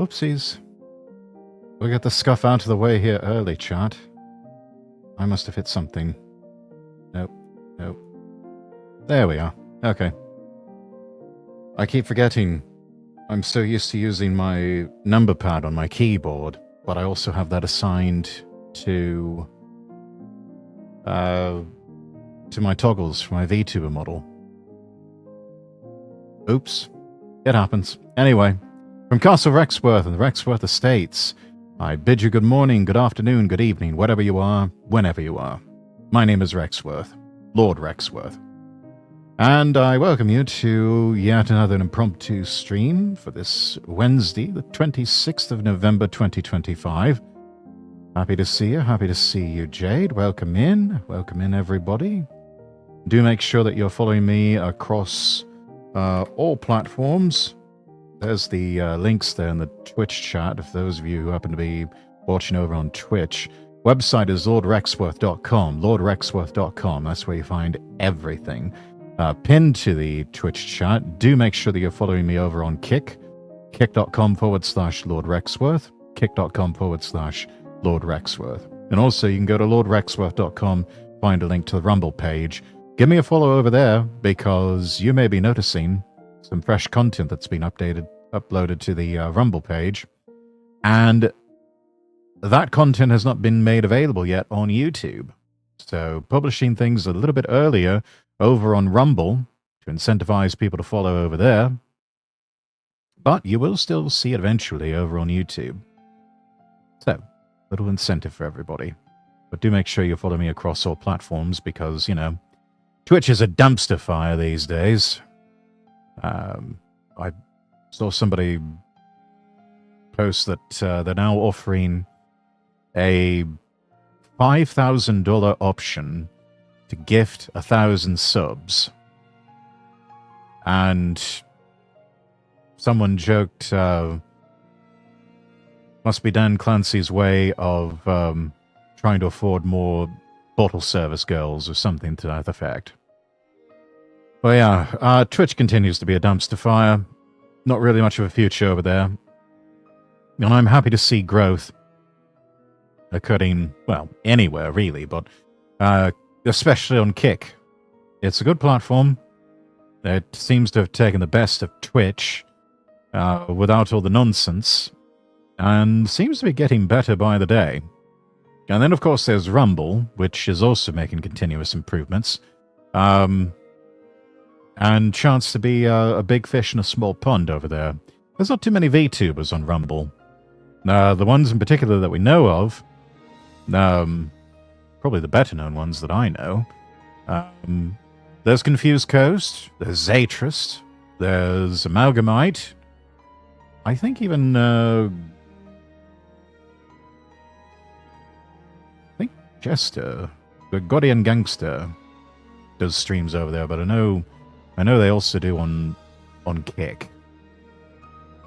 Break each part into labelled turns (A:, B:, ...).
A: Whoopsies. We'll get the scuff out of the way here early, chat. I must have hit something. Nope. Nope. There we are. Okay. I keep forgetting. I'm so used to using my number pad on my keyboard, but I also have that assigned to my toggles for my VTuber model. Oops. It happens. Anyway, from Castle Rexworth and the Rexworth Estates, I bid you good morning, good afternoon, good evening, whatever you are, whenever you are. My name is Rexworth, Lord Rexworth. And I welcome you to yet another impromptu stream for this Wednesday, the 26th of November 2025. Happy to see you. Happy to see you, Jade. Welcome in. Welcome in, everybody. Do make sure that you're following me across all platforms. There's the links there in the Twitch chat, if those of you who happen to be watching over on Twitch. Website is lordrexworth.com, lordrexworth.com. That's where you find everything. Pinned to the Twitch chat. Do make sure that you're following me over on Kick, kick.com/lordrexworth, kick.com/lordrexworth. And also, you can go to lordrexworth.com, find a link to the Rumble page. Give me a follow over there, because you may be noticing some fresh content that's been uploaded to the Rumble page. And that content has not been made available yet on YouTube. So publishing things a little bit earlier over on Rumble to incentivize people to follow over there. But you will still see it eventually over on YouTube. So, little incentive for everybody. But do make sure you follow me across all platforms because, you know, Twitch is a dumpster fire these days. I saw somebody post that they're now offering a $5,000 option to gift 1,000 subs. And someone joked, must be Dan Clancy's way of trying to afford more bottle service girls or something to that effect. Well, yeah, Twitch continues to be a dumpster fire. Not really much of a future over there. And I'm happy to see growth occurring, well, anywhere really, but especially on Kick. It's a good platform. It seems to have taken the best of Twitch without all the nonsense, and seems to be getting better by the day. And then, of course, there's Rumble, which is also making continuous improvements. And chance to be a big fish in a small pond over there. There's not too many VTubers on Rumble. The ones in particular that we know of, probably the better-known ones that I know. There's Confused Coast, there's Zatrist, there's Amalgamite. I think even, I think Jester, Gregorian Gangster, does streams over there, but I know they also do on Kick.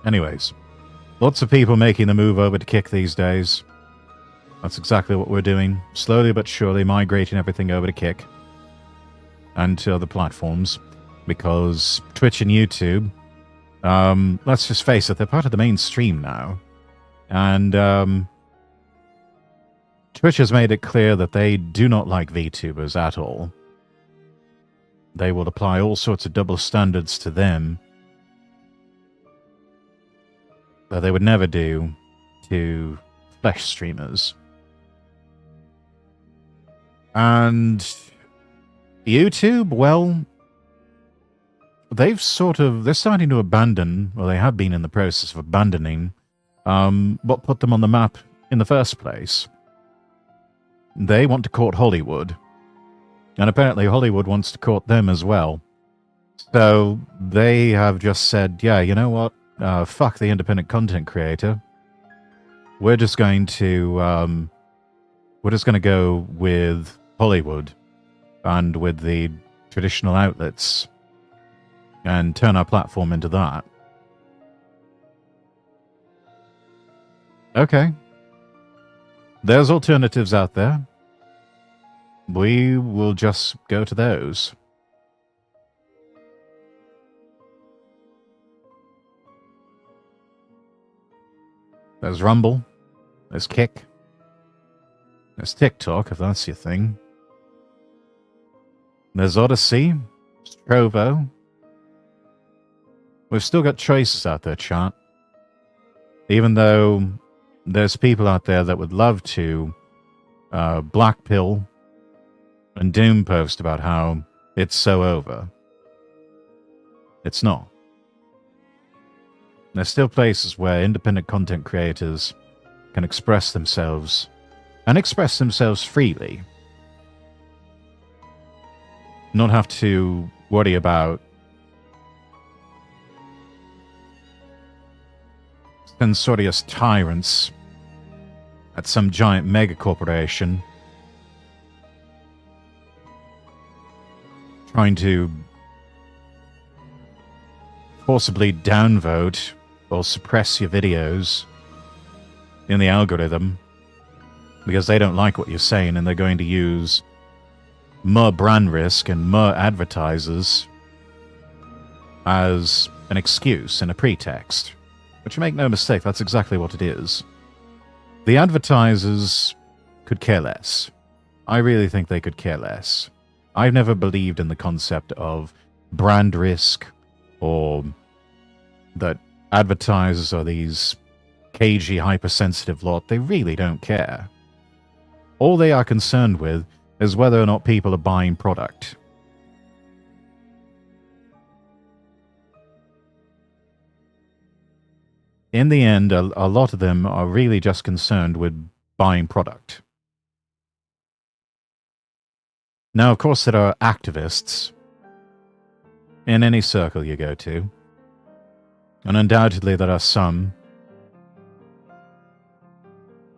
A: Anyways, lots of people making the move over to Kick these days. That's exactly what we're doing. Slowly but surely migrating everything over to Kick and to other platforms. Because Twitch and YouTube, let's just face it, they're part of the mainstream now. And Twitch has made it clear that they do not like VTubers at all. They will apply all sorts of double standards to them that they would never do to flesh streamers. And YouTube, well, they're starting to abandon, or they have been in the process of abandoning, what put them on the map in the first place. They want to court Hollywood. And apparently Hollywood wants to court them as well. So they have just said, yeah, you know what? Fuck the independent content creator. We're just going to go with Hollywood and with the traditional outlets and turn our platform into that. Okay. There's alternatives out there. We will just go to those. There's Rumble. There's Kick. There's TikTok, if that's your thing. There's Odyssey. Trovo. We've still got choices out there, chat. Even though there's people out there that would love to blackpill and doom post about how it's so over. It's not. There's still places where independent content creators can express themselves and express themselves freely. Not have to worry about censorious tyrants at some giant mega corporation trying to forcibly downvote or suppress your videos in the algorithm because they don't like what you're saying and they're going to use more brand risk and more advertisers as an excuse and a pretext. Which, make no mistake, that's exactly what it is. The advertisers could care less. I really think they could care less. I've never believed in the concept of brand risk or that advertisers are these cagey, hypersensitive lot. They really don't care. All they are concerned with is whether or not people are buying product. In the end, a lot of them are really just concerned with buying product. Now, of course, there are activists in any circle you go to, and undoubtedly there are some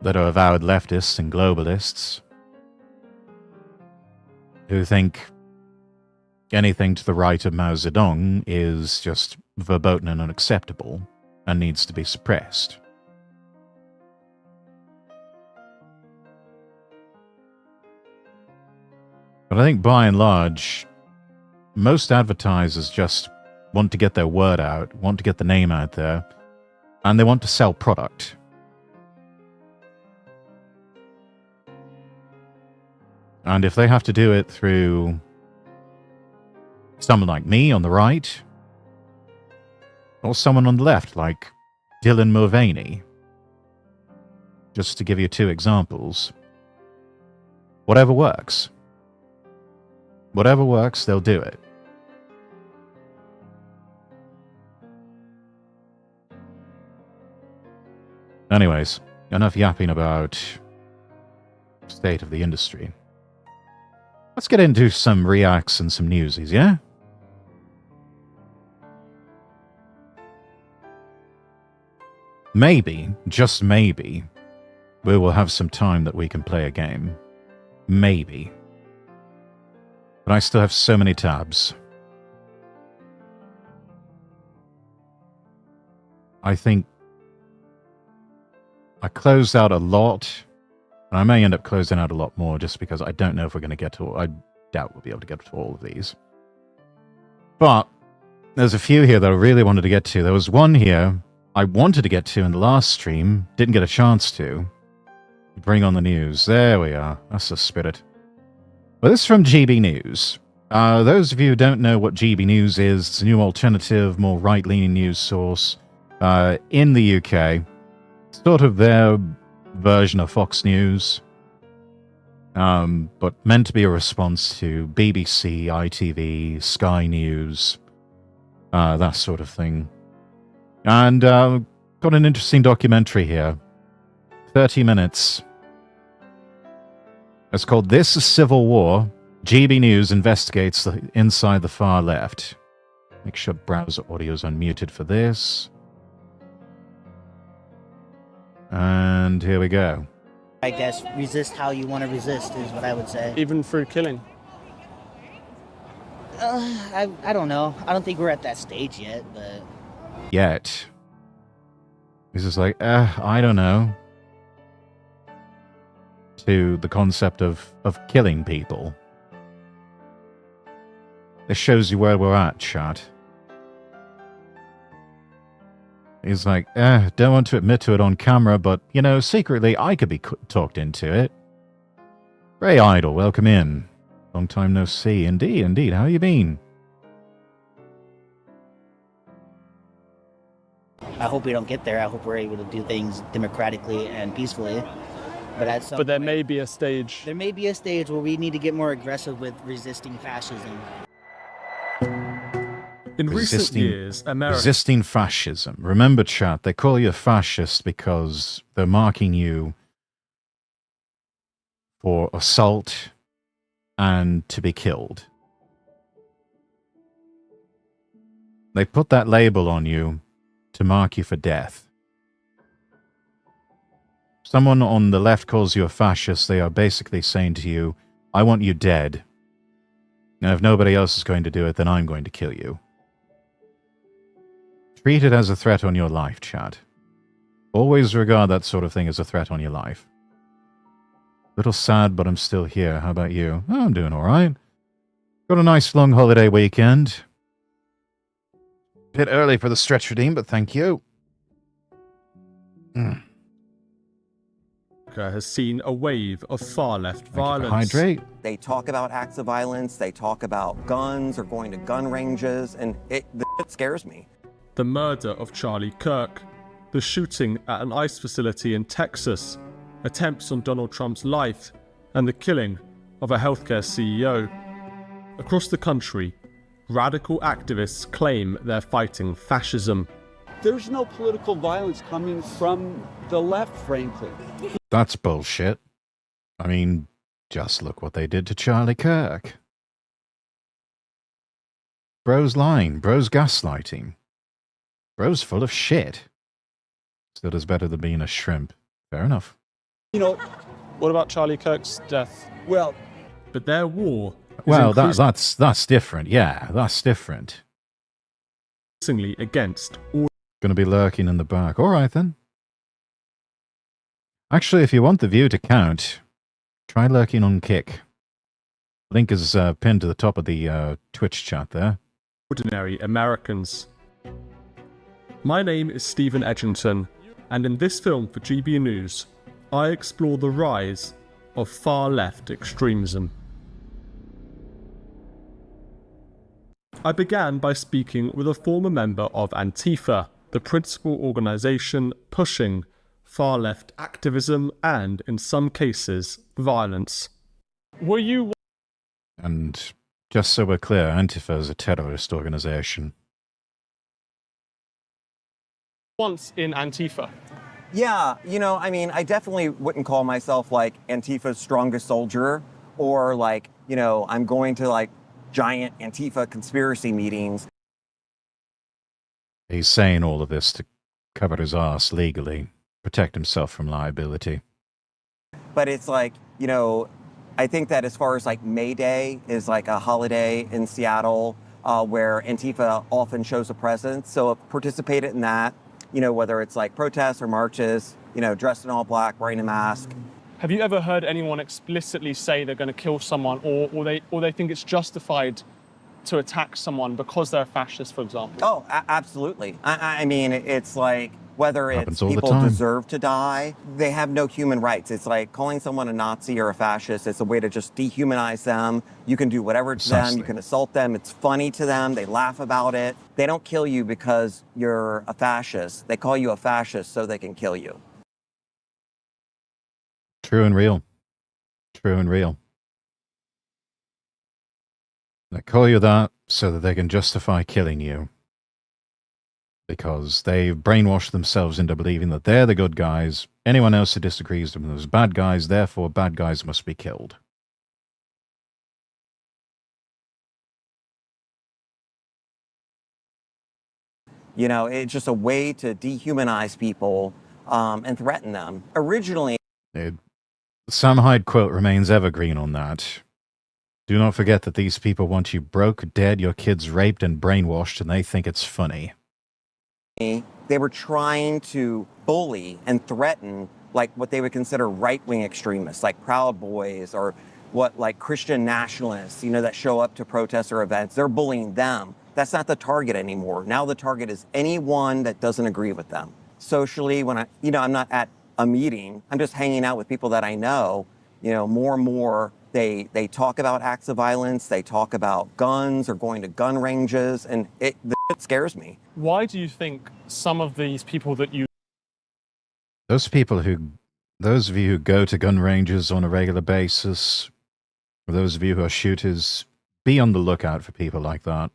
A: that are avowed leftists and globalists who think anything to the right of Mao Zedong is just verboten and unacceptable and needs to be suppressed. But I think by and large, most advertisers just want to get their word out, want to get the name out there, and they want to sell product. And if they have to do it through someone like me on the right, or someone on the left like Dylan Mulvaney, just to give you two examples, whatever works. Whatever works, they'll do it. Anyways, enough yapping about state of the industry. Let's get into some reacts and some newsies, yeah? Maybe, just maybe, we will have some time that we can play a game. Maybe. But I still have so many tabs. I think I closed out a lot, and I may end up closing out a lot more just because I don't know if we're going to get to all. I doubt we'll be able to get to all of these. But there's a few here that I really wanted to get to. There was one here I wanted to get to in the last stream, didn't get a chance to. Bring on the news. There we are. That's the spirit. Well, this is from GB News. Those of you who don't know what GB News is, it's a new alternative, more right-leaning news source in the UK. Sort of their version of Fox News, but meant to be a response to BBC, ITV, Sky News, that sort of thing. And got an interesting documentary here. 30 minutes. It's called This is Civil War. GB News investigates the inside the far left. Make sure browser audio is unmuted for this. And here we go.
B: I guess resist how you want to resist is what I would say.
C: Even through killing?
B: I don't know. I don't think we're at that stage yet, but...
A: Yet. He's just like, I don't know. To the concept of killing people. This shows you where we're at, chat. He's like, don't want to admit to it on camera, but, secretly I could be talked into it. Ray Idle, welcome in. Long time no see. Indeed, indeed. How you been?
B: I hope we don't get there. I hope we're able to do things democratically and peacefully. But
C: there may be a stage.
B: There may be a stage where we need to get more aggressive with resisting fascism.
C: In recent years,
A: resisting fascism. Remember, chat, they call you a fascist because they're marking you for assault and to be killed. They put that label on you to mark you for death. Someone on the left calls you a fascist, they are basically saying to you, I want you dead. And if nobody else is going to do it, then I'm going to kill you. Treat it as a threat on your life, chat. Always regard that sort of thing as a threat on your life. Little sad, but I'm still here. How about you? Oh, I'm doing all right. Got a nice long holiday weekend. Bit early for the stretch redeem, but thank you.
C: Has seen a wave of far-left violence.
A: Hydrate.
D: They talk about acts of violence, they talk about guns or going to gun ranges, and the shit scares me.
C: The murder of Charlie Kirk, the shooting at an ICE facility in Texas, attempts on Donald Trump's life, and the killing of a healthcare CEO. Across the country, radical activists claim they're fighting fascism.
E: There's no political violence coming from the left, frankly.
A: That's bullshit. I mean, just look what they did to Charlie Kirk. Bro's lying. Bro's gaslighting. Bro's full of shit. Still does better than being a shrimp. Fair enough.
C: What about Charlie Kirk's death?
E: Well,
C: but their war.
A: Well, that's different. Yeah, that's different.
C: Increasingly against all.
A: Going to be lurking in the back. All right then. Actually, if you want the view to count, try lurking on Kick. Link is pinned to the top of the Twitch chat there.
C: Ordinary Americans. My name is Stephen Edgington, and in this film for GB News, I explore the rise of far-left extremism. I began by speaking with a former member of Antifa, the principal organisation pushing far-left activism and, in some cases, violence. Were you...
A: And just so we're clear, Antifa is a terrorist organisation.
C: Once in Antifa?
D: Yeah, I definitely wouldn't call myself like Antifa's strongest soldier or like, I'm going to like giant Antifa conspiracy meetings.
A: He's saying all of this to cover his ass legally, protect himself from liability.
D: But it's like, I think that as far as like May Day is like a holiday in Seattle where Antifa often shows a presence. So I've participated in that, whether it's like protests or marches, dressed in all black, wearing a mask.
C: Have you ever heard anyone explicitly say they're going to kill someone or they think it's justified to attack someone because they're a fascist, for example?
D: Oh, absolutely. I mean, it's like whether it's people deserve to die, they have no human rights. It's like calling someone a Nazi or a fascist. It's a way to just dehumanize them. You can do whatever to them. You can assault them. It's funny to them. They laugh about it. They don't kill you because you're a fascist. They call you a fascist so they can kill you.
A: True and real. True and real. They call you that so that they can justify killing you. Because they've brainwashed themselves into believing that they're the good guys. Anyone else who disagrees with them is bad guys, therefore bad guys must be killed.
D: It's just a way to dehumanize people and threaten them. Originally...
A: Sam Hyde quote remains evergreen on that. Do not forget that these people want you broke, dead, your kids raped and brainwashed, and they think it's funny.
D: They were trying to bully and threaten like what they would consider right-wing extremists, like Proud Boys or like Christian nationalists, that show up to protests or events. They're bullying them. That's not the target anymore. Now the target is anyone that doesn't agree with them. Socially, when I'm not at a meeting, I'm just hanging out with people that I know, more and more they talk about acts of violence, they talk about guns or going to gun ranges, and the shit scares me.
C: Why do you think some of these people that you...
A: Those of you who go to gun ranges on a regular basis, or those of you who are shooters, be on the lookout for people like that.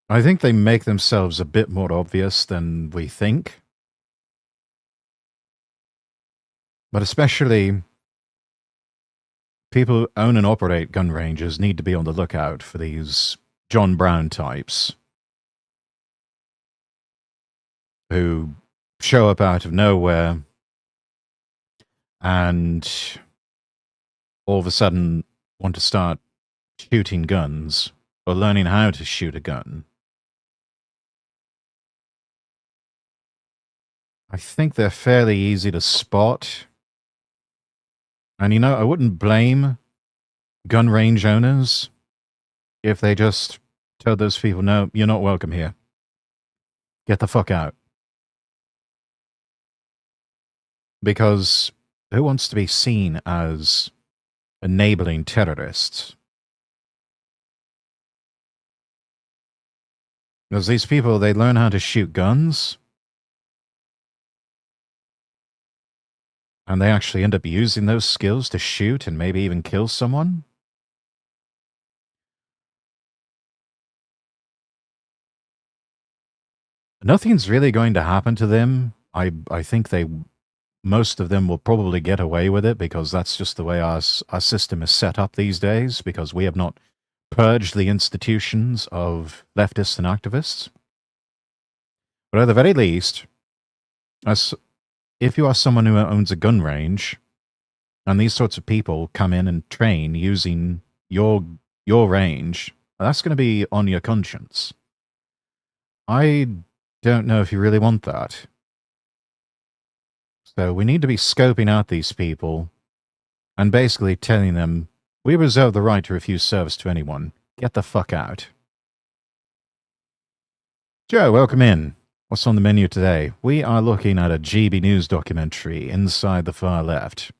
A: I think they make themselves a bit more obvious than we think. But especially people who own and operate gun ranges need to be on the lookout for these John Brown types who show up out of nowhere and all of a sudden want to start shooting guns or learning how to shoot a gun. I think they're fairly easy to spot. And I wouldn't blame gun range owners if they just told those people, no, you're not welcome here. Get the fuck out. Because who wants to be seen as enabling terrorists? Because these people, they learn how to shoot guns, and they actually end up using those skills to shoot and maybe even kill someone. Nothing's really going to happen to them. I think most of them will probably get away with it because that's just the way our system is set up these days, because we have not purged the institutions of leftists and activists. But at the very least, if you are someone who owns a gun range, and these sorts of people come in and train using your range, that's going to be on your conscience. I don't know if you really want that. So we need to be scoping out these people and basically telling them, we reserve the right to refuse service to anyone. Get the fuck out. Joe, welcome in. What's on the menu today? We are looking at a GB News documentary, Inside the Far Left.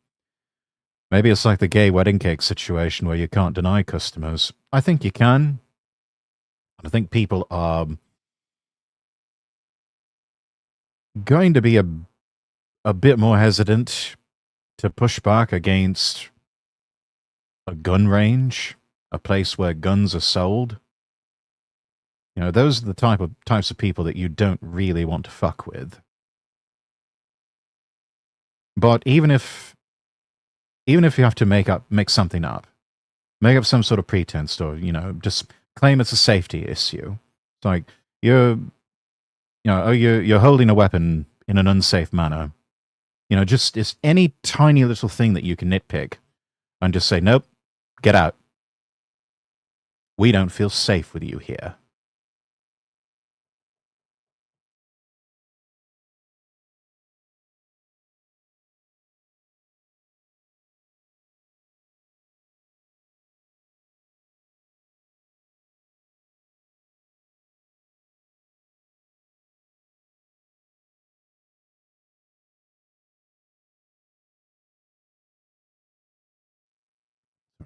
A: Maybe it's like the gay wedding cake situation where you can't deny customers. I think you can. I think people are going to be a bit more hesitant to push back against a gun range, a place where guns are sold. Those are the types of people that you don't really want to fuck with. But even if you have to make something up, make up some sort of pretense, or just claim it's a safety issue. It's like you're holding a weapon in an unsafe manner. Just it's any tiny little thing that you can nitpick and just say, nope, get out. We don't feel safe with you here.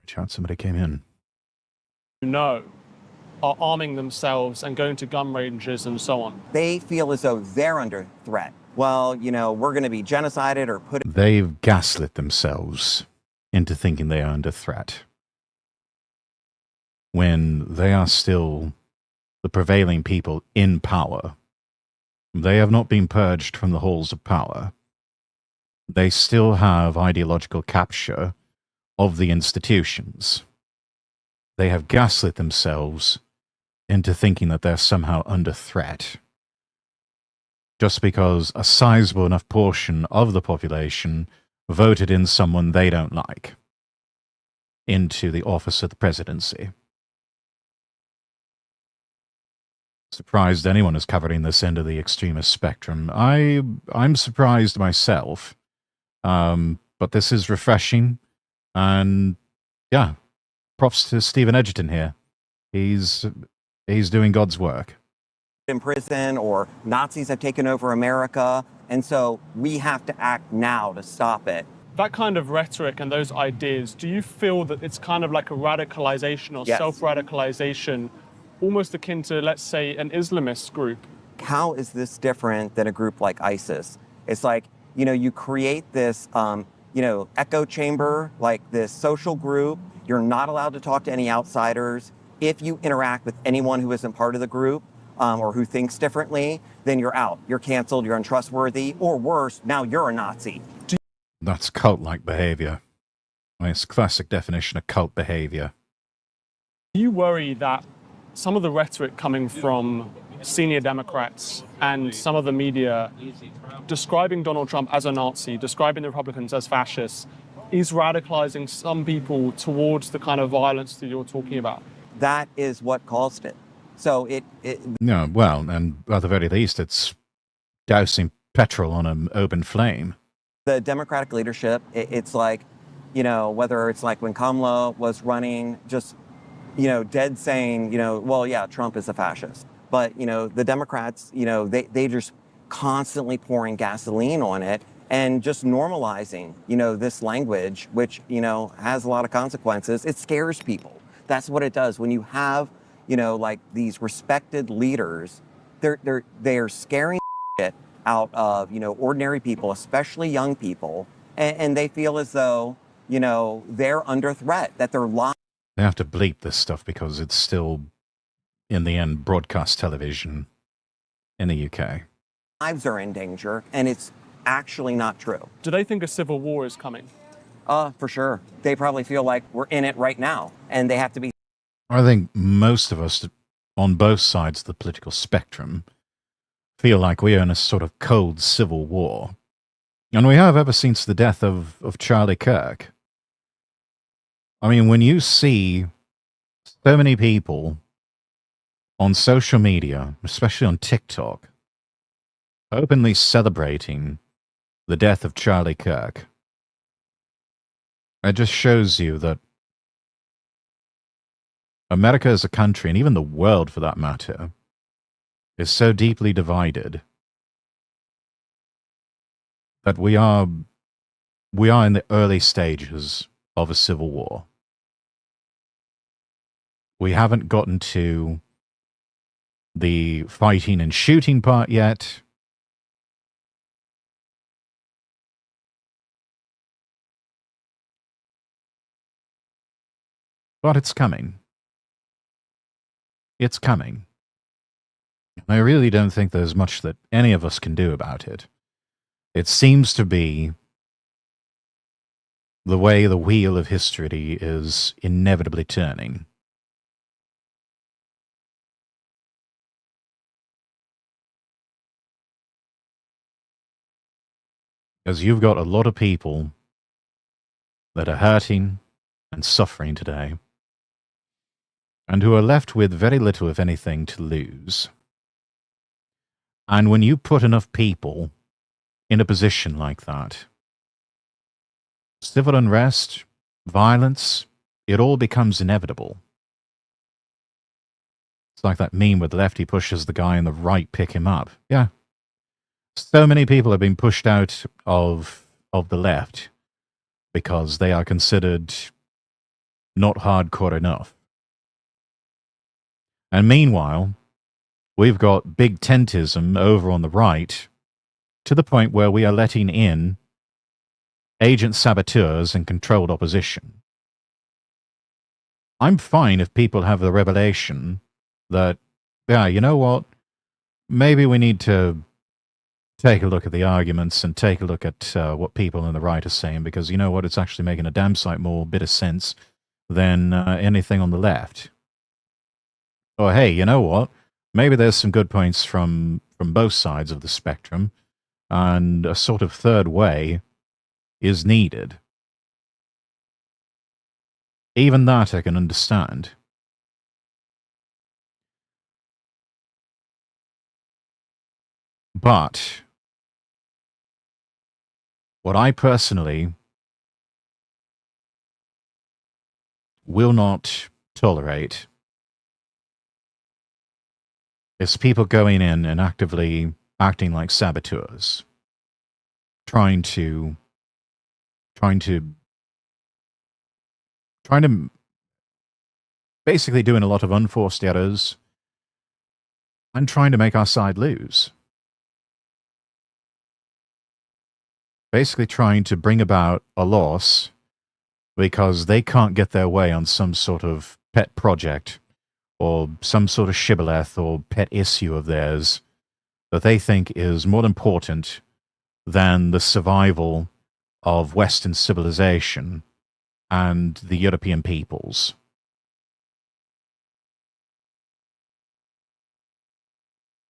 A: Chat, somebody came in.
C: Are arming themselves and going to gun ranges and so on.
D: They feel as though they're under threat. Well, we're going to be genocided or put...
A: They've gaslit themselves into thinking they are under threat, when they are still the prevailing people in power. They have not been purged from the halls of power. They still have ideological capture of the institutions. They have gaslit themselves into thinking that they're somehow under threat, just because a sizable enough portion of the population voted in someone they don't like into the office of the presidency. Surprised anyone is covering this end of the extremist spectrum. I'm surprised myself, but this is refreshing, and yeah, props to Stephen Edgerton here. He's doing God's work.
D: In prison, or Nazis have taken over America, and so we have to act now to stop it.
C: That kind of rhetoric and those ideas, do you feel that it's kind of like a radicalization or
D: Yes.
C: self-radicalization, almost akin to, let's say, an Islamist group?
D: How is this different than a group like ISIS? It's like, you know, you create this, echo chamber, like this social group. You're not allowed to talk to any outsiders. If you interact with anyone who isn't part of the group, or who thinks differently, then you're out. You're canceled, you're untrustworthy, or worse, now you're a Nazi.
A: That's cult-like behavior. I mean, it's a classic definition of cult behavior.
C: Do you worry that some of the rhetoric coming from senior Democrats and some of the media describing Donald Trump as a Nazi, describing the Republicans as fascists, is radicalizing some people towards the kind of violence that you're talking about?
D: That is what caused it. So
A: No, well, and at the very least, it's dousing petrol on an open flame.
D: The Democratic leadership, it's like, whether it's like when Kamala was running, just, dead saying, well, yeah, Trump is a fascist. But, the Democrats, they just constantly pouring gasoline on it and just normalizing, this language, which, has a lot of consequences. It scares people. That's what it does. When you have, like these respected leaders, they're scaring shit out of, ordinary people, especially young people, and they feel as though, they're under threat, that they're lying.
A: They have to bleep this stuff because it's still, in the end, broadcast television in the UK.
D: Lives are in danger, and it's actually not true.
C: Do they think a civil war is coming?
D: For sure. They probably feel like we're in it right now, and they have to be.
A: I think most of us on both sides of the political spectrum feel like we are in a sort of cold civil war. And we have ever since the death of Charlie Kirk. I mean, when you see so many people on social media, especially on TikTok, openly celebrating the death of Charlie Kirk, it just shows you that America as a country, and even the world for that matter, is so deeply divided that we are in the early stages of a civil war. We haven't gotten to the fighting and shooting part yet. But it's coming. It's coming. I really don't think there's much that any of us can do about it. It seems to be the way the wheel of history is inevitably turning. Because you've got a lot of people that are hurting and suffering today, and who are left with very little, if anything, to lose. And when you put enough people in a position like that, civil unrest, violence, it all becomes inevitable. It's like that meme where the lefty pushes the guy and the right pick him up. Yeah. So many people have been pushed out of the left because they are considered not hardcore enough. And meanwhile, we've got big tentism over on the right, to the point where we are letting in agent saboteurs and controlled opposition. I'm fine if people have the revelation that, yeah, you know what? Maybe we need to take a look at the arguments and take a look at what people on the right are saying, because you know what? It's actually making a damn sight more bit of sense than anything on the left. Or hey, you know what? Maybe there's some good points from both sides of the spectrum, and a sort of third way is needed. Even that I can understand. But what I personally will not tolerate It's people going in and actively acting like saboteurs, trying to basically doing a lot of unforced errors and trying to make our side lose. Basically trying to bring about a loss because they can't get their way on some sort of pet project or some sort of shibboleth or pet issue of theirs that they think is more important than the survival of Western civilization and the European peoples.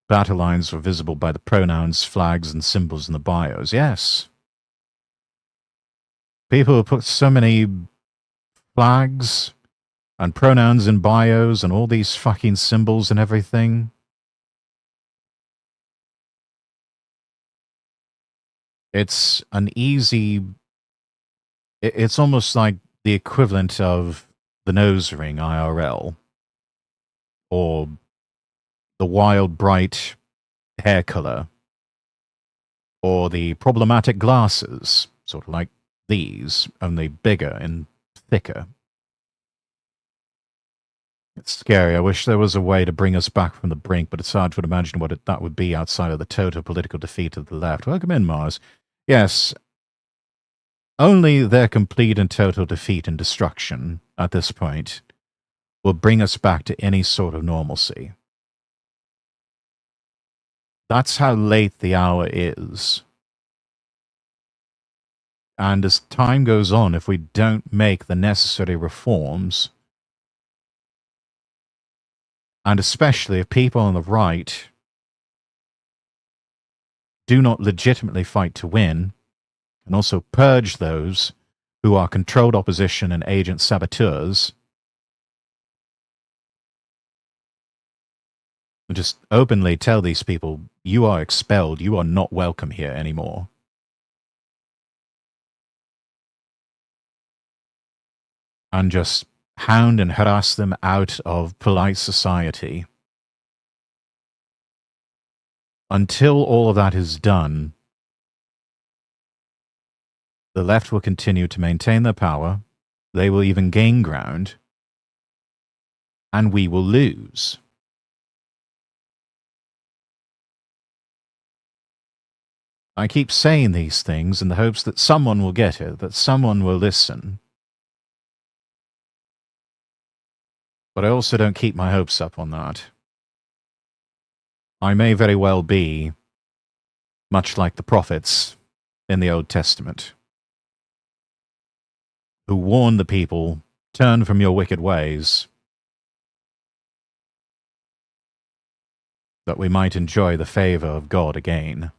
A: Battle lines were visible by the pronouns, flags, and symbols in the bios. Yes. People who put so many flags and pronouns in bios and all these fucking symbols and everything. It's an easy... It's almost like the equivalent of the nose ring IRL or the wild bright hair color or the problematic glasses, sort of like these, only bigger and thicker. It's scary. I wish there was a way to bring us back from the brink, but it's hard to imagine what that would be outside of the total political defeat of the left. Welcome in, Mars. Yes, only their complete and total defeat and destruction at this point will bring us back to any sort of normalcy. That's how late the hour is. And as time goes on, if we don't make the necessary reforms, and especially if people on the right do not legitimately fight to win, and also purge those who are controlled opposition and agent saboteurs, and just openly tell these people, you are expelled, you are not welcome here anymore. And just hound and harass them out of polite society. Until all of that is done, the left will continue to maintain their power, they will even gain ground, and we will lose. I keep saying these things in the hopes that someone will get it, that someone will listen. But I also don't keep my hopes up on that. I may very well be much like the prophets in the Old Testament, who warned the people, turn from your wicked ways, that we might enjoy the favor of God again.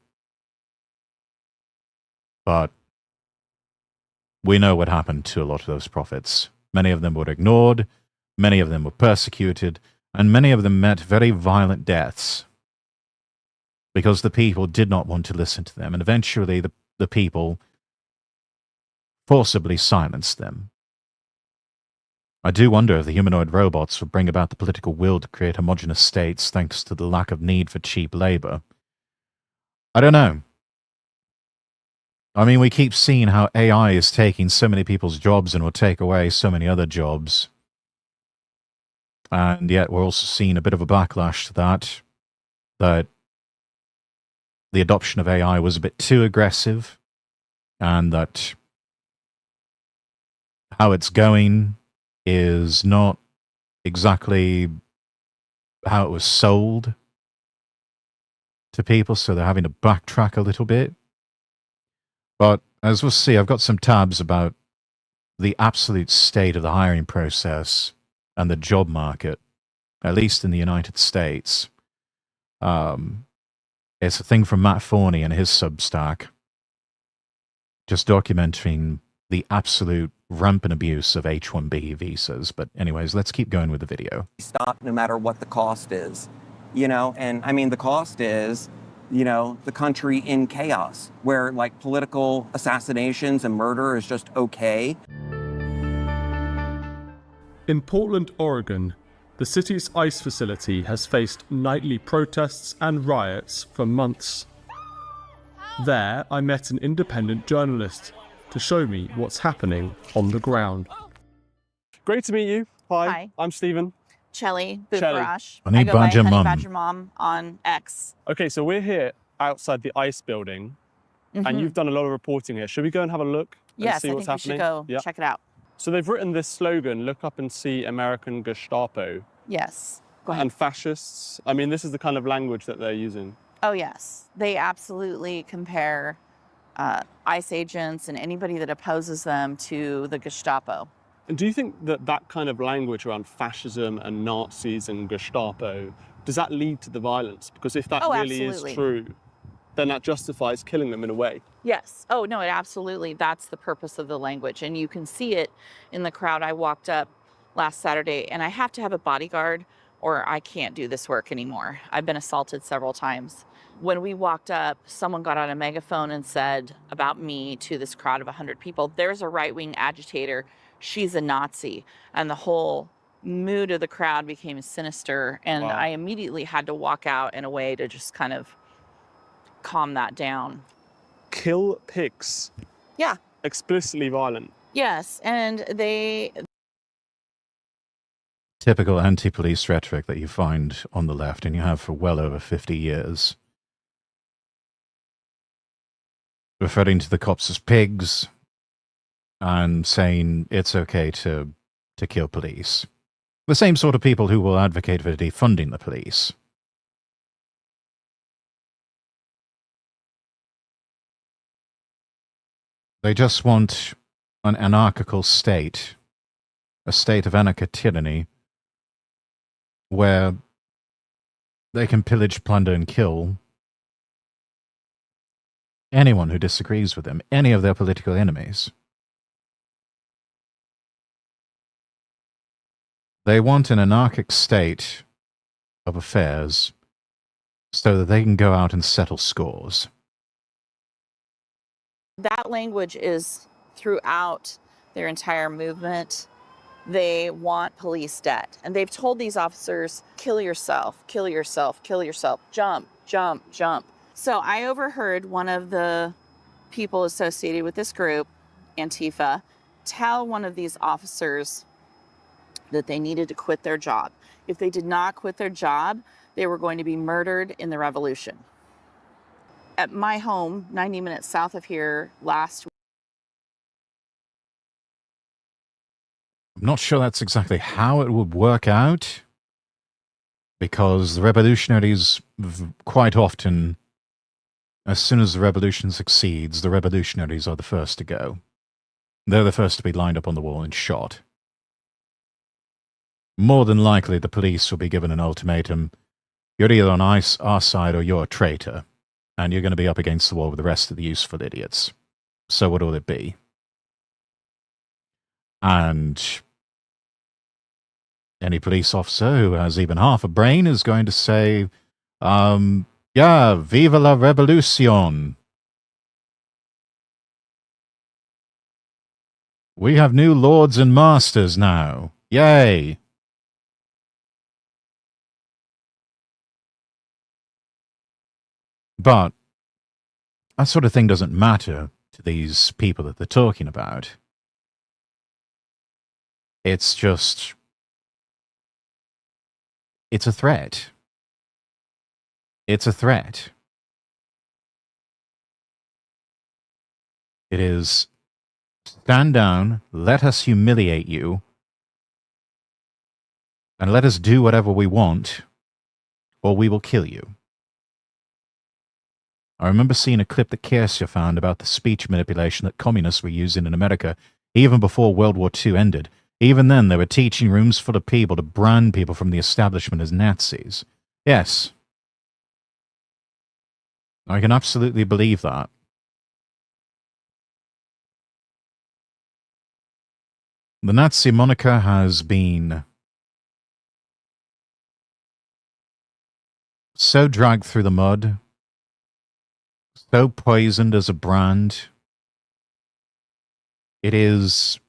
A: But we know what happened to a lot of those prophets. Many of them were ignored, many of them were persecuted, and many of them met very violent deaths because the people did not want to listen to them, and eventually the people forcibly silenced them. I do wonder if the humanoid robots will bring about the political will to create homogeneous states thanks to the lack of need for cheap labor. I don't know. I mean, we keep seeing how AI is taking so many people's jobs and will take away so many other jobs. And yet we're also seeing a bit of a backlash to that the adoption of AI was a bit too aggressive, and that how it's going is not exactly how it was sold to people, so they're having to backtrack a little bit. But as we'll see, I've got some tabs about the absolute state of the hiring process and the job market, at least in the United States. It's a thing from Matt Forney and his Substack, just documenting the absolute rampant abuse of H-1B visas. But anyways, let's keep going with the video.
D: Stop no matter what the cost is, you know? And I mean, the cost is, you know, the country in chaos, where like political assassinations and murder is just okay.
C: In Portland, Oregon, The city's ice facility has faced nightly protests and riots for months. There, I met an independent journalist to show me what's happening on the ground. Great to meet you.
F: Hi.
C: I'm Stephen.
F: Chelly
C: Chelly.
F: Bufarash.
A: Honey
F: I go by
A: Badger
F: Honey
A: Mum.
F: Badger Mom on X.
C: Okay, so we're here outside the ice building, and you've done a lot of reporting here. Should we go and have a look and
F: Yes,
C: see
F: I
C: what's
F: think we
C: happening?
F: should go check it out.
C: So they've written this slogan, "Look up and see American Gestapo."
F: Yes. Go ahead.
C: And fascists. I mean, this is the kind of language that they're using.
F: Oh, yes. They absolutely compare ICE agents and anybody that opposes them to the Gestapo.
C: And do you think that that kind of language around fascism and Nazis and Gestapo, does that lead to the violence? Because if that really
F: absolutely.
C: is true, then that justifies killing them in a way.
F: Yes. Oh, no, it absolutely. That's the purpose of the language. And you can see it in the crowd. I walked up last Saturday, and I have to have a bodyguard or I can't do this work anymore. I've been assaulted several times. When we walked up, someone got on a megaphone and said about me to this crowd of 100 people, "There's a right-wing agitator. She's a Nazi." And the whole mood of the crowd became sinister. And
C: Wow.
F: I immediately had to walk out in a way to just kind of calm that down.
C: Kill pigs.
F: Yeah.
C: Explicitly violent.
F: Yes. And they...
A: Typical anti-police rhetoric that you find on the left, and you have for well over 50 years. Referring to the cops as pigs, and saying it's okay to kill police. The same sort of people who will advocate for defunding the police. They just want an anarchical state, a state of anarcho-tyranny, where they can pillage, plunder, and kill anyone who disagrees with them, any of their political enemies. They want an anarchic state of affairs so that they can go out and settle scores.
F: That language is throughout their entire movement. They want police dead. And they've told these officers, kill yourself, kill yourself, kill yourself, jump, jump, jump. So I overheard one of the people associated with this group, Antifa, tell one of these officers that they needed to quit their job. If they did not quit their job, they were going to be murdered in the revolution. At my home, 90 minutes south of here, last week,
A: I'm not sure that's exactly how it would work out, because the revolutionaries quite often, as soon as the revolution succeeds, the revolutionaries are the first to go. They're the first to be lined up on the wall and shot. More than likely, the police will be given an ultimatum. You're either on our side or you're a traitor, and you're going to be up against the wall with the rest of the useful idiots. So what will it be? And any police officer who has even half a brain is going to say, yeah, viva la revolution. We have new lords and masters now. Yay. But that sort of thing doesn't matter to these people that they're talking about. It's just... it's a threat. It's a threat. It is, stand down, let us humiliate you, and let us do whatever we want, or we will kill you. I remember seeing a clip that Kershaw found about the speech manipulation that communists were using in America, even before World War II ended. Even then, there were teaching rooms full of people to brand people from the establishment as Nazis. Yes. I can absolutely believe that. The Nazi moniker has been so dragged through the mud, so poisoned as a brand. It is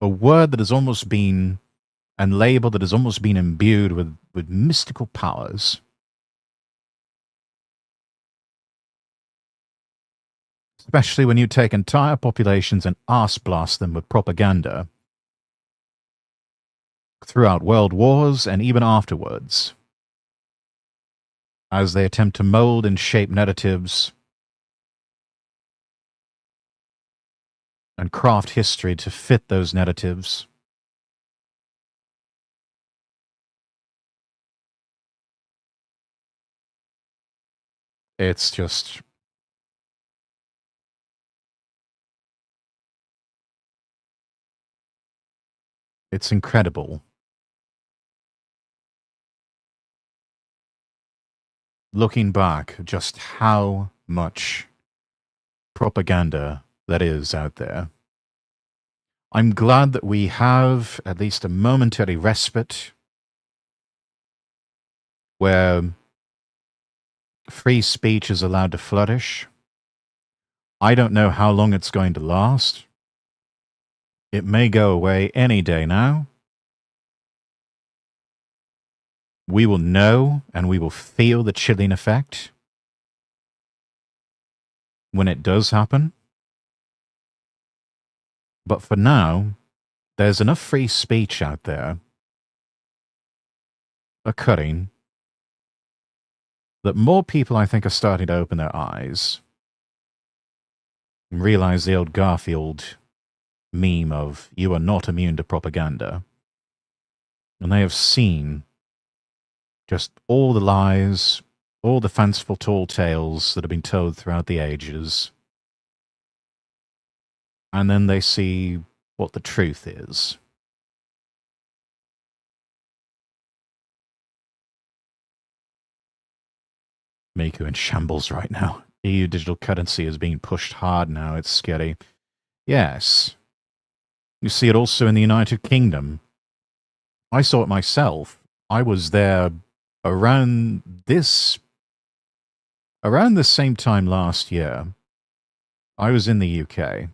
A: a word that has almost been and label that has almost been imbued with mystical powers. Especially when you take entire populations and arse blast them with propaganda throughout world wars and even afterwards, as they attempt to mold and shape narratives and craft history to fit those narratives. It's just... it's incredible. Looking back, just how much propaganda that is out there. I'm glad that we have at least a momentary respite where free speech is allowed to flourish. I don't know how long it's going to last. It may go away any day now. We will know and we will feel the chilling effect when it does happen. But for now, there's enough free speech out there occurring that more people, I think, are starting to open their eyes and realize the old Garfield meme of "you are not immune to propaganda." And they have seen just all the lies, all the fanciful tall tales that have been told throughout the ages. And then they see what the truth is. Miku in shambles right now. EU digital currency is being pushed hard now. It's scary. Yes. You see it also in the United Kingdom. I saw it myself. I was there around the same time last year. I was in the UK.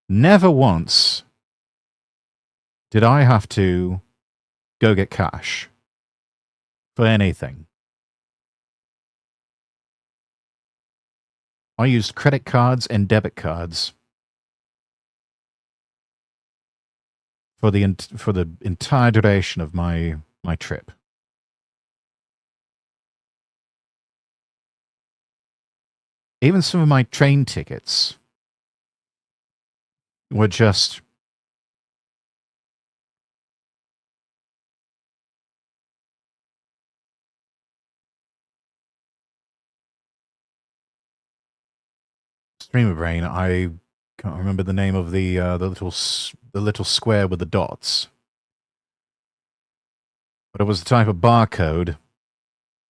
A: Never once did I have to go get cash for anything. I used credit cards and debit cards for the entire duration of my trip. Even some of my train tickets were just streamer brain. I can't remember the name of the little square with the dots, but it was the type of barcode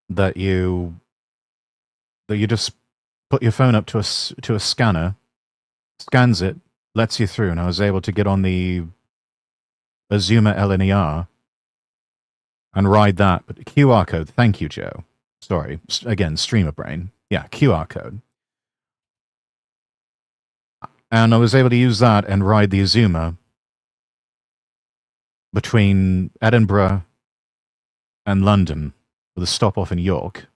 A: that you just put your phone up to a scanner, scans it, lets you through, and I was able to get on the Azuma LNER and ride that. But QR code, thank you, Joe. Sorry, again, streamer brain. Yeah, QR code. And I was able to use that and ride the Azuma between Edinburgh and London with a stop off in York.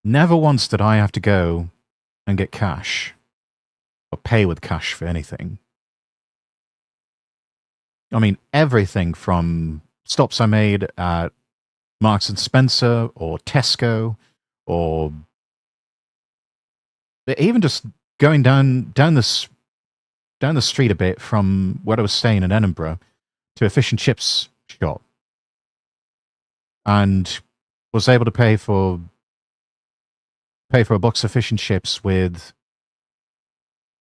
A: Never once did I have to go and get cash or pay with cash for anything. I mean, everything from stops I made at Marks and Spencer or Tesco, or even just going down the street a bit from where I was staying in Edinburgh to a fish and chips shop, and was able to pay for a box of fish and chips with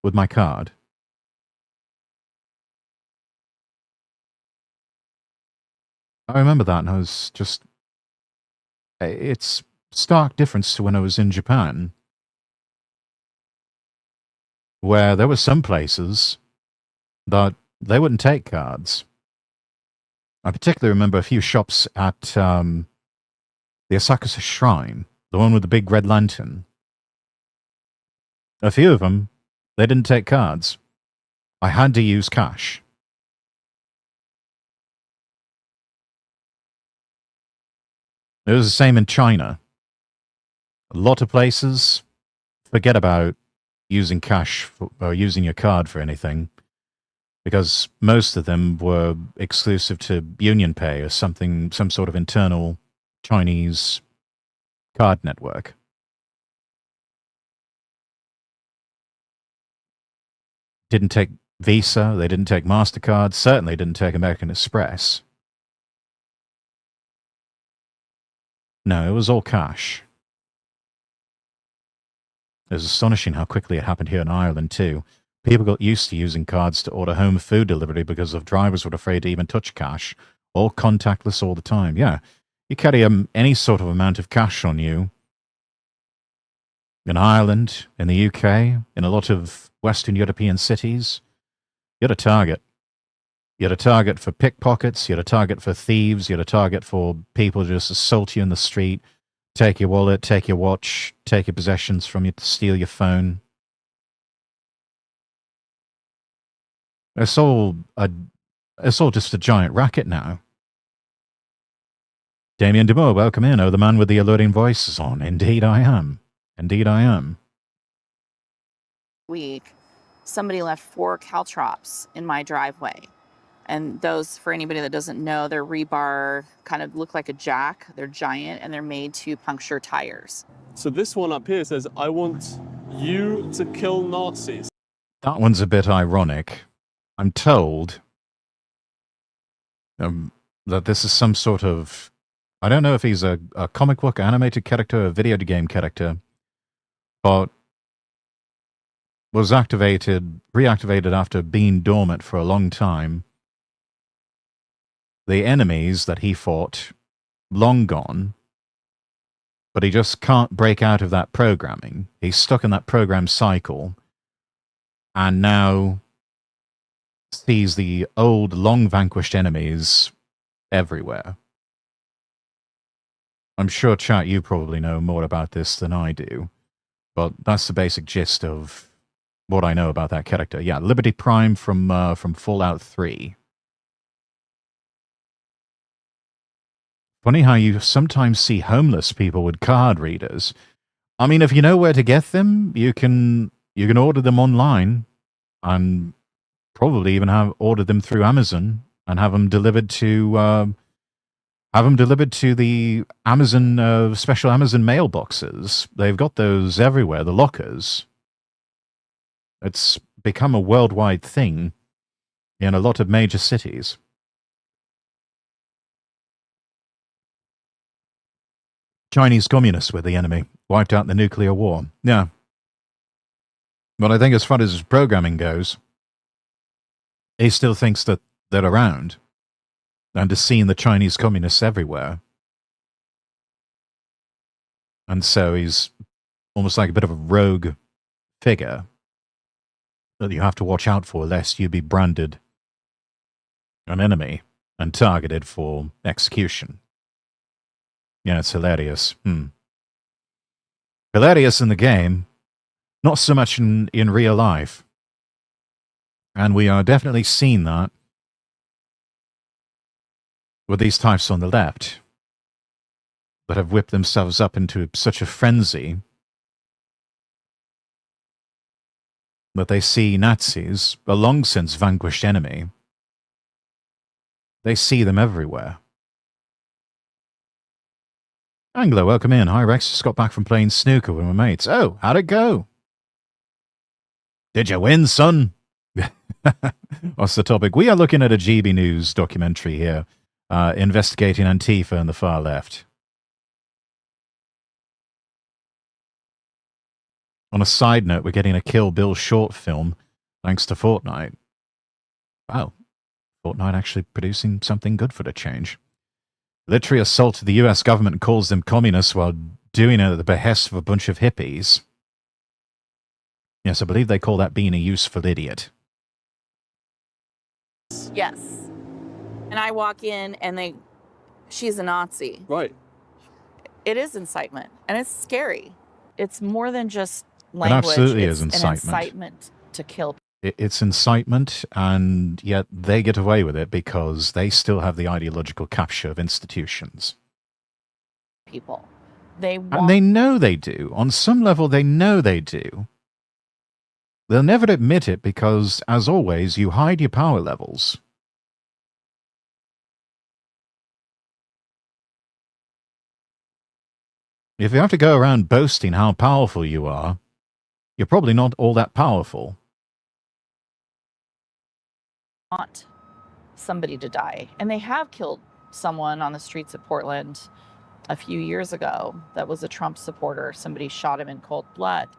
A: my card. I remember that, and I was just... it's stark difference to when I was in Japan, where there were some places that they wouldn't take cards. I particularly remember a few shops at the Asakusa Shrine, the one with the big red lantern. A few of them, they didn't take cards. I had to use cash. It was the same in China. A lot of places forget about using cash or using your card for anything, because most of them were exclusive to UnionPay or some sort of internal Chinese card network. Didn't take Visa, they didn't take MasterCard, certainly didn't take American Express. No, it was all cash. It was astonishing how quickly it happened here in Ireland, too. People got used to using cards to order home food delivery because the drivers were afraid to even touch cash. All contactless all the time. Yeah, you carry any sort of amount of cash on you. In Ireland, in the UK, in a lot of Western European cities, you're a target. You're a target for pickpockets, you're a target for thieves, you're a target for people who just assault you in the street, take your wallet, take your watch, take your possessions from you, steal your phone. It's all just a giant racket now. Damien DeMoore, welcome in. Oh, the man with the alluring voice is on. Indeed I am. Indeed I am.
F: Week, somebody left 4 caltrops in my driveway. And those, for anybody that doesn't know, they're rebar, kind of look like a jack. They're giant, and they're made to puncture tires.
C: So this one up here says, I want you to kill Nazis.
A: That one's a bit ironic. I'm told that this is some sort of... I don't know if he's a comic book animated character or a video game character, but was reactivated after being dormant for a long time. The enemies that he fought, long gone, but he just can't break out of that programming. He's stuck in that program cycle, and now sees the old, long-vanquished enemies everywhere. I'm sure, chat, you probably know more about this than I do, but that's the basic gist of what I know about that character. Yeah, Liberty Prime from Fallout 3. Funny how you sometimes see homeless people with card readers. I mean, if you know where to get them, you can order them online, and probably even order them through Amazon and have them delivered to the Amazon special Amazon mailboxes. They've got those everywhere. The lockers. It's become a worldwide thing in a lot of major cities. Chinese communists were the enemy, wiped out the nuclear war. Yeah. But I think as far as his programming goes, he still thinks that they're around and is seeing the Chinese communists everywhere. And so he's almost like a bit of a rogue figure that you have to watch out for lest you be branded an enemy and targeted for execution. Yeah, it's hilarious. Hilarious in the game, not so much in real life. And we are definitely seeing that with these types on the left that have whipped themselves up into such a frenzy that they see Nazis, a long since vanquished enemy. They see them everywhere. Anglo, welcome in. Hi, Rex. Just got back from playing snooker with my mates. Oh, how'd it go? Did you win, son? What's the topic? We are looking at a GB News documentary here, investigating Antifa and the far left. On a side note, we're getting a Kill Bill short film thanks to Fortnite. Wow. Fortnite actually producing something good for the change. Literally assaulted the US government and calls them communists while doing it at the behest of a bunch of hippies. Yes, I believe they call that being a useful idiot.
F: Yes. And I walk in and she's a Nazi.
C: Right.
F: It is incitement, and it's scary. It's more than just language.
A: absolutely
F: It's
A: is
F: an
A: incitement.
F: incitement to kill
A: It's incitement, and yet they get away with it because they still have the ideological capture of institutions.
F: people. They
A: And
F: want
A: they know they do. On some level, they know they do. They'll never admit it because, as always, you hide your power levels. If you have to go around boasting how powerful you are, you're probably not all that powerful.
F: somebody to die. And they have killed someone on the streets of Portland a few years ago that was a Trump supporter. Somebody shot him in cold blood,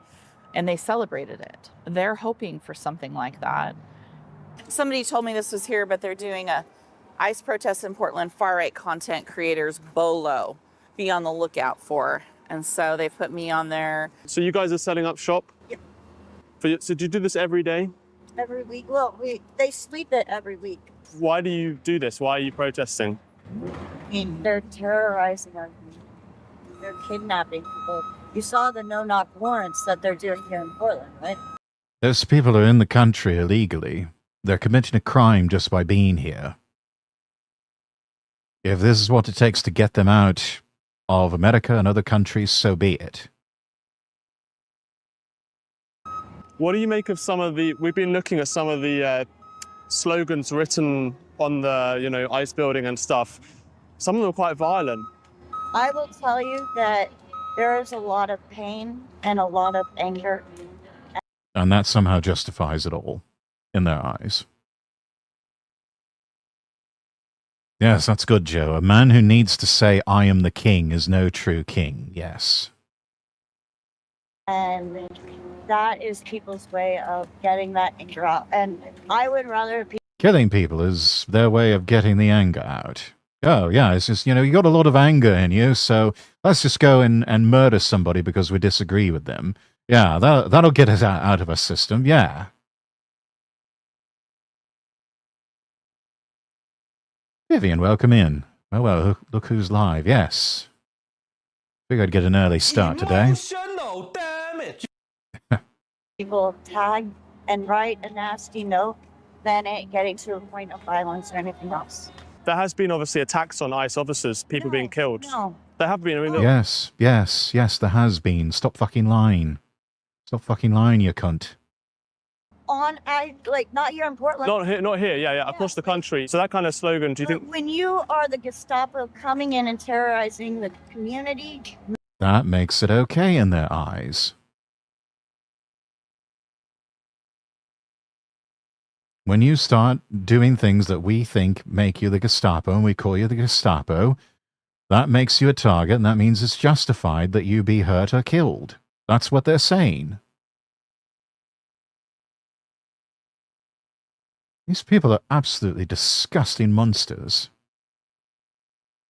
F: and they celebrated it. They're hoping for something like that. Somebody told me this was here, but they're doing a ICE protest in Portland, far-right content creators, BOLO. Be on the lookout for. And so they put me on there.
C: So you guys are setting up shop?
G: Yeah.
C: So do you do this every day?
G: Every week. Well, they sleep it every week.
C: Why do you do this? Why are you protesting?
G: I mean, they're terrorizing our community. They're kidnapping people. You saw the no-knock warrants that they're doing here in Portland, right?
A: Those people are in the country illegally. They're committing a crime just by being here. If this is what it takes to get them out of America and other countries, so be it.
C: What do you make of some of the, we've been looking at some of the slogans written on the, ICE building and stuff. Some of them are quite violent.
G: I will tell you that there is a lot of pain and a lot of anger.
A: And that somehow justifies it all in their eyes. Yes, that's good, Joe. A man who needs to say, I am the king, is no true king. Yes.
G: And that is people's way of getting that anger out. And I would rather be
A: Killing people is their way of getting the anger out. Oh, yeah, it's just, you got a lot of anger in you, so let's just go and murder somebody because we disagree with them. Yeah, that'll get us out of our system, yeah. Vivian, welcome in. Well, look who's live, yes. Figured I'd get an early start today.
H: Emotional damage.
G: people tag and write a nasty note than it getting to a point of violence or anything else.
C: There has been obviously attacks on ICE officers, people being killed.
G: No.
C: There have been. I mean,
A: Yes, there has been. Stop fucking lying. Stop fucking lying, you cunt.
G: Not here in Portland.
C: not here. Yeah, across the country. So that kind of slogan, do you think?
G: When you are the Gestapo coming in and terrorizing the community,
A: That makes it okay in their eyes. When you start doing things that we think make you the Gestapo and we call you the Gestapo, that makes you a target, and that means it's justified that you be hurt or killed. That's what they're saying. These people are absolutely disgusting monsters.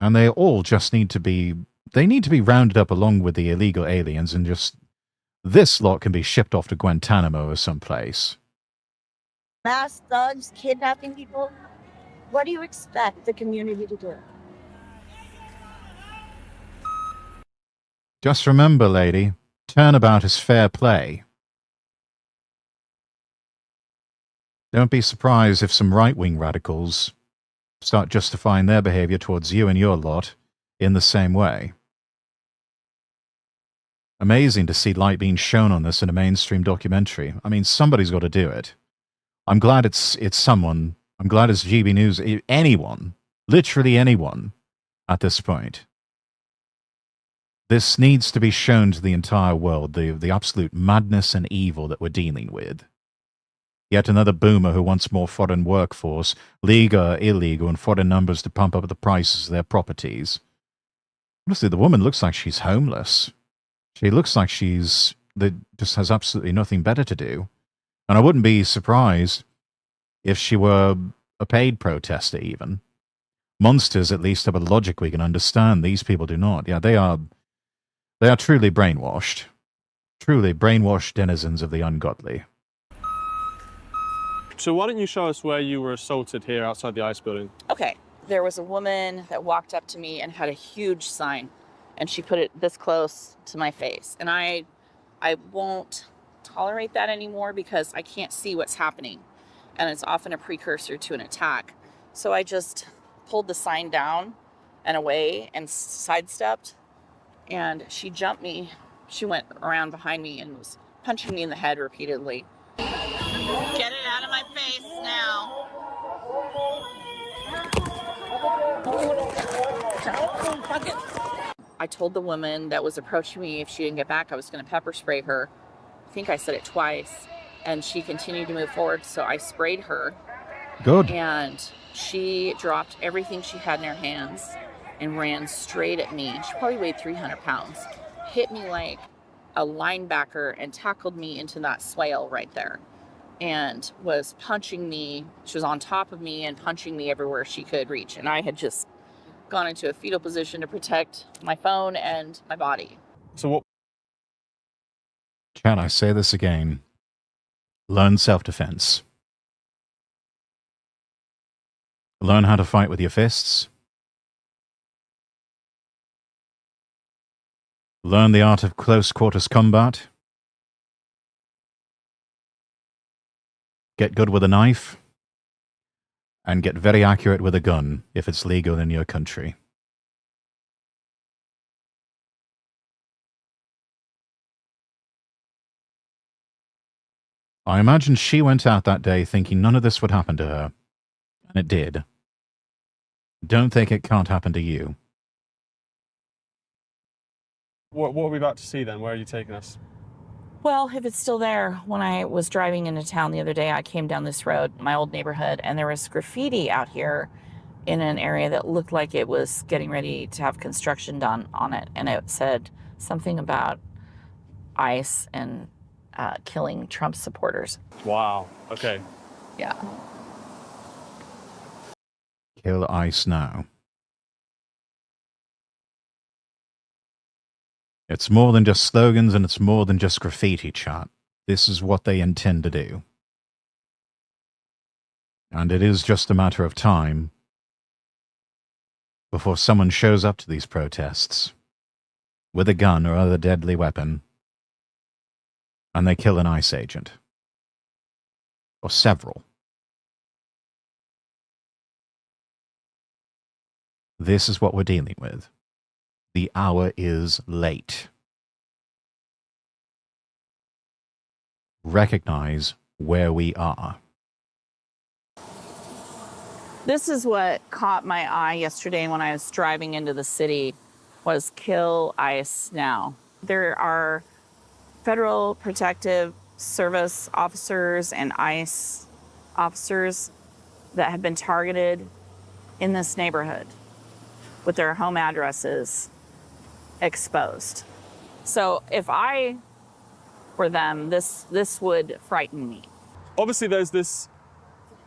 A: And they all just need to be rounded up along with the illegal aliens, and just, this lot can be shipped off to Guantanamo or someplace.
G: mass thugs kidnapping people, what do you expect the community to do?
A: Just remember, lady, turnabout is fair play. Don't be surprised if some right-wing radicals start justifying their behavior towards you and your lot in the same way. Amazing to see light being shown on this in a mainstream documentary. I mean, somebody's got to do it. I'm glad it's someone. I'm glad it's GB News. Anyone, literally anyone, at this point. This needs to be shown to the entire world, the absolute madness and evil that we're dealing with. Yet another boomer who wants more foreign workforce, legal or illegal, and foreign numbers to pump up the prices of their properties. Honestly, the woman looks like she's homeless. She looks like just has absolutely nothing better to do. And I wouldn't be surprised if she were a paid protester even. Monsters at least have a logic we can understand. These people do not. Yeah, they are truly brainwashed. Truly brainwashed denizens of the ungodly.
C: So why don't you show us where you were assaulted here outside the ICE building?
F: Okay, there was a woman that walked up to me and had a huge sign, and she put it this close to my face. And I won't tolerate that anymore because I can't see what's happening. And it's often a precursor to an attack. So I just pulled the sign down and away and sidestepped. And she jumped me. She went around behind me and was punching me in the head repeatedly. Get it out of my face now. I told the woman that was approaching me if she didn't get back, I was going to pepper spray her. I think I said it twice. And she continued to move forward, so I sprayed her.
A: Good.
F: And she dropped everything she had in her hands and ran straight at me. She probably weighed 300 pounds. Hit me like a linebacker and tackled me into that swale right there. And was punching me. She was on top of me and punching me everywhere she could reach. And I had just gone into a fetal position to protect my phone and my body.
C: So what?
A: Can I say this again? Learn self-defense. Learn how to fight with your fists. Learn the art of close quarters combat. Get good with a knife. And get very accurate with a gun if it's legal in your country. I imagine she went out that day thinking none of this would happen to her. And it did. Don't think it can't happen to you.
C: What are we about to see then? Where are you taking us?
F: Well, if it's still there, when I was driving into town the other day, I came down this road, my old neighborhood, and there was graffiti out here in an area that looked like it was getting ready to have construction done on it. And it said something about ICE and killing Trump supporters.
C: Wow. Okay.
F: Yeah.
A: Kill ICE now. It's more than just slogans and it's more than just graffiti, chat. This is what they intend to do. And it is just a matter of time before someone shows up to these protests with a gun or other deadly weapon and they kill an ICE agent. Or several. This is what we're dealing with. The hour is late. Recognize where we are.
F: This is what caught my eye yesterday when I was driving into the city was kill ICE now. There are Federal Protective Service officers and ICE officers that have been targeted in this neighborhood with their home addresses exposed. So if I were them, this would frighten me.
C: Obviously, there's this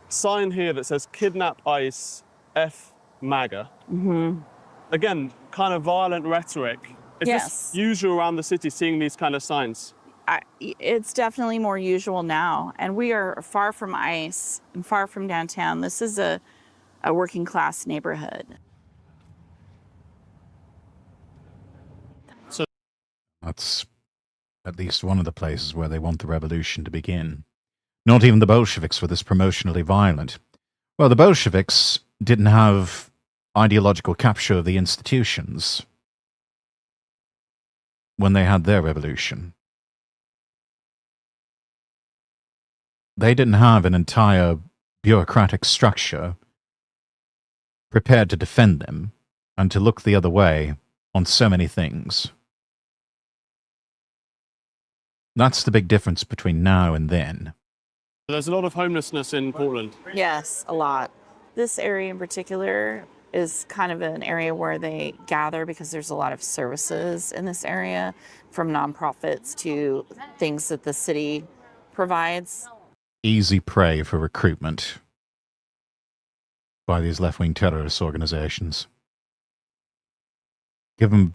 C: sign here that says "Kidnap ICE, F MAGA."
F: Mm-hmm.
C: Again, kind of violent rhetoric. Is this usual around the city, seeing these kind of signs?
F: It's definitely more usual now, and we are far from ICE and far from downtown. This is a working class neighborhood.
A: That's at least one of the places where they want the revolution to begin. Not even the Bolsheviks were this promotionally violent. Well, the Bolsheviks didn't have ideological capture of the institutions when they had their revolution. They didn't have an entire bureaucratic structure prepared to defend them and to look the other way on so many things. That's the big difference between now and then.
C: There's a lot of homelessness in Portland.
F: Yes, a lot. This area in particular is kind of an area where they gather because there's a lot of services in this area, from nonprofits to things that the city provides.
A: Easy prey for recruitment by these left-wing terrorist organizations. Give them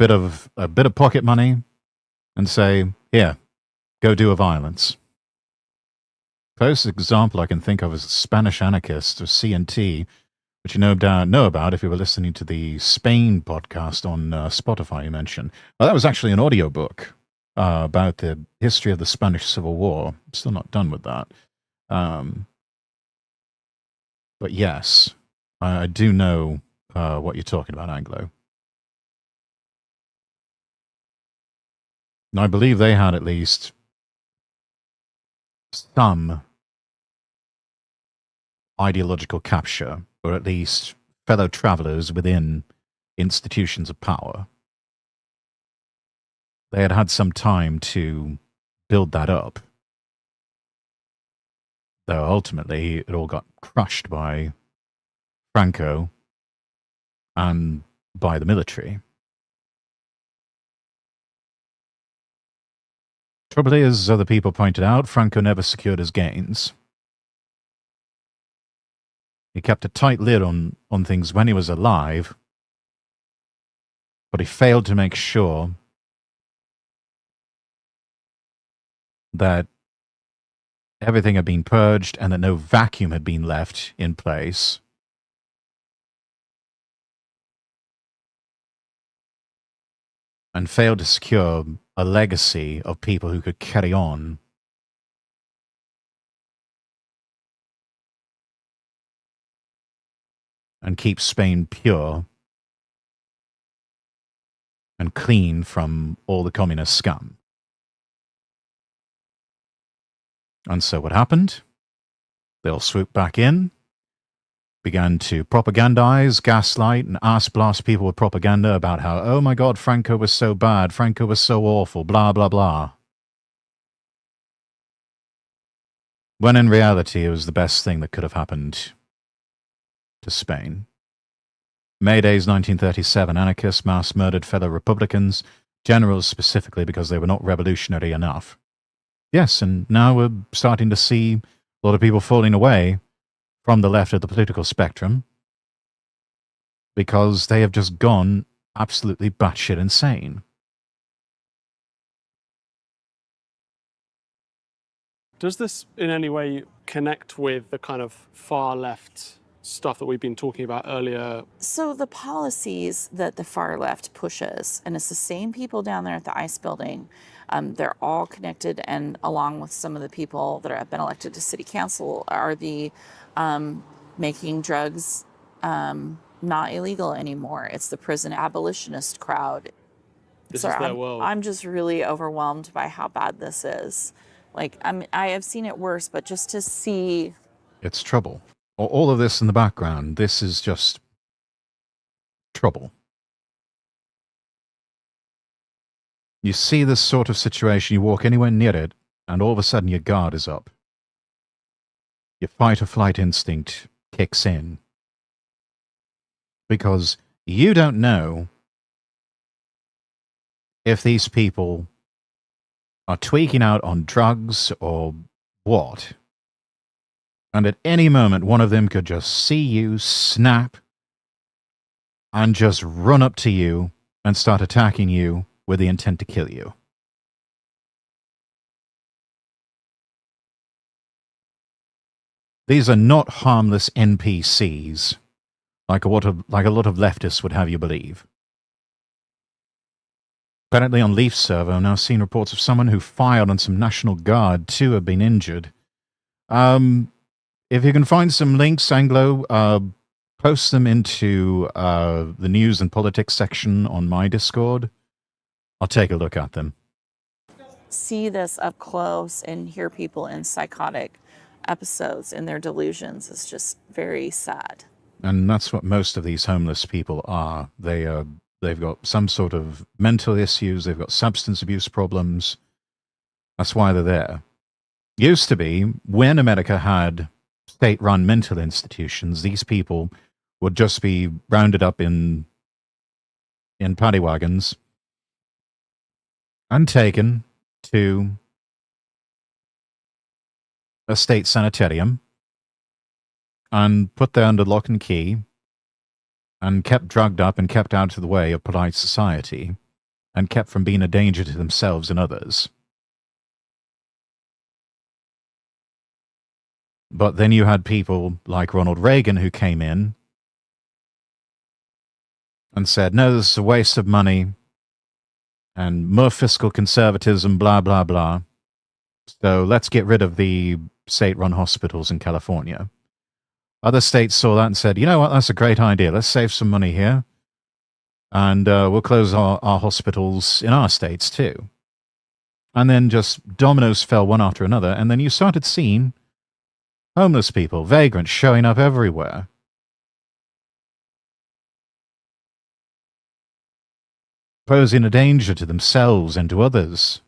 A: a bit of pocket money and say, here, go do a violence. Closest example I can think of is the Spanish anarchist, or CNT, which you know about if you were listening to the Spain podcast on Spotify you mentioned. Well, that was actually an audiobook about the history of the Spanish Civil War. I'm still not done with that. But yes, I do know what you're talking about, Anglo. And I believe they had at least some ideological capture, or at least fellow travelers within institutions of power. They had had some time to build that up. Though ultimately it all got crushed by Franco and by the military. Trouble is, as other people pointed out, Franco never secured his gains. He kept a tight lid on things when he was alive, but he failed to make sure that everything had been purged and that no vacuum had been left in place. And failed to secure a legacy of people who could carry on and keep Spain pure and clean from all the communist scum. And so what happened? They'll swoop back in, began to propagandize, gaslight, and ass blast people with propaganda about how, oh my God, Franco was so bad, Franco was so awful, blah, blah, blah. When in reality, it was the best thing that could have happened to Spain. May Days 1937, anarchists mass murdered fellow Republicans, generals specifically because they were not revolutionary enough. Yes, and now we're starting to see a lot of people falling away from the left of the political spectrum because they have just gone absolutely batshit insane.
I: Does this in any way connect with the kind of far left stuff that we've been talking about earlier?
F: So the policies that the far left pushes, and it's the same people down there at the ICE building, they're all connected, and along with some of the people that have been elected to city council are the making drugs not illegal anymore. It's the prison abolitionist crowd.
I: This is their world.
F: I'm just really overwhelmed by how bad this is. Like, I have seen it worse, but just to see...
A: It's trouble. All of this in the background, this is just trouble. You see this sort of situation, you walk anywhere near it, and all of a sudden your guard is up. Your fight or flight instinct kicks in. Because you don't know if these people are tweaking out on drugs or what. And at any moment, one of them could just see you, snap, and just run up to you and start attacking you with the intent to kill you. These are not harmless NPCs, like a lot of leftists would have you believe. Apparently on Leaf's server, I've now seen reports of someone who fired on some National Guard. 2 have been injured. If you can find some links, Anglo, post them into the news and politics section on my Discord. I'll take a look at them.
F: See this up close and hear people in psychotic episodes in their delusions is just very sad.
A: And that's what most of these homeless people are. They've got some sort of mental issues. They've got substance abuse problems. That's why they're there. Used to be, when America had state-run mental institutions, these people would just be rounded up in paddy wagons and taken to a state sanitarium and put there under lock and key and kept drugged up and kept out of the way of polite society and kept from being a danger to themselves and others. But then you had people like Ronald Reagan who came in and said, no, this is a waste of money. and more fiscal conservatism, blah, blah, blah. So let's get rid of the state-run hospitals in California. Other states saw that and said, you know what, that's a great idea. Let's save some money here. And we'll close our hospitals in our states too. And then just dominoes fell one after another. And then you started seeing homeless people, vagrants showing up everywhere. Posing a danger to themselves and to others.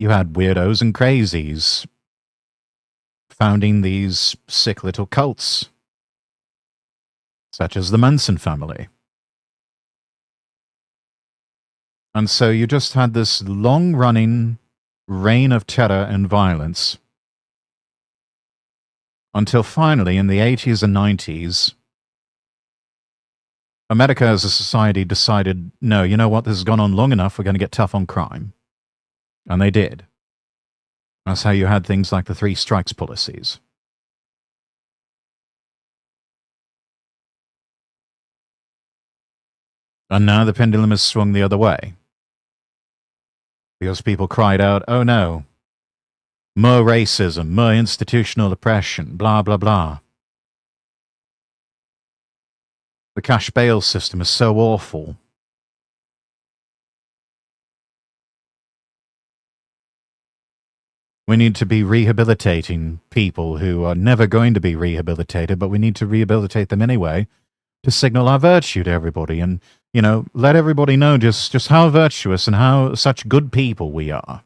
A: You had weirdos and crazies founding these sick little cults, such as the Manson family. And so you just had this long-running reign of terror and violence until finally, in the 80s and 90s, America as a society decided, no, you know what, this has gone on long enough, we're going to get tough on crime. And they did. That's how you had things like the three strikes policies. And now the pendulum has swung the other way. Because people cried out, oh no, more racism, more institutional oppression, blah, blah, blah. The cash bail system is so awful. We need to be rehabilitating people who are never going to be rehabilitated, but we need to rehabilitate them anyway to signal our virtue to everybody and, you know, let everybody know just how virtuous and how such good people we are.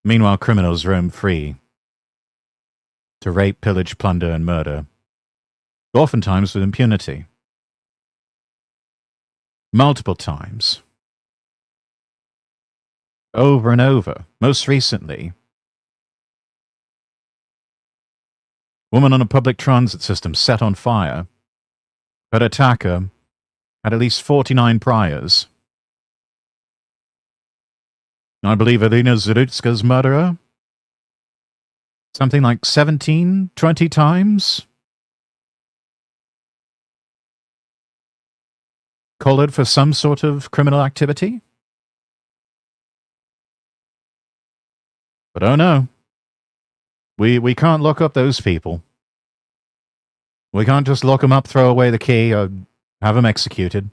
A: Meanwhile, criminals roam free to rape, pillage, plunder, and murder, oftentimes with impunity. Multiple times. Over and over. Most recently, woman on a public transit system set on fire. Her attacker had at least 49 priors. I believe Alina Zarutska's murderer. Something like 17, 20 times. Collared for some sort of criminal activity? But oh no. We can't lock up those people. We can't just lock them up, throw away the key, or have them executed.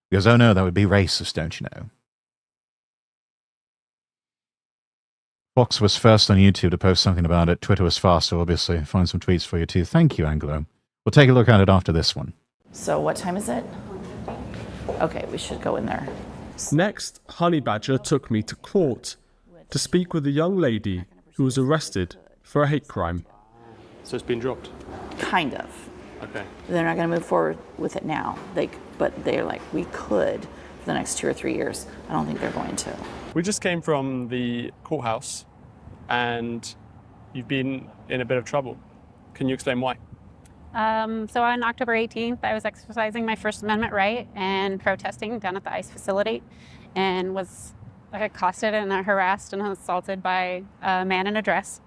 A: Because oh no, that would be racist, don't you know? Fox was first on YouTube to post something about it. Twitter was faster, obviously. Find some tweets for you too. Thank you, Anglo. We'll take a look at it after this one.
F: So what time is it? Okay, we should go in there.
C: Next, Honey Badger took me to court to speak with a young lady who was arrested for a hate crime.
I: So it's been dropped?
F: Kind of.
I: Okay.
F: They're not going to move forward with it now. But they're like, we could for the next 2 or 3 years. I don't think they're going to.
I: We just came from the courthouse and you've been in a bit of trouble. Can you explain why?
J: So on October 18th, I was exercising my First Amendment right and protesting down at the ICE facility and was accosted and harassed and assaulted by a man in a dress.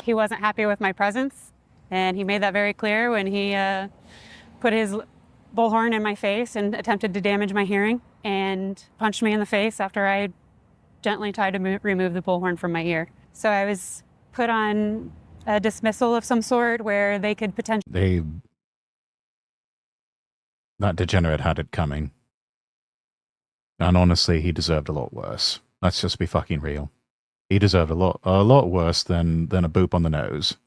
J: He wasn't happy with my presence, and he made that very clear when he put his bullhorn in my face and attempted to damage my hearing and punched me in the face after I gently tried to remove the bullhorn from my ear. So I was put on a dismissal of some sort where they could potentially...
A: That degenerate had it coming. And honestly, he deserved a lot worse. Let's just be fucking real. He deserved a lot worse than a boop on the nose.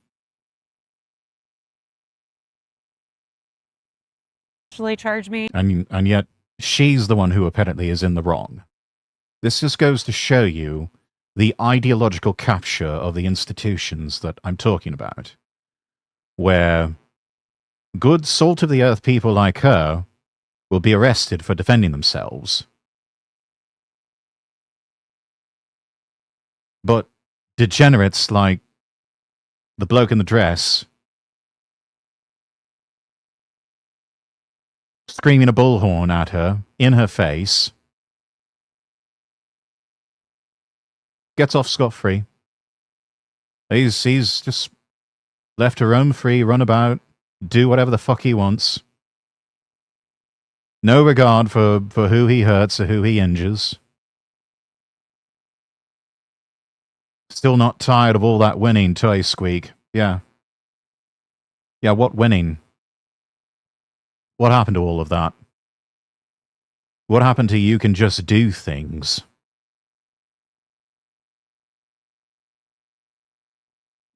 J: Charge me.
A: And yet, she's the one who apparently is in the wrong. This just goes to show you the ideological capture of the institutions that I'm talking about. Where good salt-of-the-earth people like her will be arrested for defending themselves. But degenerates like the bloke in the dress screaming a bullhorn at her, in her face. Gets off scot-free. He's just left to roam free, run about, do whatever the fuck he wants. No regard for who he hurts or who he injures. Still not tired of all that winning, toy squeak. Yeah. Yeah, what winning? What happened to all of that? What happened to you can just do things?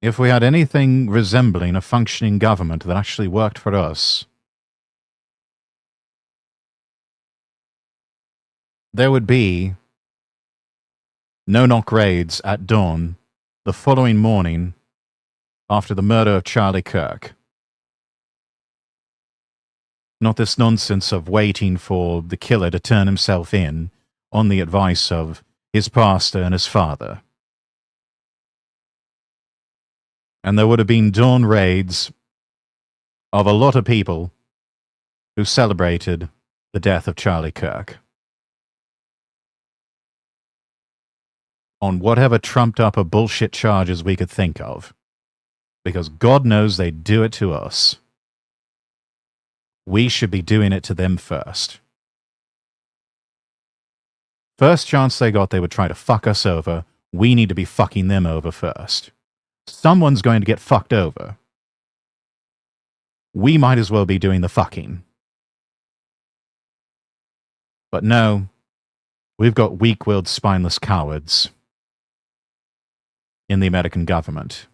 A: If we had anything resembling a functioning government that actually worked for us, there would be no-knock raids at dawn the following morning after the murder of Charlie Kirk. Not this nonsense of waiting for the killer to turn himself in on the advice of his pastor and his father. And there would have been dawn raids of a lot of people who celebrated the death of Charlie Kirk. On whatever trumped up or bullshit charges we could think of. Because God knows they do it to us. We should be doing it to them first. First chance they got, they would try to fuck us over. We need to be fucking them over first. Someone's going to get fucked over. We might as well be doing the fucking. But no, we've got weak-willed, spineless cowards in the American government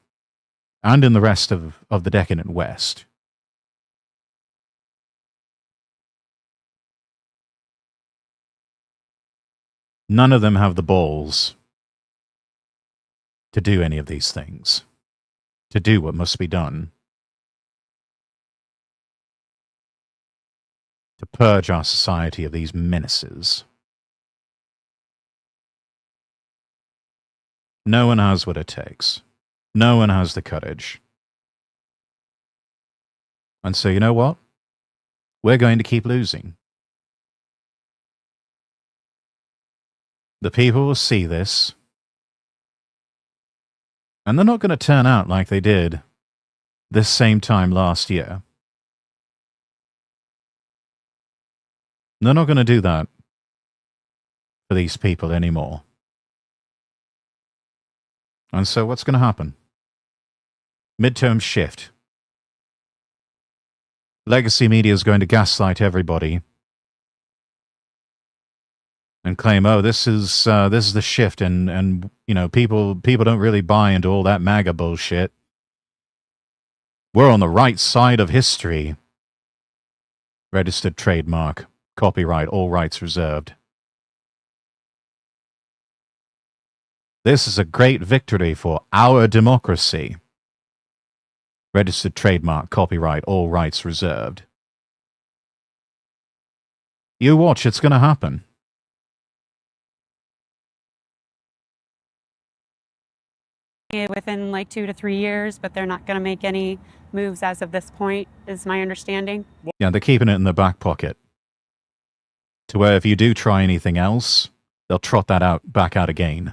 A: and in the rest of the decadent West. None of them have the balls to do any of these things, to do what must be done, to purge our society of these menaces. No one has what it takes. No one has the courage. And so, you know what? We're going to keep losing. The people will see this, and they're not going to turn out like they did this same time last year. They're not going to do that for these people anymore. And so what's going to happen? Midterm shift. Legacy media is going to gaslight everybody and claim, oh, this is the shift, and you know, people don't really buy into all that MAGA bullshit. We're on the right side of history. Registered trademark, copyright, all rights reserved. This is a great victory for our democracy. Registered trademark, copyright, all rights reserved. You watch, it's going to happen.
J: Within like 2 to 3 years, but they're not going to make any moves as of this point, is my understanding.
A: Yeah, they're keeping it in their back pocket. To where if you do try anything else, they'll trot that back out again.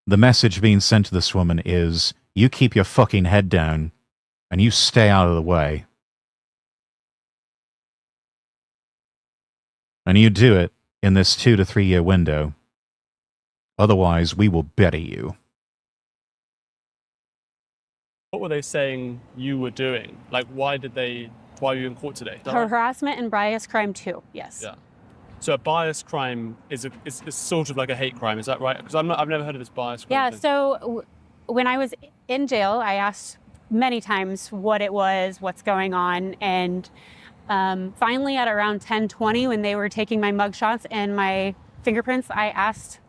A: The message being sent to this woman is, you keep your fucking head down, and you stay out of the way. And you do it in this 2 to 3 year window. Otherwise, we will bury you.
I: What were they saying you were doing? Like, why are you in court today?
J: Harassment and bias crime too, yes.
I: Yeah. So a bias crime is sort of like a hate crime, is that right? Because I've never heard of this bias crime.
J: Yeah,
I: thing.
J: so when I was in jail, I asked many times what it was, what's going on, and finally at around 10:20, when they were taking my mugshots and my fingerprints, I asked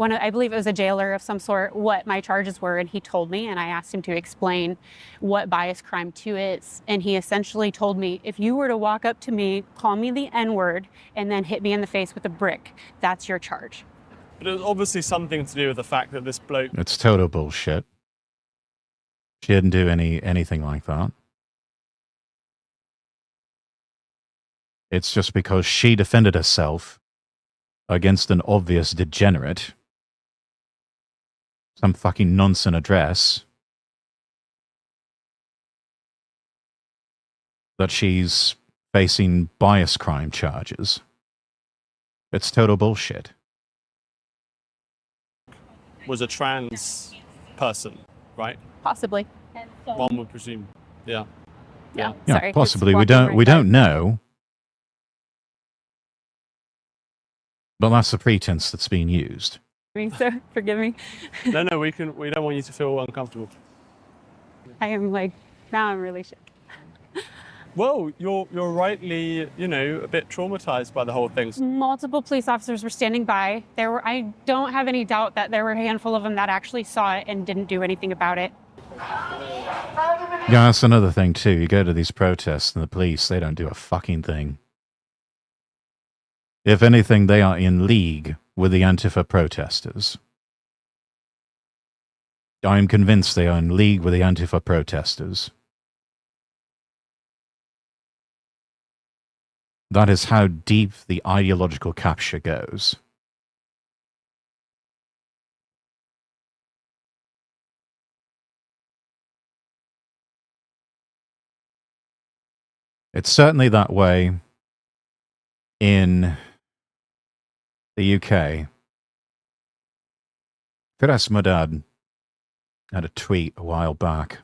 J: I believe it was a jailer of some sort, what my charges were, and he told me, and I asked him to explain what bias crime 2 is. And he essentially told me, if you were to walk up to me, call me the N-word, and then hit me in the face with a brick, that's your charge.
I: But it was obviously something to do with the fact that this bloke...
A: It's total bullshit. She didn't do anything like that. It's just because she defended herself against an obvious degenerate, some fucking nonsense address, that she's facing bias crime charges. It's total bullshit.
I: Was a trans person, right?
J: Possibly.
I: One would presume. Yeah.
J: Yeah.
A: Yeah,
J: Sorry,
A: possibly.
J: it's
A: We don't
J: walking right
A: know. But that's the pretense that's being used.
J: by. So forgive me.
I: No, we don't want you to feel uncomfortable.
J: I am like, now I'm really shook.
I: Well, you're rightly, a bit traumatized by the whole thing.
J: Multiple police officers were standing by. I don't have any doubt that there were a handful of them that actually saw it and didn't do anything about it.
A: Yeah, that's another thing too. You go to these protests and the police, they don't do a fucking thing. If anything, they are in league with the Antifa protesters. I am convinced they are in league with the Antifa protesters. That is how deep the ideological capture goes. It's certainly that way in the UK. Firas Mudad had a tweet a while back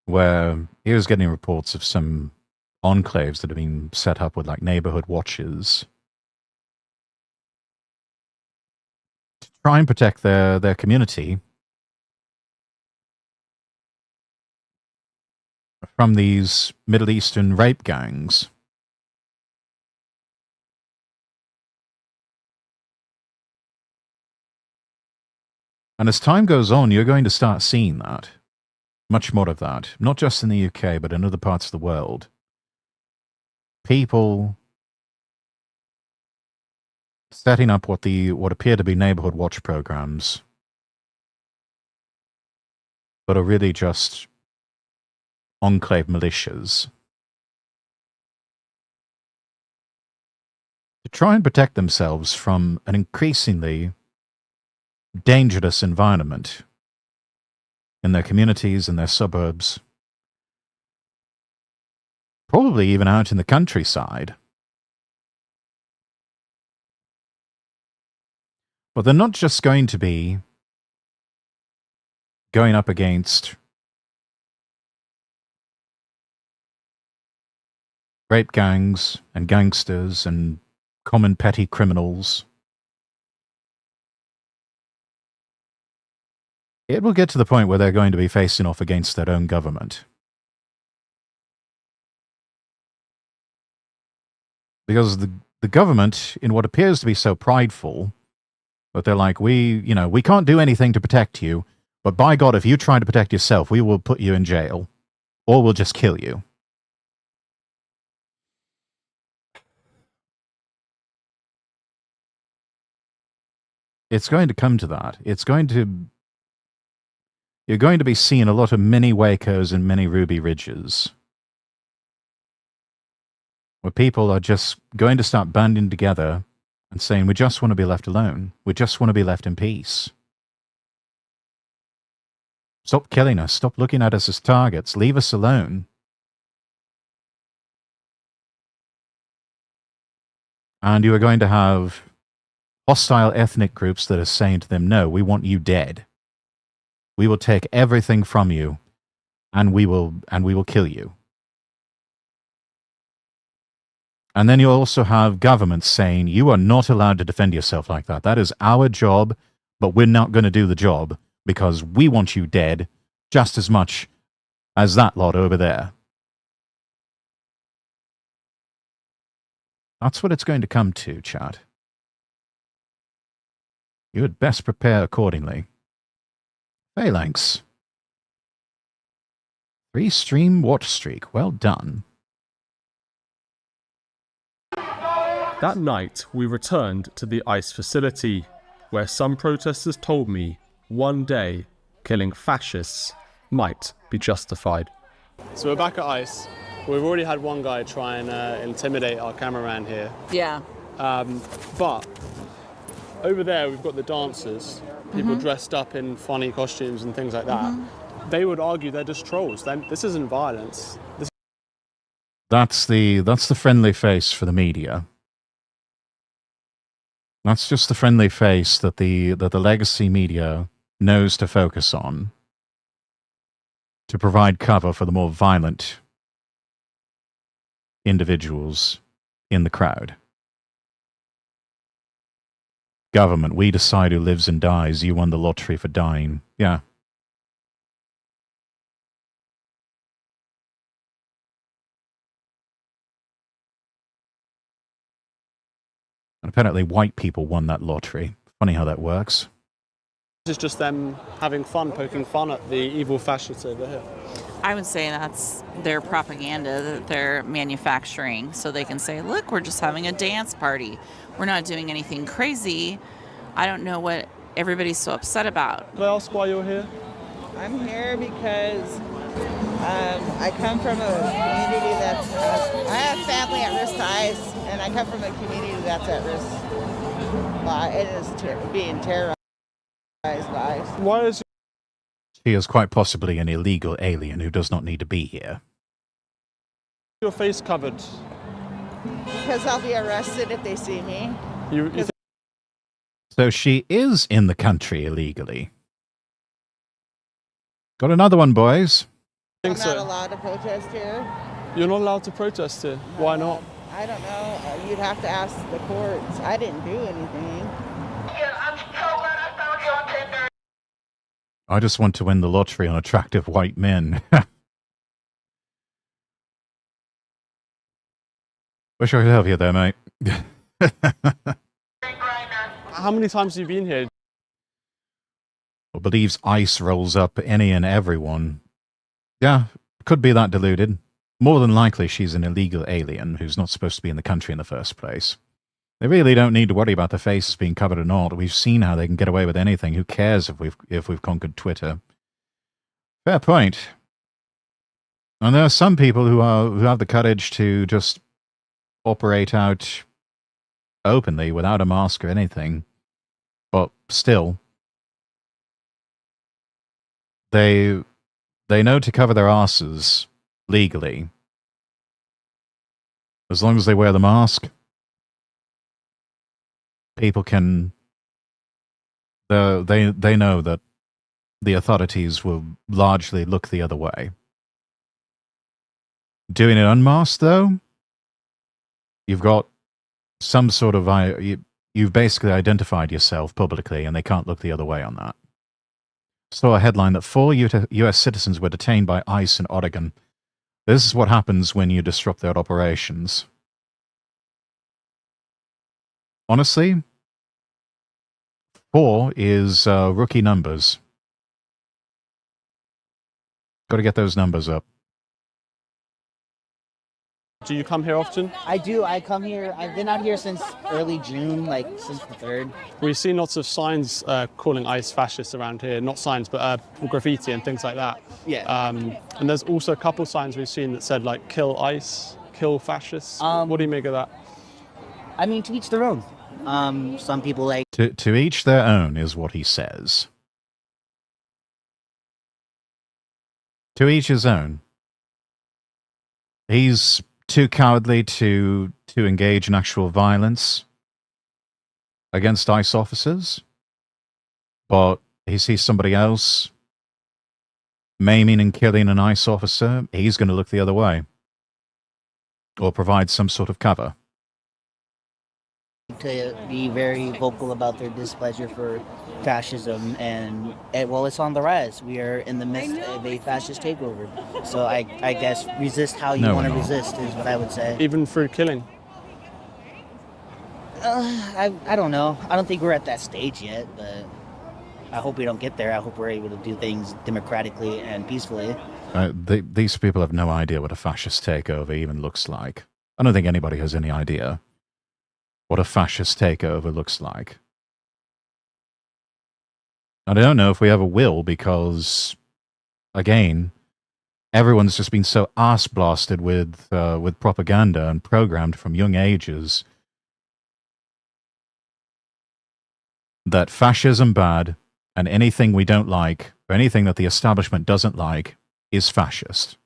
A: where he was getting reports of some enclaves that have been set up with like neighborhood watches to try and protect their community from these Middle Eastern rape gangs. And as time goes on, you're going to start seeing that. Much more of that. Not just in the UK, but in other parts of the world. People setting up what appear to be neighborhood watch programs, but are really just enclave militias to try and protect themselves from an increasingly dangerous environment in their communities, in their suburbs, probably even out in the countryside. But they're not just going to be going up against rape gangs and gangsters and common petty criminals. It will get to the point where they're going to be facing off against their own government. Because the government, in what appears to be so prideful, but they're like, we can't do anything to protect you, but by God, if you try to protect yourself, we will put you in jail, or we'll just kill you. It's going to come to that. You're going to be seeing a lot of mini Wacos and mini Ruby Ridges, where people are just going to start banding together and saying, we just want to be left alone. We just want to be left in peace. Stop killing us. Stop looking at us as targets. Leave us alone. And you are going to have hostile ethnic groups that are saying to them, no, we want you dead. We will take everything from you, and we will kill you. And then you also have governments saying, you are not allowed to defend yourself like that. That is our job, but we're not going to do the job because we want you dead just as much as that lot over there. That's what it's going to come to, chat. You had best prepare accordingly. Phalanx. 3-stream watch streak. Well done.
C: That night, we returned to the ICE facility, where some protesters told me one day killing fascists might be justified.
I: So we're back at ICE. We've already had one guy try and intimidate our cameraman here.
F: Yeah.
I: But over there, we've got the dancers, people dressed up in funny costumes and things like that. They would argue they're just trolls. This isn't violence.
A: That's the friendly face for the media. That's just the friendly face that the legacy media knows to focus on to provide cover for the more violent individuals in the crowd. Government, we decide who lives and dies. You won the lottery for dying. Yeah. And apparently white people won that lottery. Funny how that works.
I: This is just them having fun, poking fun at the evil fascists over here.
F: I would say that's their propaganda that they're manufacturing so they can say, look, we're just having a dance party. We're not doing anything crazy. I don't know what everybody's so upset about.
I: Can I ask why you're here?
K: I'm here because I come from a community that's, I have family at risk to ICE, and I come from a community that's at risk. It is being terrorized by ICE.
I: Why is
A: He is quite possibly an illegal alien who does not need to be here.
I: your face covered?
K: Because I'll be arrested if they see me.
A: So she is in the country illegally. Got another one, boys.
K: I'm not allowed to protest here.
I: You're not allowed to protest here. Why not?
K: I don't know. You'd have to ask the courts. I didn't do anything.
A: I just want to win the lottery on attractive white men. Wish I could help you there, mate.
I: How many times have you been here?
A: Or believes ICE rolls up any and everyone. Yeah, could be that deluded. More than likely she's an illegal alien who's not supposed to be in the country in the first place. They really don't need to worry about their faces being covered or not. We've seen how they can get away with anything. Who cares if we've conquered Twitter? Fair point. And there are some people who have the courage to just operate out openly without a mask or anything. But still, they know to cover their asses legally. As long as they wear the mask, people can... They know that the authorities will largely look the other way. Doing it unmasked, though, you've got some sort of... You've basically identified yourself publicly, and they can't look the other way on that. Saw a headline that 4 U.S. citizens were detained by ICE in Oregon. This is what happens when you disrupt their operations. Honestly, 4 is rookie numbers. Got to get those numbers up.
I: Do you come here often?
B: I do. I come here. I've been out here since early June, like since the 3rd.
I: We've seen lots of signs calling ICE fascists around here. Not signs, but graffiti and things like that.
B: Yeah.
I: And there's also a couple signs we've seen that said, like, kill ICE, kill fascists. What do you make of that?
B: I mean, to each their own. Some people like...
A: To each their own is what he says. To each his own. He's too cowardly to engage in actual violence against ICE officers, but he sees somebody else maiming and killing an ICE officer, he's going to look the other way or provide some sort of cover.
B: To be very vocal about their displeasure for fascism, and well, it's on the rise. We are in the midst of a fascist takeover. So I guess resist how you want to resist is what I would say.
I: Even through killing?
B: I don't know. I don't think we're at that stage yet, but I hope we don't get there. I hope we're able to do things democratically and peacefully.
A: These people have no idea what a fascist takeover even looks like. I don't think anybody has any idea what a fascist takeover looks like. And I don't know if we ever will because, again, everyone's just been so ass blasted with propaganda and programmed from young ages that fascism bad and anything we don't like or anything that the establishment doesn't like is fascist.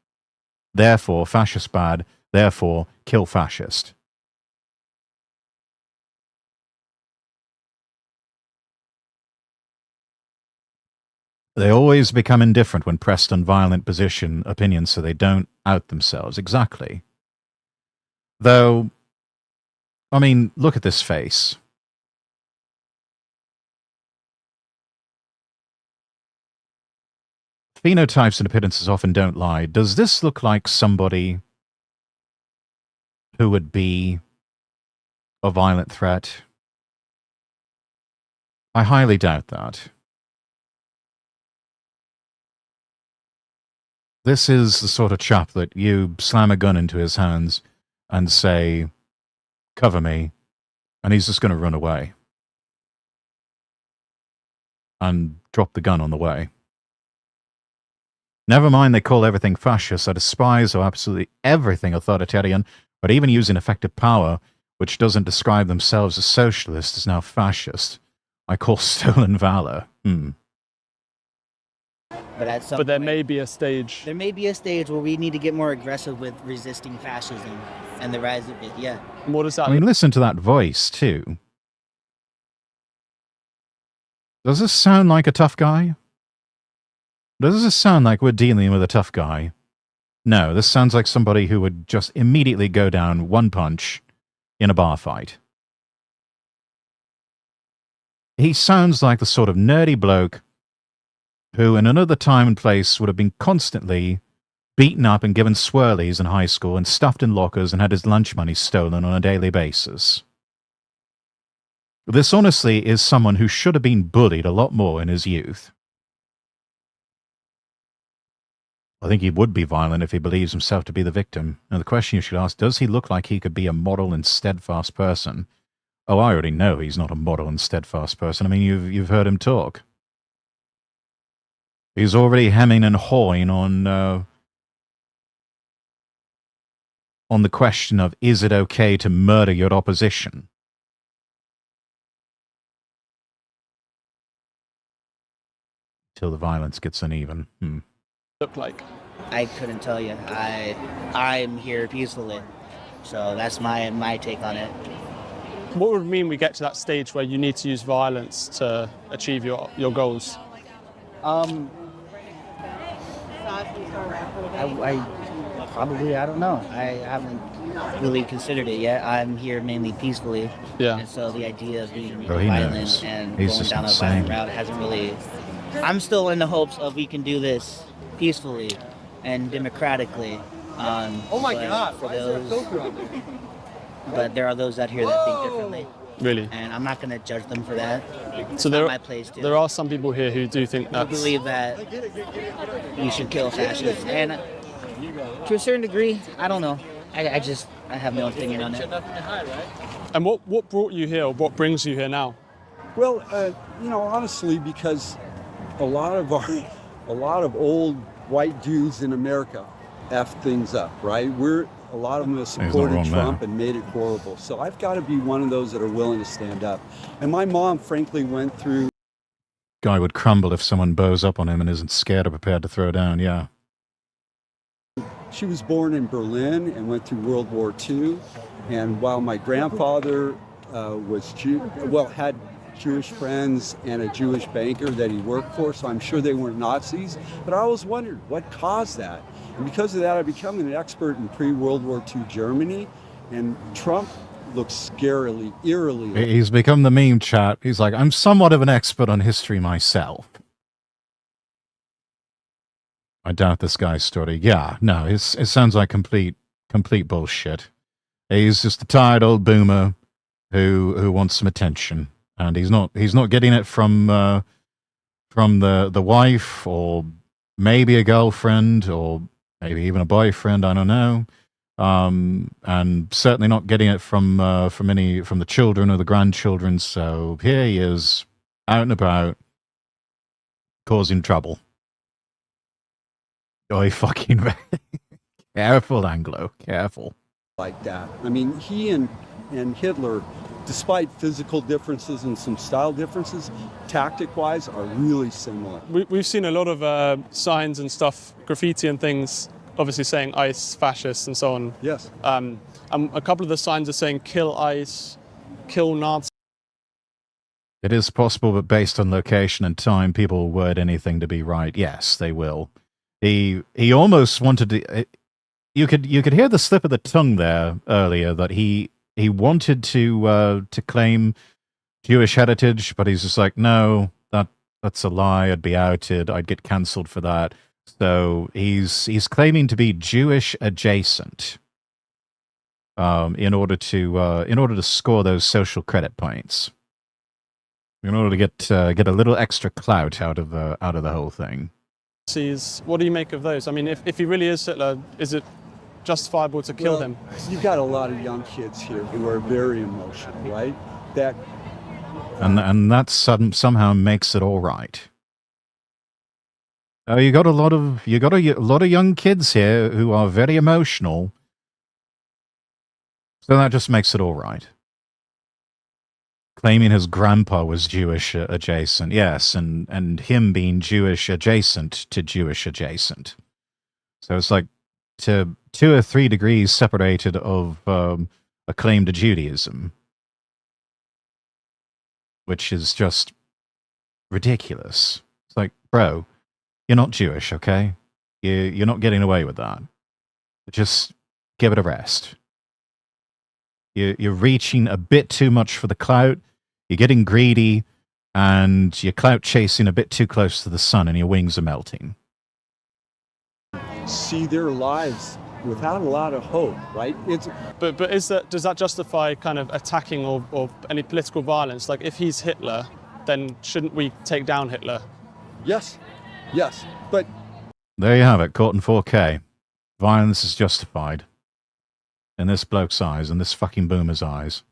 A: Therefore, fascist bad. Therefore, kill fascist. They always become indifferent when pressed on violent opinions, so they don't out themselves. Exactly. Though, I mean, look at this face. Phenotypes and appearances often don't lie. Does this look like somebody who would be a violent threat? I highly doubt that. This is the sort of chap that you slam a gun into his hands and say, cover me, and he's just going to run away and drop the gun on the way. Never mind they call everything fascist. I despise absolutely everything authoritarian, but even using effective power, which doesn't describe themselves as socialist, is now fascist. I call stolen valor.
B: But at some
I: But there
B: point,
I: may be a stage.
B: There may be a stage where we need to get more aggressive with resisting fascism and the rise of it. Yeah.
I: What does that
A: I mean, listen to that voice, too. Does this sound like a tough guy? Does this sound like we're dealing with a tough guy? No, this sounds like somebody who would just immediately go down one punch in a bar fight. He sounds like the sort of nerdy bloke who in another time and place would have been constantly beaten up and given swirlies in high school and stuffed in lockers and had his lunch money stolen on a daily basis. This honestly is someone who should have been bullied a lot more in his youth. I think he would be violent if he believes himself to be the victim. Now the question you should ask, does he look like he could be a model and steadfast person? Oh, I already know he's not a model and steadfast person. I mean, you've heard him talk. He's already hemming and hawing on the question of, is it okay to murder your opposition? Till the violence gets uneven.
I: Look like?
B: I couldn't tell you. I'm here peacefully. So that's my take on it.
I: What would mean we get to that stage where you need to use violence to achieve your goals?
B: I don't know. I haven't really considered it yet. I'm here mainly peacefully.
I: Yeah.
B: And so the idea of being
A: he
B: violent
A: knows.
B: and
A: He's
B: going
A: just
B: down a
A: insane.
B: violent route hasn't really... I'm still in the hopes of we can do this peacefully and democratically.
H: Oh my God!
B: For
H: Why is there a
B: those,
H: filter on there?
B: but there are those out here that think differently.
I: Really?
B: And I'm not going to judge them for that.
I: So
B: It's not my place to.
I: there are some people here who do think
B: I
I: that.
B: believe that we should kill fascists. And to a certain degree, I don't know. I have no opinion on it.
I: And what brought you here, or what brings you here now?
E: Well, honestly, because a lot of old white dudes in America F things up, right? A lot of them have supported Trump and made it horrible. So I've got to be one of those that are willing to stand up. And my mom, frankly, went through...
A: Guy would crumble if someone bows up on him and isn't scared or prepared to throw down, yeah.
E: She was born in Berlin and went through World War II. And while my grandfather had Jewish friends and a Jewish banker that he worked for, so I'm sure they weren't Nazis. But I always wondered what caused that. And because of that, I became an expert in pre-World War II Germany. And Trump looks scarily, eerily...
A: He's become the meme chat. He's like, I'm somewhat of an expert on history myself. I doubt this guy's story. Yeah, no, it sounds like complete bullshit. He's just a tired old boomer who wants some attention, and he's not getting it from the wife, or maybe a girlfriend, or maybe even a boyfriend. I don't know, and certainly not getting it from the children or the grandchildren. So here he is, out and about, causing trouble. Oi, fucking careful, Anglo, careful.
E: Like that. I mean, he and Hitler, despite physical differences and some style differences, tactic-wise are really similar.
I: We've seen a lot of signs and stuff, graffiti and things, obviously saying ICE, fascists and so on.
E: Yes.
I: And a couple of the signs are saying kill ICE, kill Nazis.
A: It is possible, but based on location and time, people will word anything to be right. Yes, they will. He almost wanted to. You could hear the slip of the tongue there earlier that he wanted to claim Jewish heritage, but he's just like, no, that's a lie. I'd be outed. I'd get cancelled for that. So he's claiming to be Jewish adjacent, in order to score those social credit points, in order to get a little extra clout out of the whole thing.
I: What do you make of those? I mean, if he really is Hitler, is it justifiable to kill him?
E: You've got a lot of young kids here who are very emotional, right?
A: And that somehow makes it all right. You got a lot of young kids here who are very emotional, so that just makes it all right. Claiming his grandpa was Jewish adjacent, yes, and him being Jewish adjacent to Jewish adjacent. So it's like 2 or 3 degrees separated of a claim to Judaism, which is just ridiculous. It's like, bro, you're not Jewish, okay? You're not getting away with that. Just give it a rest. You're reaching a bit too much for the clout. You're getting greedy, and you're clout chasing a bit too close to the sun, and your wings are melting.
E: See their lives without a lot of hope, right?
I: But does that justify kind of attacking or any political violence? Like, if he's Hitler, then shouldn't we take down Hitler?
E: Yes, but
A: there you have it, caught in 4K. Violence is justified. In this bloke's eyes, in this fucking boomer's eyes.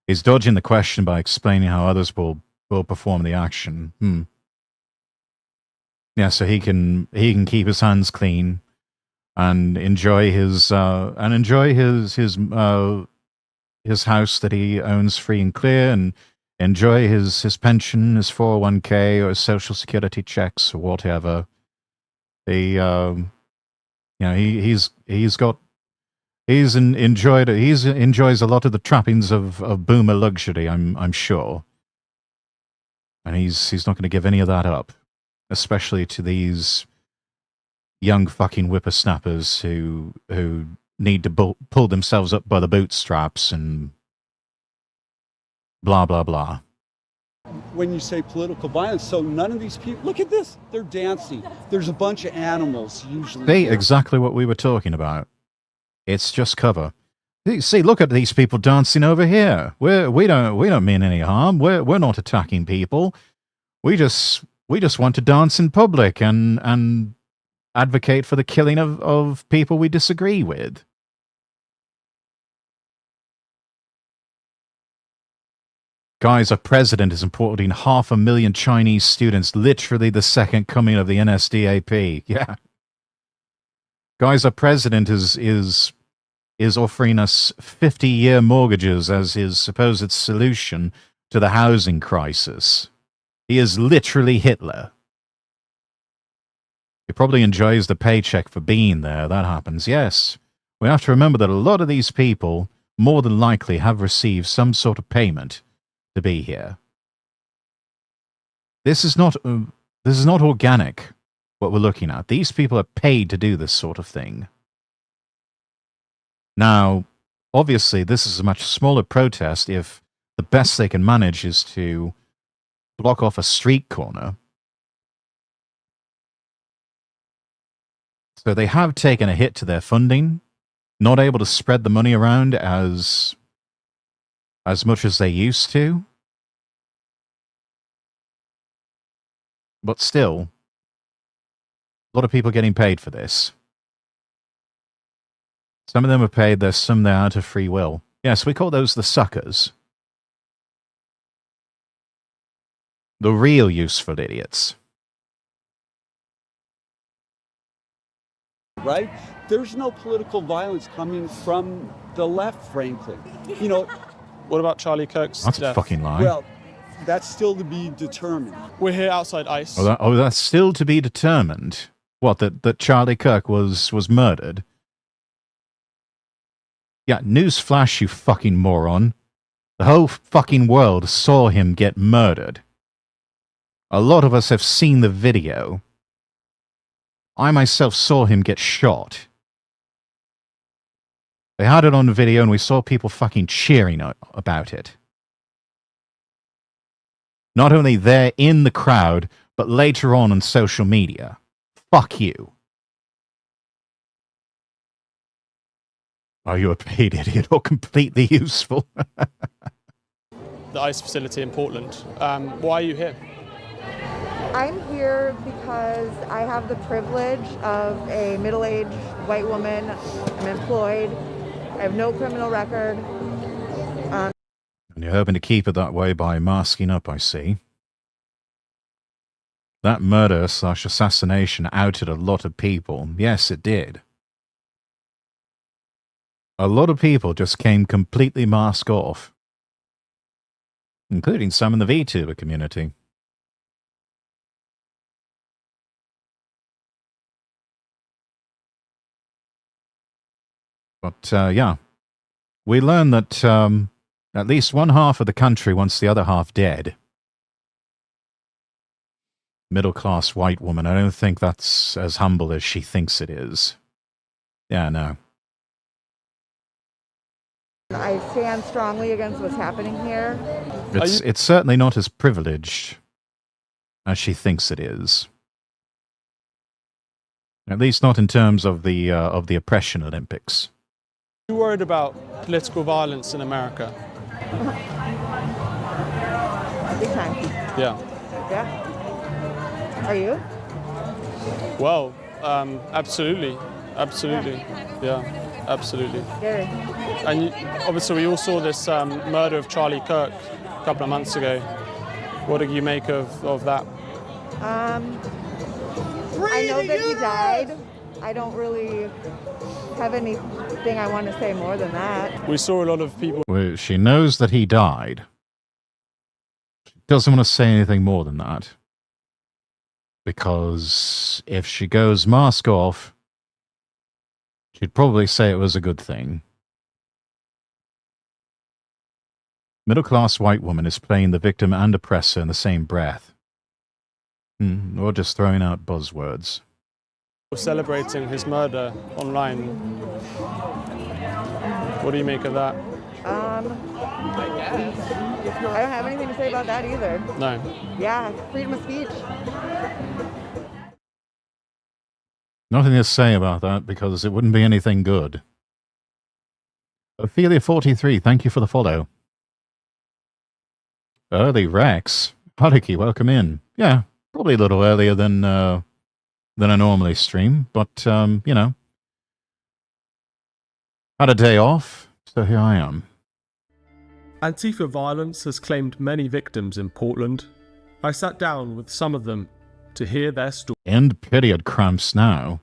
A: He's dodging the question by explaining how others will perform the action. Yeah, so he can keep his hands clean and enjoy his house that he owns free and clear, and enjoy his pension, his 401k, or his social security checks or whatever. He enjoys a lot of the trappings of boomer luxury, I'm sure. And he's not going to give any of that up, especially to these young fucking whippersnappers who need to pull themselves up by the bootstraps and blah, blah, blah.
E: When you say political violence, so none of these people, look at this, they're dancing. There's a bunch of animals usually.
A: See, exactly what we were talking about. It's just cover. See, look at these people dancing over here. We don't mean any harm. We're not attacking people. We just want to dance in public and advocate for the killing of people we disagree with. Guys, our president is importing 500,000 Chinese students, literally the second coming of the NSDAP. Yeah. Guys, our president is offering us 50-year mortgages as his supposed solution to the housing crisis. He is literally Hitler. He probably enjoys the paycheck for being there. That happens, yes. We have to remember that a lot of these people more than likely have received some sort of payment to be here. This is not organic, what we're looking at. These people are paid to do this sort of thing. Now, obviously, this is a much smaller protest if the best they can manage is to block off a street corner. So they have taken a hit to their funding, not able to spread the money around as much as they used to. But still, a lot of people getting paid for this. Some of them are paid, there's some there out of free will. Yes, we call those the suckers. The real useful idiots.
E: right? There's no political violence coming from the left, frankly. You know,
I: What about Charlie Kirk's
A: That's a
I: death?
A: fucking lie.
E: well, that's still to be determined.
I: We're here outside ICE.
A: That's still to be determined. What, that Charlie Kirk was murdered? Yeah, newsflash, you fucking moron. The whole fucking world saw him get murdered. A lot of us have seen the video. I myself saw him get shot. They had it on video and we saw people fucking cheering about it. Not only there in the crowd, but later on social media. Fuck you. Are you a paid idiot or completely useful?
I: The ICE facility in Portland. Why are you here?
L: I'm here because I have the privilege of a middle-aged white woman. I'm employed. I have no criminal record.
A: And you're hoping to keep it that way by masking up, I see. That murder/assassination outed a lot of people. Yes, it did. A lot of people just came completely mask off. Including some in the VTuber community. But, yeah. We learned that at least one half of the country wants the other half dead. Middle-class white woman. I don't think that's as humble as she thinks it is. Yeah, no.
L: I stand strongly against what's happening here.
A: It's certainly not as privileged as she thinks it is. At least not in terms of the oppression Olympics.
I: Are you worried about political violence in America?
L: Big time.
I: Yeah.
L: Yeah. Are you?
I: Well, absolutely. Absolutely. Yeah, absolutely.
L: Gary.
I: And obviously we all saw this murder of Charlie Kirk a couple of months ago. What do you make of that?
L: I know that he died. I don't really have anything I want to say more than that.
I: We saw a lot of people.
A: Well, she knows that he died. She doesn't want to say anything more than that. Because if she goes mask off, she'd probably say it was a good thing. Middle-class white woman is playing the victim and oppressor in the same breath. Or just throwing out buzzwords.
I: Celebrating his murder online. What do you make of that?
L: I don't have anything to say about that either.
I: No.
L: Yeah, freedom of speech.
A: Nothing to say about that because it wouldn't be anything good. Ophelia43, thank you for the follow. Early Rex. Haruki, welcome in. Yeah, probably a little earlier than I normally stream, but, you know. Had a day off, so here I am.
C: Antifa violence has claimed many victims in Portland. I sat down with some of them to hear their story.
A: End period cramps now.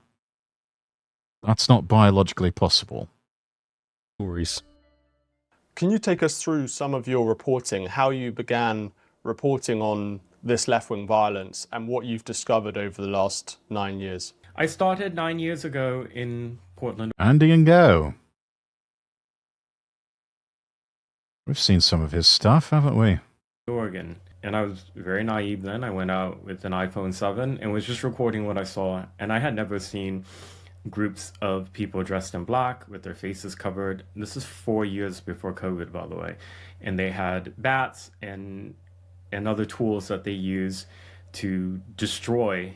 A: That's not biologically possible.
C: Stories.
I: Can you take us through some of your reporting, how you began reporting on this left-wing violence and what you've discovered over the last 9 years?
M: I started 9 years ago in Portland.
A: Andy and Go. We've seen some of his stuff, haven't we?
M: Oregon. And I was very naive then. I went out with an iPhone 7 and was just recording what I saw. And I had never seen groups of people dressed in black with their faces covered. This is 4 years before COVID, by the way. And they had bats and other tools that they use to destroy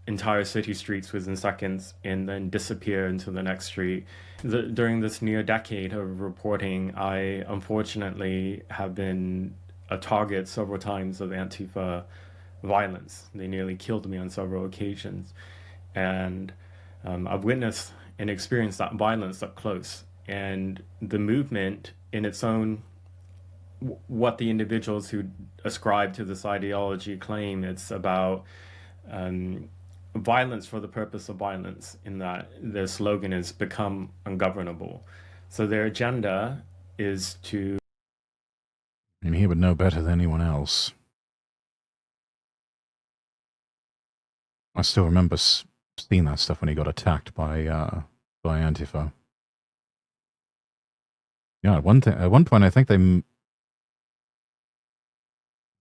M: entire city streets within seconds and then disappear into the next street. During this near decade of reporting, I unfortunately have been a target several times of Antifa violence. They nearly killed me on several occasions. And I've witnessed and experienced that violence up close. And the movement in its own, what the individuals who ascribe to this ideology claim, it's about violence for the purpose of violence, in that their slogan is become ungovernable. So their agenda is to...
A: And he would know better than anyone else. I still remember seeing that stuff when he got attacked by Antifa. Yeah, at one point I think they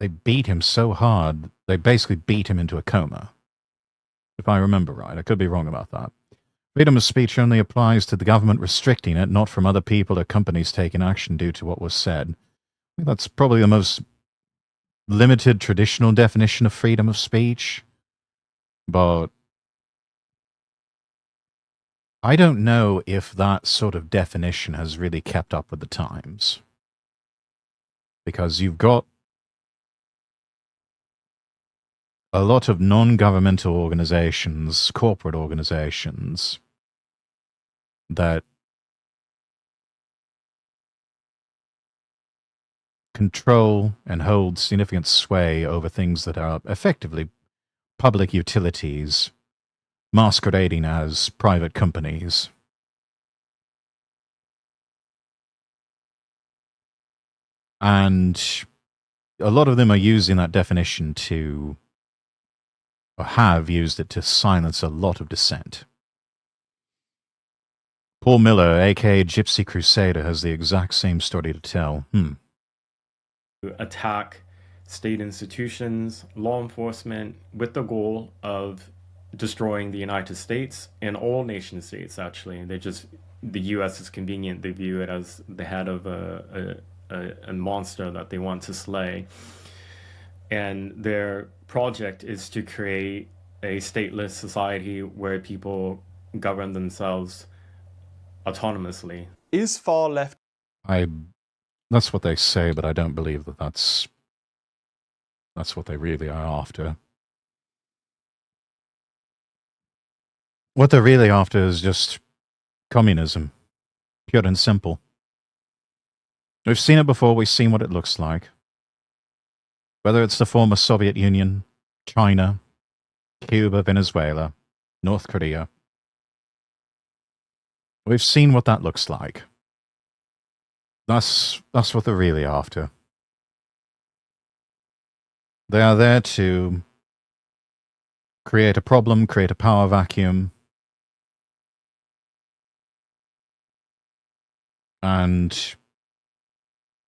A: beat him so hard, they basically beat him into a coma. If I remember right. I could be wrong about that. Freedom of speech only applies to the government restricting it, not from other people or companies taking action due to what was said. I think that's probably the most limited traditional definition of freedom of speech. But I don't know if that sort of definition has really kept up with the times. Because you've got a lot of non-governmental organizations, corporate organizations, that control and hold significant sway over things that are effectively public utilities masquerading as private companies. And a lot of them are using that definition to, or have used it to silence a lot of dissent. Paul Miller, aka Gypsy Crusader, has the exact same story to tell.
M: Attack state institutions, law enforcement, with the goal of destroying the United States and all nation states, actually. The US is convenient. They view it as the head of a monster that they want to slay. And their project is to create a stateless society where people govern themselves autonomously.
I: Is far left...
A: That's what they say, but I don't believe that that's what they really are after. What they're really after is just communism. Pure and simple. We've seen it before, we've seen what it looks like. Whether it's the former Soviet Union, China, Cuba, Venezuela, North Korea. We've seen what that looks like. That's what they're really after. They are there to create a problem, create a power vacuum, and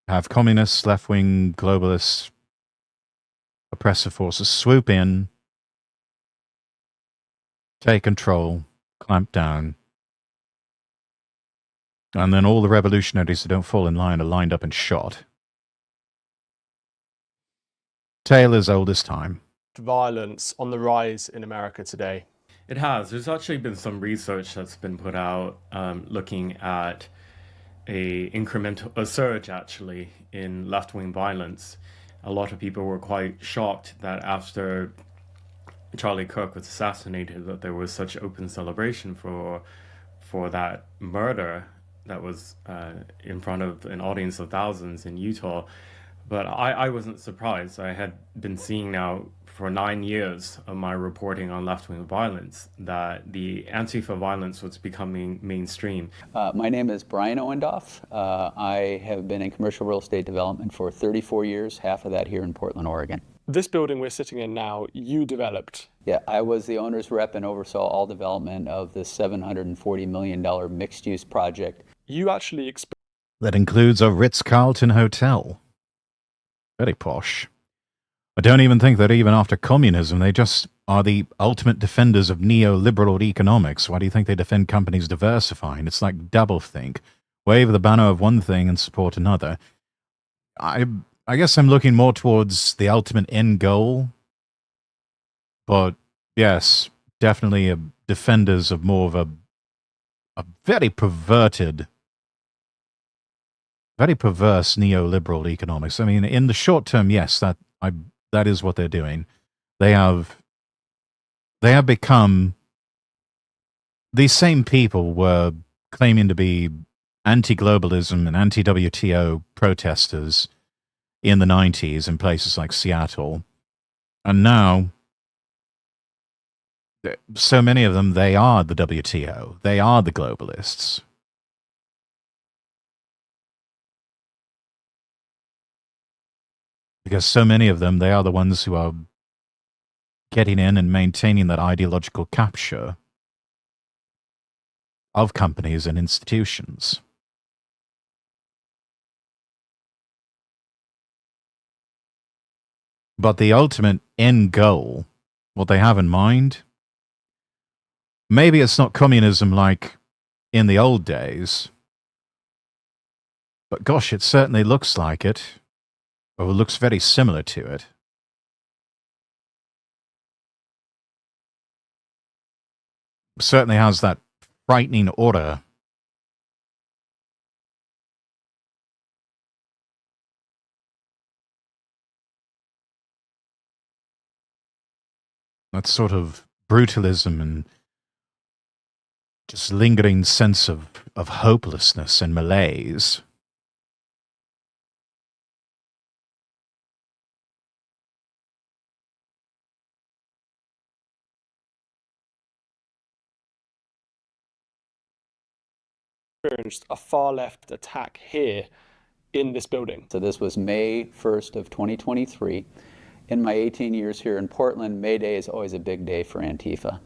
A: have communists, left-wing, globalists, oppressive forces swoop in, take control, clamp down, and then all the revolutionaries who don't fall in line are lined up and shot. Tale as old as time.
I: Violence on the rise in America today.
M: It has. There's actually been some research that's been put out looking at a surge, actually, in left-wing violence. A lot of people were quite shocked that after Charlie Kirk was assassinated, that there was such open celebration for that murder that was in front of an audience of thousands in Utah. But I wasn't surprised. I had been seeing now for 9 years of my reporting on left-wing violence that the Antifa violence was becoming mainstream.
N: My name is Brian Owendoff. I have been in commercial real estate development for 34 years, half of that here in Portland, Oregon.
I: This building we're sitting in now, you developed.
N: Yeah, I was the owner's rep and oversaw all development of this $740 million mixed-use project.
I: You actually...
A: That includes a Ritz-Carlton hotel. Very posh. I don't even think that even after communism, they just are the ultimate defenders of neoliberal economics. Why do you think they defend companies diversifying? It's like doublethink. Wave the banner of one thing and support another. I guess I'm looking more towards the ultimate end goal. But yes, definitely defenders of more of a very perverted, very perverse neoliberal economics. I mean, in the short term, yes, that is what they're doing. They have become, these same people were claiming to be anti-globalism and anti-WTO protesters in the 90s in places like Seattle. And now So many of them, they are the WTO. They are the globalists. Because so many of them, they are the ones who are getting in and maintaining that ideological capture of companies and institutions. But the ultimate end goal, what they have in mind, maybe it's not communism like in the old days, but gosh, it certainly looks like it, or looks very similar to it. Certainly has that frightening aura. That sort of brutalism and just lingering sense of hopelessness and malaise.
I: Experienced a far left attack here in this building.
N: So this was May 1st of 2023. In my 18 years here in Portland, May Day is always a big day for Antifa.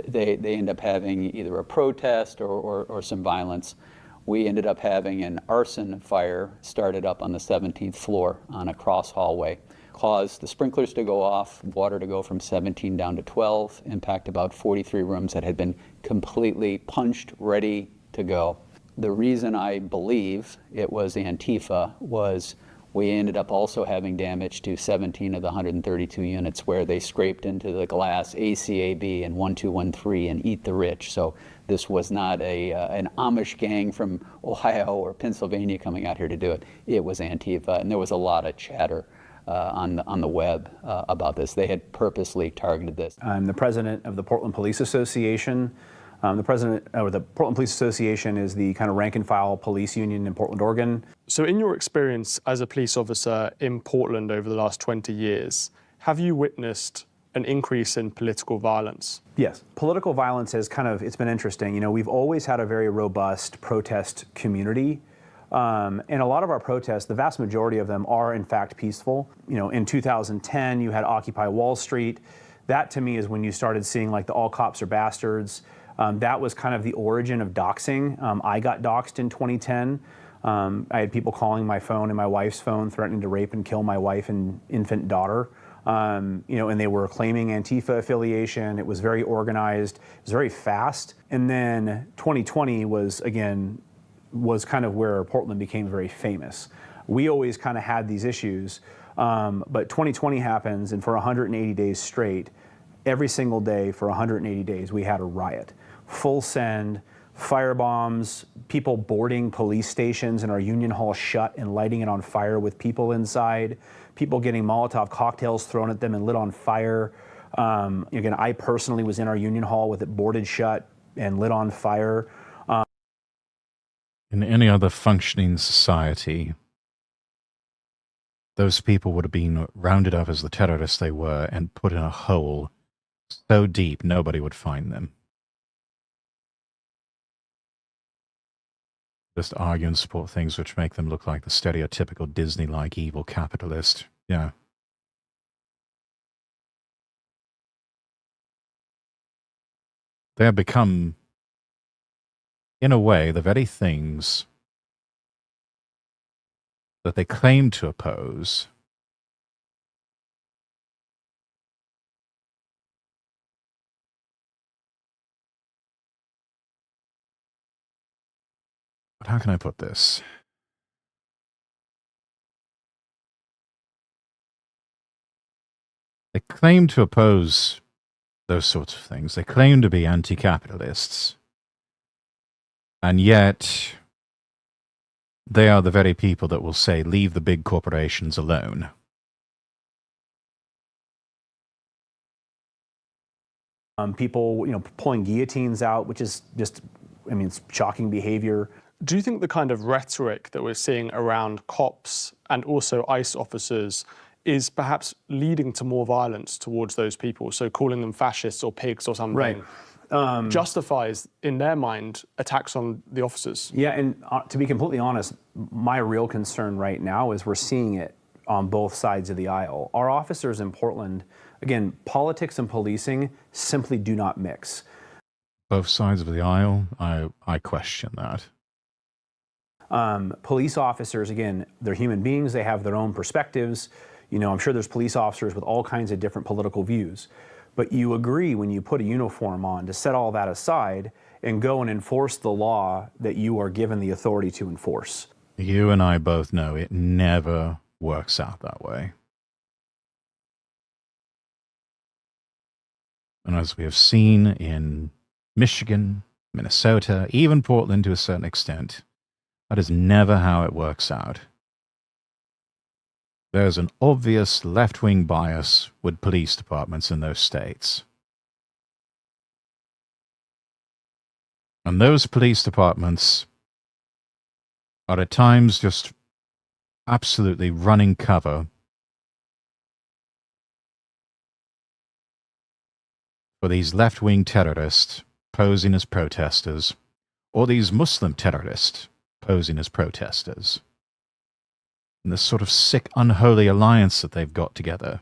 N: They end up having either a protest or some violence. We ended up having an arson fire started up on the 17th floor on a cross hallway. Caused the sprinklers to go off, water to go from 17 down to 12, impact about 43 rooms that had been completely punched, ready to go. The reason I believe it was Antifa was we ended up also having damage to 17 of the 132 units where they scraped into the glass ACAB and 1213 and Eat the Rich. So this was not an Amish gang from Ohio or Pennsylvania coming out here to do it. It was Antifa, and there was a lot of chatter on the web about this. They had purposely targeted this.
O: I'm the president of the Portland Police Association. The Portland Police Association is the kind of rank and file police union in Portland, Oregon.
I: So in your experience as a police officer in Portland over the last 20 years, have you witnessed an increase in political violence?
O: Yes, political violence has it's been interesting. You know, we've always had a very robust protest community. And a lot of our protests, the vast majority of them are in fact peaceful. You know, in 2010, you had Occupy Wall Street. That to me is when you started seeing like the all cops are bastards. That was kind of the origin of doxing. I got doxed in 2010. I had people calling my phone and my wife's phone threatening to rape and kill my wife and infant daughter. You know, and they were claiming Antifa affiliation. It was very organized. It was very fast. And then 2020 was kind of where Portland became very famous. We always kind of had these issues, but 2020 happens, and for 180 days straight, every single day for 180 days, we had a riot. Full send, firebombs, people boarding police stations and our union hall shut and lighting it on fire with people inside, people getting Molotov cocktails thrown at them and lit on fire. Again, I personally was in our union hall with it boarded shut and lit on fire.
A: In any other functioning society, those people would have been rounded up as the terrorists they were and put in a hole so deep nobody would find them. Just argue and support things which make them look like the stereotypical Disney-like evil capitalist. Yeah. They have become, in a way, the very things that they claim to oppose but how can I put this? They claim to oppose those sorts of things. They claim to be anti-capitalists. And yet, they are the very people that will say, leave the big corporations alone.
O: People, you know, pulling guillotines out, which is just, I mean, it's shocking behavior.
I: Do you think the kind of rhetoric that we're seeing around cops and also ICE officers is perhaps leading to more violence towards those people. So calling them fascists or pigs or something.
O: Right.
I: Justifies, in their mind, attacks on the officers.
O: Yeah, and to be completely honest, my real concern right now is we're seeing it on both sides of the aisle. Our officers in Portland, again, politics and policing simply do not mix.
A: Both sides of the aisle? I question that.
O: Police officers, again, they're human beings. They have their own perspectives. You know, I'm sure there's police officers with all kinds of different political views. But you agree when you put a uniform on to set all that aside and go and enforce the law that you are given the authority to enforce.
A: You and I both know it never works out that way. And as we have seen in Michigan, Minnesota, even Portland to a certain extent, that is never how it works out. There's an obvious left-wing bias with police departments in those states. And those police departments are at times just absolutely running cover for these left-wing terrorists posing as protesters, or these Muslim terrorists posing as protesters. And this sort of sick, unholy alliance that they've got together.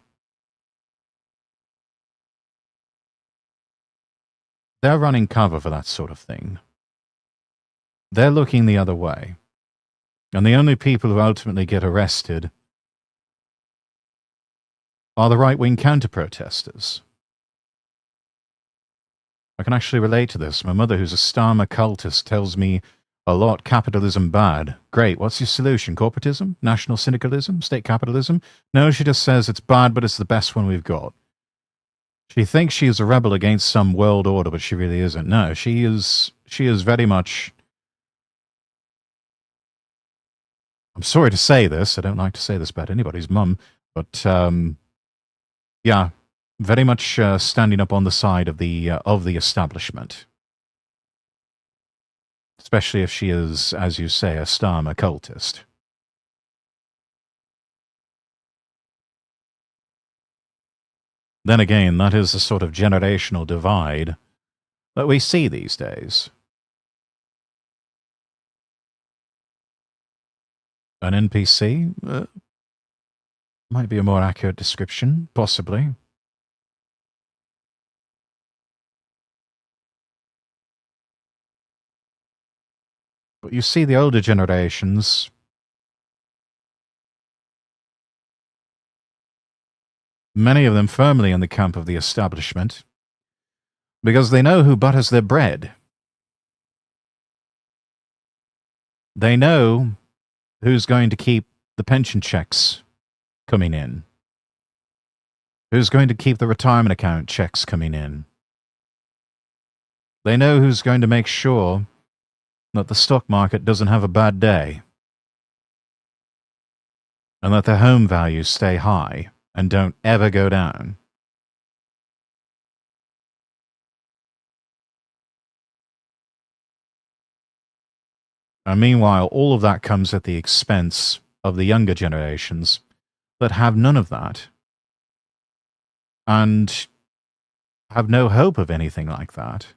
A: They're running cover for that sort of thing. They're looking the other way. And the only people who ultimately get arrested are the right-wing counter-protesters. I can actually relate to this. My mother, who's a Starmer cultist, tells me a lot, capitalism bad. Great, what's your solution? Corporatism? National syndicalism? State capitalism? No, she just says it's bad, but it's the best one we've got. She thinks she is a rebel against some world order, but she really isn't. No, she is very much... I'm sorry to say this, I don't like to say this about anybody's mum, but yeah, very much standing up on the side of the establishment. Especially if she is, as you say, a Starmer cultist. Then again, that is a sort of generational divide that we see these days. An NPC? Might be a more accurate description, possibly. But you see the older generations, many of them firmly in the camp of the establishment, because they know who butters their bread. They know who's going to keep the pension checks coming in, who's going to keep the retirement account checks coming in. They know who's going to make sure that the stock market doesn't have a bad day, and that their home values stay high and don't ever go down. And meanwhile, all of that comes at the expense of the younger generations that have none of that and have no hope of anything like that.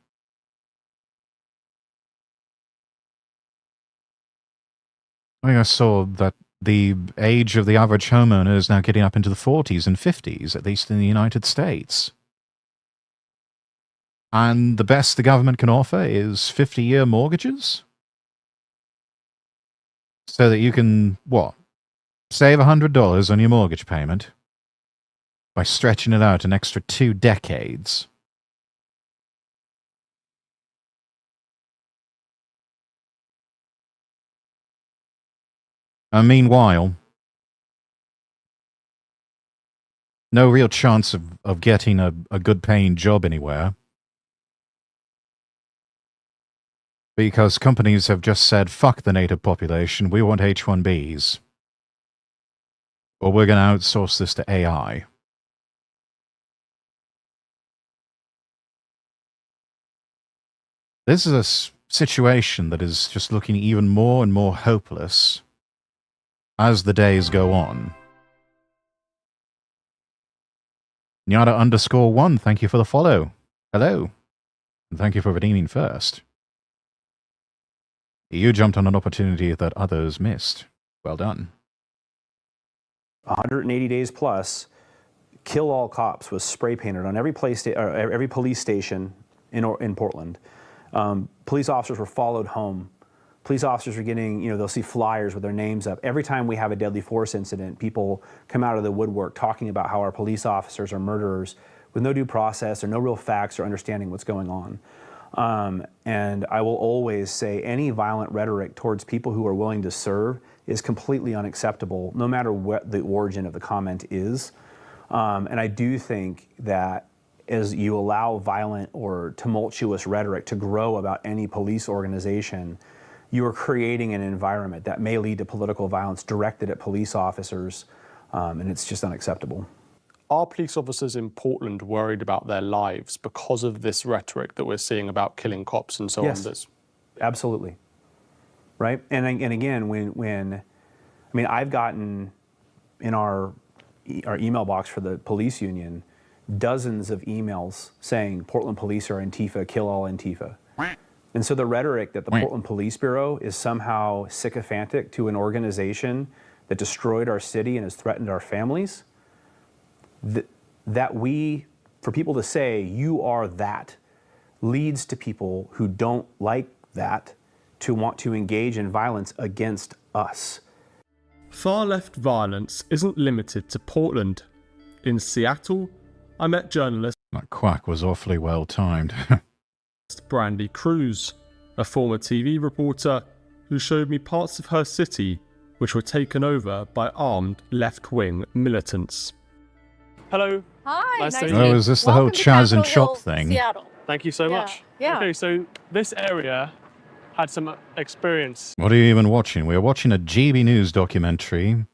A: I think I saw that the age of the average homeowner is now getting up into the 40s and 50s, at least in the United States. And the best the government can offer is 50-year mortgages? So that you can, what, save $100 on your mortgage payment by stretching it out an extra 2 decades. And meanwhile, no real chance of getting a good paying job anywhere. Because companies have just said, fuck the native population, we want H-1Bs. Or we're going to outsource this to AI. This is a situation that is just looking even more and more hopeless as the days go on. Nyada_1, thank you for the follow. Hello. And thank you for redeeming first. You jumped on an opportunity that others missed. Well done.
O: 180 days plus, Kill All Cops was spray painted on every police station in Portland. Police officers were followed home. Police officers are getting, they'll see flyers with their names up. Every time we have a deadly force incident, people come out of the woodwork talking about how our police officers are murderers with no due process or no real facts or understanding what's going on. And I will always say any violent rhetoric towards people who are willing to serve is completely unacceptable, no matter what the origin of the comment is. And I do think that as you allow violent or tumultuous rhetoric to grow about any police organization, you are creating an environment that may lead to political violence directed at police officers, and it's just unacceptable.
I: Are police officers in Portland worried about their lives because of this rhetoric that we're seeing about killing cops and so
O: Yes,
I: on?
O: absolutely. Right? And again, I've gotten in our email box for the police union dozens of emails saying Portland police are Antifa, kill all Antifa. And so the rhetoric that the Portland Police Bureau is somehow sycophantic to an organization that destroyed our city and has threatened our families, for people to say you are that, leads to people who don't like that to want to engage in violence against us.
C: Far-left violence isn't limited to Portland. In Seattle, I met journalist...
A: That quack was awfully well timed.
C: Brandy Cruz, a former TV reporter who showed me parts of her city which were taken over by armed left-wing militants.
I: Hello.
P: Hi.
I: Nice to meet
A: Oh,
I: you.
A: is this the whole Chaz and Shop thing?
P: Seattle.
I: Thank you so much.
P: Yeah.
I: Okay, so this area had some experience.
A: What are you even watching? We're watching a GB News documentary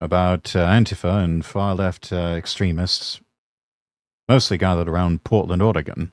A: about Antifa and far-left extremists, mostly gathered around Portland, Oregon.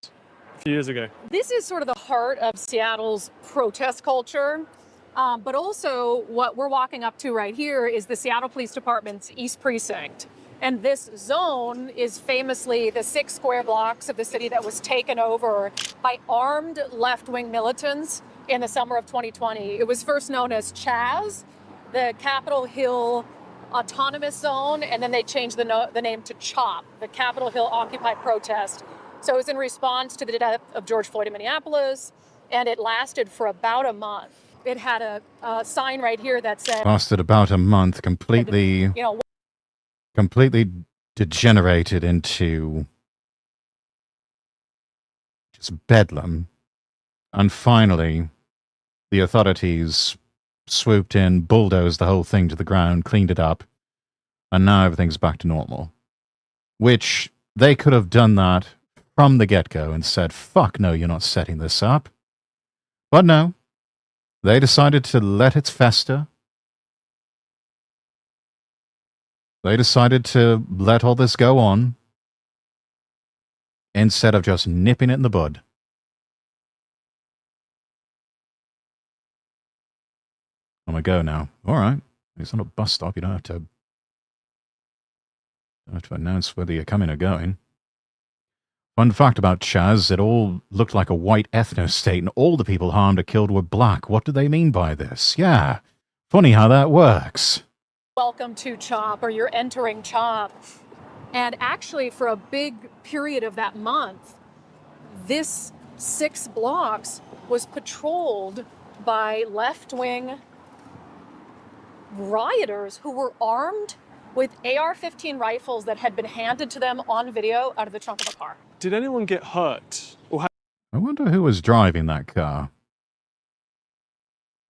I: A few years ago.
P: This is sort of the heart of Seattle's protest culture, but also what we're walking up to right here is the Seattle Police Department's East Precinct. And this zone is famously the 6 square blocks of the city that was taken over by armed left-wing militants in the summer of 2020. It was first known as Chaz, the Capitol Hill Autonomous Zone, and then they changed the name to CHOP, the Capitol Hill Occupy Protest. So it was in response to the death of George Floyd in Minneapolis, and it lasted for about a month. It had a sign right here that said...
A: Lasted about a month, completely degenerated into just bedlam. And finally, the authorities swooped in, bulldozed the whole thing to the ground, cleaned it up, and now everything's back to normal. Which they could have done that from the get-go and said, fuck no, you're not setting this up. But no, they decided to let it fester. They decided to let all this go on instead of just nipping it in the bud. I'm gonna go now. All right. It's not a bus stop. You don't have to announce whether you're coming or going. Fun fact about Chaz, it all looked like a white ethno-state and all the people harmed or killed were black. What do they mean by this? Yeah, funny how that works.
P: Welcome to CHOP, or you're entering CHOP. And actually, for a big period of that month, this 6 blocks was patrolled by left-wing rioters who were armed with AR-15 rifles that had been handed to them on video out of the trunk of a car.
I: Did anyone get hurt?
A: I wonder who was driving that car.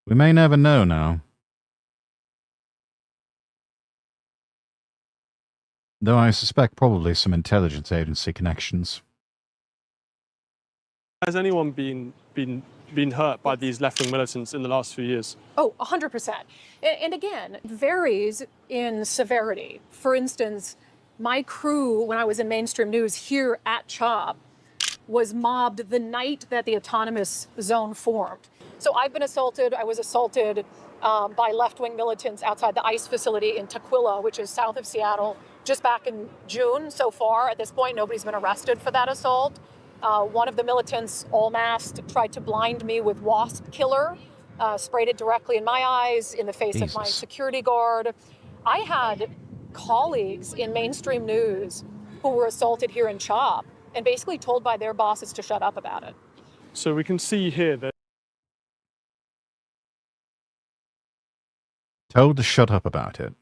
A: We may never know now. Though I suspect probably some intelligence agency connections.
I: Has anyone been hurt by these left-wing militants in the last few years?
P: Oh, 100%. And again, it varies in severity. For instance, my crew, when I was in mainstream news here at CHOP, was mobbed the night that the autonomous zone formed. So I've been assaulted. I was assaulted by left-wing militants outside the ICE facility in Tukwila, which is south of Seattle, just back in June. So far, at this point, nobody's been arrested for that assault. One of the militants, all masked, tried to blind me with wasp killer, sprayed it directly in my eyes, in the face of my security guard. I had colleagues in mainstream news who were assaulted here in CHOP and basically told by their bosses to shut up about it.
I: So we can see here that
A: told to shut up about it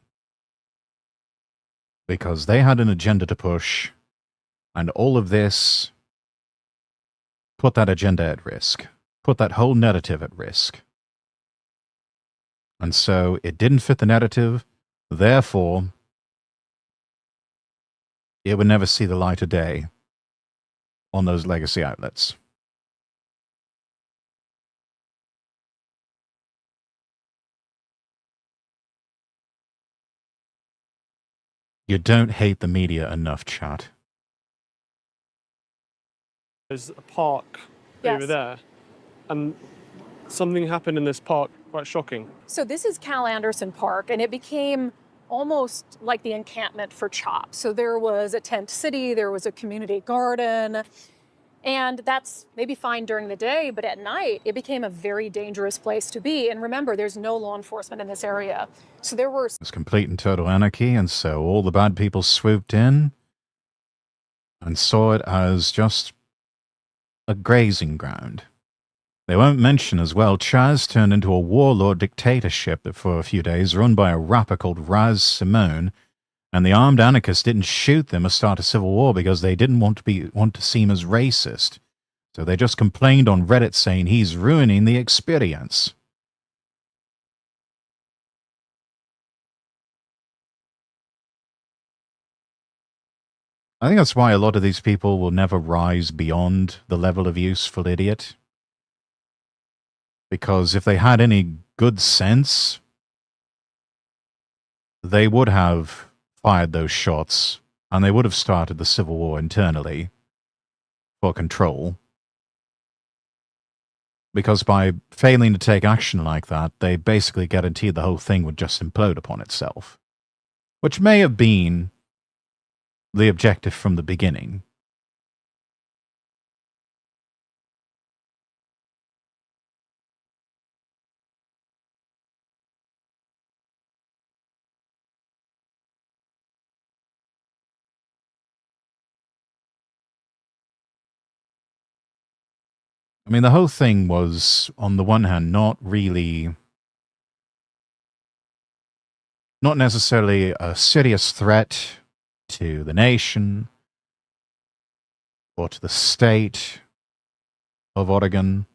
A: because they had an agenda to push, and all of this put that agenda at risk, put that whole narrative at risk. And so it didn't fit the narrative, therefore it would never see the light of day on those legacy outlets. You don't hate the media enough, chat.
I: there's a park over there, and something happened in this park, quite shocking.
P: So this is Cal Anderson Park, and it became almost like the encampment for CHOP. So there was a tent city, there was a community garden, and that's maybe fine during the day, but at night it became a very dangerous place to be. And remember, there's no law enforcement in this area. So there were...
A: It's complete and total anarchy, and so all the bad people swooped in and saw it as just a grazing ground. They won't mention as well, Chaz turned into a warlord dictatorship for a few days run by a rapper called Raz Simone, and the armed anarchists didn't shoot them or start a civil war because they didn't want to seem as racist. So they just complained on Reddit saying he's ruining the experience. I think that's why a lot of these people will never rise beyond the level of useful idiot. Because if they had any good sense, they would have fired those shots, and they would have started the civil war internally for control. Because by failing to take action like that, they basically guaranteed the whole thing would just implode upon itself. Which may have been the objective from the beginning. I mean, the whole thing was, on the one hand, not necessarily a serious threat to the nation or to the state of Oregon.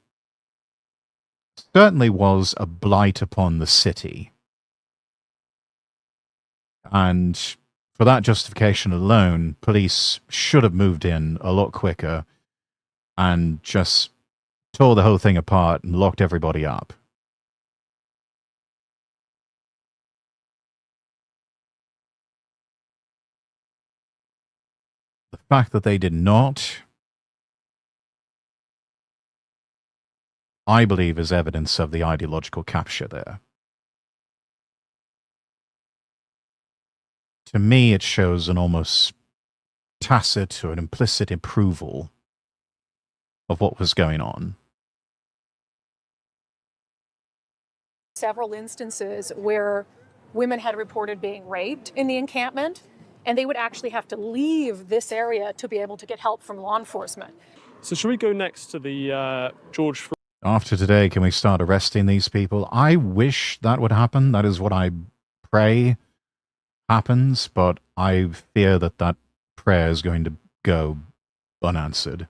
A: Certainly was a blight upon the city. And for that justification alone, police should have moved in a lot quicker and just tore the whole thing apart and locked everybody up. The fact that they did not, I believe, is evidence of the ideological capture there. To me, it shows an almost tacit or an implicit approval of what was going on.
P: Several instances where women had reported being raped in the encampment, and they would actually have to leave this area to be able to get help from law enforcement.
I: So should we go next to the George Floyd?
A: After today, can we start arresting these people? I wish that would happen. That is what I pray happens, but I fear that that prayer is going to go unanswered.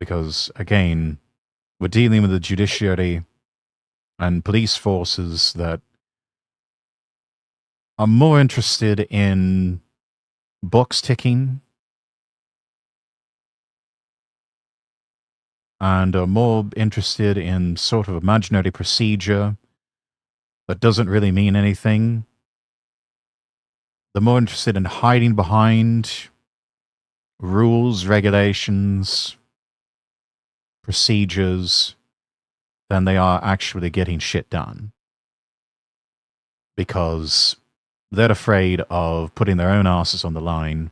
A: Because, again, we're dealing with the judiciary and police forces that are more interested in box ticking and are more interested in sort of imaginary procedure that doesn't really mean anything. They're more interested in hiding behind rules, regulations, procedures, than they are actually getting shit done. Because they're afraid of putting their own asses on the line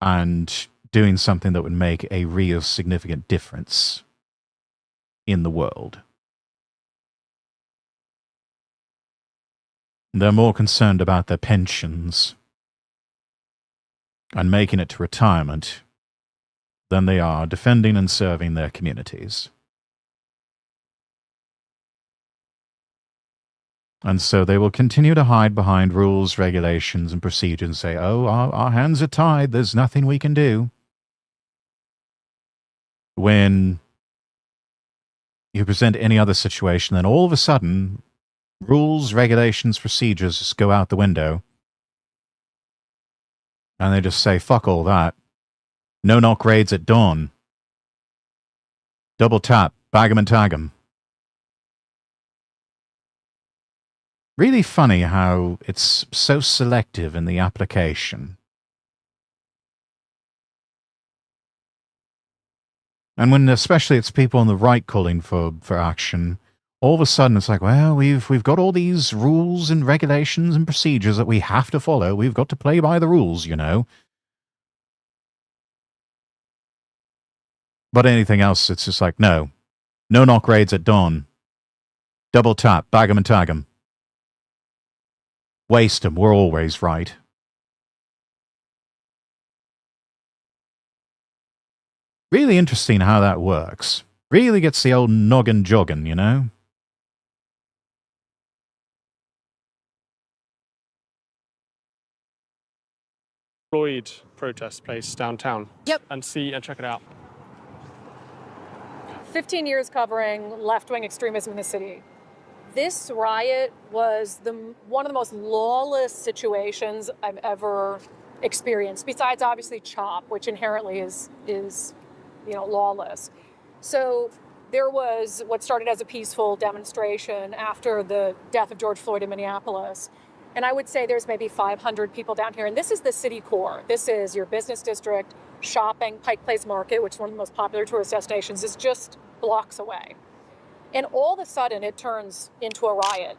A: and doing something that would make a real significant difference in the world. They're more concerned about their pensions and making it to retirement than they are defending and serving their communities. And so they will continue to hide behind rules, regulations, and procedures and say, oh, our hands are tied, there's nothing we can do. When you present any other situation, then all of a sudden, rules, regulations, procedures just go out the window. And they just say, fuck all that. No-knock raids at dawn. Double tap, bag 'em and tag 'em. Really funny how it's so selective in the application. And when especially it's people on the right calling for action, all of a sudden it's like, well, we've got all these rules and regulations and procedures that we have to follow. We've got to play by the rules, you know. But anything else, it's just like, no. No-knock raids at dawn. Double tap, bag 'em and tag 'em. Waste 'em, we're always right. Really interesting how that works. Really gets the old noggin jogging, you know?
I: Floyd protest place downtown.
P: Yep.
I: And check it out.
P: 15 years covering left-wing extremism in the city. This riot was one of the most lawless situations I've ever experienced, besides obviously CHOP, which inherently is lawless. So there was what started as a peaceful demonstration after the death of George Floyd in Minneapolis. And I would say there's maybe 500 people down here. And this is the city core. This is your business district, shopping. Pike Place Market, which is one of the most popular tourist destinations, is just blocks away. And all of a sudden, it turns into a riot.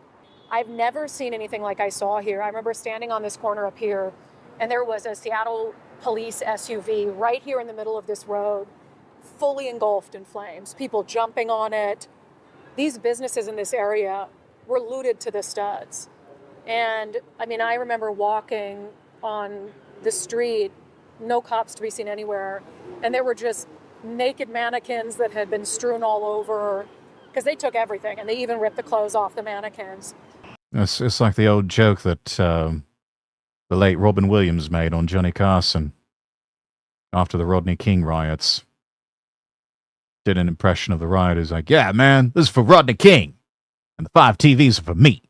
P: I've never seen anything like I saw here. I remember standing on this corner up here, and there was a Seattle police SUV right here in the middle of this road, fully engulfed in flames, people jumping on it. These businesses in this area were looted to the studs. And I mean, I remember walking on the street, no cops to be seen anywhere, and there were just naked mannequins that had been strewn all over, because they took everything, and they even ripped the clothes off the mannequins.
A: It's like the old joke that the late Robin Williams made on Johnny Carson after the Rodney King riots. Did an impression of the rioters like, yeah, man, this is for Rodney King, and the 5 TVs are for me.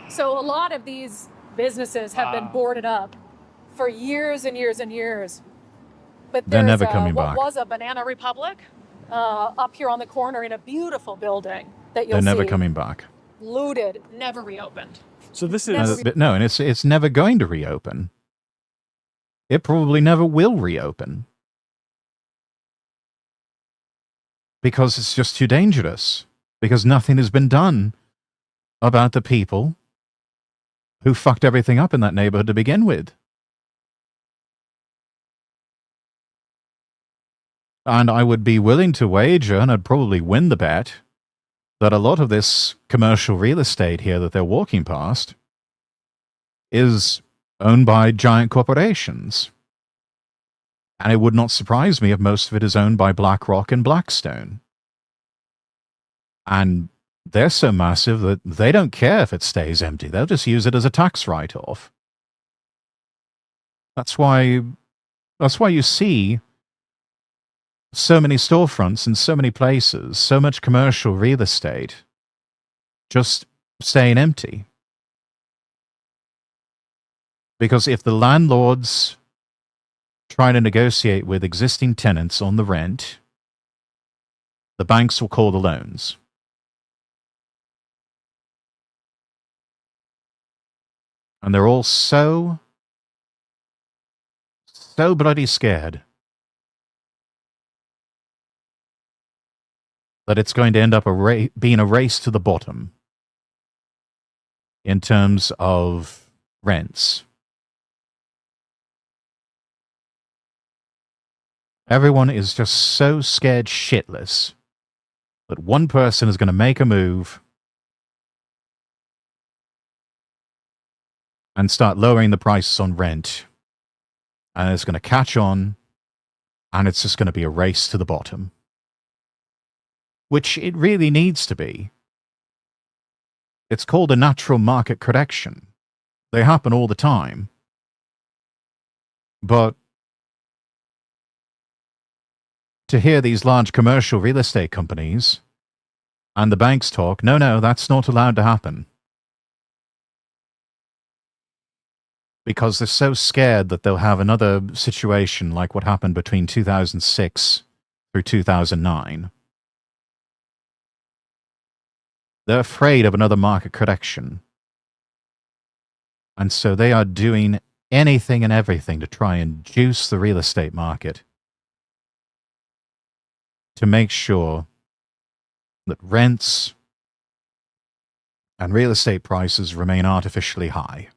P: So a lot of these businesses have been boarded up for years and years and years. But
A: They're never coming
P: what
A: back.
P: was a Banana Republic up here on the corner in a beautiful building that you'll
A: They're never
P: see
A: coming back.
P: looted, never reopened.
I: So this is
A: No, and it's never going to reopen. It probably never will reopen. Because it's just too dangerous. Because nothing has been done about the people who fucked everything up in that neighborhood to begin with. And I would be willing to wager, and I'd probably win the bet, that a lot of this commercial real estate here that they're walking past is owned by giant corporations. And it would not surprise me if most of it is owned by BlackRock and Blackstone. And they're so massive that they don't care if it stays empty. They'll just use it as a tax write-off. That's why you see so many storefronts in so many places, so much commercial real estate just staying empty. Because if the landlords try to negotiate with existing tenants on the rent, the banks will call the loans. And they're all so bloody scared that it's going to end up being a race to the bottom in terms of rents. Everyone is just so scared shitless that one person is going to make a move and start lowering the prices on rent. And it's going to catch on, and it's just going to be a race to the bottom. Which it really needs to be. It's called a natural market correction. They happen all the time. But to hear these large commercial real estate companies and the banks talk, no, that's not allowed to happen. Because they're so scared that they'll have another situation like what happened between 2006 through 2009. They're afraid of another market correction. And so they are doing anything and everything to try and juice the real estate market to make sure that rents and real estate prices remain artificially high.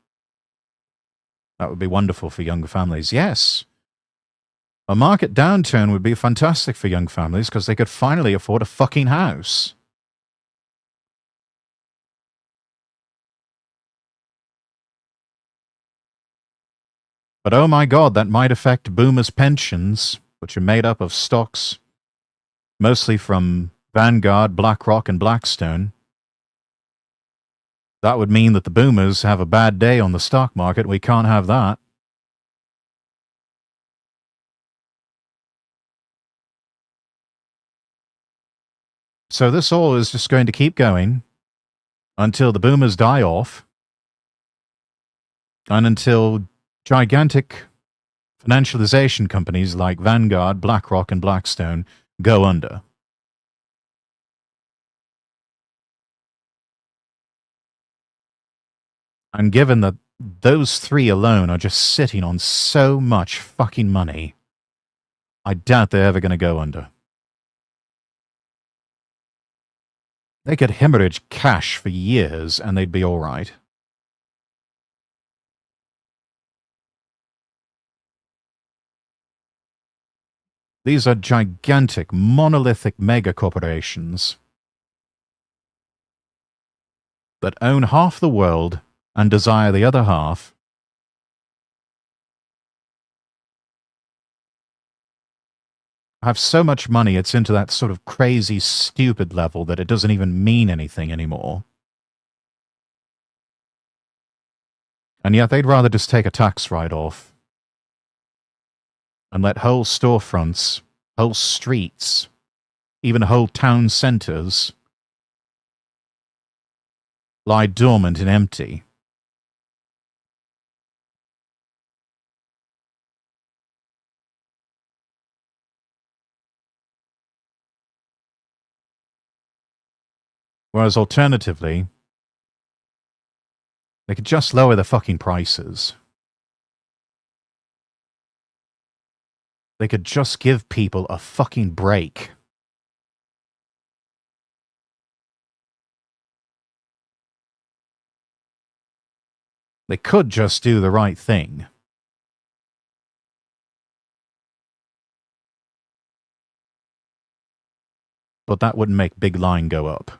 A: That would be wonderful for young families. Yes, a market downturn would be fantastic for young families because they could finally afford a fucking house. But oh my God, that might affect boomers' pensions, which are made up of stocks, mostly from Vanguard, BlackRock, and Blackstone. That would mean that the boomers have a bad day on the stock market. We can't have that. So this all is just going to keep going until the boomers die off and until gigantic financialization companies like Vanguard, BlackRock, and Blackstone go under. And given that those three alone are just sitting on so much fucking money, I doubt they're ever going to go under. They could hemorrhage cash for years and they'd be all right. These are gigantic, monolithic mega corporations that own half the world and desire the other half. Have so much money, it's into that sort of crazy, stupid level that it doesn't even mean anything anymore. And yet they'd rather just take a tax write-off and let whole storefronts, whole streets, even whole town centers lie dormant and empty. Whereas alternatively, they could just lower the fucking prices. They could just give people a fucking break. They could just do the right thing. But that wouldn't make Big Line go up.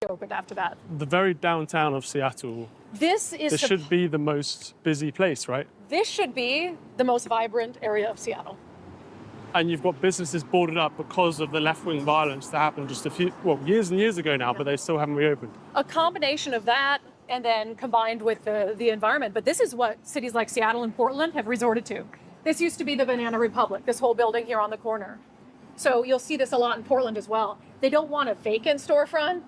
P: Opened after that.
I: The very downtown of Seattle.
P: This
I: should be the most busy place, right?
P: This should be the most vibrant area of Seattle.
I: And you've got businesses boarded up because of the left-wing violence that happened just years and years ago now, but they still haven't reopened.
P: A combination of that and then combined with the environment. But this is what cities like Seattle and Portland have resorted to. This used to be the Banana Republic, this whole building here on the corner. So you'll see this a lot in Portland as well. They don't want a vacant storefront.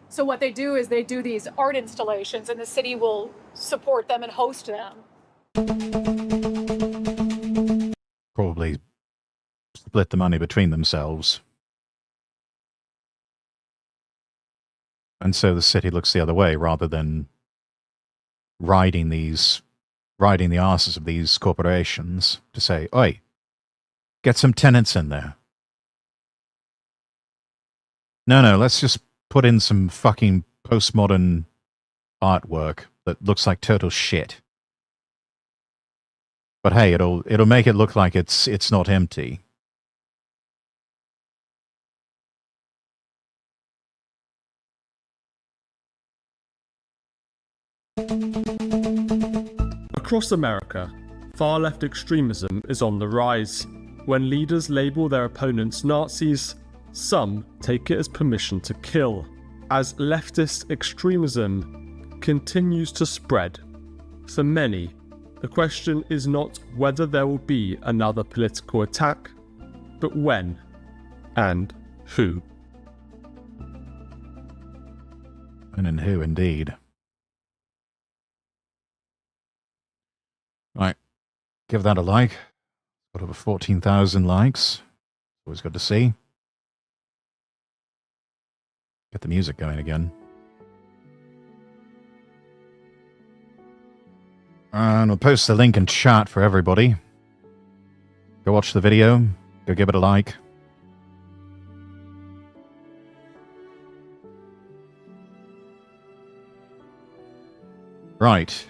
P: So what they do is they do these art installations and the city will support them and host them.
A: Probably split the money between themselves. And so the city looks the other way rather than riding the asses of these corporations to say, oi, Get some tenants in there. No, let's just put in some fucking postmodern artwork that looks like total shit. But hey, it'll make it look like it's not empty.
C: Across America, far-left extremism is on the rise. When leaders label their opponents Nazis, some take it as permission to kill. As leftist extremism continues to spread, for many, the question is not whether there will be another political attack, but when and who.
A: When and who, indeed. Right. Give that a like. Got over 14,000 likes. Always good to see. Get the music going again. And we'll post the link in chat for everybody. Go watch the video. Go give it a like. Right.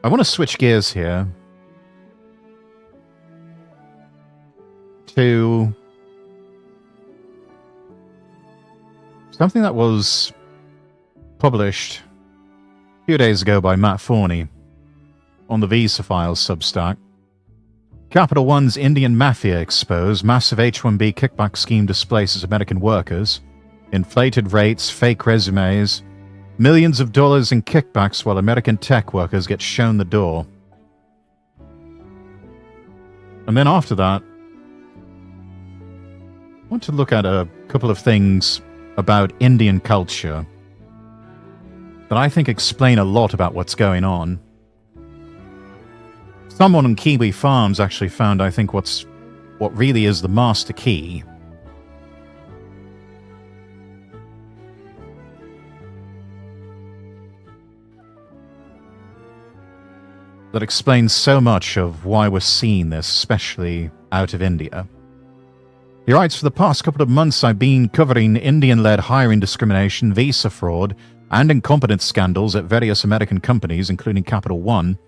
A: I want to switch gears here to something that was published a few days ago by Matt Forney on the Visa Files Substack. Capital One's Indian Mafia exposed. Massive H-1B kickback scheme displaces American workers. Inflated rates, fake resumes, millions of dollars in kickbacks while American tech workers get shown the door. And then after that, I want to look at a couple of things about Indian culture that I think explain a lot about what's going on. Someone on Kiwi Farms actually found, I think, what really is the master key. That explains so much of why we're seeing this, especially out of India. He writes, for the past couple of months I've been covering Indian-led hiring discrimination, visa fraud, and incompetence scandals at various American companies, including Capital One.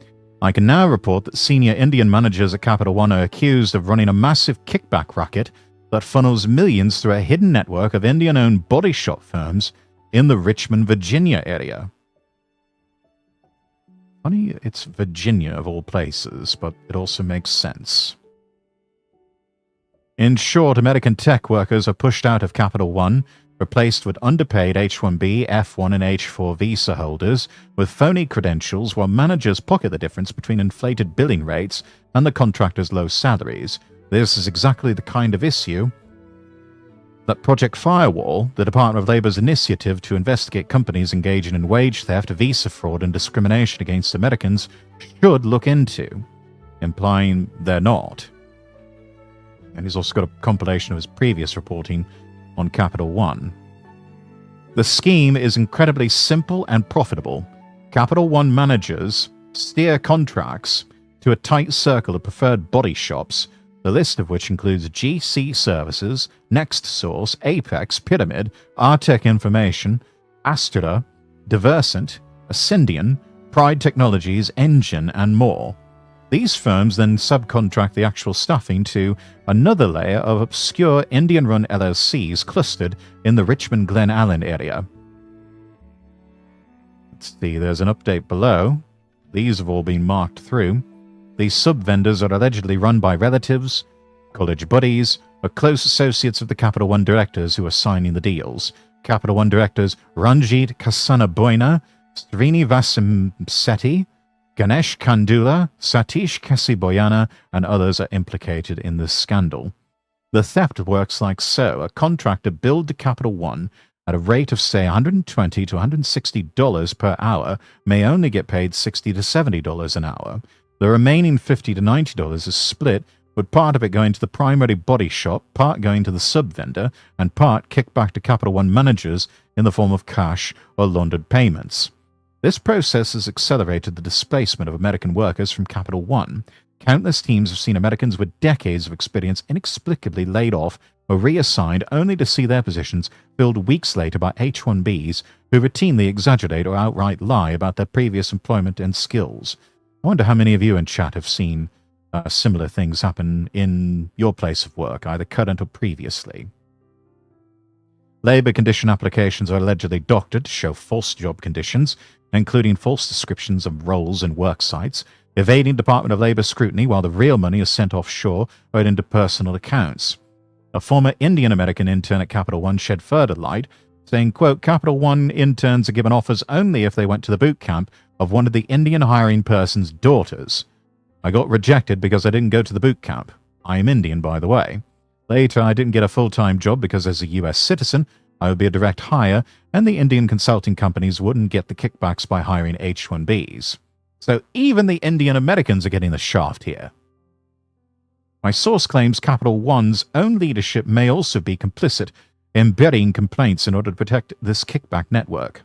A: I can now report that senior Indian managers at Capital One are accused of running a massive kickback racket that funnels millions through a hidden network of Indian-owned body shop firms in the Richmond, Virginia area. Funny, it's Virginia of all places, but it also makes sense. In short, American tech workers are pushed out of Capital One, replaced with underpaid H-1B, F-1, and H-4 visa holders with phony credentials, while managers pocket the difference between inflated billing rates and the contractors' low salaries. This is exactly the kind of issue that Project Firewall, the Department of Labor's initiative to investigate companies engaging in wage theft, visa fraud, and discrimination against Americans, should look into, implying they're not. And he's also got a compilation of his previous reporting on Capital One. The scheme is incredibly simple and profitable. Capital One managers steer contracts to a tight circle of preferred body shops, the list of which includes GC Services, NextSource, Apex, Pyramid, Artec Information, Astra, Diversant, Ascendian, Pride Technologies, Engine, and more. These firms then subcontract the actual staffing to another layer of obscure Indian-run LLCs clustered in the Richmond-Glen Allen area. Let's see, there's an update below. These have all been marked through. These sub-vendors are allegedly run by relatives, college buddies, or close associates of the Capital One directors who are signing the deals. Capital One directors Ranjit Kasanaboina, Srinivasan Sethi, Ganesh Kandula, Satish Kasiboyana, and others are implicated in this scandal. The theft works like so. A contractor billed to Capital One at a rate of, say, $120 to $160 per hour may only get paid $60 to $70 an hour. The remaining $50 to $90 is split with part of it going to the primary body shop, part going to the sub-vendor, and part kicked back to Capital One managers in the form of cash or laundered payments. This process has accelerated the displacement of American workers from Capital One. Countless teams have seen Americans with decades of experience inexplicably laid off or reassigned only to see their positions filled weeks later by H-1Bs who routinely exaggerate or outright lie about their previous employment and skills. I wonder how many of you in chat have seen similar things happen in your place of work, either current or previously. Labour condition applications are allegedly doctored to show false job conditions, including false descriptions of roles and work sites, evading Department of Labour scrutiny while the real money is sent offshore or into personal accounts. A former Indian-American intern at Capital One shed further light, saying, quote, Capital One interns are given offers only if they went to the boot camp of one of the Indian hiring person's daughters. I got rejected because I didn't go to the boot camp. I am Indian, by the way. Later, I didn't get a full-time job because as a US citizen, I would be a direct hire, and the Indian consulting companies wouldn't get the kickbacks by hiring H-1Bs. So even the Indian Americans are getting the shaft here. My source claims Capital One's own leadership may also be complicit in burying complaints in order to protect this kickback network.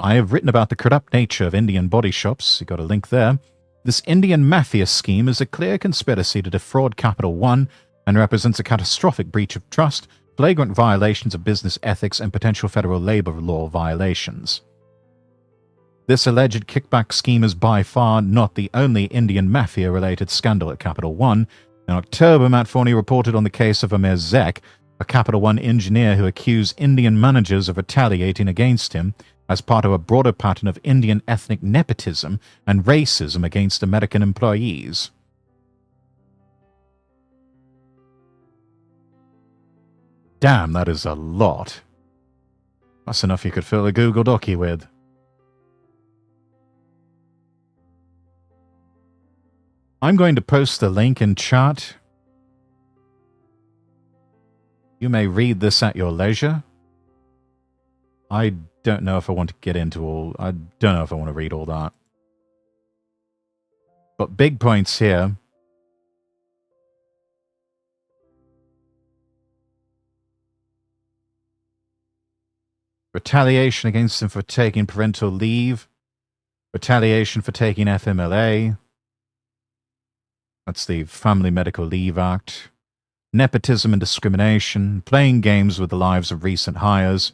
A: I have written about the corrupt nature of Indian body shops. You got a link there. This Indian mafia scheme is a clear conspiracy to defraud Capital One and represents a catastrophic breach of trust, flagrant violations of business ethics, and potential federal labor law violations. This alleged kickback scheme is by far not the only Indian mafia-related scandal at Capital One. In October, Matt Forney reported on the case of Amir Zek, a Capital One engineer who accused Indian managers of retaliating against him as part of a broader pattern of Indian ethnic nepotism and racism against American employees. Damn, that is a lot. That's enough you could fill a Google Docie with. I'm going to post the link in chat. You may read this at your leisure. I don't know if I want to get into all... I don't know if I want to read all that. But big points here. Retaliation against him for taking parental leave. Retaliation for taking FMLA. That's the Family Medical Leave Act. Nepotism and discrimination. Playing games with the lives of recent hires.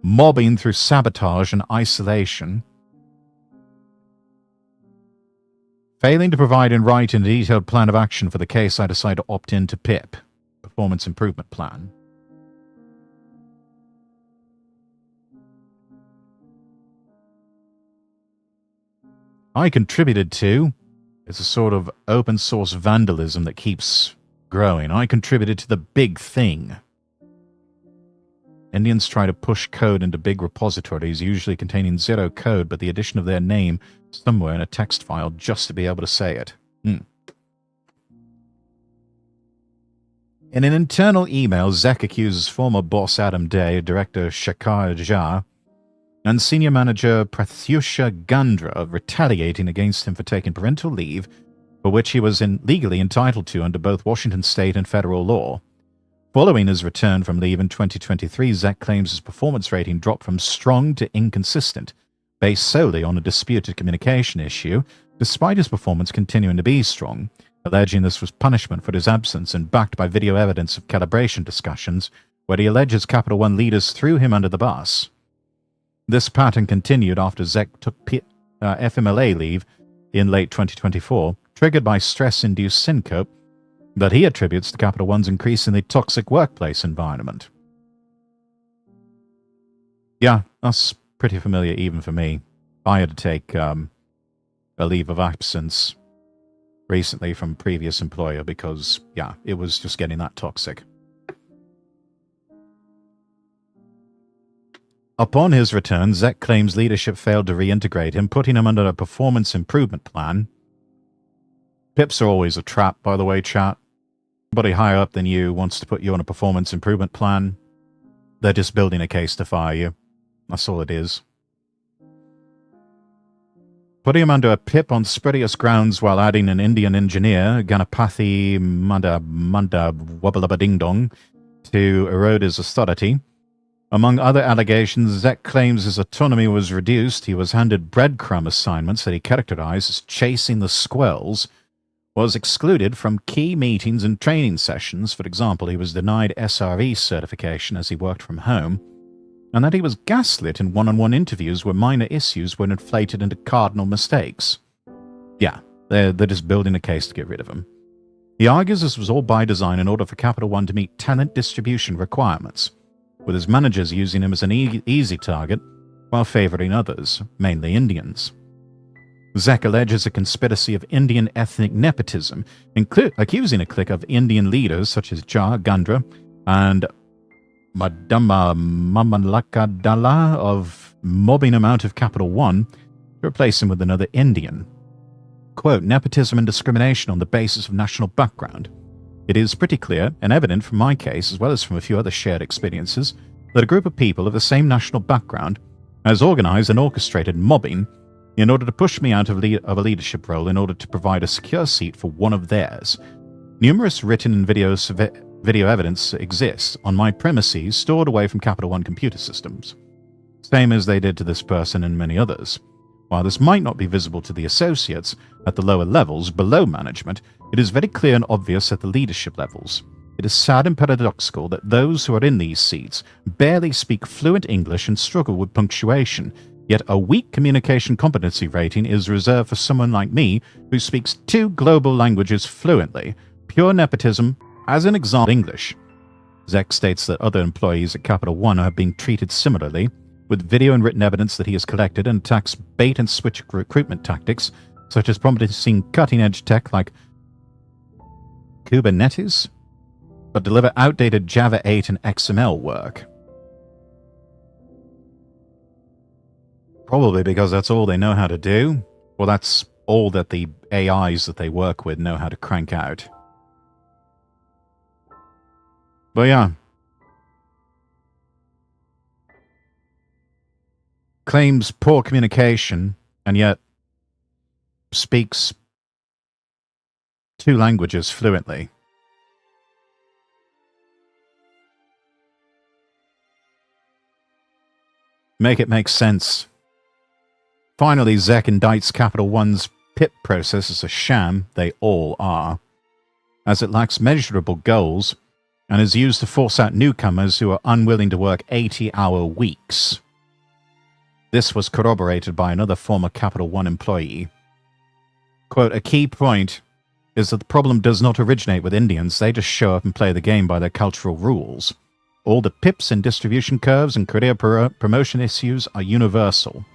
A: Mobbing through sabotage and isolation. Failing to provide in writing a detailed plan of action for the case, I decided to opt in to PIP, Performance Improvement Plan. I contributed to... It's a sort of open source vandalism that keeps growing. I contributed to the big thing. Indians try to push code into big repositories, usually containing zero code, but the addition of their name somewhere in a text file just to be able to say it. In an internal email, Zek accuses former boss Adam Day, director Shekhar Jha, and senior manager Pratyusha Gandra of retaliating against him for taking parental leave, for which he was legally entitled to under both Washington state and federal law. Following his return from leave in 2023, Zek claims his performance rating dropped from strong to inconsistent, based solely on a disputed communication issue, despite his performance continuing to be strong, alleging this was punishment for his absence and backed by video evidence of calibration discussions where he alleges Capital One leaders threw him under the bus. This pattern continued after Zek took FMLA leave in late 2024, triggered by stress-induced syncope that he attributes to Capital One's increasingly toxic workplace environment. Yeah, that's pretty familiar even for me. I had to take a leave of absence recently from a previous employer because, yeah, it was just getting that toxic. Upon his return, Zek claims leadership failed to reintegrate him, putting him under a performance improvement plan. PIPs are always a trap, by the way, chat. Anybody higher up than you wants to put you on a performance improvement plan. They're just building a case to fire you. That's all it is. putting him under a pip on spurious grounds while adding an Indian engineer, Ganapathy Manda Wubbalubba Ding Dong, to erode his authority. Among other allegations, Zek claims his autonomy was reduced. He was handed breadcrumb assignments that he characterized as chasing the squirrels, was excluded from key meetings and training sessions. For example, he was denied SRE certification as he worked from home, and that he was gaslit in one-on-one interviews where minor issues were inflated into cardinal mistakes. Yeah, they're just building a case to get rid of him. He argues this was all by design in order for Capital One to meet talent distribution requirements, with his managers using him as an easy target while favoring others, mainly Indians. Zek alleges a conspiracy of Indian ethnic nepotism, accusing a clique of Indian leaders such as Jar Gandra and Madama Mamalakadala of mobbing him out of Capital One to replace him with another Indian. Quote, nepotism and discrimination on the basis of national background. It is pretty clear and evident from my case, as well as from a few other shared experiences, that a group of people of the same national background has organized and orchestrated mobbing in order to push me out of a leadership role in order to provide a secure seat for one of theirs. Numerous written and video evidence exists on my premises stored away from Capital One computer systems, same as they did to this person and many others. While this might not be visible to the associates at the lower levels below management, it is very clear and obvious at the leadership levels. It is sad and paradoxical that those who are in these seats barely speak fluent English and struggle with punctuation, yet a weak communication competency rating is reserved for someone like me who speaks 2 global languages fluently. Pure nepotism, as an example, English. Zek states that other employees at Capital One have been treated similarly, with video and written evidence that he has collected, and attacks bait-and-switch recruitment tactics, such as promising cutting-edge tech like Kubernetes, but deliver outdated Java 8 and XML work. Probably because that's all they know how to do. Well, that's all that the AIs that they work with know how to crank out. But yeah. Claims poor communication, and yet speaks 2 languages fluently. Make it make sense. Finally, Zek indicts Capital One's PIP process as a sham. They all are, as it lacks measurable goals and is used to force out newcomers who are unwilling to work 80-hour weeks. This was corroborated by another former Capital One employee. Quote, a key point is that the problem does not originate with Indians. They just show up and play the game by their cultural rules. All the pips and distribution curves and career promotion issues are universal.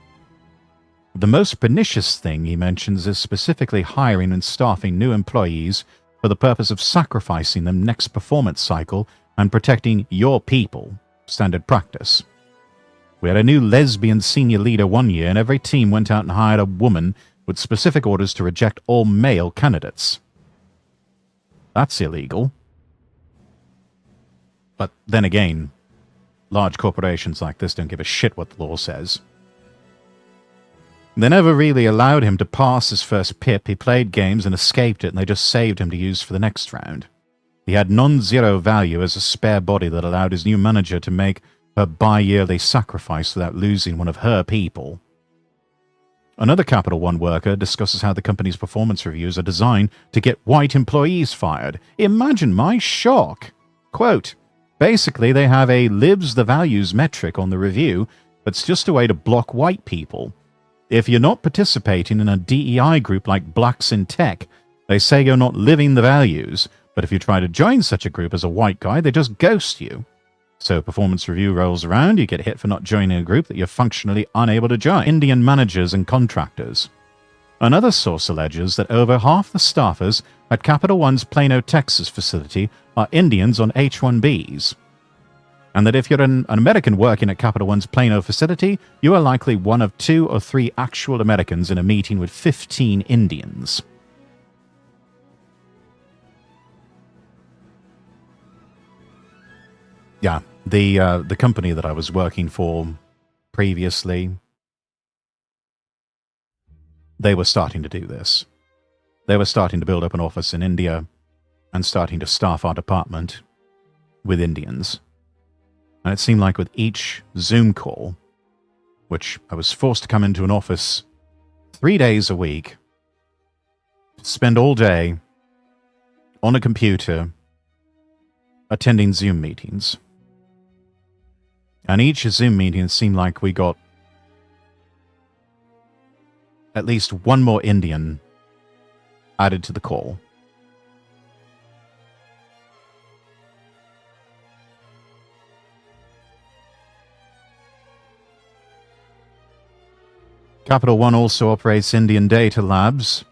A: The most pernicious thing he mentions is specifically hiring and staffing new employees for the purpose of sacrificing them next performance cycle and protecting your people, standard practice. We had a new lesbian senior leader one year, and every team went out and hired a woman with specific orders to reject all male candidates. That's illegal. But then again, large corporations like this don't give a shit what the law says. They never really allowed him to pass his first PIP. He played games and escaped it, and they just saved him to use for the next round. He had non-zero value as a spare body that allowed his new manager to make her bi-yearly sacrifice without losing one of her people. Another Capital One worker discusses how the company's performance reviews are designed to get white employees fired. Imagine my shock. Quote, basically, they have a lives the values metric on the review, but it's just a way to block white people. If you're not participating in a DEI group like Blacks in Tech, they say you're not living the values, but if you try to join such a group as a white guy, they just ghost you. So performance review rolls around, you get hit for not joining a group that you're functionally unable to join. Indian managers and contractors. Another source alleges that over half the staffers at Capital One's Plano, Texas facility are Indians on H-1Bs. And that if you're an American working at Capital One's Plano facility, you are likely one of 2 or 3 actual Americans in a meeting with 15 Indians. Yeah, the company that I was working for previously, they were starting to do this. They were starting to build up an office in India and starting to staff our department with Indians. And it seemed like with each Zoom call, which I was forced to come into an office 3 days a week, spend all day on a computer attending Zoom meetings. And each Zoom meeting seemed like we got at least one more Indian added to the call. Capital One also operates Indian data labs,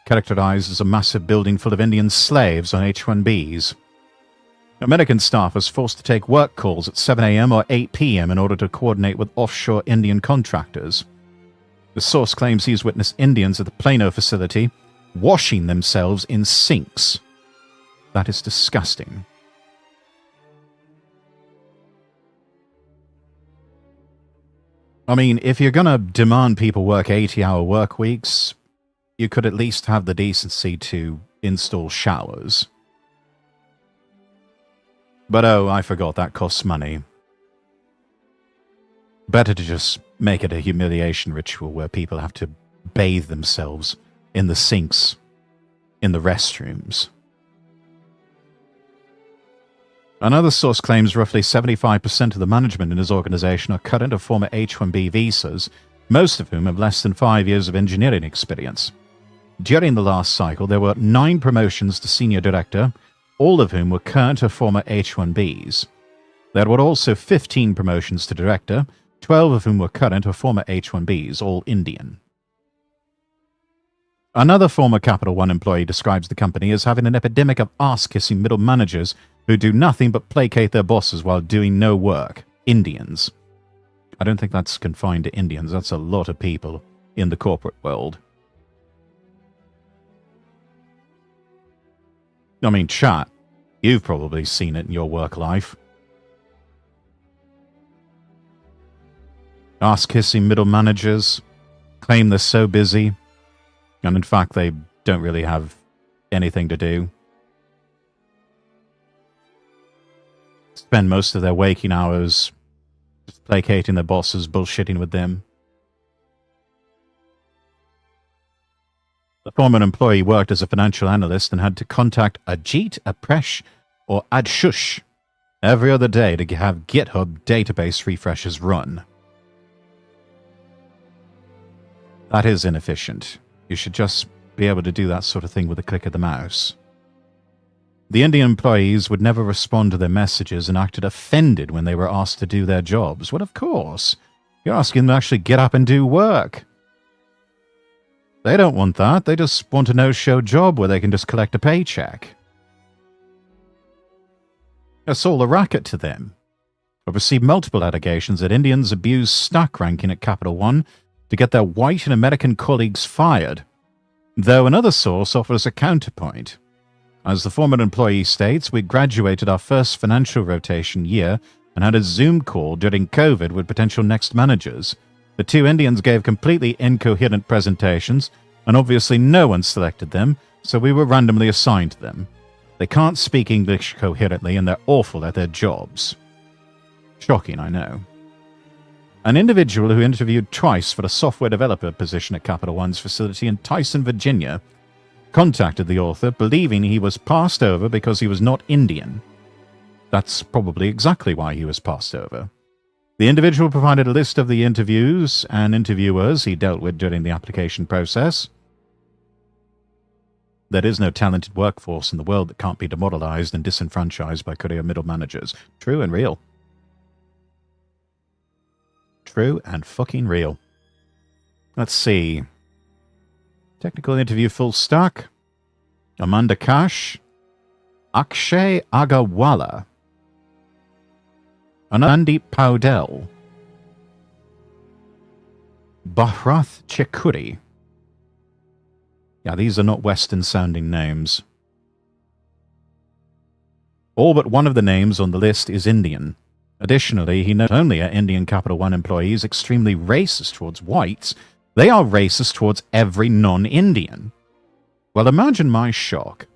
A: characterized as a massive building full of Indian slaves on H-1Bs. American staff was forced to take work calls at 7 a.m. or 8 p.m. in order to coordinate with offshore Indian contractors. The source claims he's witnessed Indians at the Plano facility washing themselves in sinks. That is disgusting. I mean, if you're going to demand people work 80-hour work weeks, you could at least have the decency to install showers. But oh, I forgot that costs money. Better to just make it a humiliation ritual where people have to bathe themselves in the sinks, in the restrooms. Another source claims roughly 75% of the management in his organization are current or former H-1B visas, most of whom have less than 5 years of engineering experience. During the last cycle, there were 9 promotions to senior director, all of whom were current or former H-1Bs. There were also 15 promotions to director, 12 of whom were current or former H-1Bs, all Indian. Another former Capital One employee describes the company as having an epidemic of ass-kissing middle managers who do nothing but placate their bosses while doing no work. Indians. I don't think that's confined to Indians. That's a lot of people in the corporate world. I mean, chat, you've probably seen it in your work life. Ass-kissing middle managers claim they're so busy, and in fact they don't really have anything to do. Spend most of their waking hours just placating their bosses, bullshitting with them. The former employee worked as a financial analyst and had to contact Ajit, Apresh, or Adshush every other day to have GitHub database refreshes run. That is inefficient. You should just be able to do that sort of thing with a click of the mouse. The Indian employees would never respond to their messages and acted offended when they were asked to do their jobs. Well, of course. You're asking them to actually get up and do work. They don't want that. They just want a no-show job where they can just collect a paycheck. That's all a racket to them. I've received multiple allegations that Indians abuse stack ranking at Capital One to get their white and American colleagues fired, though another source offers a counterpoint. As the former employee states, we graduated our first financial rotation year and had a Zoom call during COVID with potential next managers. The 2 Indians gave completely incoherent presentations, and obviously no one selected them, so we were randomly assigned to them. They can't speak English coherently, and they're awful at their jobs. Shocking, I know. An individual who interviewed twice for a software developer position at Capital One's facility in Tyson, Virginia, contacted the author, believing he was passed over because he was not Indian. That's probably exactly why he was passed over. The individual provided a list of the interviews and interviewers he dealt with during the application process. There is no talented workforce in the world that can't be demoralized and disenfranchised by career middle managers. True and real. True and fucking real. Let's see. Technical interview full stack. Amanda Kash. Akshay Agarwala. Anandeep Paudel. Bharath Chekuri. Yeah, these are not Western-sounding names. All but one of the names on the list is Indian. Additionally, he not only are Indian Capital One employees extremely racist towards whites, They are racist towards every non-Indian. Well, imagine my shock.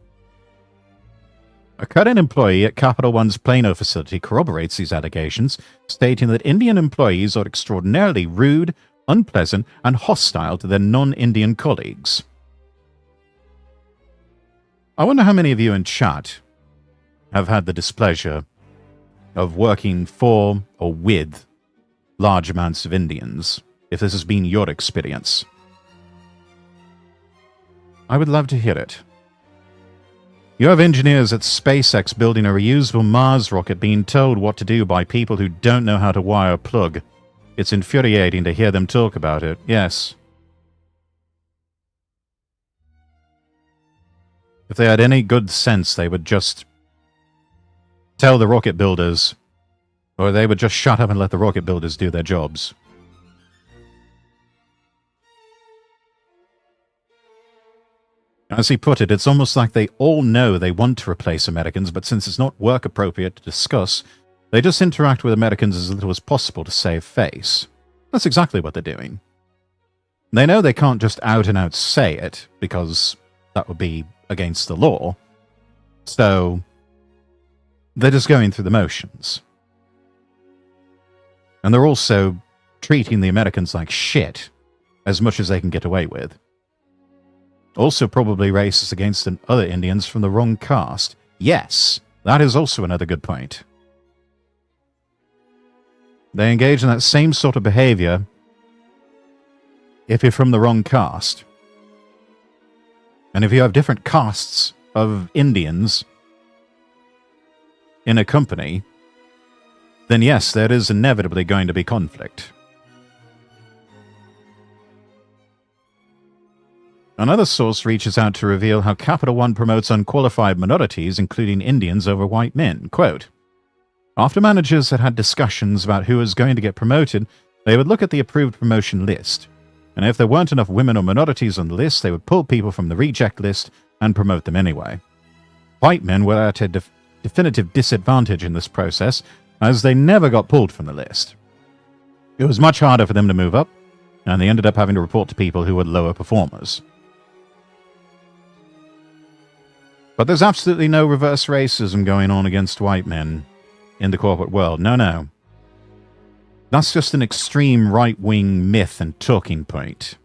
A: A current employee at Capital One's Plano facility corroborates these allegations, stating that Indian employees are extraordinarily rude, unpleasant, and hostile to their non-Indian colleagues. I wonder how many of you in chat have had the displeasure of working for or with large amounts of Indians, if this has been your experience. I would love to hear it. You have engineers at SpaceX building a reusable Mars rocket being told what to do by people who don't know how to wire a plug. It's infuriating to hear them talk about it, yes. If they had any good sense, they would just tell the rocket builders, or they would just shut up and let the rocket builders do their jobs. As he put it, it's almost like they all know they want to replace Americans, but since it's not work appropriate to discuss, they just interact with Americans as little as possible to save face. That's exactly what they're doing. They know they can't just out and out say it, because that would be against the law. So they're just going through the motions. And they're also treating the Americans like shit, as much as they can get away with. Also probably racist against other Indians from the wrong caste. Yes, that is also another good point. They engage in that same sort of behavior if you're from the wrong caste. And if you have different castes of Indians in a company, then yes, there is inevitably going to be conflict. Another source reaches out to reveal how Capital One promotes unqualified minorities, including Indians, over white men. Quote, after managers had had discussions about who was going to get promoted, they would look at the approved promotion list. And if there weren't enough women or minorities on the list, they would pull people from the reject list and promote them anyway. White men were at a definitive disadvantage in this process, as they never got pulled from the list. It was much harder for them to move up, and they ended up having to report to people who were lower performers. But there's absolutely no reverse racism going on against white men in the corporate world. No, no. That's just an extreme right-wing myth and talking point.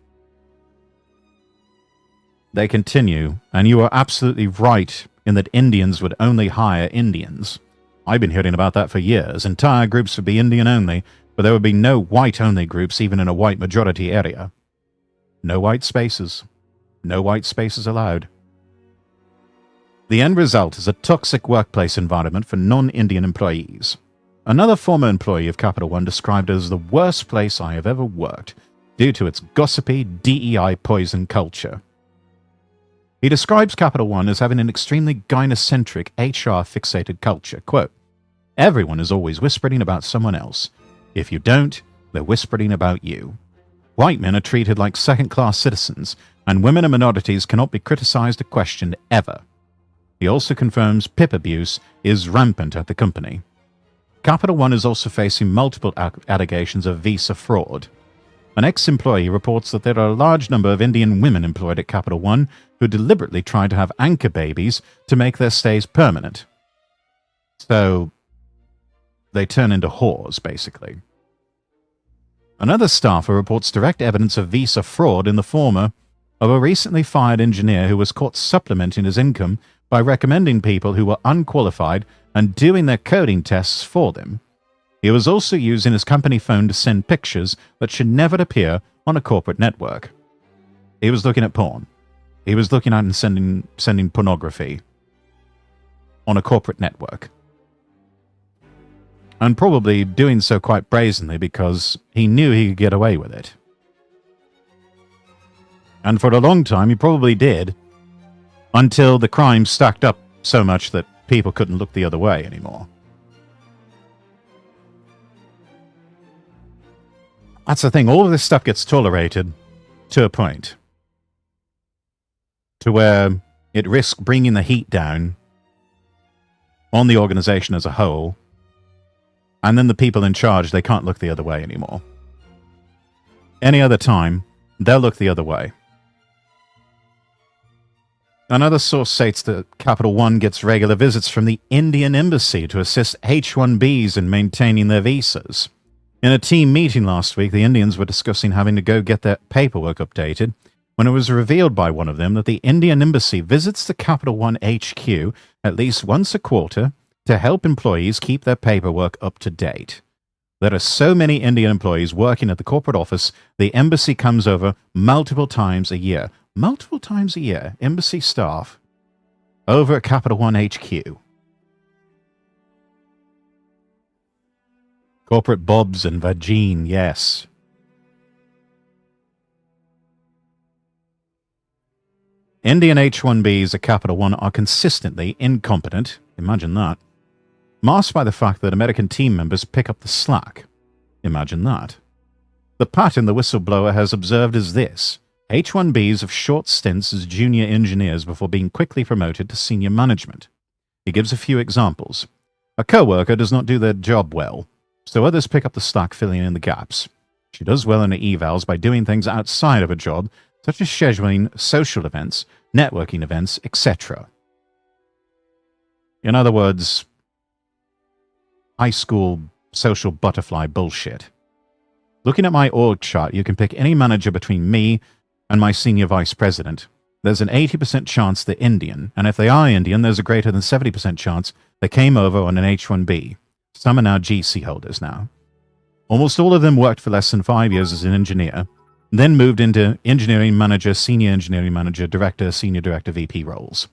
A: They continue, and you are absolutely right in that Indians would only hire Indians. I've been hearing about that for years. Entire groups would be Indian only, but there would be no white-only groups even in a white majority area. No white spaces. No white spaces allowed. The end result is a toxic workplace environment for non-Indian employees. Another former employee of Capital One described it as the worst place I have ever worked, due to its gossipy, DEI poison culture. He describes Capital One as having an extremely gynocentric, HR-fixated culture. Quote, everyone is always whispering about someone else. If you don't, they're whispering about you. White men are treated like second-class citizens, and women and minorities cannot be criticized or questioned ever. He also confirms PIP abuse is rampant at the company. Capital One is also facing multiple allegations of visa fraud. An ex-employee reports that there are a large number of Indian women employed at Capital One who deliberately try to have anchor babies to make their stays permanent. So they turn into whores, basically. Another staffer reports direct evidence of visa fraud in the form of a recently fired engineer who was caught supplementing his income by recommending people who were unqualified and doing their coding tests for them. He was also using his company phone to send pictures that should never appear on a corporate network. He was looking at porn. He was looking at and sending pornography on a corporate network. And probably doing so quite brazenly because he knew he could get away with it. And for a long time he probably did, until the crime stacked up so much that people couldn't look the other way anymore. That's the thing, all of this stuff gets tolerated to a point. To where it risks bringing the heat down on the organization as a whole, and then the people in charge, they can't look the other way anymore. Any other time, they'll look the other way. Another source states that Capital One gets regular visits from the Indian embassy to assist H-1Bs in maintaining their visas. In a team meeting last week, the Indians were discussing having to go get their paperwork updated when it was revealed by one of them that the Indian embassy visits the Capital One HQ at least once a quarter to help employees keep their paperwork up to date. There are so many Indian employees working at the corporate office, the embassy comes over multiple times a year. Multiple times a year, embassy staff over at Capital One HQ. Corporate bobs and vagine, yes. Indian H-1Bs at Capital One are consistently incompetent. Imagine that. Masked by the fact that American team members pick up the slack. Imagine that. The pattern the whistleblower has observed is this. H-1Bs have short stints as junior engineers before being quickly promoted to senior management. He gives a few examples. A co-worker does not do their job well, so others pick up the slack filling in the gaps. She does well in her evals by doing things outside of her job, such as scheduling social events, networking events, etc. In other words, high school social butterfly bullshit. Looking at my org chart, you can pick any manager between me and my senior vice president. There's an 80% chance they're Indian, and if they are Indian, there's a greater than 70% chance they came over on an H-1B. Some are now GC holders now. Almost all of them worked for less than 5 years as an engineer, then moved into engineering manager, senior engineering manager, director, senior director, VP roles.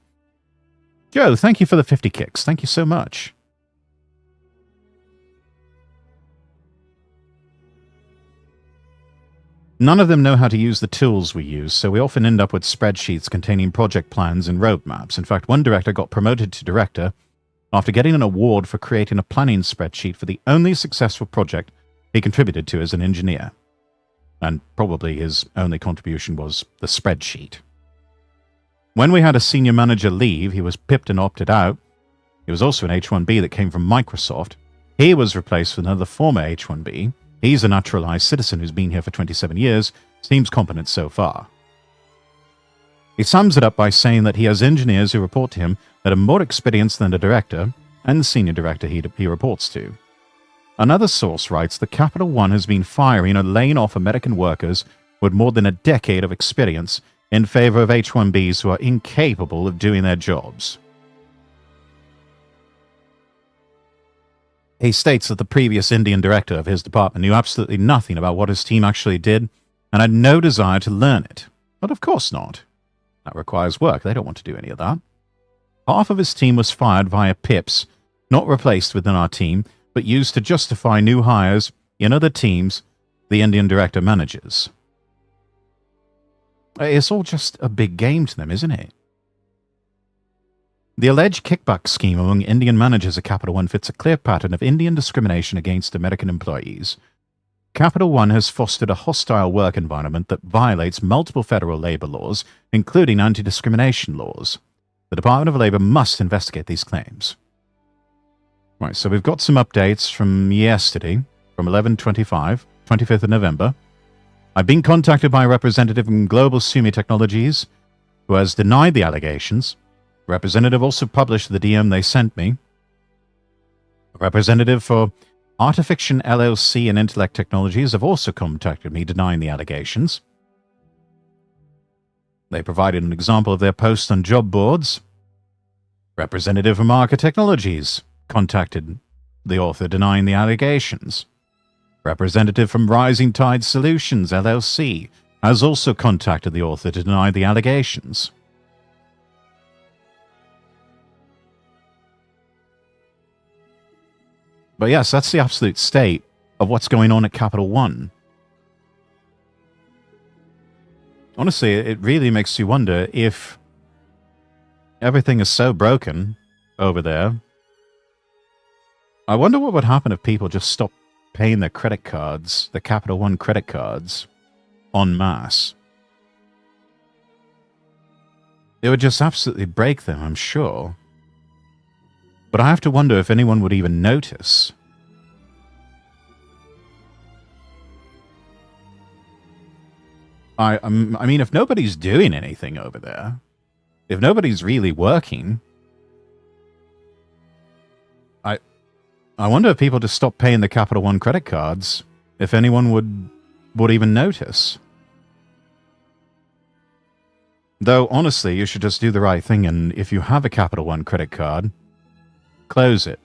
A: Joe, thank you for the 50 kicks. Thank you so much. None of them know how to use the tools we use, so we often end up with spreadsheets containing project plans and roadmaps. In fact, one director got promoted to director after getting an award for creating a planning spreadsheet for the only successful project he contributed to as an engineer. And probably his only contribution was the spreadsheet. When we had a senior manager leave, he was pipped and opted out. He was also an H-1B that came from Microsoft. He was replaced with another former H-1B. He's a naturalized citizen who's been here for 27 years, seems competent so far. He sums it up by saying that he has engineers who report to him that are more experienced than the director and the senior director he reports to. Another source writes that Capital One has been firing or laying off American workers with more than a decade of experience in favor of H-1Bs who are incapable of doing their jobs. He states that the previous Indian director of his department knew absolutely nothing about what his team actually did and had no desire to learn it. But of course not. That requires work. They don't want to do any of that. Half of his team was fired via PIPs, not replaced within our team, but used to justify new hires in other teams the Indian director manages. It's all just a big game to them, isn't it? The alleged kickback scheme among Indian managers at Capital One fits a clear pattern of Indian discrimination against American employees. Capital One has fostered a hostile work environment that violates multiple federal labor laws, including anti-discrimination laws. The Department of Labor must investigate these claims. Right, so we've got some updates from yesterday, from 11/25, 25th of November. I've been contacted by a representative from Global Sumi Technologies who has denied the allegations. The representative also published the DM they sent me. A representative for Artifiction LLC and Intellect Technologies have also contacted me denying the allegations. They provided an example of their post on job boards. Representative from Arca Technologies contacted the author denying the allegations. Representative from Rising Tide Solutions LLC has also contacted the author to deny the allegations. But yes, that's the absolute state of what's going on at Capital One. Honestly, it really makes you wonder if everything is so broken over there. I wonder what would happen if people just stopped paying their credit cards, the Capital One credit cards, en masse. It would just absolutely break them, I'm sure. But I have to wonder if anyone would even notice. I mean, if nobody's doing anything over there, if nobody's really working, I wonder if people just stop paying the Capital One credit cards, if anyone would even notice. Though, honestly, you should just do the right thing, and if you have a Capital One credit card, close it.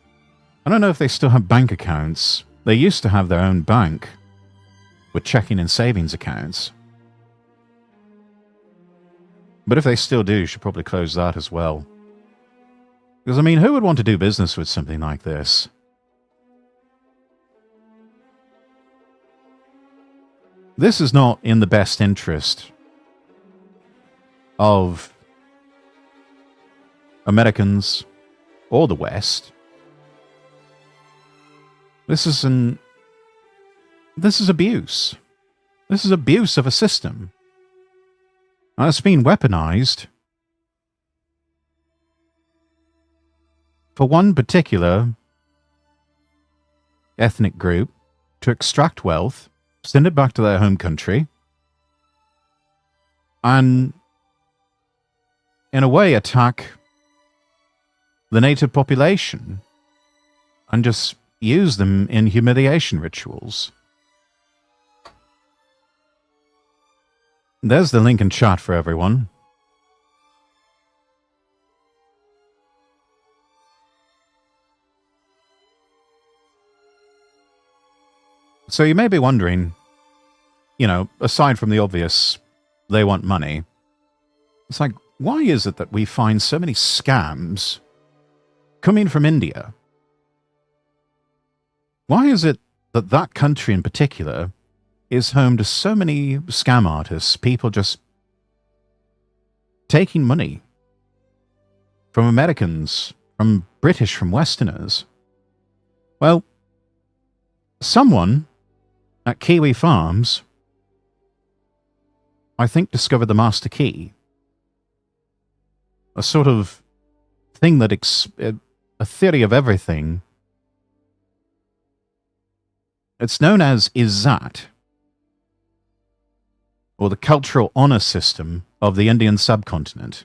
A: I don't know if they still have bank accounts. They used to have their own bank with checking and savings accounts. But if they still do, you should probably close that as well. Because, I mean, who would want to do business with something like this? This is not in the best interest of Americans or the West. This is abuse. This is abuse of a system. And it's been weaponized for one particular ethnic group to extract wealth, send it back to their home country, and in a way attack the native population and just use them in humiliation rituals. There's the link in chat for everyone. So you may be wondering, you know, aside from the obvious, they want money, it's like, why is it that we find so many scams coming from India? Why is it that that country in particular is home to so many scam artists, people just taking money from Americans, from British, from Westerners? Well, someone at Kiwi Farms, I think, discovered the master key. A sort of thing that a theory of everything. It's known as Izzat, or the cultural honor system of the Indian subcontinent.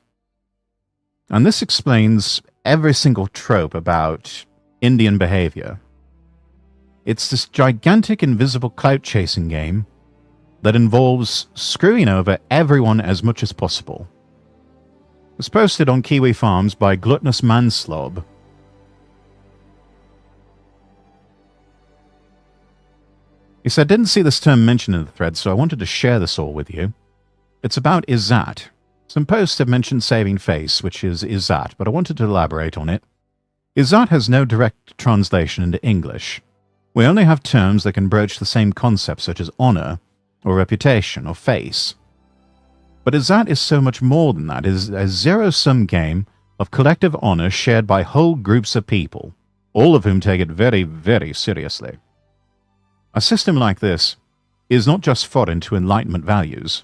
A: And this explains every single trope about Indian behavior. It's this gigantic invisible clout chasing game that involves screwing over everyone as much as possible. It was posted on Kiwi Farms by Gluttonous Manslob. He said, didn't see this term mentioned in the thread, so I wanted to share this all with you. It's about Izzat. Some posts have mentioned saving face, which is Izzat, but I wanted to elaborate on it. Izzat has no direct translation into English. We only have terms that can broach the same concepts, such as honor, or reputation, or face. But Izzat is so much more than that. It is a zero-sum game of collective honor shared by whole groups of people, all of whom take it very, very seriously. A system like this is not just foreign to Enlightenment values.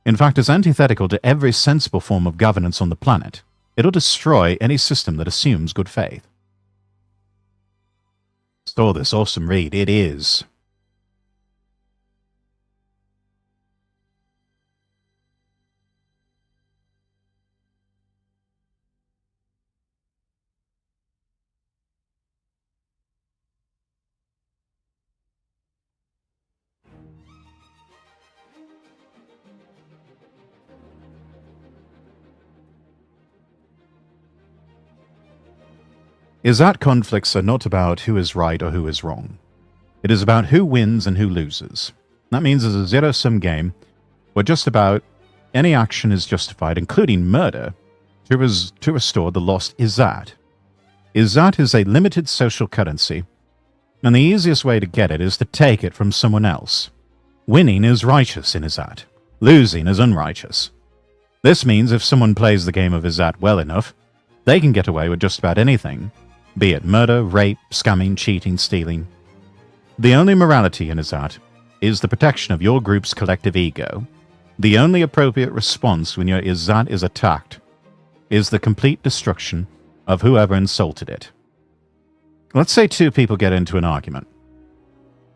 A: In fact, it's antithetical to every sensible form of governance on the planet. It'll destroy any system that assumes good faith. Store this awesome read. It is. Izzat conflicts are not about who is right or who is wrong. It is about who wins and who loses. That means it's a zero-sum game where just about any action is justified, including murder, to restore the lost Izzat. Izzat is a limited social currency, and the easiest way to get it is to take it from someone else. Winning is righteous in Izzat. Losing is unrighteous. This means if someone plays the game of Izzat well enough, they can get away with just about anything, be it murder, rape, scamming, cheating, stealing. The only morality in Izzat is the protection of your group's collective ego. The only appropriate response when your Izzat is attacked is the complete destruction of whoever insulted it. Let's say two people get into an argument.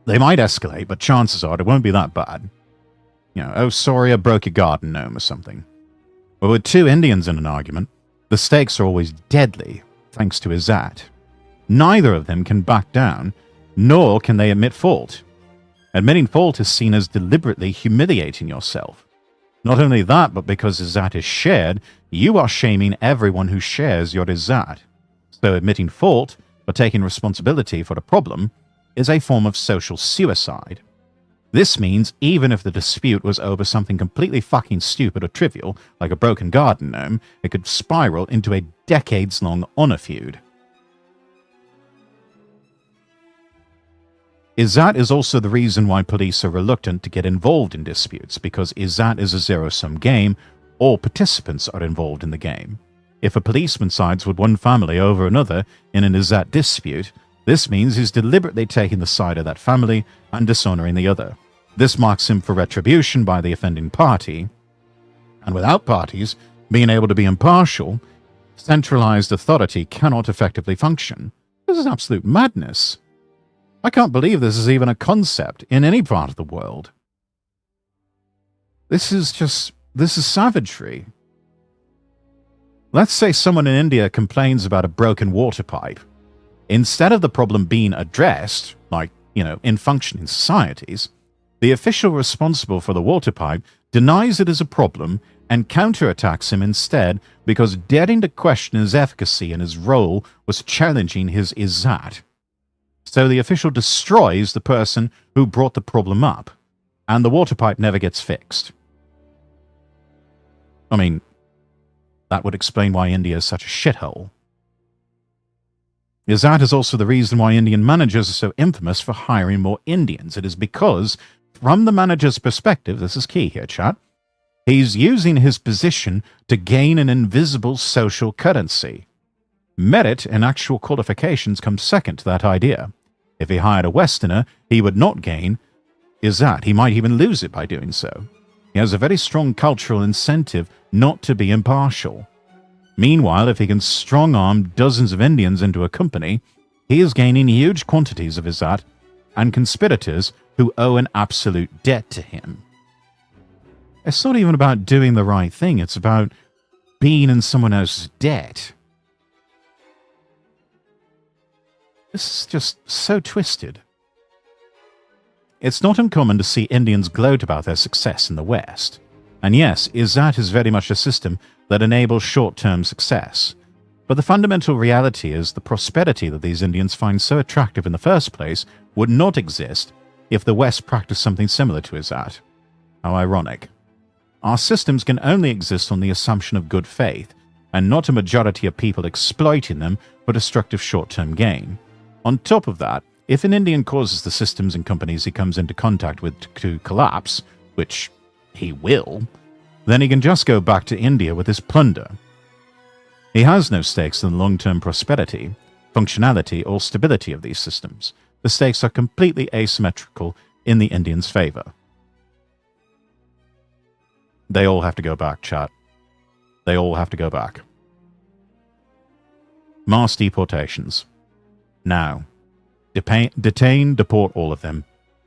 A: They might escalate, but chances are it won't be that bad. Oh, sorry, I broke your garden gnome or something. But with two Indians in an argument, the stakes are always deadly, thanks to Izzat. Neither of them can back down, nor can they admit fault. Admitting fault is seen as deliberately humiliating yourself. Not only that, but because Izzat is shared, you are shaming everyone who shares your Izzat. So admitting fault, or taking responsibility for the problem, is a form of social suicide. This means even if the dispute was over something completely fucking stupid or trivial, like a broken garden gnome, it could spiral into a decades-long honor feud. Izzat is also the reason why police are reluctant to get involved in disputes, because Izzat is a zero-sum game. All participants are involved in the game. If a policeman sides with one family over another in an Izzat dispute, this means he's deliberately taking the side of that family and dishonoring the other. This marks him for retribution by the offending party, and without parties being able to be impartial, centralized authority cannot effectively function. This is absolute madness. I can't believe this is even a concept in any part of the world. This is savagery. Let's say someone in India complains about a broken water pipe. Instead of the problem being addressed, like, in functioning societies, the official responsible for the water pipe denies it as a problem and counterattacks him instead because daring to question his efficacy and his role was challenging his Izzat. So the official destroys the person who brought the problem up, and the water pipe never gets fixed. I mean, that would explain why India is such a shithole. Izzat is also the reason why Indian managers are so infamous for hiring more Indians. It is because, from the manager's perspective, this is key here, chat, he's using his position to gain an invisible social currency. Merit and actual qualifications come second to that idea. If he hired a Westerner, he would not gain Izzat. He might even lose it by doing so. He has a very strong cultural incentive not to be impartial. Meanwhile, if he can strong-arm dozens of Indians into a company, he is gaining huge quantities of Izzat and conspirators who owe an absolute debt to him. It's not even about doing the right thing, it's about being in someone else's debt. This is just so twisted. It's not uncommon to see Indians gloat about their success in the West. And yes, Izzat is very much a system that enables short-term success. But the fundamental reality is the prosperity that these Indians find so attractive in the first place would not exist if the West practiced something similar to Izzat. How ironic. Our systems can only exist on the assumption of good faith, and not a majority of people exploiting them for destructive short-term gain. On top of that, if an Indian causes the systems and companies he comes into contact with to collapse, which he will, then he can just go back to India with his plunder. He has no stakes in the long-term prosperity, functionality, or stability of these systems. The stakes are completely asymmetrical in the Indians' favor. They all have to go back, chat. They all have to go back. Mass deportations. Now. Detain, deport all of them.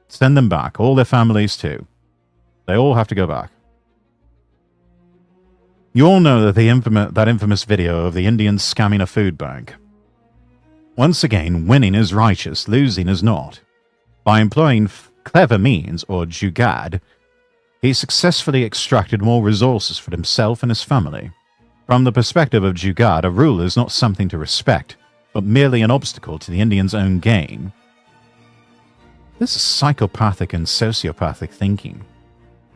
A: Send them back, all their families too. They all have to go back. You all know that that infamous video of the Indians scamming a food bank. Once again, winning is righteous, losing is not. By employing clever means, or jugaad, he successfully extracted more resources for himself and his family. From the perspective of jugaad, a rule is not something to respect, but merely an obstacle to the Indians' own gain. This is psychopathic and sociopathic thinking.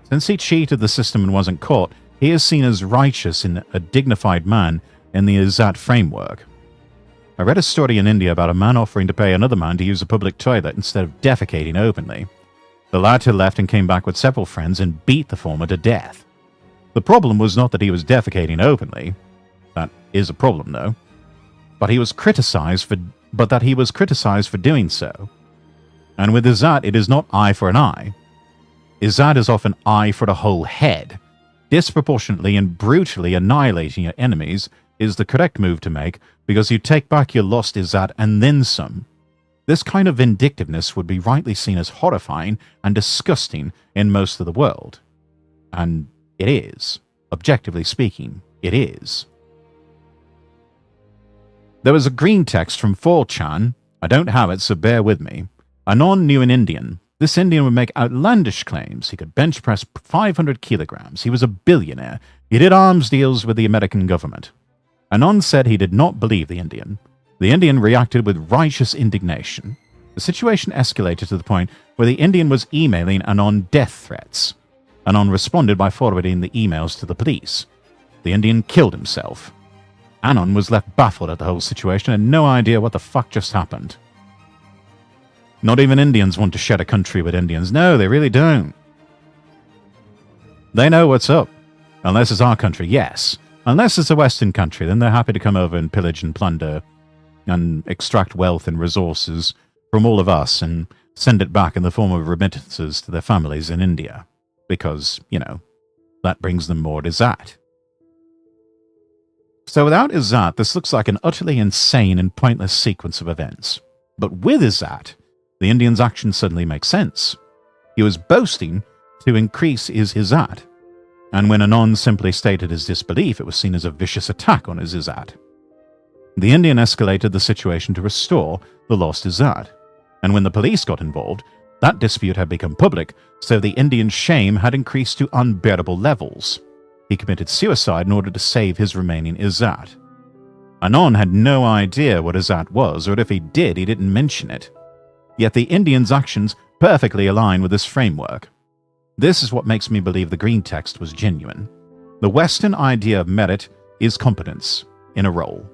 A: Since he cheated the system and wasn't caught, he is seen as righteous and a dignified man in the Izzat framework. I read a story in India about a man offering to pay another man to use a public toilet instead of defecating openly. The latter left and came back with several friends and beat the former to death. The problem was not that he was defecating openly. That is a problem, though. But that he was criticized for doing so. And with Izzat, it is not eye for an eye. Izzat is often eye for the whole head. Disproportionately and brutally annihilating your enemies is the correct move to make because you take back your lost Izzat and then some. This kind of vindictiveness would be rightly seen as horrifying and disgusting in most of the world. And it is. Objectively speaking, it is. There was a green text from 4chan. I don't have it, so bear with me. Anon knew an Indian. This Indian would make outlandish claims. He could bench press 500 kilograms. He was a billionaire. He did arms deals with the American government. Anon said he did not believe the Indian. The Indian reacted with righteous indignation. The situation escalated to the point where the Indian was emailing Anon death threats. Anon responded by forwarding the emails to the police. The Indian killed himself. Anon was left baffled at the whole situation and no idea what the fuck just happened. Not even Indians want to share a country with Indians. No, they really don't. They know what's up. Unless it's our country, yes. Unless it's a Western country, then they're happy to come over and pillage and plunder and extract wealth and resources from all of us and send it back in the form of remittances to their families in India. Because, that brings them more Izzat. So without Izzat, this looks like an utterly insane and pointless sequence of events. But with Izzat, the Indian's action suddenly makes sense. He was boasting to increase his Izzat, and when Anon simply stated his disbelief, it was seen as a vicious attack on his Izzat. The Indian escalated the situation to restore the lost Izzat, and when the police got involved, that dispute had become public, so the Indian's shame had increased to unbearable levels. He committed suicide in order to save his remaining Izzat. Anon had no idea what Izzat was, or if he did, he didn't mention it. Yet the Indian's actions perfectly align with this framework. This is what makes me believe the green text was genuine. The Western idea of merit is competence in a role.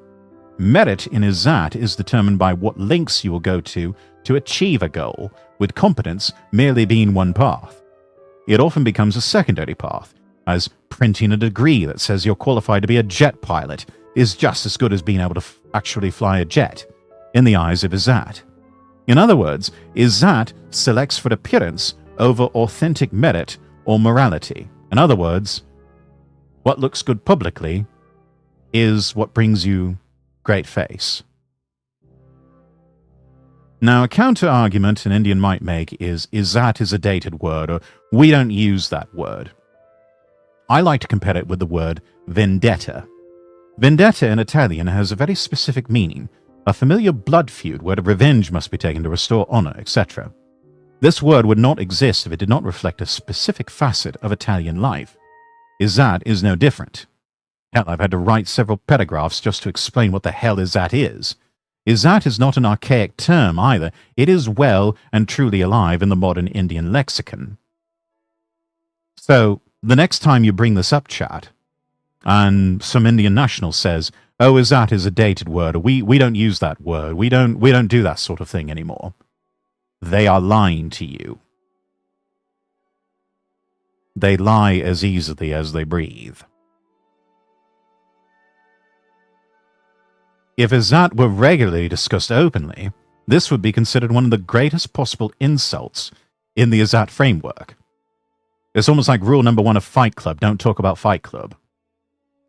A: Merit in Izzat is determined by what links you will go to achieve a goal, with competence merely being one path. It often becomes a secondary path, as printing a degree that says you're qualified to be a jet pilot is just as good as being able to actually fly a jet, in the eyes of Izzat. In other words, Izzat selects for appearance over authentic merit or morality. In other words, what looks good publicly is what brings you great face. Now, a counter-argument an Indian might make is Izzat is a dated word, or we don't use that word. I like to compare it with the word vendetta. Vendetta in Italian has a very specific meaning, a familiar blood feud where revenge must be taken to restore honor, etc. This word would not exist if it did not reflect a specific facet of Italian life. Izzat is no different. Hell, I've had to write several paragraphs just to explain what the hell Izzat is. Izzat is not an archaic term either. It is well and truly alive in the modern Indian lexicon. So, the next time you bring this up, chat, and some Indian national says, oh, Izzat is a dated word, or we don't use that word, we don't do that sort of thing anymore, they are lying to you. They lie as easily as they breathe. If Izzat were regularly discussed openly, this would be considered one of the greatest possible insults in the Izzat framework. It's almost like rule number 1 of Fight Club, don't talk about Fight Club.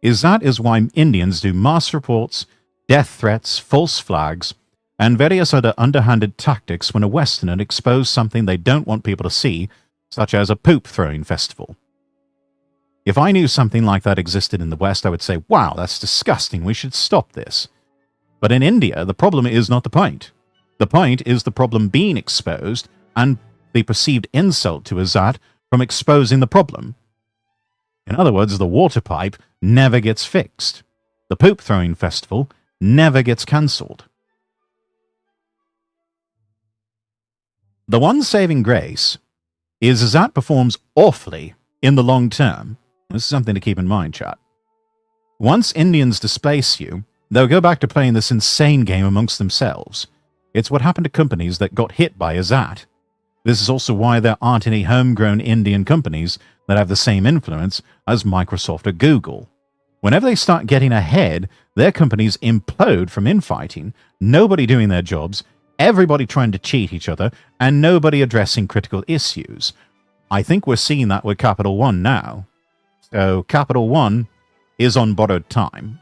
A: Izzat is why Indians do mass reports, death threats, false flags, and various other underhanded tactics when a Westerner exposes something they don't want people to see, such as a poop-throwing festival. If I knew something like that existed in the West, I would say, wow, that's disgusting, we should stop this. But in India, the problem is not the point. The point is the problem being exposed and the perceived insult to Izzat from exposing the problem. In other words, the water pipe never gets fixed. The poop-throwing festival never gets cancelled. The one saving grace is Izzat performs awfully in the long term. This is something to keep in mind, chat. Once Indians displace you, they'll go back to playing this insane game amongst themselves. It's what happened to companies that got hit by Izzat. This is also why there aren't any homegrown Indian companies that have the same influence as Microsoft or Google. Whenever they start getting ahead, their companies implode from infighting, nobody doing their jobs, everybody trying to cheat each other, and nobody addressing critical issues. I think we're seeing that with Capital One now. So Capital One is on borrowed time.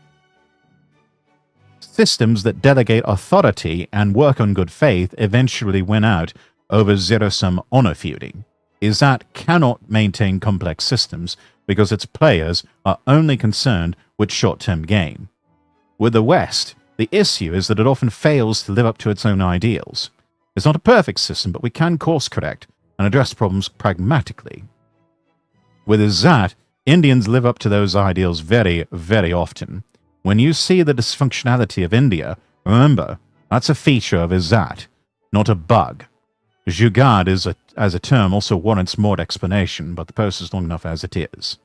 A: Systems that delegate authority and work on good faith eventually win out over zero-sum honor feuding. ISAT cannot maintain complex systems because its players are only concerned with short-term gain. With the West, the issue is that it often fails to live up to its own ideals. It's not a perfect system, but we can course correct and address problems pragmatically. With ISAT, Indians live up to those ideals very, very often. When you see the dysfunctionality of India, remember, that's a feature of ISAT, not a bug. Jugaad as a term also warrants more explanation, but the post is long enough as it is.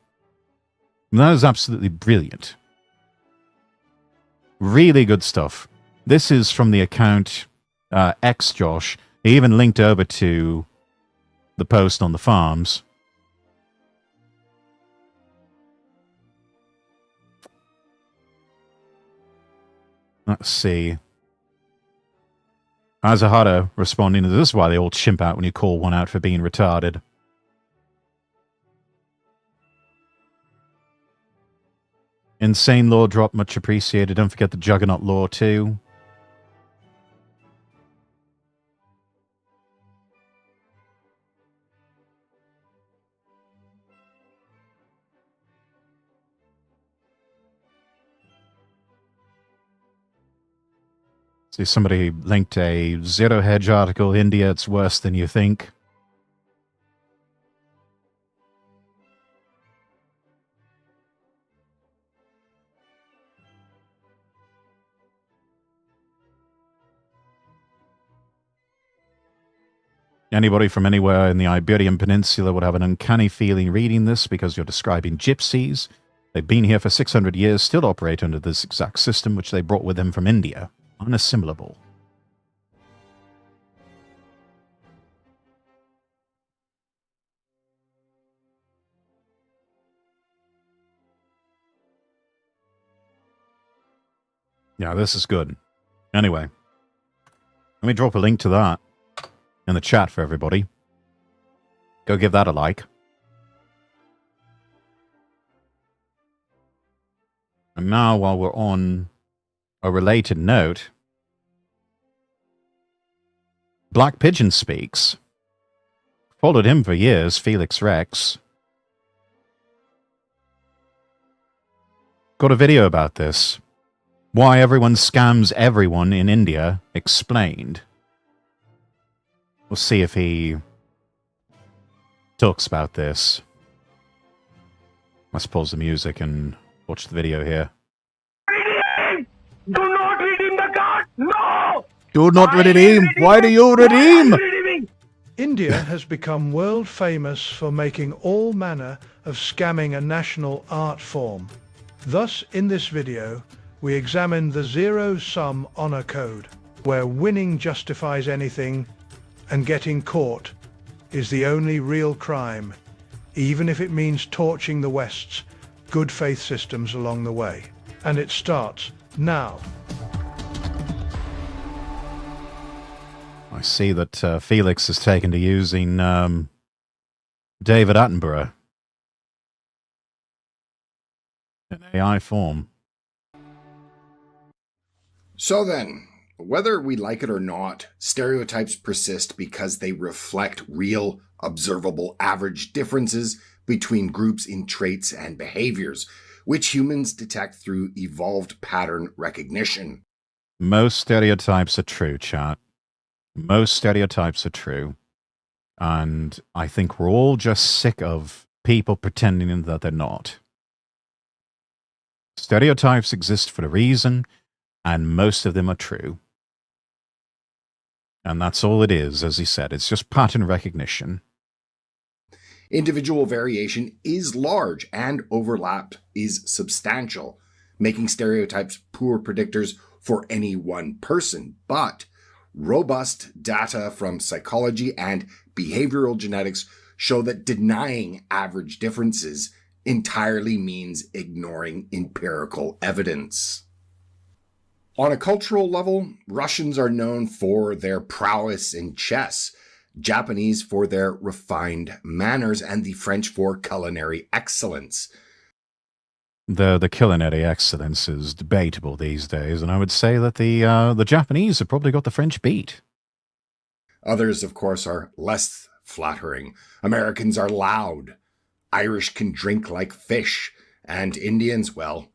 A: And that is absolutely brilliant. Really good stuff. This is from the account xJosh. He even linked over to the post on the farms. Let's see. Azahara responding to this is why they all chimp out when you call one out for being retarded. Insane lore drop, much appreciated. Don't forget the Juggernaut lore too. See, somebody linked a Zero Hedge article. India, it's worse than you think. Anybody from anywhere in the Iberian Peninsula would have an uncanny feeling reading this because you're describing gypsies. They've been here for 600 years, still operate under this exact system which they brought with them from India. Unassimilable. Yeah, this is good. Anyway, let me drop a link to that in the chat for everybody. Go give that a like. And now, while we're on a related note, Black Pigeon Speaks. Followed him for years, Felix Rex. Got a video about this. Why everyone scams everyone in India, explained. We'll see if he talks about this. Let's pause the music and watch the video here.
Q: Do not redeem the card! No!
A: Do not redeem! Why do you redeem?
Q: India has become world famous for making all manner of scamming a national art form. Thus, in this video, we examine the zero-sum honor code, where winning justifies anything and getting caught is the only real crime, even if it means torching the West's good faith systems along the way. And it starts now.
A: I see that Felix has taken to using David Attenborough in AI form.
R: So then, whether we like it or not, stereotypes persist because they reflect real, observable, average differences between groups in traits and behaviors, which humans detect through evolved pattern recognition.
A: Most stereotypes are true, chat. Most stereotypes are true. And I think we're all just sick of people pretending that they're not. Stereotypes exist for a reason, and most of them are true. And that's all it is, as he said. It's just pattern recognition.
R: Individual variation is large and overlap is substantial, making stereotypes poor predictors for any one person. But robust data from psychology and behavioral genetics show that denying average differences entirely means ignoring empirical evidence. On a cultural level, Russians are known for their prowess in chess, Japanese for their refined manners, and the French for culinary excellence.
A: The culinary excellence is debatable these days, and I would say that the Japanese have probably got the French beat.
R: Others, of course, are less flattering. Americans are loud. Irish can drink like fish. And Indians, well,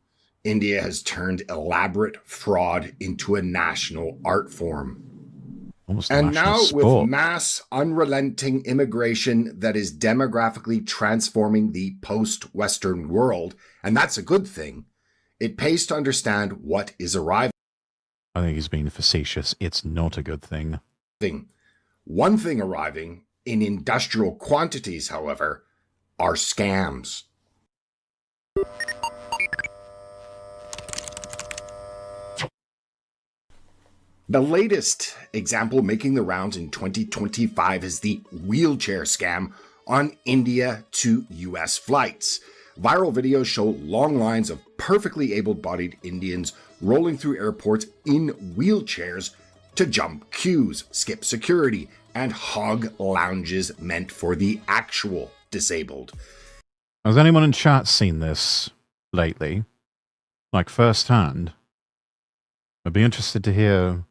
R: India has turned elaborate fraud into a national art form.
A: Almost
R: And now,
A: sport.
R: with mass, unrelenting immigration that is demographically transforming the post-Western world, and that's a good thing, it pays to understand what is arriving.
A: I think he's being facetious. It's not a good thing.
R: One thing arriving in industrial quantities, however, are scams. The latest example making the rounds in 2025 is the wheelchair scam on India to US flights. Viral videos show long lines of perfectly able-bodied Indians rolling through airports in wheelchairs to jump queues, skip security, and hog lounges meant for the actual disabled.
A: Has anyone in chat seen this lately? Like firsthand? I'd be interested to hear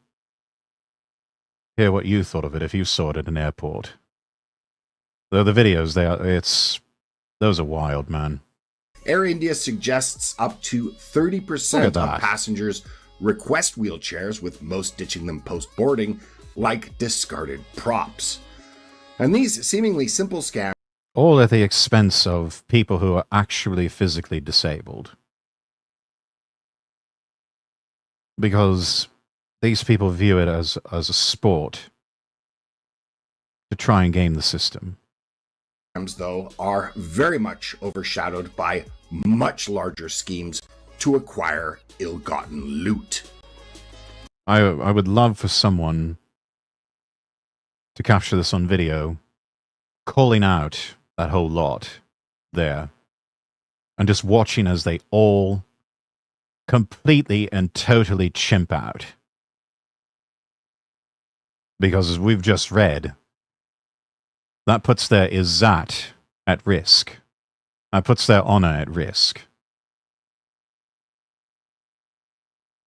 A: what you thought of it if you saw it at an airport. Though the videos, those are wild, man.
R: Air India suggests up to 30% of passengers request wheelchairs, with most ditching them post-boarding like discarded props. And these seemingly simple scams,
A: all at the expense of people who are actually physically disabled. Because these people view it as a sport to try and game the system.
R: Though, are very much overshadowed by much larger schemes to acquire ill-gotten loot.
A: I would love for someone to capture this on video, calling out that whole lot there, and just watching as they all completely and totally chimp out. Because as we've just read, that puts their izzat at risk. That puts their honor at risk.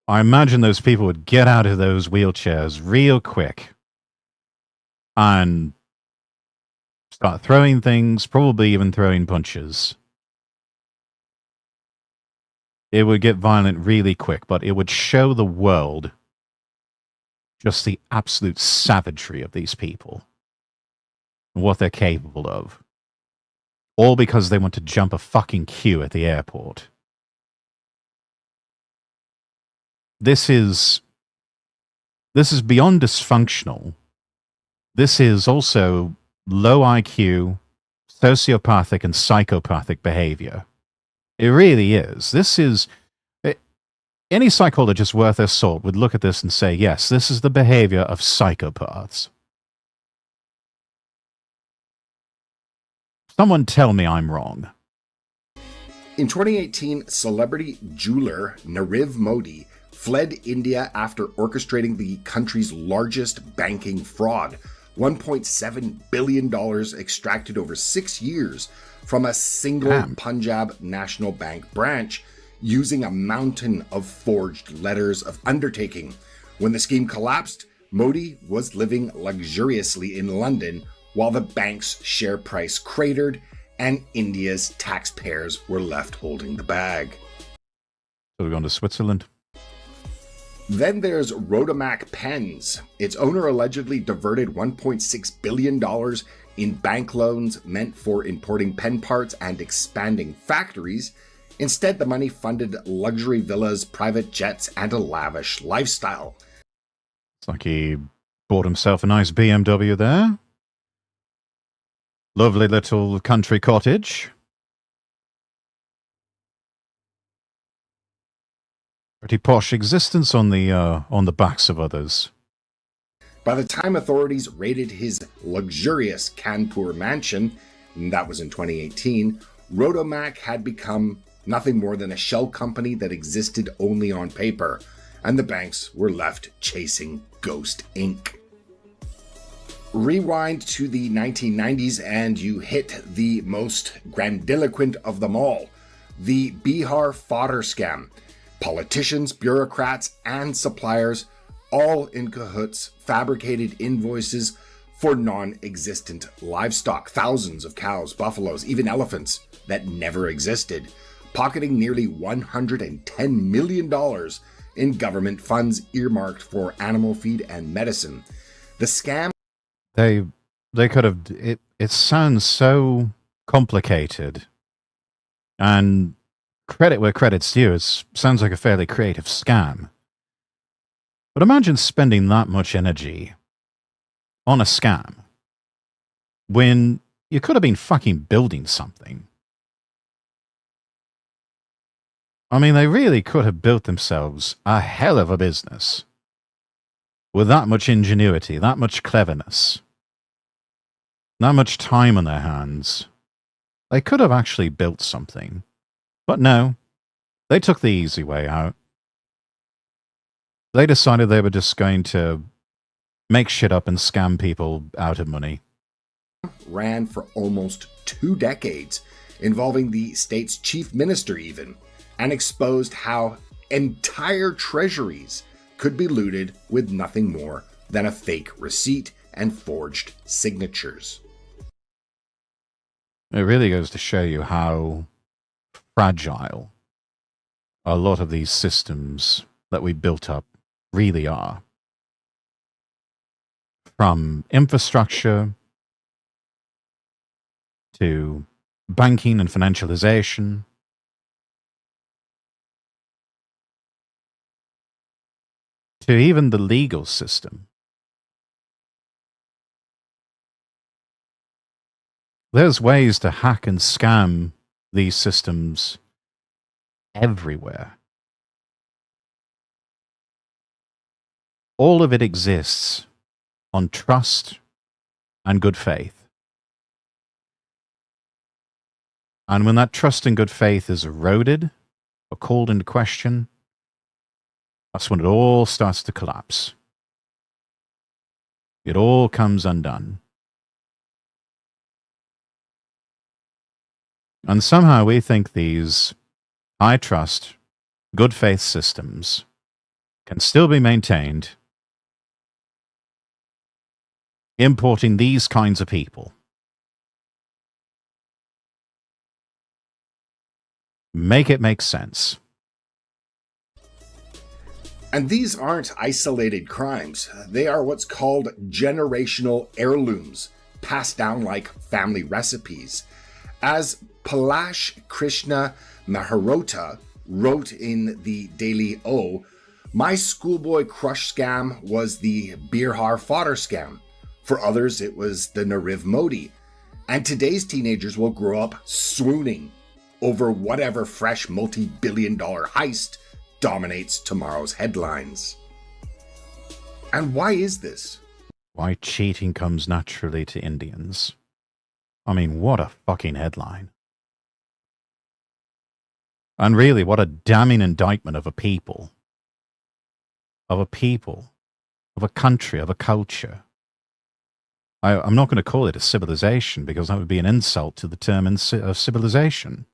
A: I imagine those people would get out of those wheelchairs real quick and start throwing things, probably even throwing punches. It would get violent really quick, but it would show the world just the absolute savagery of these people and what they're capable of. All because they want to jump a fucking queue at the airport. This is beyond dysfunctional. This is also low IQ, sociopathic, and psychopathic behavior. It really is. Any psychologist worth their salt would look at this and say, yes, this is the behavior of psychopaths. Someone tell me I'm wrong.
R: In 2018, celebrity jeweler Nirav Modi fled India after orchestrating the country's largest banking fraud. $1.7 billion extracted over 6 years from a single Punjab National Bank branch using a mountain of forged letters of undertaking. When the scheme collapsed, Modi was living luxuriously in London while the bank's share price cratered and India's taxpayers were left holding the bag.
A: So we're going to Switzerland.
R: Then there's Rotamac Pens. Its owner allegedly diverted $1.6 billion in bank loans meant for importing pen parts and expanding factories. Instead, the money funded luxury villas, private jets, and a lavish lifestyle.
A: It's like he bought himself a nice BMW there. Lovely little country cottage. Pretty posh existence on the backs of others.
R: By the time authorities raided his luxurious Kanpur mansion, and that was in 2018, Rotamac had become nothing more than a shell company that existed only on paper, and the banks were left chasing ghost ink. Rewind to the 1990s and you hit the most grandiloquent of them all, the Bihar fodder scam. Politicians, bureaucrats, and suppliers, all in cahoots, fabricated invoices for non-existent livestock, thousands of cows, buffaloes, even elephants that never existed, pocketing nearly $110 million in government funds earmarked for animal feed and medicine. The scam...
A: They could have... It sounds so complicated. And credit where credit's due, it sounds like a fairly creative scam. But imagine spending that much energy on a scam when you could have been fucking building something. I mean, they really could have built themselves a hell of a business with that much ingenuity, that much cleverness, that much time on their hands. They could have actually built something. But no, they took the easy way out. They decided they were just going to make shit up and scam people out of money.
R: Ran for almost 2 decades, involving the state's chief minister even, and exposed how entire treasuries could be looted with nothing more than a fake receipt and forged signatures.
A: It really goes to show you how fragile a lot of these systems that we built up really are. From infrastructure to banking and financialization, to even the legal system. There's ways to hack and scam these systems everywhere. All of it exists on trust and good faith. And when that trust and good faith is eroded or called into question, that's when it all starts to collapse. It all comes undone. And somehow we think these high trust, good faith systems can still be maintained importing these kinds of people. Make it make sense.
R: And these aren't isolated crimes. They are what's called generational heirlooms, passed down like family recipes. As Palash Krishna Maharota wrote in the Daily O, my schoolboy crush scam was the Bihar fodder scam. For others, it was the Nariv Modi. And today's teenagers will grow up swooning over whatever fresh multi-billion-dollar heist dominates tomorrow's headlines. And why is this?
A: Why cheating comes naturally to Indians. I mean, what a fucking headline. And really, what a damning indictment of a people. Of a people. Of a country. Of a culture. I'm not going to call it a civilization because that would be an insult to the term of civilization.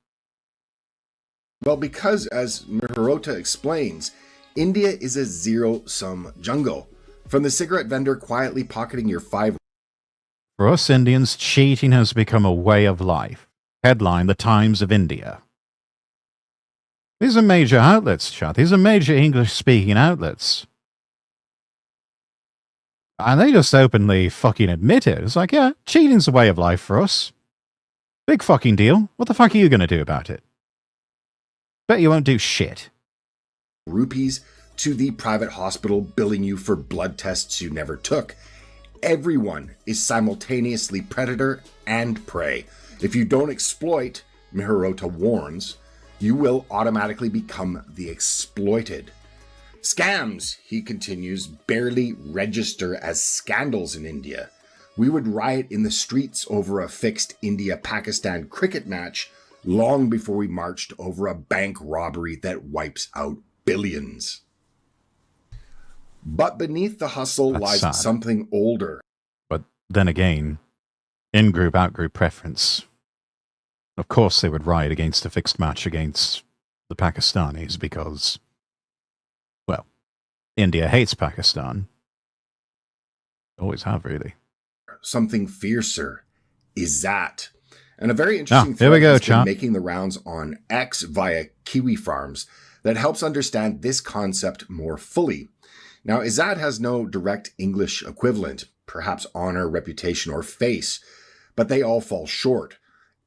R: Well, because, as Maharota explains, India is a zero-sum jungle. From the cigarette vendor quietly pocketing your 5...
A: For us Indians, cheating has become a way of life. Headline, The Times of India. These are major outlets, Chad. These are major English-speaking outlets. And they just openly fucking admit it. It's like, yeah, cheating's a way of life for us. Big fucking deal. What the fuck are you going to do about it? Bet you won't do shit.
R: Rupees to the private hospital billing you for blood tests you never took. Everyone is simultaneously predator and prey. If you don't exploit, Maharota warns, you will automatically become the exploited. Scams, he continues, barely register as scandals in India. We would riot in the streets over a fixed India-Pakistan cricket match long before we marched over a bank robbery that wipes out billions. But beneath the hustle lies
A: sad.
R: Something older.
A: But then again, in-group, out-group preference. Of course they would riot against a fixed match against the Pakistanis because, India hates Pakistan. Always have, really.
R: something fiercer. Is that? And a very interesting
A: here we
R: thread
A: go,
R: has been
A: chat.
R: making the rounds on X via Kiwi Farms that helps understand this concept more fully. Now, Izzat has no direct English equivalent, perhaps honor, reputation, or face, but they all fall short.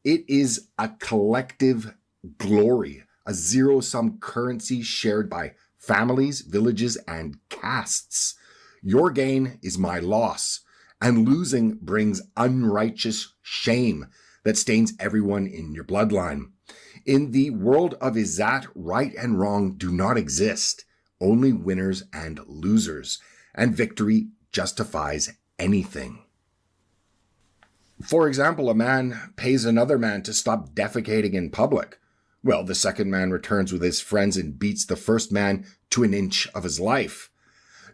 R: It is a collective glory, a zero-sum currency shared by families, villages, and castes. Your gain is my loss, and losing brings unrighteous shame that stains everyone in your bloodline. In the world of Izzat, right and wrong do not exist, only winners and losers, and victory justifies anything. For example, a man pays another man to stop defecating in public. Well, the second man returns with his friends and beats the first man to an inch of his life.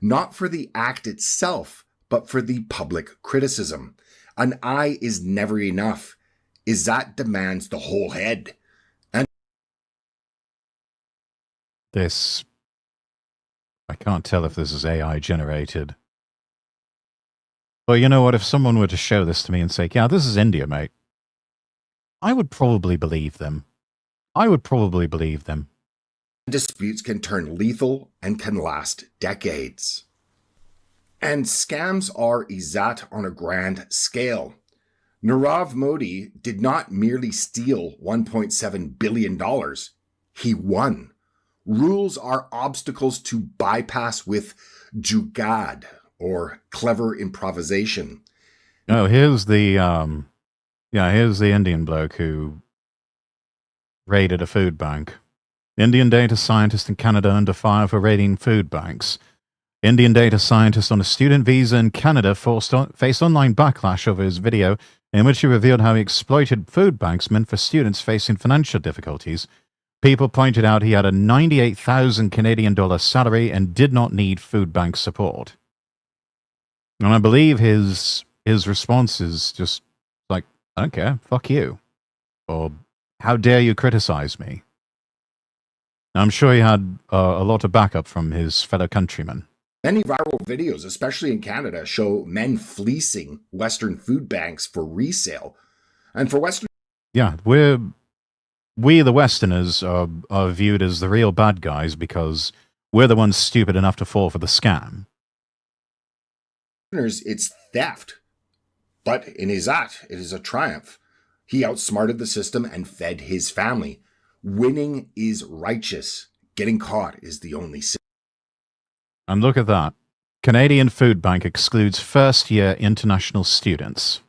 R: Not for the act itself, but for the public criticism. An eye is never enough. Izzat demands the whole head. And
A: this, I can't tell if this is AI generated. But you know what? If someone were to show this to me and say, yeah, this is India, mate, I would probably believe them. I would probably believe them.
R: Disputes can turn lethal and can last decades. And scams are Izzat on a grand scale. Nirav Modi did not merely steal $1.7 billion. He won. Rules are obstacles to bypass with jugad, or clever improvisation.
A: Oh, here's the here's the Indian bloke who raided a food bank. Indian data scientist in Canada under fire for raiding food banks. Indian data scientist on a student visa in Canada faced online backlash over his video in which he revealed how he exploited food banks meant for students facing financial difficulties. People pointed out he had a 98,000 Canadian dollar salary and did not need food bank support. And I believe his response is just like, I don't care, fuck you. Or, how dare you criticize me? I'm sure he had a lot of backup from his fellow countrymen.
R: Many viral videos, especially in Canada, show men fleecing Western food banks for resale. And for Western...
A: Yeah, we the Westerners are viewed as the real bad guys because we're the ones stupid enough to fall for the scam.
R: It's theft. But in Izzat, it is a triumph. He outsmarted the system and fed his family. Winning is righteous. Getting caught is the only sin.
A: And look at that. Canadian Food Bank excludes first-year international students.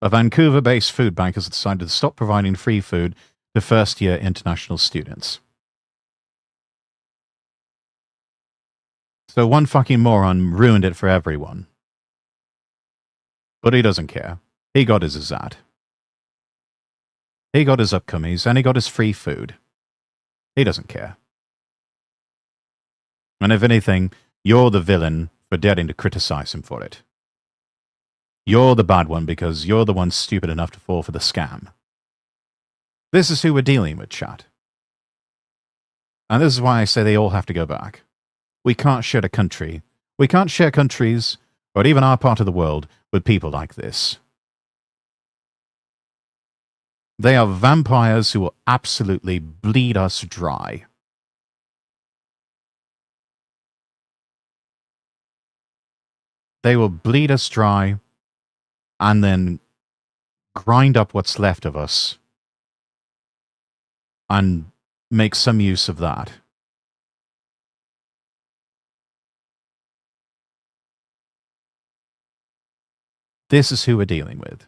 A: A Vancouver-based food bank has decided to stop providing free food to first-year international students. So one fucking moron ruined it for everyone. But he doesn't care. He got his Izzat. He got his upcomies, and he got his free food. He doesn't care. And if anything, you're the villain for daring to criticize him for it. You're the bad one because you're the one stupid enough to fall for the scam. This is who we're dealing with, chat. And this is why I say they all have to go back. We can't share a country. We can't share countries, or even our part of the world, with people like this. They are vampires who will absolutely bleed us dry. They will bleed us dry and then grind up what's left of us and make some use of that. This is who we're dealing with.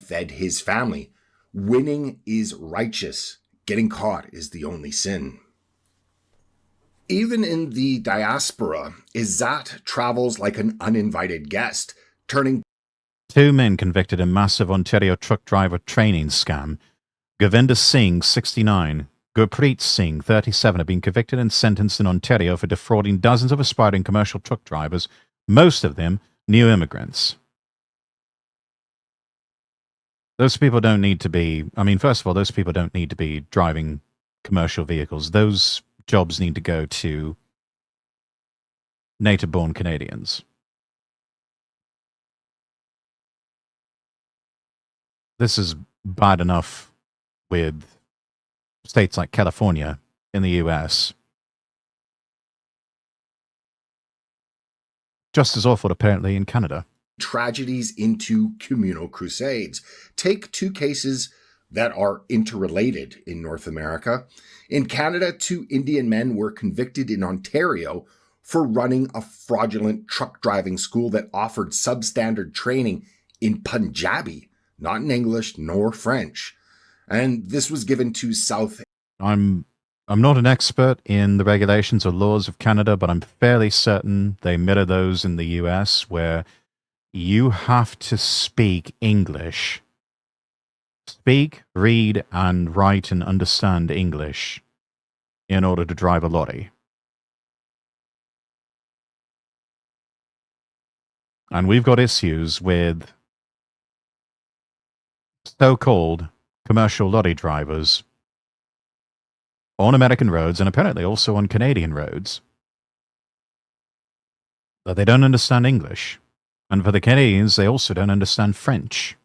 R: Fed his family. Winning is righteous. Getting caught is the only sin. Even in the diaspora, Izzat travels like an uninvited guest, turning...
A: 2 men convicted in massive Ontario truck driver training scam. Govinder Singh, 69, Gurpreet Singh, 37, have been convicted and sentenced in Ontario for defrauding dozens of aspiring commercial truck drivers, most of them new immigrants. Those people don't need to be... I mean, first of all, those people don't need to be driving commercial vehicles. Those jobs need to go to native-born Canadians. this is bad enough with states like California in the US. Just as awful, apparently, in Canada.
R: Tragedies into communal crusades. Take two cases that are interrelated in North America. In Canada, 2 Indian men were convicted in Ontario for running a fraudulent truck driving school that offered substandard training in Punjabi, not in English nor French. And this was given to South.
A: I'm not an expert in the regulations or laws of Canada, but I'm fairly certain they mirror those in the US, where you have to speak English. Speak, read, and write and understand English in order to drive a lorry. And we've got issues with so-called commercial lorry drivers on American roads and apparently also on Canadian roads, that they don't understand English. And for the Canadians, they also don't understand French.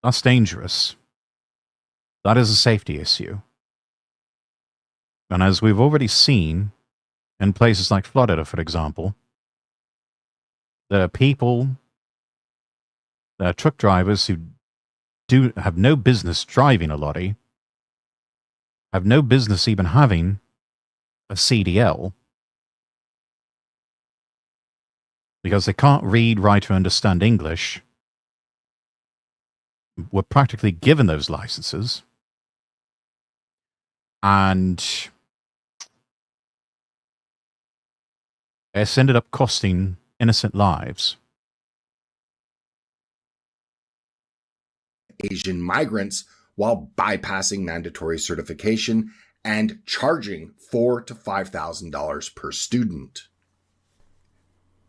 A: That's dangerous. That is a safety issue. And as we've already seen in places like Florida, for example, there are people, there are truck drivers who have no business driving a lorry, have no business even having a CDL, because they can't read, write, or understand English. Were practically given those licenses, and it's ended up costing innocent lives.
R: Asian migrants while bypassing mandatory certification and charging $4,000 to $5,000 per student.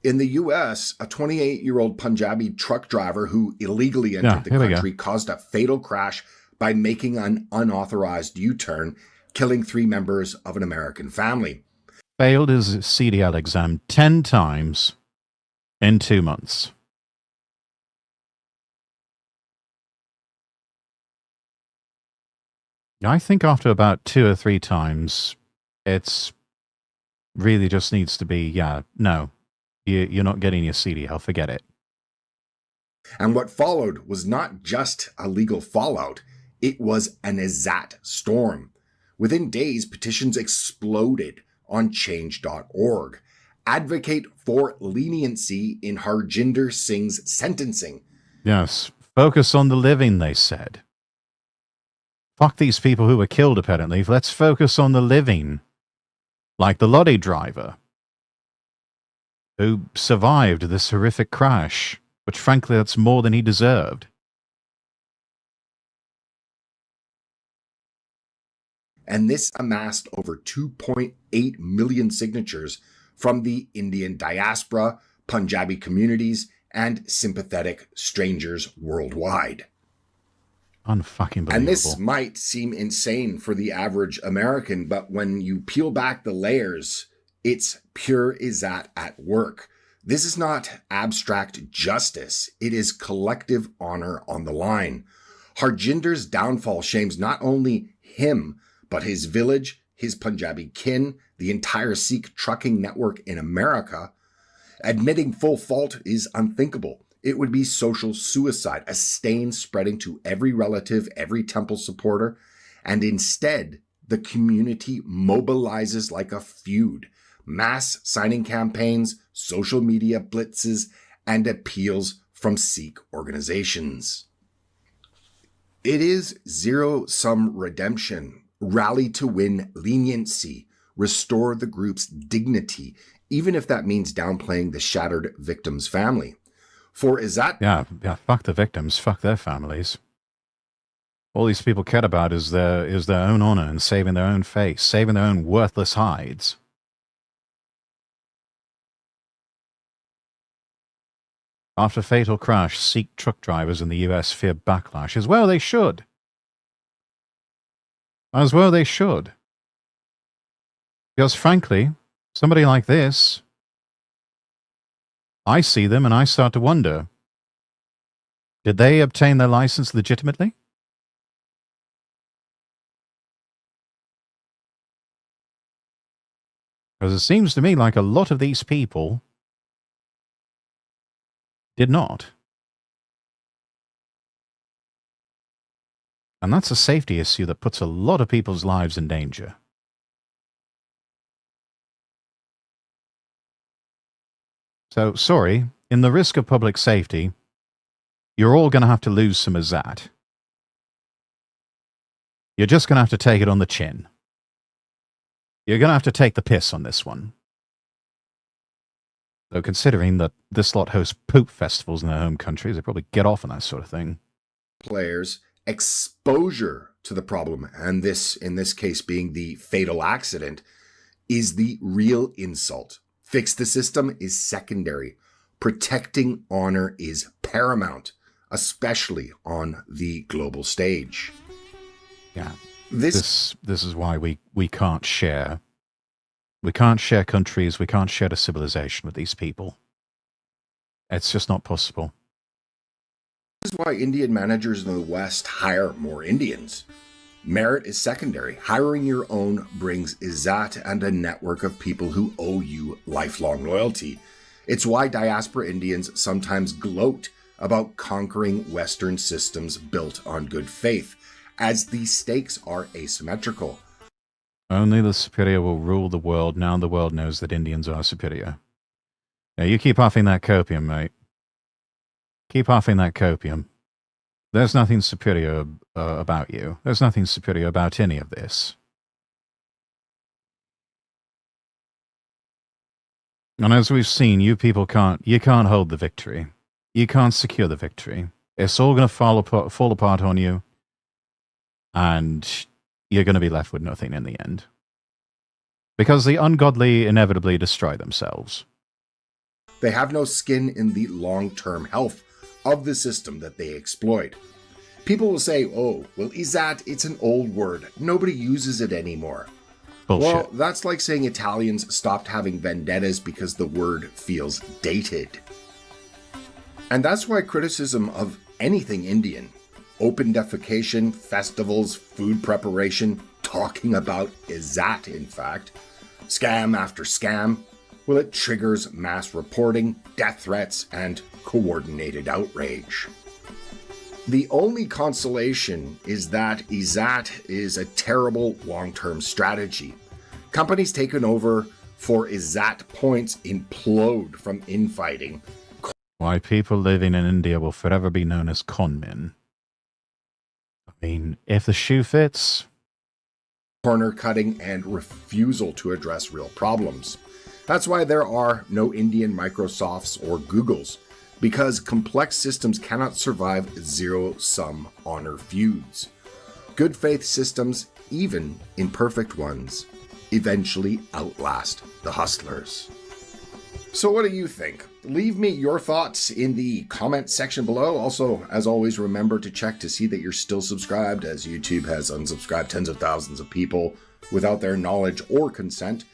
R: In the U.S., a 28-year-old Punjabi truck driver who illegally entered the country caused a fatal crash by making an unauthorized U-turn, killing 3 members of an American family.
A: Failed his CDL exam 10 times in 2 months. I think after about 2 or 3 times, it's really just needs to be, no, you're not getting your CDL, forget it.
R: And what followed was not just a legal fallout, it was an Izzat storm. Within days, petitions exploded on change.org. Advocate for leniency in Harjinder Singh's sentencing.
A: Yes, focus on the living, they said. Fuck these people who were killed, apparently. Let's focus on the living. Like the lorry driver who survived this horrific crash, which frankly, that's more than he deserved.
R: And this amassed over 2.8 million signatures from the Indian diaspora, Punjabi communities, and sympathetic strangers worldwide.
A: Unfucking believable.
R: And this might seem insane for the average American, but when you peel back the layers, it's pure Izzat at work. This is not abstract justice. It is collective honor on the line. Harjinder's downfall shames not only him, but his village, his Punjabi kin, the entire Sikh trucking network in America. Admitting full fault is unthinkable. It would be social suicide, a stain spreading to every relative, every temple supporter. And instead, the community mobilizes like a feud. Mass signing campaigns, social media blitzes, and appeals from Sikh organizations. It is zero-sum redemption. Rally to win leniency. Restore the group's dignity, even if that means downplaying the shattered victim's family. For Izzat...
A: Yeah, fuck the victims, fuck their families. All these people care about is their own honor and saving their own face, saving their own worthless hides. After fatal crash, Sikh truck drivers in the US fear backlash. As well they should. As well they should. Because frankly, somebody like this I see them and I start to wonder, did they obtain their license legitimately? Because it seems to me like a lot of these people did not. And that's a safety issue that puts a lot of people's lives in danger. So, sorry, in the risk of public safety, you're all going to have to lose some of that. You're just going to have to take it on the chin. You're going to have to take the piss on this one. Though considering that this lot hosts poop festivals in their home countries, they probably get off on that sort of thing.
R: Players' exposure to the problem, and this, in this case being the fatal accident, is the real insult. Fix the system is secondary. Protecting honor is paramount, especially on the global stage.
A: Yeah. This is why we can't share. We can't share countries, we can't share a civilization with these people. It's just not possible.
R: This is why Indian managers in the West hire more Indians. Merit is secondary. Hiring your own brings izzat and a network of people who owe you lifelong loyalty. It's why diaspora Indians sometimes gloat about conquering Western systems built on good faith, as the stakes are asymmetrical.
A: Only the superior will rule the world. Now the world knows that Indians are superior. Yeah, you keep huffing that copium, mate. Keep huffing that copium. There's nothing superior about you. There's nothing superior about any of this. And as we've seen, you people can't hold the victory. You can't secure the victory. It's all going to fall apart on you. And you're going to be left with nothing in the end. Because the ungodly inevitably destroy themselves.
R: They have no skin in the long-term health of the system that they exploit. People will say, oh, well, izzat, it's an old word. Nobody uses it anymore.
A: Bullshit.
R: Well, that's like saying Italians stopped having vendettas because the word feels dated. And that's why criticism of anything Indian, open defecation, festivals, food preparation, talking about izzat, in fact, scam after scam, well, it triggers mass reporting, death threats, and coordinated outrage. The only consolation is that izzat is a terrible long-term strategy. Companies taken over for izzat points implode from infighting.
A: Why people living in India will forever be known as conmen. I mean, if the shoe fits.
R: Corner cutting and refusal to address real problems. That's why there are no Indian Microsofts or Googles, because complex systems cannot survive zero-sum honor feuds. Good faith systems, even imperfect ones, eventually outlast the hustlers. So what do you think? Leave me your thoughts in the comment section below. Also, as always, remember to check to see that you're still subscribed, as YouTube has unsubscribed tens of thousands of people without their knowledge or consent.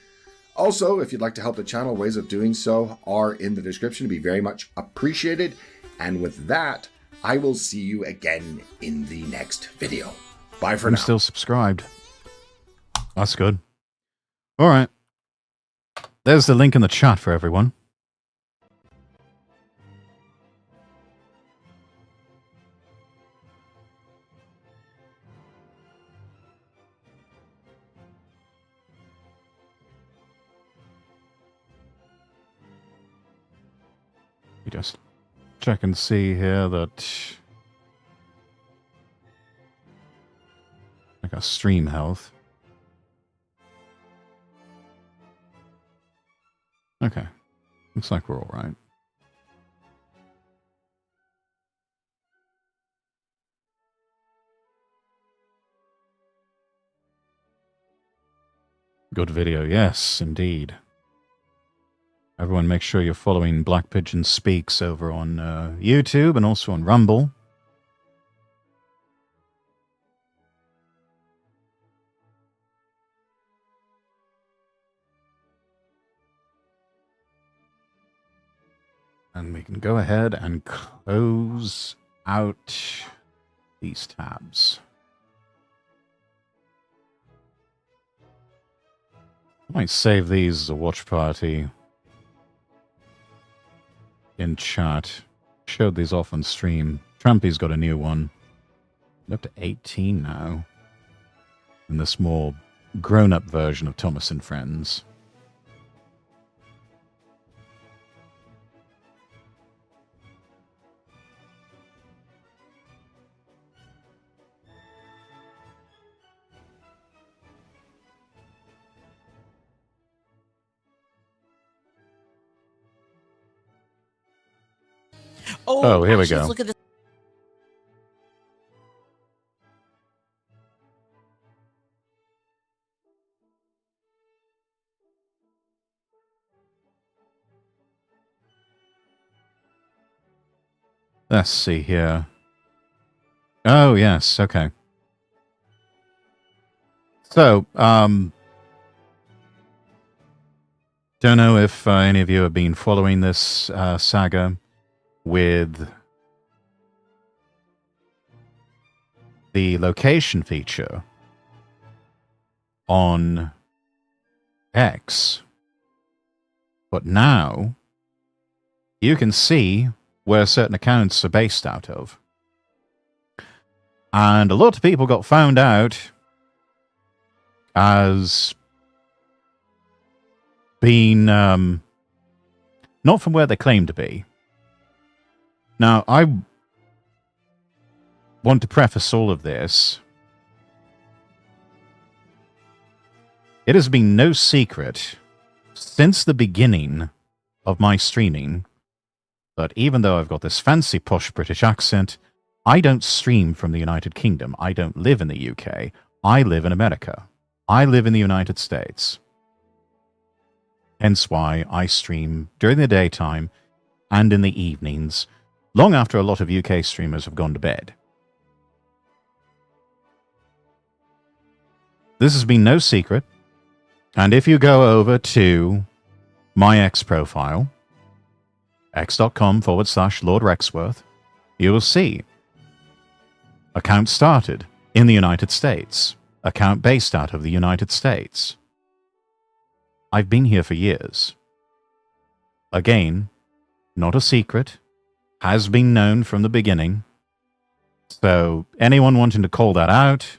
R: Also, if you'd like to help the channel, ways of doing so are in the description. It'd be very much appreciated. And with that, I will see you again in the next video. Bye for now.
A: I'm still subscribed. That's good. All right. There's the link in the chat for everyone. You just check and see here that I got stream health. Okay. Looks like we're all right. Good video. Yes, indeed. Everyone make sure you're following Black Pigeon Speaks over on YouTube and also on Rumble. And we can go ahead and close out these tabs. I might save these as a watch party in chat. Showed these off on stream. Trumpy's got a new one. We're up to 18 now. In this more grown-up version of Thomas and Friends. Oh, here we go.
S: Look at this.
A: Let's see here. Oh, yes, okay. So, don't know if any of you have been following this saga with the location feature on X, but now you can see where certain accounts are based out of. And a lot of people got found out as being not from where they claim to be. Now, I want to preface all of this. It has been no secret since the beginning of my streaming that even though I've got this fancy posh British accent, I don't stream from the United Kingdom. I don't live in the UK. I live in America. I live in the United States. Hence why I stream during the daytime and in the evenings, long after a lot of UK streamers have gone to bed. This has been no secret, and if you go over to my X profile, x.com/Lord Rexworth, you will see account started in the United States, account based out of the United States. I've been here for years. Again, not a secret, has been known from the beginning. So anyone wanting to call that out,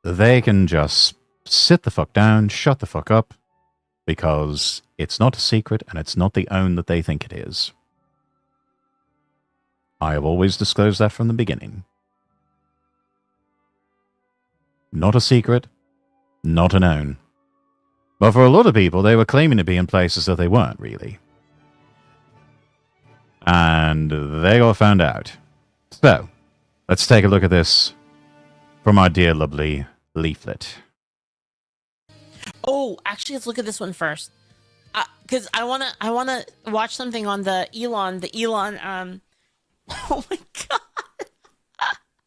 A: they can just sit the fuck down, shut the fuck up, because it's not a secret and it's not the own that they think it is. I have always disclosed that from the beginning. Not a secret, not a known. But for a lot of people, they were claiming to be in places that they weren't really. And they got found out. So, let's take a look at this from our dear lovely leaflet.
S: Oh, actually, let's look at this one first. Because I wanna watch something on the Elon. Oh my god!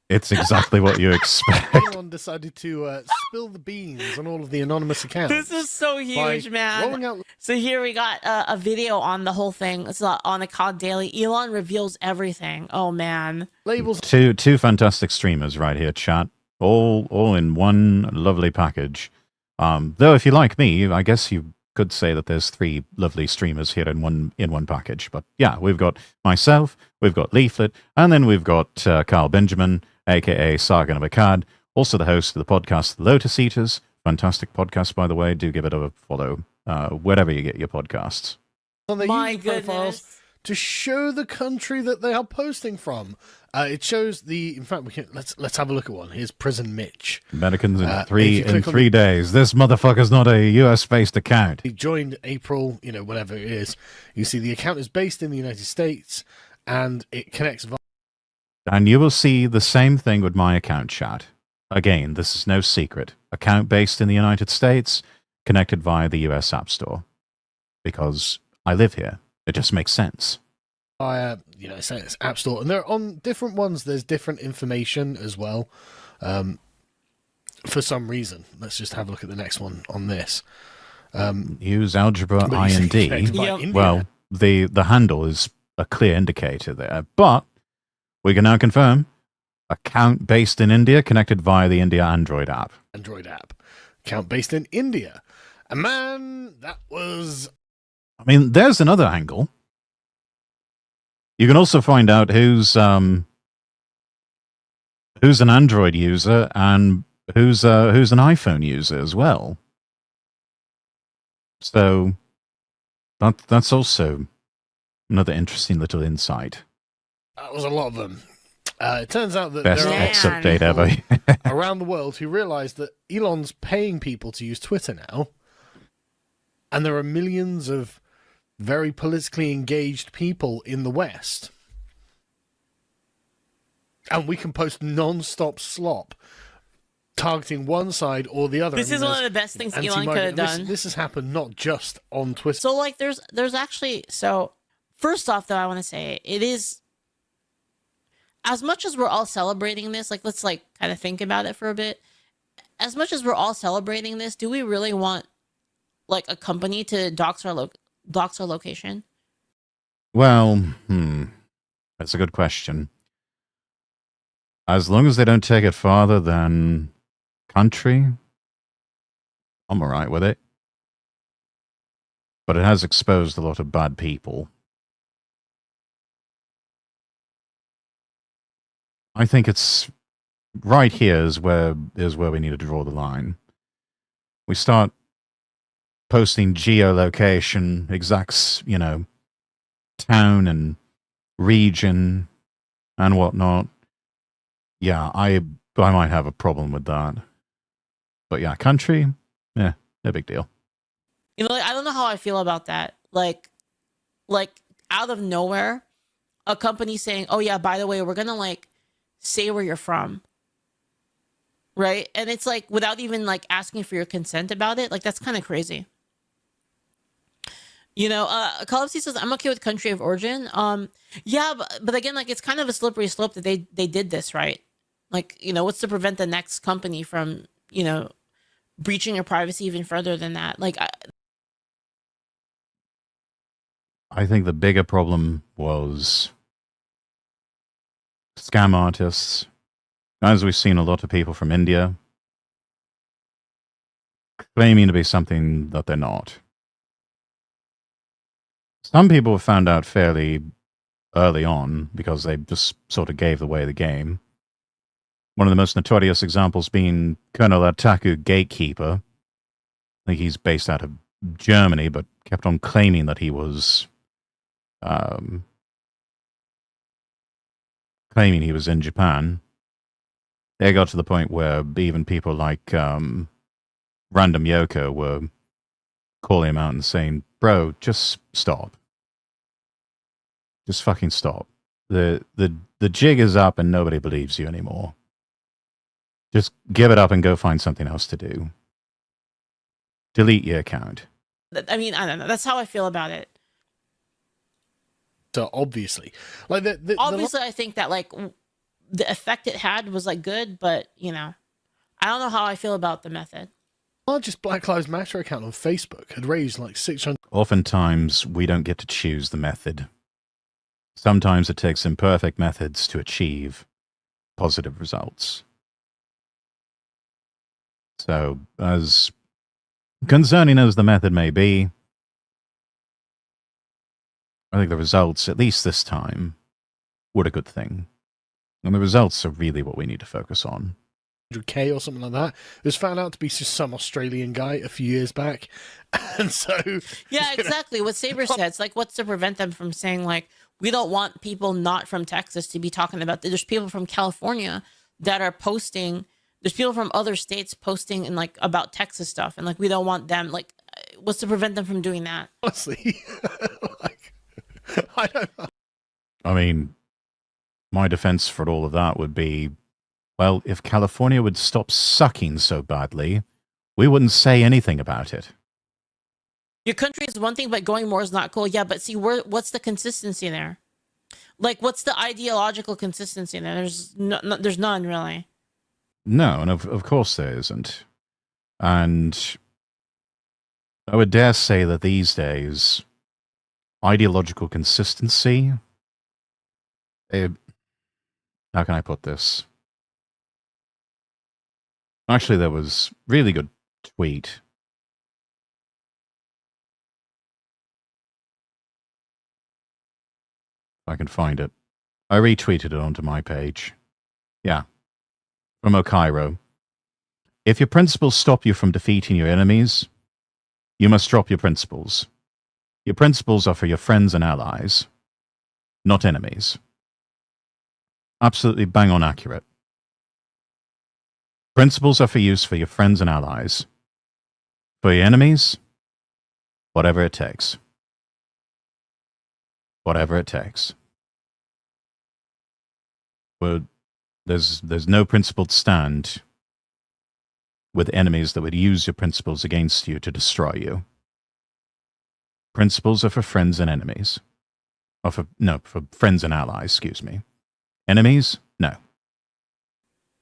A: It's exactly what you expect.
T: Elon decided to spill the beans on all of the anonymous accounts.
S: This is so huge, man.
T: Out...
S: So here we got a video on the whole thing. It's on the COD Daily. Elon reveals everything. Oh man.
T: Labels.
A: Two fantastic streamers right here, chat. All in one lovely package. Though if you like me, I guess you could say that there's three lovely streamers here in one package. But yeah, we've got myself, we've got Leaflet, and then we've got Carl Benjamin, aka Sargon of Akkad, also the host of the podcast Lotus Eaters. Fantastic podcast, by the way. Do give it a follow wherever you get your podcasts.
T: On their
S: My
T: user profiles
S: goodness.
T: to show the country that they are posting from. It shows the. In fact, let's have a look at one. Here's Prison Mitch.
A: Americans in 3 days. This motherfucker's not a US-based account.
T: He joined April, whatever it is. You see, the account is based in the United States, and it connects.
A: And you will see the same thing with my account, chat. Again, this is no secret. Account based in the United States, connected via the US App Store. Because I live here. It just makes sense.
T: Say it's App Store, and they're on different ones. There's different information as well. For some reason, let's just have a look at the next one on this.
A: Use Algebra IND.
S: Yep.
A: Well, the handle is a clear indicator there. But we can now confirm account based in India, connected via the India Android app.
T: Android app. Account based in India. And man, that was...
A: I mean, there's another angle. You can also find out who's an Android user and who's an iPhone user as well. So that's also another interesting little insight.
T: That was a lot of them. It turns out that
A: Best
T: there are
A: X update ever.
T: around the world who realize that Elon's paying people to use Twitter now, and there are millions of very politically engaged people in the West, and we can post non-stop slop targeting one side or the other.
S: This is one of the best things Elon could have done.
T: This has happened not just on Twitter.
S: So, like, there's actually... So, first off, though, I want to say, it is... As much as we're all celebrating this, like, let's, like, kind of think about it for a bit. As much as we're all celebrating this, do we really want, like, a company to dox our location?
A: Well, that's a good question. As long as they don't take it farther than country, I'm all right with it. But it has exposed a lot of bad people. I think it's right here is where we need to draw the line. We start posting geolocation, exact, town and region and whatnot. Yeah, I might have a problem with that. But yeah, country, no big deal.
S: Like, I don't know how I feel about that. Like out of nowhere, a company saying, "Oh yeah, by the way, we're gonna like say where you're from," right? And it's like without even like asking for your consent about it. Like that's kind of crazy. Call of Duty says, "I'm okay with country of origin." Yeah, but again, like it's kind of a slippery slope that they did this, right? Like, what's to prevent the next company from, breaching your privacy even further than that? Like,
A: I think the bigger problem was scam artists. As we've seen a lot of people from India claiming to be something that they're not. Some people have found out fairly early on because they just sort of gave away the game. One of the most notorious examples being Colonel Ataku Gatekeeper. I think he's based out of Germany, but kept on claiming that he was claiming he was in Japan. They got to the point where even people like Random Yoko were calling him out and saying, "Bro, just stop. Just fucking stop. The jig is up and nobody believes you anymore. Just give it up and go find something else to do. Delete your account."
S: I mean, I don't know. That's how I feel about it.
T: So obviously, like
S: obviously, I think that like the effect it had was like good, but I don't know how I feel about the method.
T: Largest Black Lives Matter account on Facebook had raised like 600.
A: Oftentimes, we don't get to choose the method. Sometimes it takes imperfect methods to achieve positive results. So, as concerning as the method may be, I think the results, at least this time, were a good thing. And the results are really what we need to focus on.
T: 100K or something like that. It was found out to be just some Australian guy a few years back. And so...
S: Yeah, exactly. What Saber said, it's like, what's to prevent them from saying, like, we don't want people not from Texas to be talking about... There's people from California that are posting... There's people from other states posting and like about Texas stuff. And like, we don't want them... Like, what's to prevent them from doing that?
T: Honestly, I don't know.
A: I mean, my defense for all of that would be, well, if California would stop sucking so badly, we wouldn't say anything about it.
S: Your country is one thing, but going more is not cool. Yeah, but see, what's the consistency there? Like, what's the ideological consistency there? There's none, really.
A: No, and of course there isn't. And I would dare say that these days, ideological consistency. How can I put this? Actually, there was really good tweet. If I can find it. I retweeted it onto my page. Yeah. From Okairo. If your principles stop you from defeating your enemies, you must drop your principles. Your principles are for your friends and allies, not enemies. Absolutely bang on accurate. Principles are for use for your friends and allies. For your enemies, whatever it takes. Whatever it takes. But there's no principled stand with enemies that would use your principles against you to destroy you. Principles are for friends and enemies. Or for friends and allies, excuse me. Enemies? No.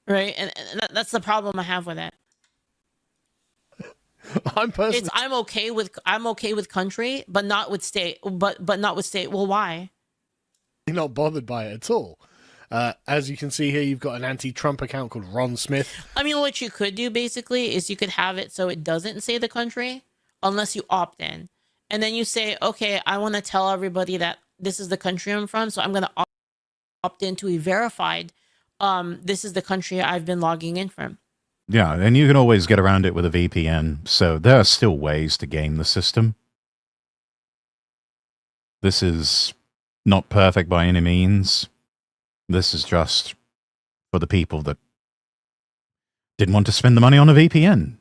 S: Right, and that's the problem I have with it.
T: I'm personally,
S: I'm okay with country, but not with state. But not with state. Well, why?
T: You're not bothered by it at all. As you can see here, you've got an anti-Trump account called Ron Smith.
S: I mean, what you could do basically is you could have it so it doesn't say the country unless you opt in, and then you say, okay, I want to tell everybody that this is the country I'm from, so I'm going to opt into a verified. This is the country I've been logging in from.
A: Yeah, and you can always get around it with a VPN, so there are still ways to game the system. This is not perfect by any means. This is just for the people that didn't want to spend the money on a VPN.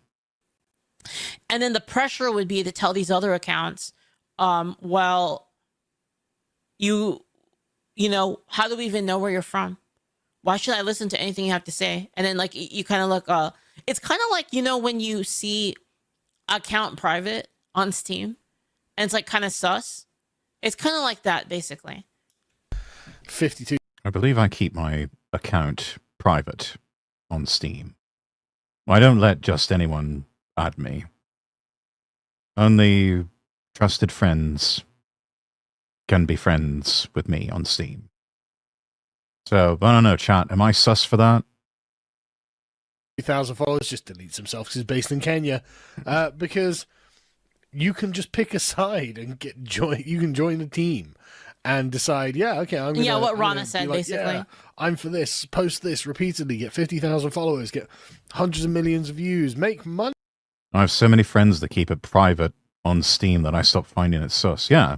S: And then the pressure would be to tell these other accounts, well, you know, how do we even know where you're from? Why should I listen to anything you have to say? And then, like, you kind of look, it's kind of like, you know, when you see account private on Steam and it's like kind of sus. It's kind of like that, basically.
T: 52.
A: I believe I keep my account private on Steam. I don't let just anyone add me. Only trusted friends can be friends with me on Steam. So, I don't know, chat, am I sus for that?
T: 3,000 followers, just deletes himself because he's based in Kenya. Because you can just pick a side and you can join a team and decide, yeah, okay, I'm gonna,
S: what Rana said,
T: like,
S: basically.
T: yeah, I'm for this, post this repeatedly, get 50,000 followers, get hundreds of millions of views, make money.
A: I have so many friends that keep it private on Steam that I stop finding it sus. Yeah.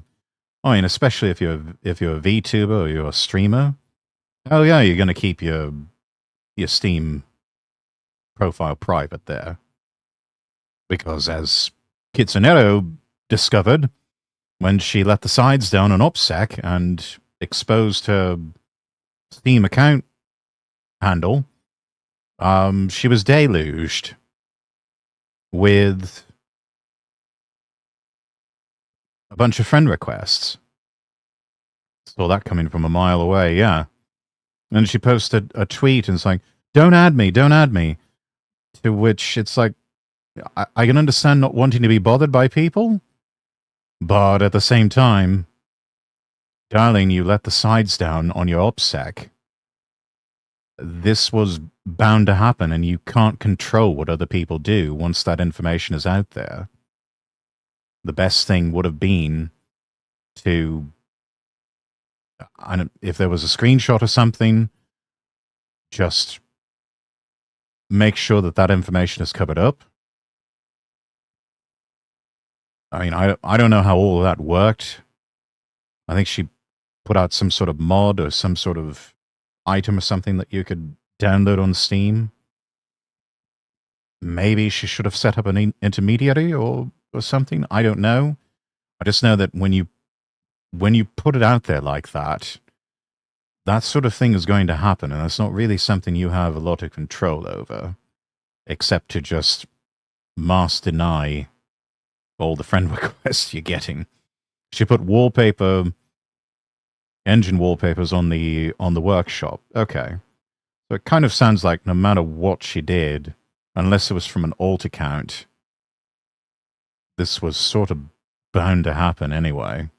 A: I mean, especially if you're a VTuber or you're a streamer. Oh yeah, you're going to keep your Steam profile private there. Because as Kitsunero discovered, when she let the sides down on OPSEC and exposed her Steam account handle, she was deluged with a bunch of friend requests. Saw that coming from a mile away, yeah. And she posted a tweet and it's like, don't add me. To which it's like, I can understand not wanting to be bothered by people, but at the same time, darling, you let the sides down on your OPSEC. This was bound to happen, and you can't control what other people do once that information is out there. The best thing would have been to, if there was a screenshot or something, just make sure that information is covered up. I mean, I don't know how all of that worked. I think she put out some sort of mod or some sort of item or something that you could download on Steam. Maybe she should have set up an intermediary or something. I don't know. I just know that when you put it out there like that, that sort of thing is going to happen, and it's not really something you have a lot of control over, except to just mass deny all the friend requests you're getting. She put engine wallpapers on the workshop. Okay. So it kind of sounds like no matter what she did, unless it was from an alt account, this was sort of bound to happen anyway.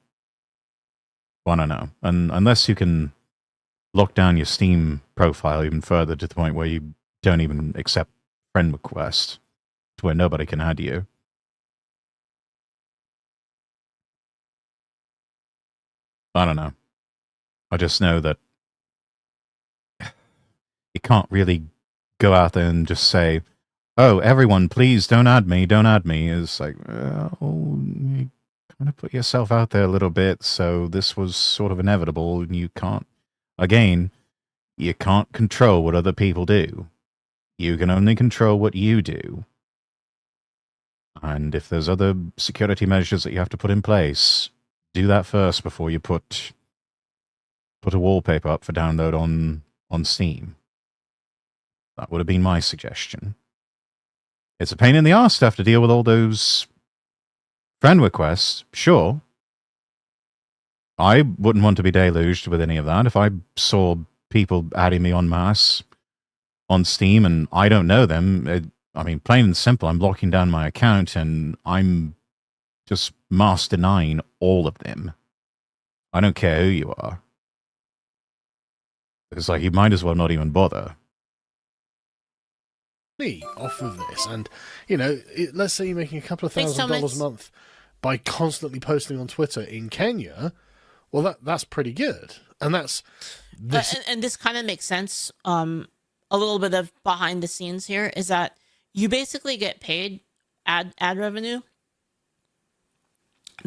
A: Well, I don't know. And unless you can lock down your Steam profile even further to the point where you don't even accept friend requests, to where nobody can add you. I don't know. I just know that you can't really go out there and just say, "Oh, everyone, please don't add me, don't add me." It's like, you kind of put yourself out there a little bit, so this was sort of inevitable, and you can't, again, you can't control what other people do. You can only control what you do. And if there's other security measures that you have to put in place, do that first before you put a wallpaper up for download on Steam. That would have been my suggestion. It's a pain in the arse to have to deal with all those friend requests, sure. I wouldn't want to be deluged with any of that. If I saw people adding me en masse on Steam and I don't know them, I mean, plain and simple, I'm locking down my account and I'm just mass denying all of them. I don't care who you are. It's like, you might as well not even bother.
T: Off of this, and let's say you're making a couple of $1,000 a month by constantly posting on Twitter in Kenya. Well, that's pretty good, and that's this.
S: And this kind of makes sense. A little bit of behind the scenes here is that you basically get paid ad revenue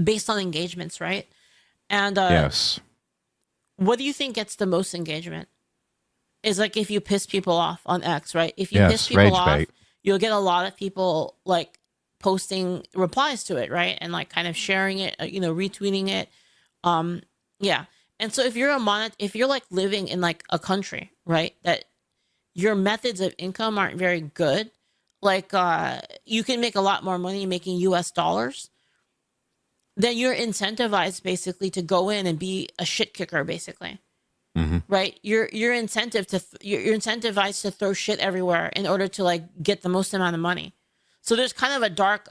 S: based on engagements, right? And
A: yes.
S: What do you think gets the most engagement? Is like if you piss people off on X, right? If you
A: Yes,
S: piss people
A: rage
S: off,
A: bait.
S: you'll get a lot of people like posting replies to it, right? And like kind of sharing it, retweeting it. Yeah. And so if you're if you're like living in like a country, right, that your methods of income aren't very good, like you can make a lot more money making US dollars, then you're incentivized basically to go in and be a shit kicker, basically.
A: Mm-hmm.
S: Right, you're incentivized to throw shit everywhere in order to like get the most amount of money. So there's kind of a dark.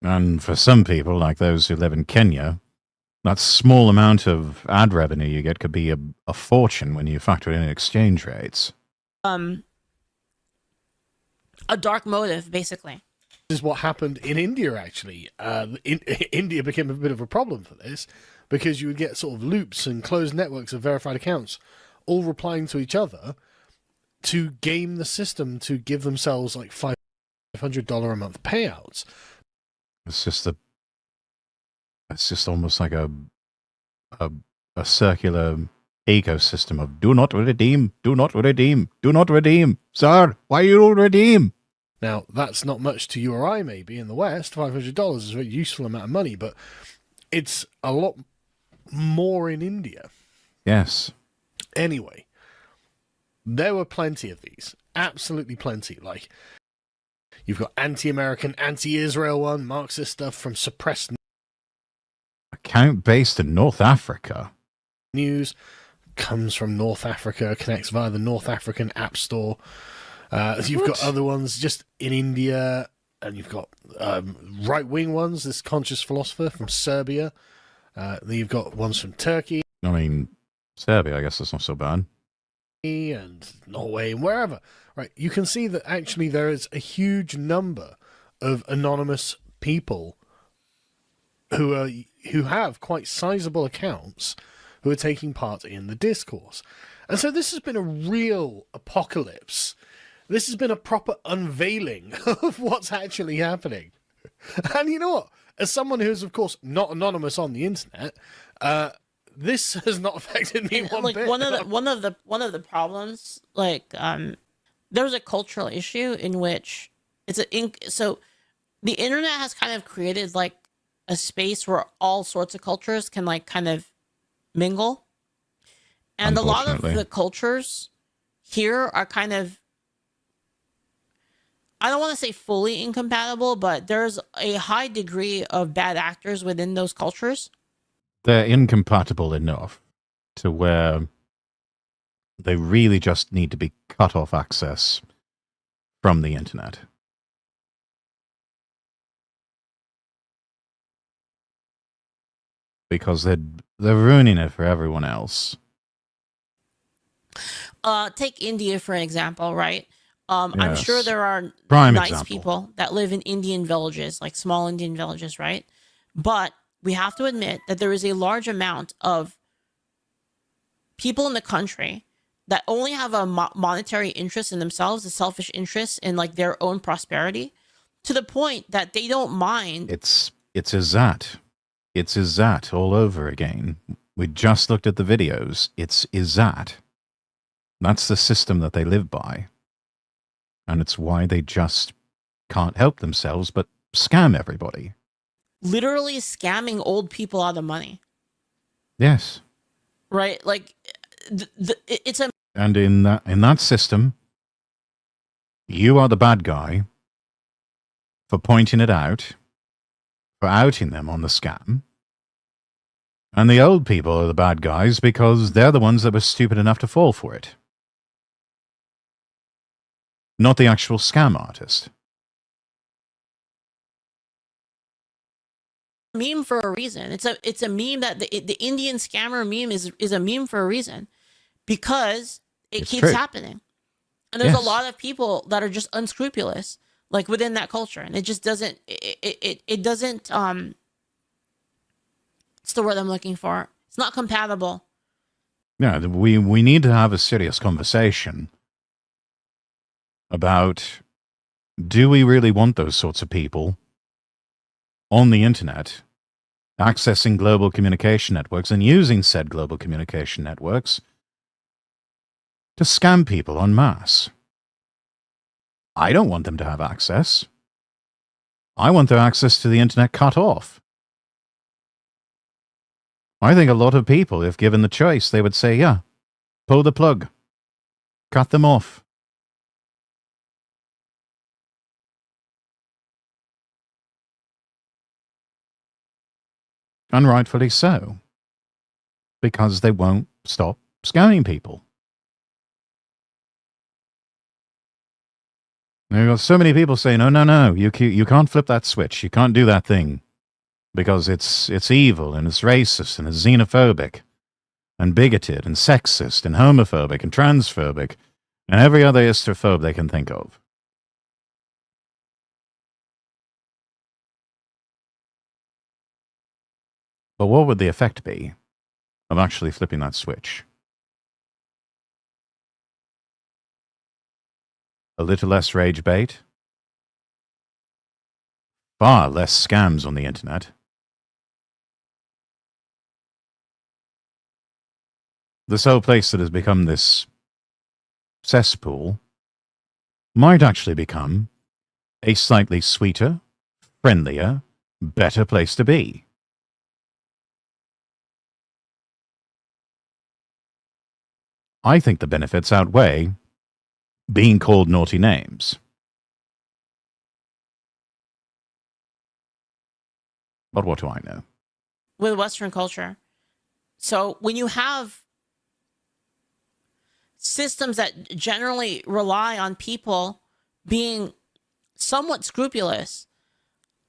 A: And for some people, like those who live in Kenya, that small amount of ad revenue you get could be a fortune when you factor in exchange rates.
S: A dark motive, basically.
T: This is what happened in India, actually. India became a bit of a problem for this, because you would get sort of loops and closed networks of verified accounts all replying to each other to game the system to give themselves like $500 a month payouts.
A: It's just almost like a circular ecosystem of do not redeem, do not redeem, do not redeem. Sir, why you don't redeem?
T: Now, that's not much to you or I, maybe, in the West. $500 is a very useful amount of money, but it's a lot more in India.
A: Yes.
T: Anyway, there were plenty of these. Absolutely plenty. Like, you've got anti-American, anti-Israel one, Marxist stuff from suppressed
A: account based in North Africa.
T: News comes from North Africa, connects via the North African App Store. You've got other ones just in India, and you've got right-wing ones, this conscious philosopher from Serbia. Then you've got ones from Turkey.
A: I mean, Serbia, I guess that's not so bad.
T: And Norway and wherever. Right, you can see that actually there is a huge number of anonymous people who have quite sizable accounts who are taking part in the discourse. And so this has been a real apocalypse. This has been a proper unveiling of what's actually happening. And you know what? As someone who's, of course, not anonymous on the internet, this has not affected me one bit.
S: One of the problems, like, there's a cultural issue in which so the internet has kind of created like a space where all sorts of cultures can like kind of mingle, and a lot of the cultures here are kind of, I don't want to say fully incompatible, but there's a high degree of bad actors within those cultures.
A: They're incompatible enough to where they really just need to be cut off access from the internet. because they're ruining it for everyone else.
S: Take India for an example, right? I'm sure
A: Yes.
S: there are
A: Prime
S: nice
A: example.
S: people that live in Indian villages, like small Indian villages, right? But we have to admit that there is a large amount of people in the country that only have a monetary interest in themselves, a selfish interest in like their own prosperity, to the point that they don't mind.
A: It's Izzat. It's Izzat all over again. We just looked at the videos. It's Izzat. That's the system that they live by. And it's why they just can't help themselves but scam everybody.
S: Literally scamming old people out of money.
A: Yes.
S: Right? Like, it's a...
A: And in that system, you are the bad guy for pointing it out, for outing them on the scam. And the old people are the bad guys because they're the ones that were stupid enough to fall for it. Not the actual scam artist.
S: Meme for a reason. It's a meme that the Indian scammer meme is a meme for a reason, because it keeps happening. And there's a lot of people that are just unscrupulous, like within that culture, and it just doesn't it doesn't it's the word I'm looking for. It's not compatible.
A: Yeah, we need to have a serious conversation about, do we really want those sorts of people on the internet accessing global communication networks and using said global communication networks to scam people en masse? I don't want them to have access. I want their access to the internet cut off. I think a lot of people, if given the choice, they would say, yeah, pull the plug, cut them off. And rightfully so, because they won't stop scamming people. There are so many people saying, no, you can't flip that switch, you can't do that thing, because it's evil, and it's racist, and it's xenophobic, and bigoted, and sexist, and homophobic, and transphobic, and every other istrophobe they can think of. But what would the effect be of actually flipping that switch? A little less rage bait? Far less scams on the internet. This whole place that has become this cesspool might actually become a slightly sweeter, friendlier, better place to be. I think the benefits outweigh being called naughty names. But what do I know?
S: With Western culture. So when you have systems that generally rely on people being somewhat scrupulous,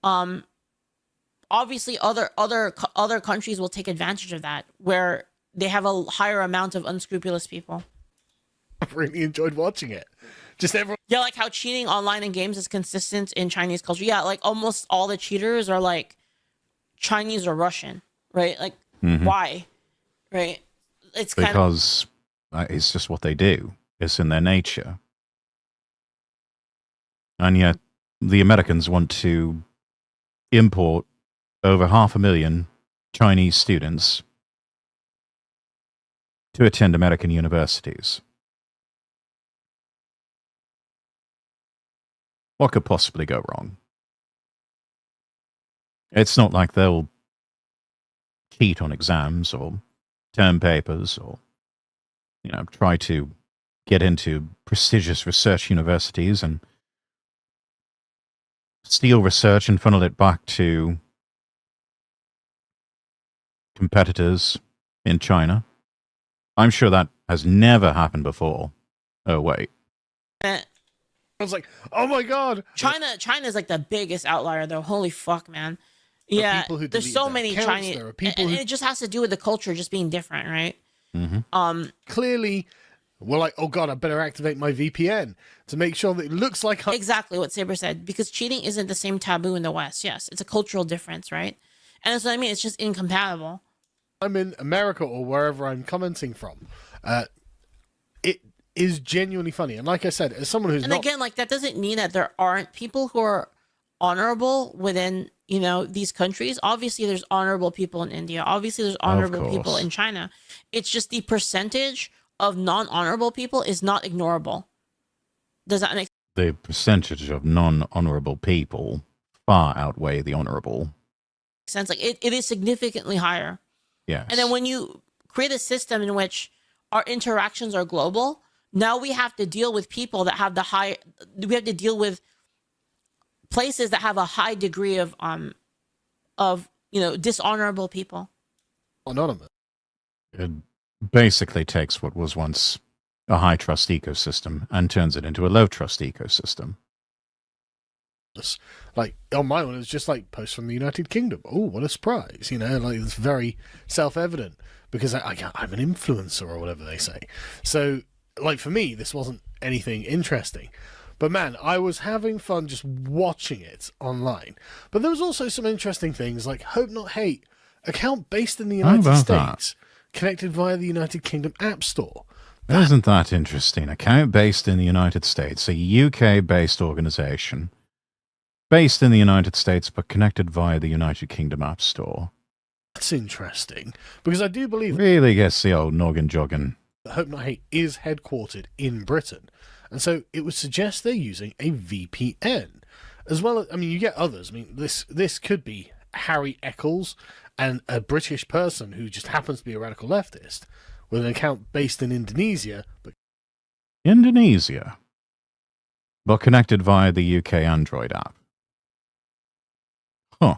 S: obviously other countries will take advantage of that, where they have a higher amount of unscrupulous people.
T: I really enjoyed watching it. Just everyone.
S: Yeah, like how cheating online in games is consistent in Chinese culture. Yeah, like almost all the cheaters are like Chinese or Russian, right? Like, why? Right? It's kind
A: because it's just what they do. It's in their nature. And yet, the Americans want to import over 500,000 Chinese students to attend American universities. What could possibly go wrong? It's not like they'll cheat on exams or term papers or, try to get into prestigious research universities and steal research and funnel it back to competitors in China. I'm sure that has never happened before. Oh, wait.
T: I was like, oh my God.
S: China is like the biggest outlier though. Holy fuck, man. Yeah,
T: people who
S: there's
T: delete
S: so
T: their
S: many
T: accounts,
S: Chinese,
T: there are people
S: and
T: who
S: it just has to do with the culture just being different, right?
T: clearly were like, oh god, I better activate my VPN to make sure that it looks like
S: Exactly what Saber said, because cheating isn't the same taboo in the West. Yes, it's a cultural difference, right? And that's what I mean. It's just incompatible.
T: I'm in America or wherever I'm commenting from. It is genuinely funny, and like I said, as someone who's
S: And
T: not
S: again, like that doesn't mean that there aren't people who are honorable within, you know, these countries. Obviously, there's honorable people in India. Obviously, there's honorable people
A: course.
S: in China. It's just the percentage of non-honorable people is not ignorable. Does that make
A: The percentage of non-honorable people far outweigh the honorable.
S: sense? Like it is significantly higher.
A: Yes.
S: And then when you create a system in which our interactions are global, now we have to deal with people that have we have to deal with places that have a high degree of you know, dishonorable people.
T: anonymous.
A: It basically takes what was once a high trust ecosystem and turns it into a low trust ecosystem.
T: Like on my one, it's just like posts from the United Kingdom. Oh, what a surprise! You know, like it's very self-evident because I'm an influencer or whatever they say. So, like for me, this wasn't anything interesting. But man, I was having fun just watching it online. But there was also some interesting things like Hope Not Hate, account based in the United States, connected via the United Kingdom App Store.
A: Isn't that interesting? Account based in the United States, a UK-based organization, based in the United States but connected via the United Kingdom App Store.
T: That's interesting because I do believe
A: Really gets the old noggin jogging.
T: that Hope Not Hate is headquartered in Britain. And so it would suggest they're using a VPN. As well as, I mean, you get others. I mean, this could be Harry Eccles and a British person who just happens to be a radical leftist with an account based in Indonesia. But
A: Indonesia, but connected via the UK Android app. Huh.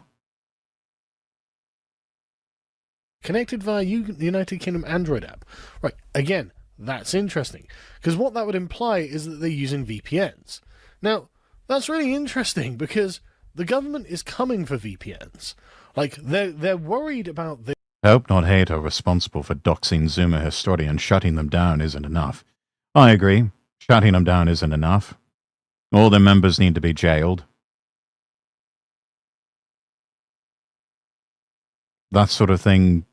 T: connected via the United Kingdom Android app. Right, again, that's interesting. Because what that would imply is that they're using VPNs. Now, that's really interesting because the government is coming for VPNs. Like, they're worried about this.
A: Hope Not Hate are responsible for doxing Zuma historians. Shutting them down isn't enough. I agree. Shutting them down isn't enough. All their members need to be jailed. That sort of thing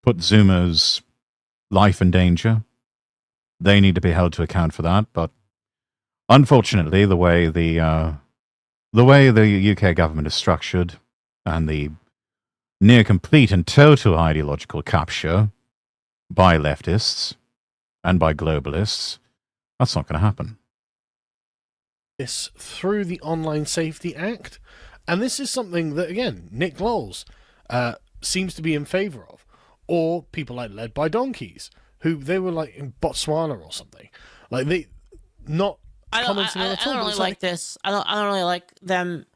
A: put Zuma's life in danger. They need to be held to account for that. But unfortunately, the way the UK government is structured and the near complete and total ideological capture by leftists and by globalists, that's not going to happen.
T: This through the Online Safety Act, and this is something that, again, Nick Lowles seems to be in favour of, or people like Led by Donkeys, who they were like in Botswana or something, like they not commenting on it at all.
S: I don't really like this. I don't really like them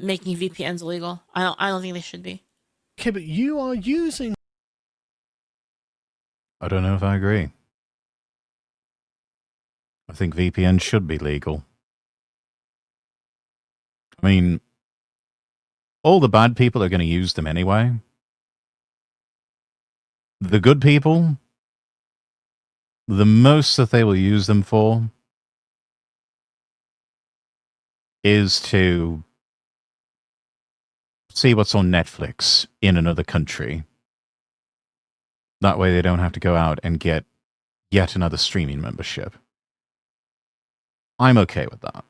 S: making VPNs illegal. I don't think they should be.
T: Okay, but you are using.
A: I don't know if I agree. I think VPN should be legal. I mean, all the bad people are going to use them anyway. The good people, the most that they will use them for is to see what's on Netflix in another country. That way they don't have to go out and get yet another streaming membership. I'm okay with that.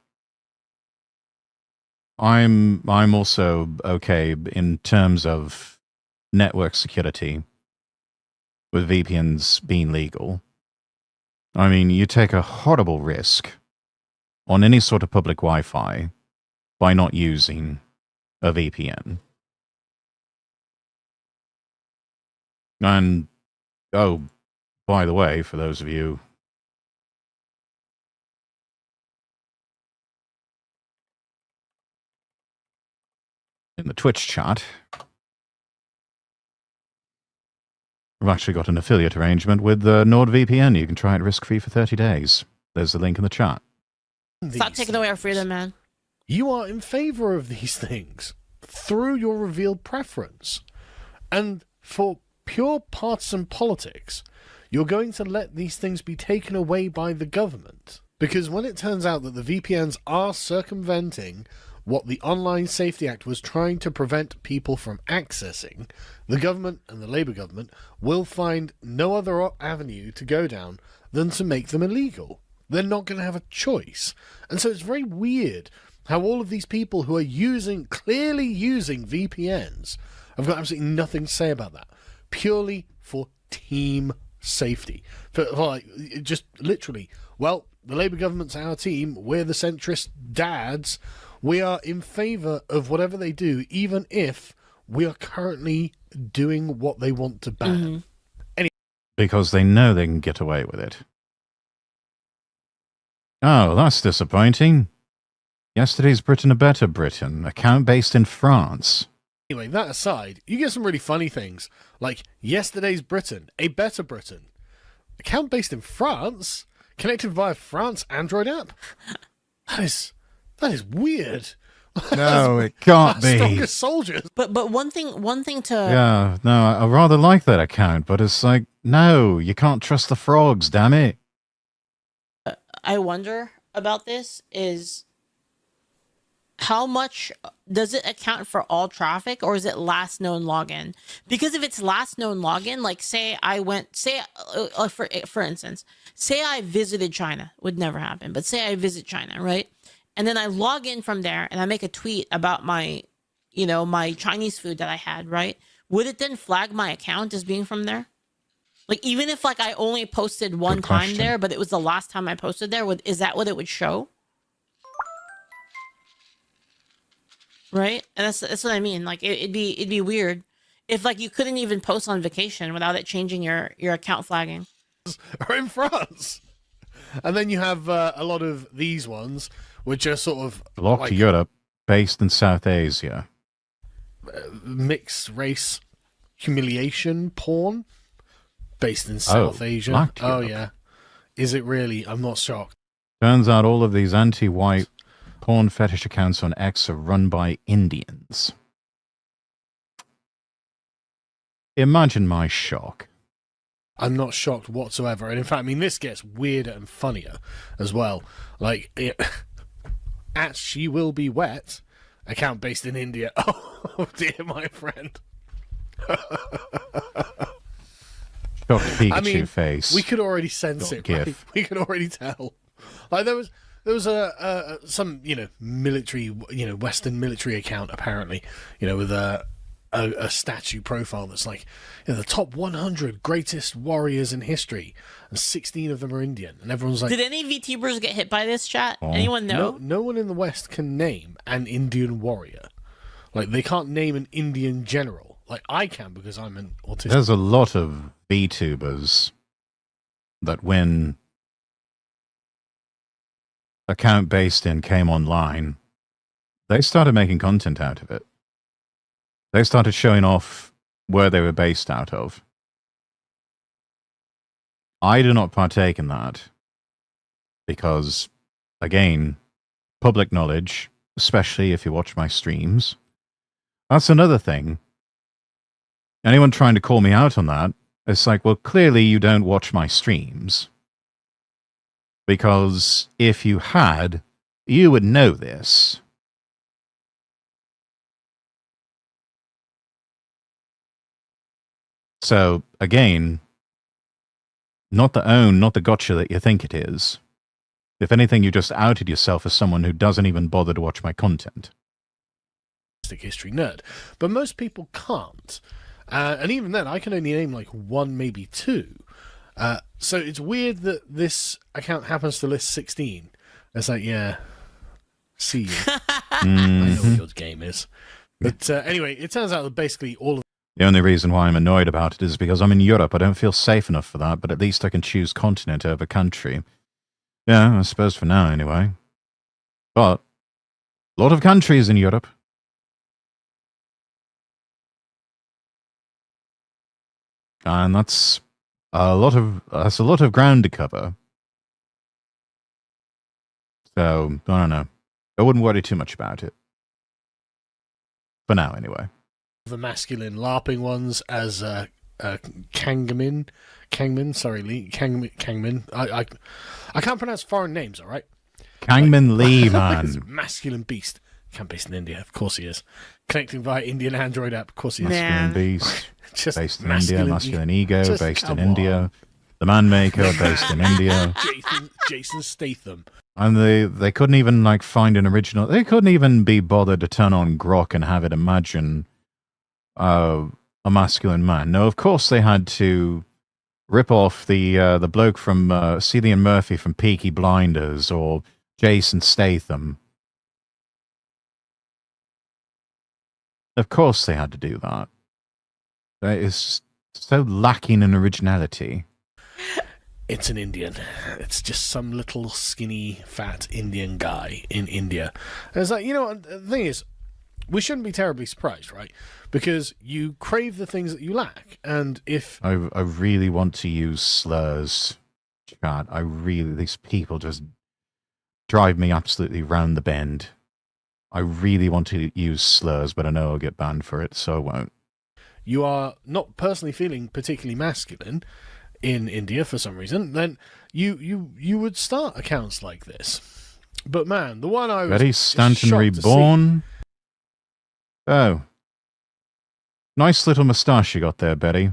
A: I'm also okay in terms of network security with VPNs being legal. I mean, you take a horrible risk on any sort of public Wi-Fi by not using a VPN. And, oh, by the way, for those of you in the Twitch chat, we've actually got an affiliate arrangement with NordVPN. You can try it risk-free for 30 days. There's the link in the chat.
S: Stop taking away our freedom, man.
T: You are in favor of these things. through your revealed preference. And for pure partisan politics, you're going to let these things be taken away by the government. Because when it turns out that the VPNs are circumventing what the Online Safety Act was trying to prevent people from accessing, the government and the Labour government will find no other avenue to go down than to make them illegal. They're not going to have a choice. And so it's very weird how all of these people who are clearly using VPNs have got absolutely nothing to say about that. Purely for team safety. For like, just literally, well, the Labour government's our team, we're the centrist dads, we are in favour of whatever they do, even if we are currently doing what they want to ban.
A: Because they know they can get away with it. Oh, that's disappointing. Yesterday's Britain a better Britain, account based in France.
T: Anyway, that aside, you get some really funny things, like yesterday's Britain, a better Britain. Account based in France? Connected via France Android app? That is weird.
A: No, it can't be.
T: Strongest soldiers.
S: But one thing to
A: Yeah, no, I rather like that account, but it's like, no, you can't trust the frogs, damn it.
S: I wonder about this is how much does it account for all traffic, or is it last known login? Because if it's last known login, like for instance, say I visited China, would never happen, but say I visit China, right? And then I log in from there and I make a tweet about my Chinese food that I had, right? Would it then flag my account as being from there? Like, even if like I only posted one time there, but it was the last time I posted there, is that what it would show? Right? And that's what I mean. Like, it'd be weird if like you couldn't even post on vacation without it changing your account flagging.
T: Or in France. And then you have a lot of these ones, which are sort of
A: Blocked
T: like,
A: Europe, based in South Asia.
T: Mixed race humiliation porn, based in South Asia. Oh, yeah. Is it really? I'm not shocked.
A: Turns out all of these anti-white porn fetish accounts on X are run by Indians. Imagine my shock.
T: I'm not shocked whatsoever. And in fact, I mean, this gets weirder and funnier as well. Like, at She Will Be Wet, account based in India. Oh, dear, my friend.
A: Shocked Pikachu face.
T: We could already sense it. Right? We could already tell. Like, there was some military, Western military account apparently, with a statue profile that's like the top 100 greatest warriors in history, and 16 of them are Indian, and everyone's like,
S: did any VTubers get hit by this chat? Anyone know?
T: No one in the West can name an Indian warrior. Like, they can't name an Indian general. Like, I can, because I'm an autistic.
A: There's a lot of VTubers that when account based in came online, they started making content out of it. They started showing off where they were based out of. I do not partake in that because, again, public knowledge, especially if you watch my streams, that's another thing. Anyone trying to call me out on that, it's like, well, clearly you don't watch my streams. Because if you had, you would know this. So, again, not the gotcha that you think it is. If anything, you just outed yourself as someone who doesn't even bother to watch my content.
T: History nerd. But most people can't. And even then, I can only name like one, maybe two. So it's weird that this account happens to list 16. It's like, yeah, see you. I know what your game is. But anyway, it turns out that basically all of
A: The only reason why I'm annoyed about it is because I'm in Europe. I don't feel safe enough for that, but at least I can choose continent over country. Yeah, I suppose for now, anyway. But a lot of countries in Europe. And that's a lot of ground to cover. So, I don't know. I wouldn't worry too much about it. For now, anyway.
T: The masculine LARPing ones as Kangmin. Sorry, Lee. Kangmin. I can't pronounce foreign names, all right?
A: Kangmin Lee, man.
T: Masculine beast. Based in India, of course he is. Connecting via Indian Android app, of course he is.
A: Masculine beast,
T: Just
A: based in India. Masculine ego,
T: just
A: based in
T: come
A: India. The Man Maker, based in India.
T: Jason Statham.
A: And they couldn't even like find an original. They couldn't even be bothered to turn on Grok and have it imagine a masculine man. No, of course they had to rip off the bloke from Cillian Murphy from Peaky Blinders or Jason Statham. Of course they had to do that. That is so lacking in originality.
T: It's an Indian. It's just some little skinny, fat Indian guy in India. And it's like, the thing is, we shouldn't be terribly surprised, right? Because you crave the things that you lack. And if...
A: I really want to use slurs, chat. These people just drive me absolutely round the bend. I really want to use slurs, but I know I'll get banned for it, so I won't.
T: You are not personally feeling particularly masculine in India for some reason, then you would start accounts like this. But man, the one I was
A: Betty Stanton Reborn. Oh. Nice little moustache you got there, Betty.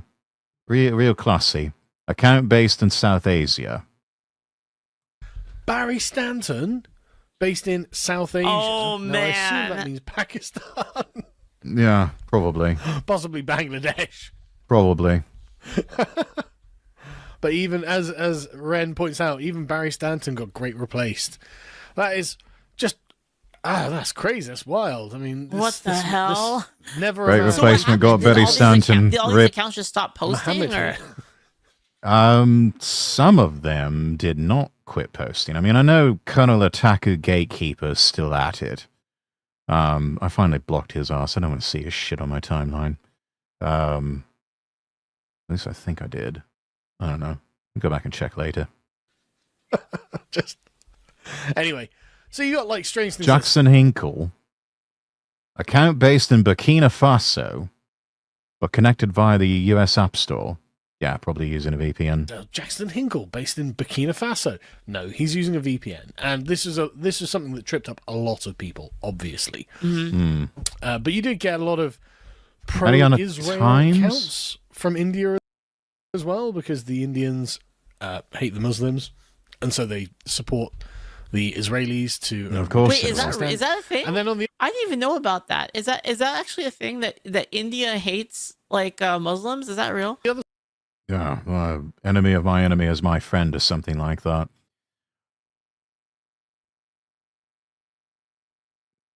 A: Real classy. Account based in South Asia.
T: Barry Stanton? Based in South Asia.
S: Oh,
T: now,
S: man.
T: I assume that means Pakistan.
A: Yeah, probably.
T: Possibly Bangladesh.
A: Probably.
T: But even as Ren points out, even Barry Stanton got great replaced. That is just that's crazy. That's wild. I mean,
S: what the hell?
T: Never
A: great replacement got Betty Stanton.
S: Did all these accounts just stop posting? Or?
A: Some of them did not quit posting. I mean, I know Colonel Ataku Gatekeeper's still at it. I finally blocked his ass. I don't want to see his shit on my timeline. At least I think I did. I don't know. I'll go back and check later.
T: Anyway, so you got like strange things.
A: Jackson Hinkle, account based in Burkina Faso, but connected via the US App Store. Yeah, probably using a VPN.
T: Jackson Hinkle, based in Burkina Faso. No, he's using a VPN, and this is something that tripped up a lot of people, obviously.
S: Mm-hmm.
T: But you did get a lot of pro-Israel accounts from India as well, because the Indians hate the Muslims, and so they support the Israelis to.
A: Of course,
S: wait, is that a thing?
T: And then
S: I didn't even know about that. Is that actually a thing that India hates like Muslims? Is that real?
A: Yeah, enemy of my enemy is my friend, or something like that.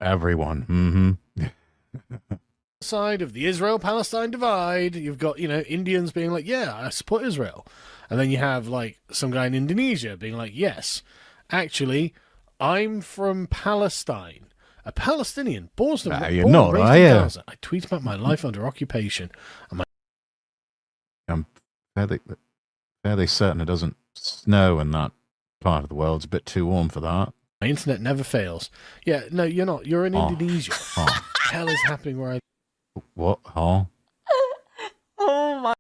A: Everyone. Mm-hmm.
T: Side of the Israel-Palestine divide, you've got, Indians being like, yeah, I support Israel. And then you have, like, some guy in Indonesia being like, yes, actually, I'm from Palestine. A Palestinian, born
A: you're not, are you?
T: Gaza. I tweet about my life under occupation.
A: I'm fairly certain it doesn't snow in that part of the world. It's a bit too warm for that.
T: My internet never fails. Yeah, no, you're not. You're in Indonesia. What the hell is happening where I...
A: What? Huh?
S: Oh my...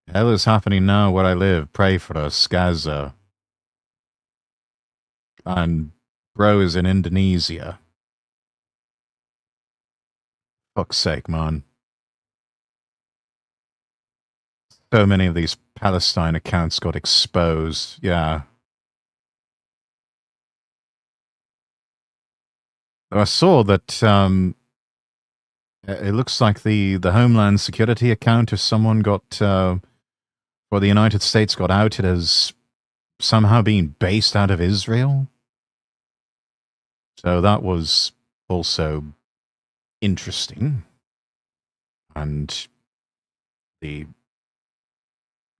A: Hell is happening now where I live. Pray for us, Gaza. And bro is in Indonesia. Fuck's sake, man. So many of these Palestine accounts got exposed. Yeah. I saw that it looks like the Homeland Security account of someone got, or the United States got outed as somehow being based out of Israel. So that was also interesting. And the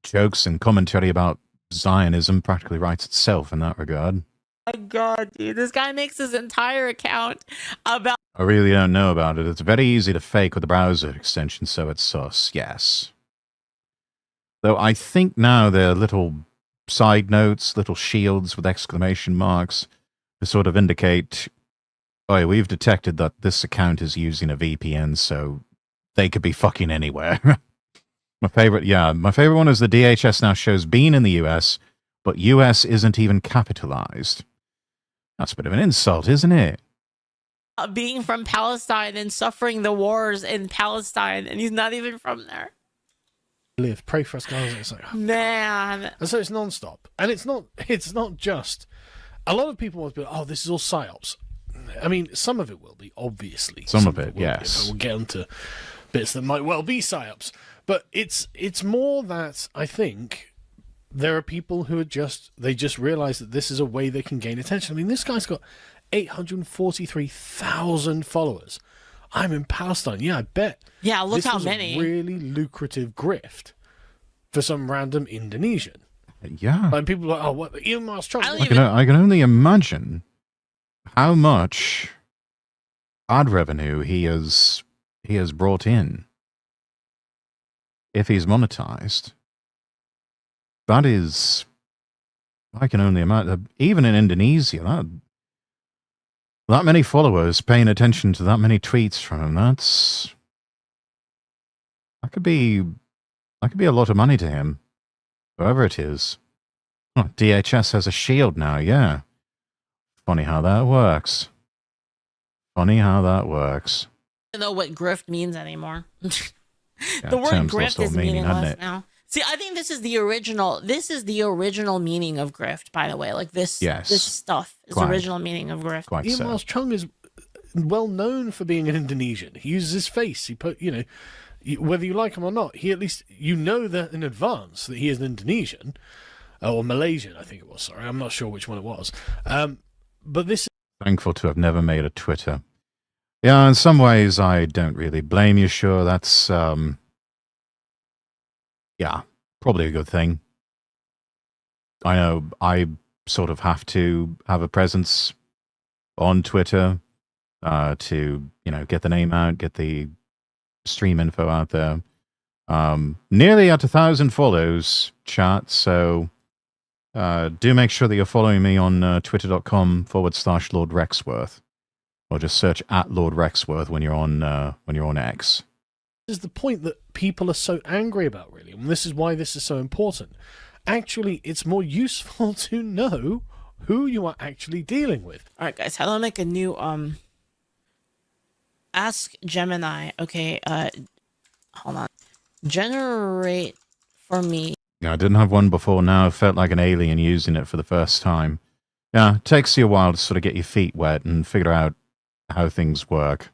A: jokes and commentary about Zionism practically writes itself in that regard.
S: Oh my god, dude. This guy makes his entire account about...
A: I really don't know about it. It's very easy to fake with the browser extension, so it's sus, yes. Though I think now there are little side notes, little shields with exclamation marks to sort of indicate Oh, yeah, we've detected that this account is using a VPN, so they could be fucking anywhere. My favorite one is the DHS now shows being in the US, but US isn't even capitalized. That's a bit of an insult, isn't it?
S: Being from Palestine and suffering the wars in Palestine, and he's not even from there.
T: Live, pray for us, guys. It's like, oh,
S: man.
T: And so it's non-stop, and it's not just. A lot of people want to be like, oh, this is all psyops. I mean, some of it will be, obviously.
A: Some of it, yes.
T: We'll get into bits that might well be psyops, but it's more that I think there are people who are just realize that this is a way they can gain attention. I mean, this guy's got 843,000 followers. I'm in Palestine. Yeah, I bet.
S: Yeah, look
T: this
S: how
T: was
S: many.
T: A really lucrative grift for some random Indonesian.
A: Yeah.
T: Like people are like, oh, what? Elon Musk Trump.
A: I can only imagine how much ad revenue he has brought in if he's monetized. That is, I can only imagine. Even in Indonesia, that many followers paying attention to that many tweets from him, that could be a lot of money to him, whoever it is. Oh, DHS has a shield now, yeah. Funny how that works.
S: I don't know what grift means anymore. The word grift is meaningless now. See, I think this is the original meaning of grift, by the way. Like this stuff is the original meaning of grift.
T: Elon Musk Chung is well known for being an Indonesian. He uses his face. He put, whether you like him or not, he at least, that in advance that he is an Indonesian or Malaysian, I think it was. Sorry, I'm not sure which one it was. But this.
A: Thankful to have never made a Twitter. Yeah, in some ways, I don't really blame you. Sure, that's probably a good thing. I know I sort of have to have a presence on Twitter to get the name out, get the stream info out there. Nearly at 1,000 follows, chat. So do make sure that you're following me on twitter.com/Lord Rexworth, or just search at Lord Rexworth when you're on X.
T: This is the point that people are so angry about, really, and this is why this is so important. Actually, it's more useful to know who you are actually dealing with.
S: All right, guys, how do I make a new Ask Gemini? Okay, hold on. Generate for me.
A: Yeah, I didn't have one before. Now I felt like an alien using it for the first time. Yeah, it takes you a while to sort of get your feet wet and figure out how things work.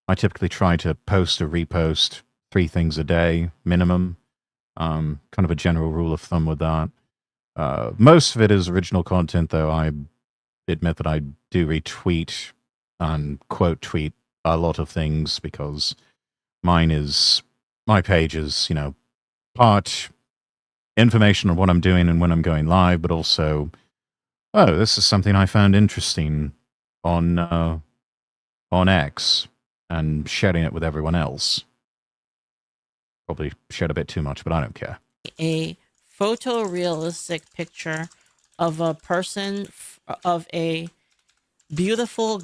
A: I typically try to post or repost 3 things a day minimum. Kind of a general rule of thumb with that. Most of it is original content, though. I admit that I do retweet and quote tweet a lot of things because my page is, part information on what I'm doing and when I'm going live, but also, this is something I found interesting on X, and sharing it with everyone else. Probably shared a bit too much, but I don't care.
S: A photorealistic picture of a person, of a beautiful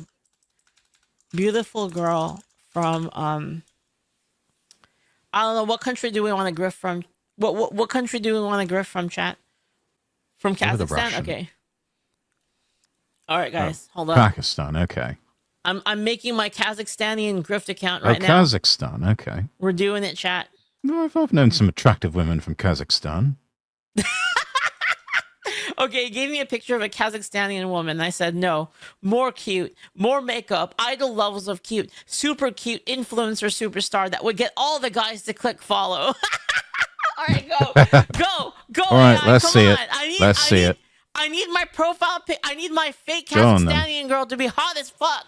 S: girl from I don't know, what country do we want to grift from? What country do we want to grift from, chat? From Kazakhstan? Okay. All right, guys, hold on.
A: Pakistan, okay.
S: I'm making my Kazakhstani grift account right now.
A: Kazakhstan, okay.
S: We're doing it, chat.
A: No, I've known some attractive women from Kazakhstan.
S: Okay, he gave me a picture of a Kazakhstani woman. I said, no, more cute, more makeup, idol levels of cute, super cute influencer superstar that would get all the guys to click follow. All right, go.
A: All right, let's see it. Let's see it.
S: I need my profile pic. I need my fake Kazakhstani girl to be hot as fuck.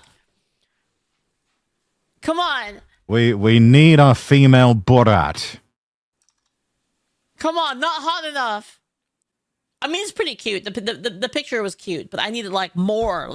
S: Come on.
A: We need our female Borat.
S: Come on, not hot enough. I mean, it's pretty cute. The picture was cute, but I needed more. You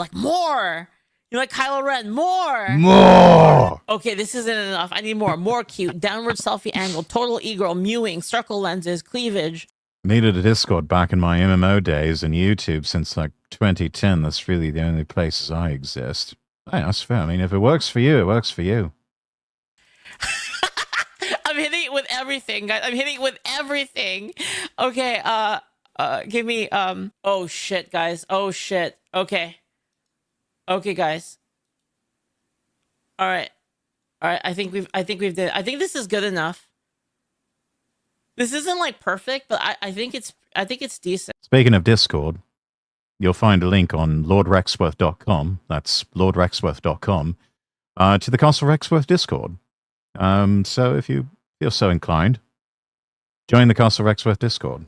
S: like Kylo Ren, more. Okay, this isn't enough. I need more. More cute. Downward selfie angle, total e-girl, mewing, circle lenses, cleavage.
A: Needed a Discord back in my MMO days and YouTube since 2010. That's really the only places I exist. Hey, that's fair. I mean, if it works for you, it works for you.
S: I'm hitting it with everything, guys. I'm hitting it with everything. Okay, give me oh shit, guys. Oh shit. Okay. Okay, guys. All right. I think we've done. I think this is good enough. This isn't like perfect, but I think it's decent.
A: Speaking of Discord, you'll find a link on lordrexworth.com. That's lordrexworth.com to the Castle Rexworth Discord. So if you feel so inclined, join the Castle Rexworth Discord.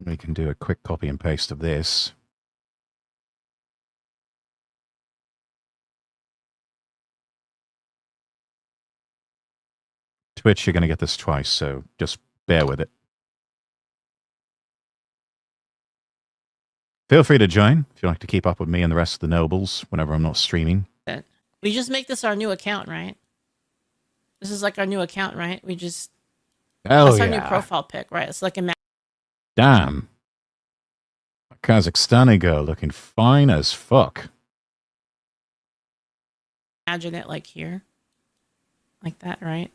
A: We can do a quick copy and paste of this. Twitch, you're going to get this twice, so just bear with it. Feel free to join if you like to keep up with me and the rest of the nobles whenever I'm not streaming.
S: We just make this our new account, right? This is like our new account, right? We just that's our new profile pic, right? It's like a
A: damn. A Kazakhstani girl looking fine as fuck.
S: Imagine it like here. Like that, right?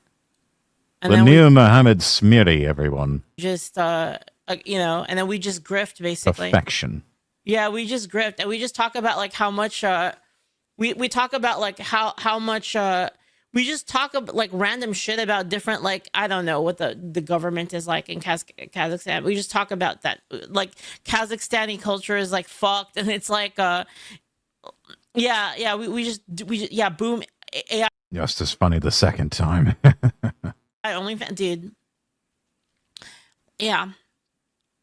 S: And
A: the
S: then
A: new Mohammed Smiri, everyone.
S: Just you know, and then we just grift basically.
A: Perfection.
S: Yeah, we just grift and we just talk about like how much we talk about like how much we just talk about like random shit about different, like I don't know what the government is like in Kazakhstan. We just talk about that, like Kazakhstani culture is like fucked, and it's like yeah we just yeah boom AI.
A: Just as funny the second time.
S: I only dude. Yeah,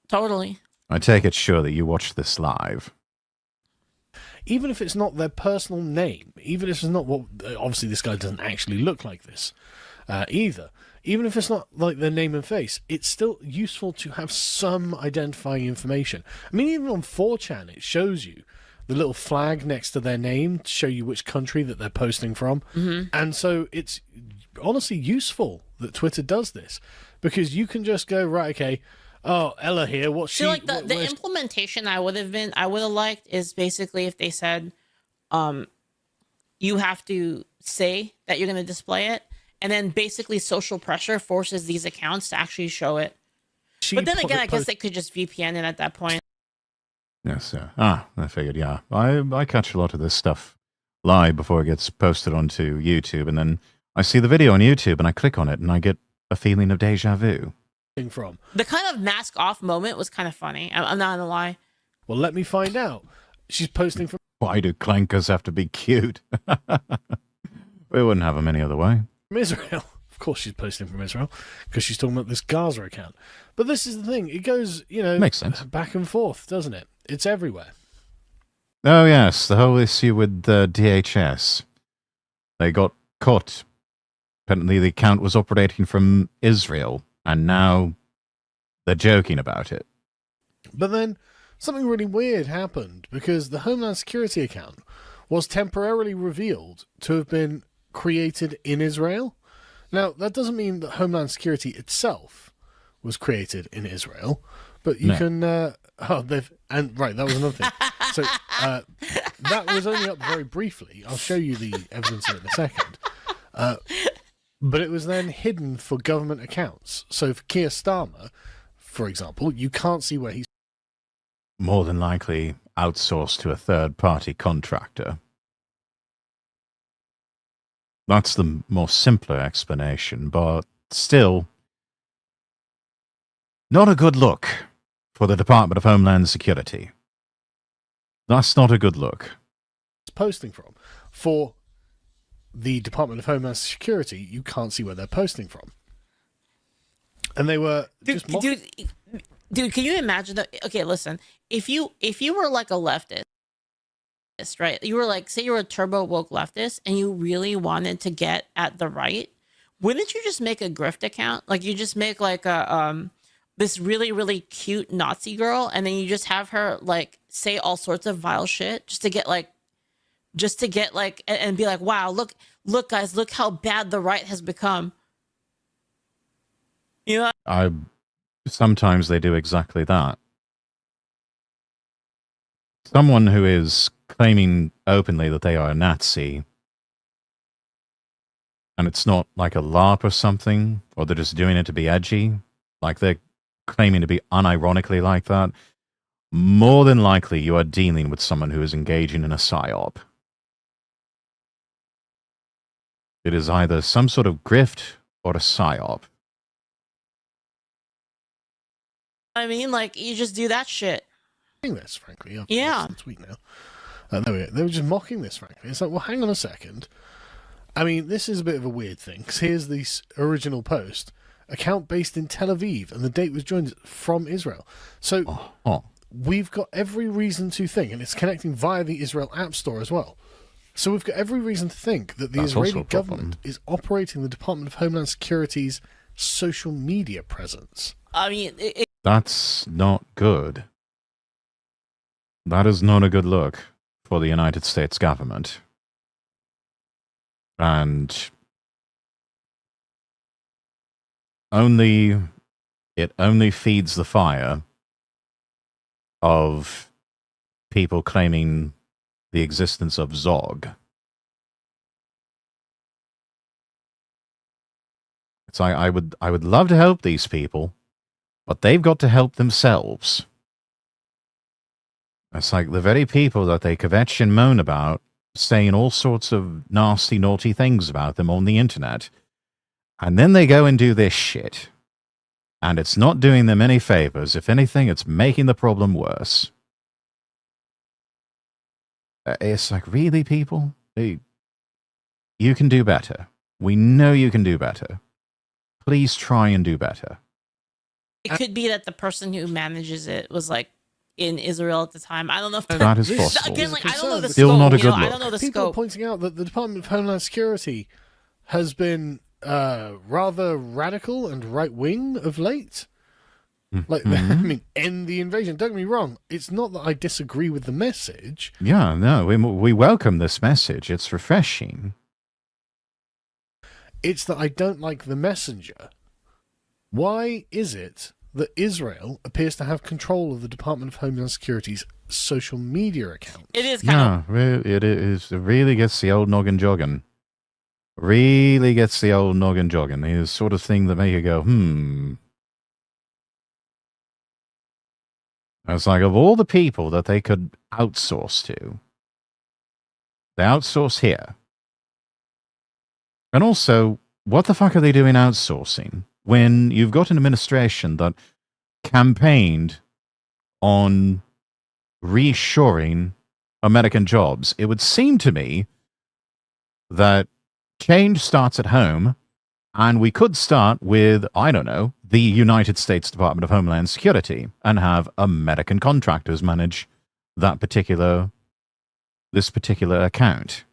S: totally.
A: I take it sure that you watched this live.
T: Even if it's not their personal name, even if it's not what... Obviously, this guy doesn't actually look like this either. Even if it's not like their name and face, it's still useful to have some identifying information. I mean, even on 4chan, it shows you the little flag next to their name to show you which country that they're posting from.
S: Mm-hmm.
T: And so it's honestly useful that Twitter does this, because you can just go, right, okay... Oh, Ella here. What's she?
S: Like the implementation I would have liked is basically if they said, you have to say that you're going to display it, and then basically social pressure forces these accounts to actually show it. But then again, I guess they could just VPN it at that point.
A: Yes, sir. I figured. Yeah, I catch a lot of this stuff live before it gets posted onto YouTube, and then I see the video on YouTube, and I click on it, and I get a feeling of deja vu.
T: From
S: the kind of mask off moment was kind of funny. I'm not gonna lie.
T: Well, let me find out. She's posting from...
A: Why do clankers have to be cute? We wouldn't have them any other way.
T: From Israel. Of course she's posting from Israel, because she's talking about this Gaza account. But this is the thing. It goes, you know...
A: Makes sense.
T: Back and forth, doesn't it? It's everywhere.
A: Oh, yes. The whole issue with DHS. They got caught. Apparently the account was operating from Israel. And now they're joking about it.
T: But then something really weird happened, because the Homeland Security account was temporarily revealed to have been created in Israel. Now, that doesn't mean that Homeland Security itself was created in Israel, but you can... right, that was another thing. So that was only up very briefly. I'll show you the evidence of it in a second. But it was then hidden for government accounts. So for Keir Starmer, for example, you can't see where he's...
A: More than likely outsourced to a third-party contractor. That's the more simpler explanation, but still not a good look for the Department of Homeland Security. That's not a good look.
T: Posting from. For the Department of Homeland Security, you can't see where they're posting from. And they were
S: dude, can you imagine that? Okay, listen. If you were like a leftist, right? You were like, say you were a turbo woke leftist and you really wanted to get at the right, wouldn't you just make a grift account? Like you just make like a this really, really cute Nazi girl, and then you just have her like say all sorts of vile shit just to get like and be like, wow, look guys, look how bad the right has become. You know,
A: sometimes they do exactly that. Someone who is claiming openly that they are a Nazi, and it's not like a LARP or something, or they're just doing it to be edgy, like they're claiming to be unironically like that, more than likely you are dealing with someone who is engaging in a psyop. It is either some sort of grift or a psyop.
S: I mean, like, you just do that shit.
T: This, frankly.
S: Yeah.
T: Tweet now. They were just mocking this, frankly. It's like, well, hang on a second. I mean, this is a bit of a weird thing, because here's the original post. Account based in Tel Aviv, and the date was joined from Israel. So we've got every reason to think, and it's connecting via the Israel App Store as well. So we've got every reason to think that the Israeli government is operating the Department of Homeland Security's social media presence.
S: I mean,
A: that's not good. That is not a good look for the United States government. And it only feeds the fire of people claiming the existence of Zog. It's like I would love to help these people, but they've got to help themselves. It's like the very people that they kvetch and moan about, saying all sorts of nasty, naughty things about them on the internet, and then they go and do this shit. And it's not doing them any favors. If anything, it's making the problem worse. It's like, really, people? You can do better. We know you can do better. Please try and do better.
S: it could be that the person who manages it was like in Israel at the time. I don't know if
A: that is possible.
S: Again, like, I don't know the
A: Still
S: scope.
A: not a good
S: I don't know the
T: People
S: scope.
T: are pointing out that the Department of Homeland Security has been rather radical and right-wing of late. Like, I mean, end the invasion. Don't get me wrong. It's not that I disagree with the message.
A: Yeah, no, we welcome this message. It's refreshing.
T: It's that I don't like the messenger. Why is it that Israel appears to have control of the Department of Homeland Security's social media account?
S: It is kind
A: of... it is. It really gets the old noggin jogging. Really gets the old noggin jogging. The sort of thing that make you go, It's like, of all the people that they could outsource to, they outsource here. And also, what the fuck are they doing outsourcing when you've got an administration that campaigned on reshoring American jobs? It would seem to me that change starts at home, and we could start with, I don't know, the United States Department of Homeland Security and have American contractors manage this particular account.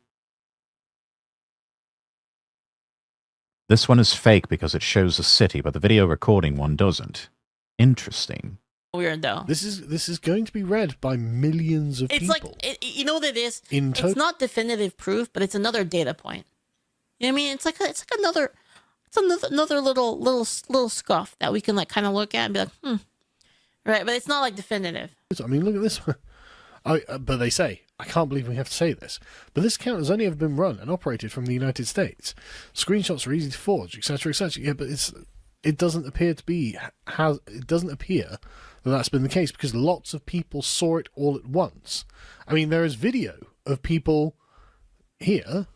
A: This one is fake because it shows a city, but the video recording one doesn't. Interesting.
S: Weird though.
T: This is going to be read by millions of people.
S: It's like, you know what it is?
T: It's
S: not definitive proof, but it's another data point. You know what I mean? It's like another little scuff that we can like kind of look at and be like, right? But it's not like definitive.
T: I mean, look at this one. But they say, I can't believe we have to say this, but this account has only ever been run and operated from the United States. Screenshots are easy to forge, etc., etc. Yeah, but it doesn't appear to be it doesn't appear that that's been the case because lots of people saw it all at once. I mean, there is video of people here,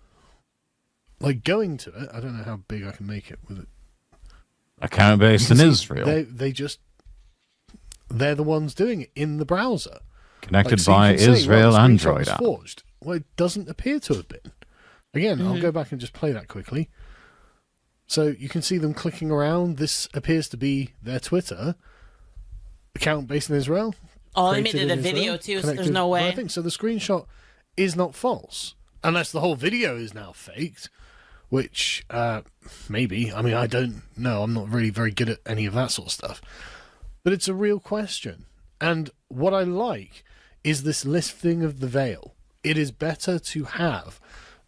T: like going to it. I don't know how big I can make it with it.
A: Account based in Israel.
T: They're the ones doing it in the browser.
A: Connected by Israel Android app.
T: Forged. Well, it doesn't appear to have been. Again, I'll go back and just play that quickly. So you can see them clicking around. This appears to be their Twitter account based in Israel.
S: Oh, they made it a video too, so there's no way.
T: Well, I think so. The screenshot is not false, unless the whole video is now faked, which maybe. I mean, I don't know. I'm not really very good at any of that sort of stuff. But it's a real question. And what I like is this lifting of the veil. It is better to have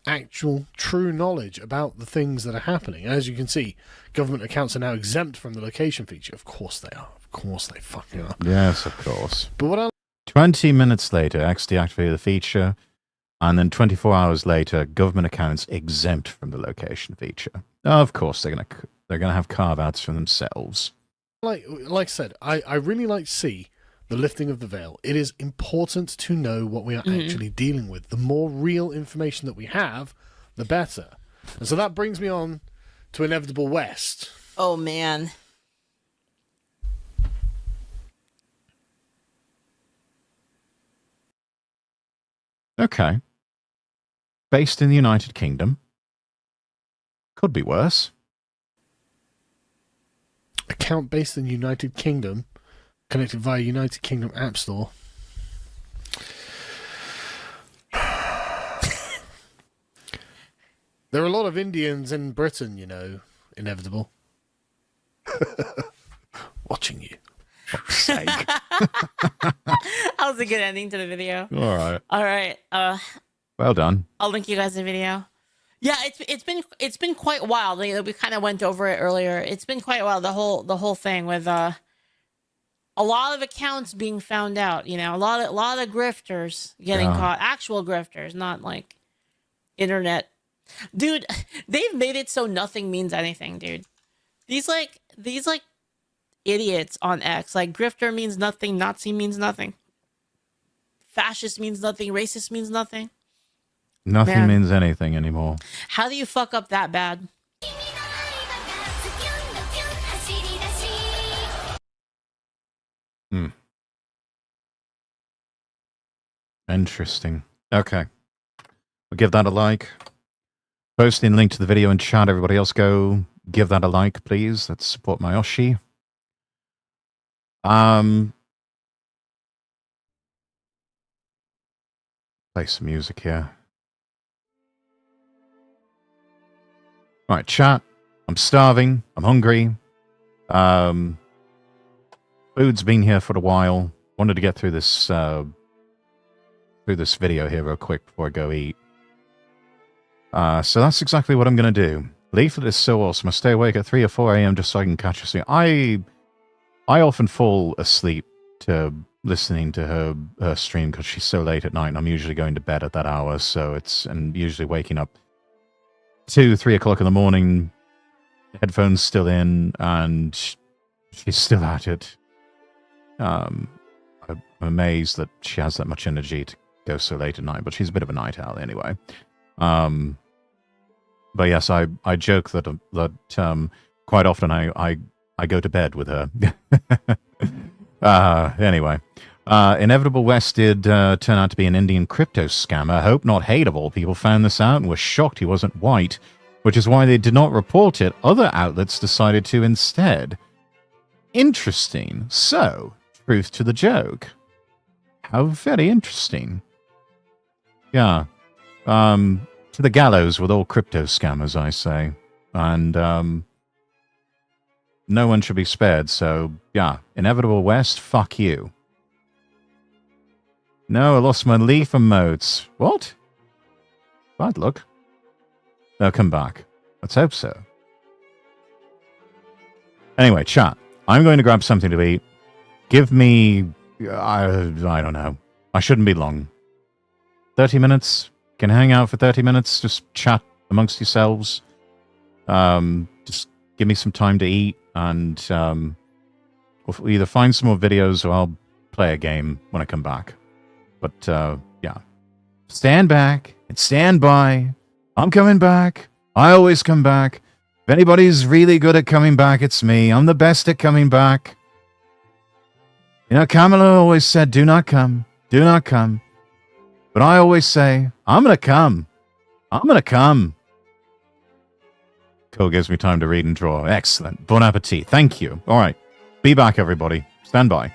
T: actual true knowledge about the things that are happening. As you can see, government accounts are now exempt from the location feature. Of course they are. Of course they fucking are.
A: Yes, of course.
T: But what
A: 20 minutes later, X deactivated the feature, and then 24 hours later, government accounts exempt from the location feature. Of course, they're gonna have carve-outs for themselves.
T: like I said, I really like to see the lifting of the veil. It is important to know what we are actually dealing with. The more real information that we have, the better. And so that brings me on to Inevitable West.
S: Oh, man.
A: Okay. Based in the United Kingdom. Could be worse.
T: Account based in United Kingdom, connected via United Kingdom App Store. There are a lot of Indians in Britain, you know, Inevitable. Watching you.
A: For sake.
S: That was a good ending to the video.
A: All right.
S: All right.
A: Well done.
S: I'll link you guys the video. Yeah, it's been quite wild. We kind of went over it earlier. It's been quite wild. The whole thing with a lot of accounts being found out. You know, a lot of grifters getting caught. Actual grifters, not like internet. Dude, they've made it so nothing means anything, dude. These idiots on X, like grifter means nothing, Nazi means nothing, fascist means nothing, racist means nothing.
A: Nothing means anything anymore.
S: How do you fuck up that bad?
A: Interesting. Okay. We'll give that a like. Posting link to the video in chat. Everybody else go give that a like, please. Let's support my Oshi. Play some music here. Right, chat. I'm starving. I'm hungry. Food's been here for a while. Wanted to get through this video here real quick before I go eat. So that's exactly what I'm going to do. Leaflet is so awesome. I stay awake at 3 or 4 a.m. just so I can catch a sleep. I often fall asleep to listening to her stream because she's so late at night, and I'm usually going to bed at that hour. So and usually waking up 2, 3 o'clock in the morning, headphones still in, and she's still at it. I'm amazed that she has that much energy to go so late at night, but she's a bit of a night owl anyway. But yes, I joke that quite often I go to bed with her. Anyway, Inevitable West did turn out to be an Indian crypto scammer. I hope not hateable. People found this out and were shocked he wasn't white, which is why they did not report it. Other outlets decided to instead. Interesting. So, truth to the joke. How very interesting. Yeah. To the gallows with all crypto scammers, I say. And no one should be spared, so yeah. Inevitable West, fuck you. No, I lost my leaf emotes. What? Bad luck. They'll come back. Let's hope so. Anyway, chat. I'm going to grab something to eat. Give me... I don't know. I shouldn't be long. 30 minutes? Can hang out for 30 minutes? Just chat amongst yourselves? Just give me some time to eat, and we'll either find some more videos or I'll play a game when I come back. But, yeah. Stand back and stand by. I'm coming back. I always come back. If anybody's really good at coming back, it's me. I'm the best at coming back. You know, Kamala always said, do not come. Do not come. But I always say, I'm going to come. I'm going to come. Cool, gives me time to read and draw. Excellent. Bon appetit. Thank you. All right. Be back, everybody. Stand by.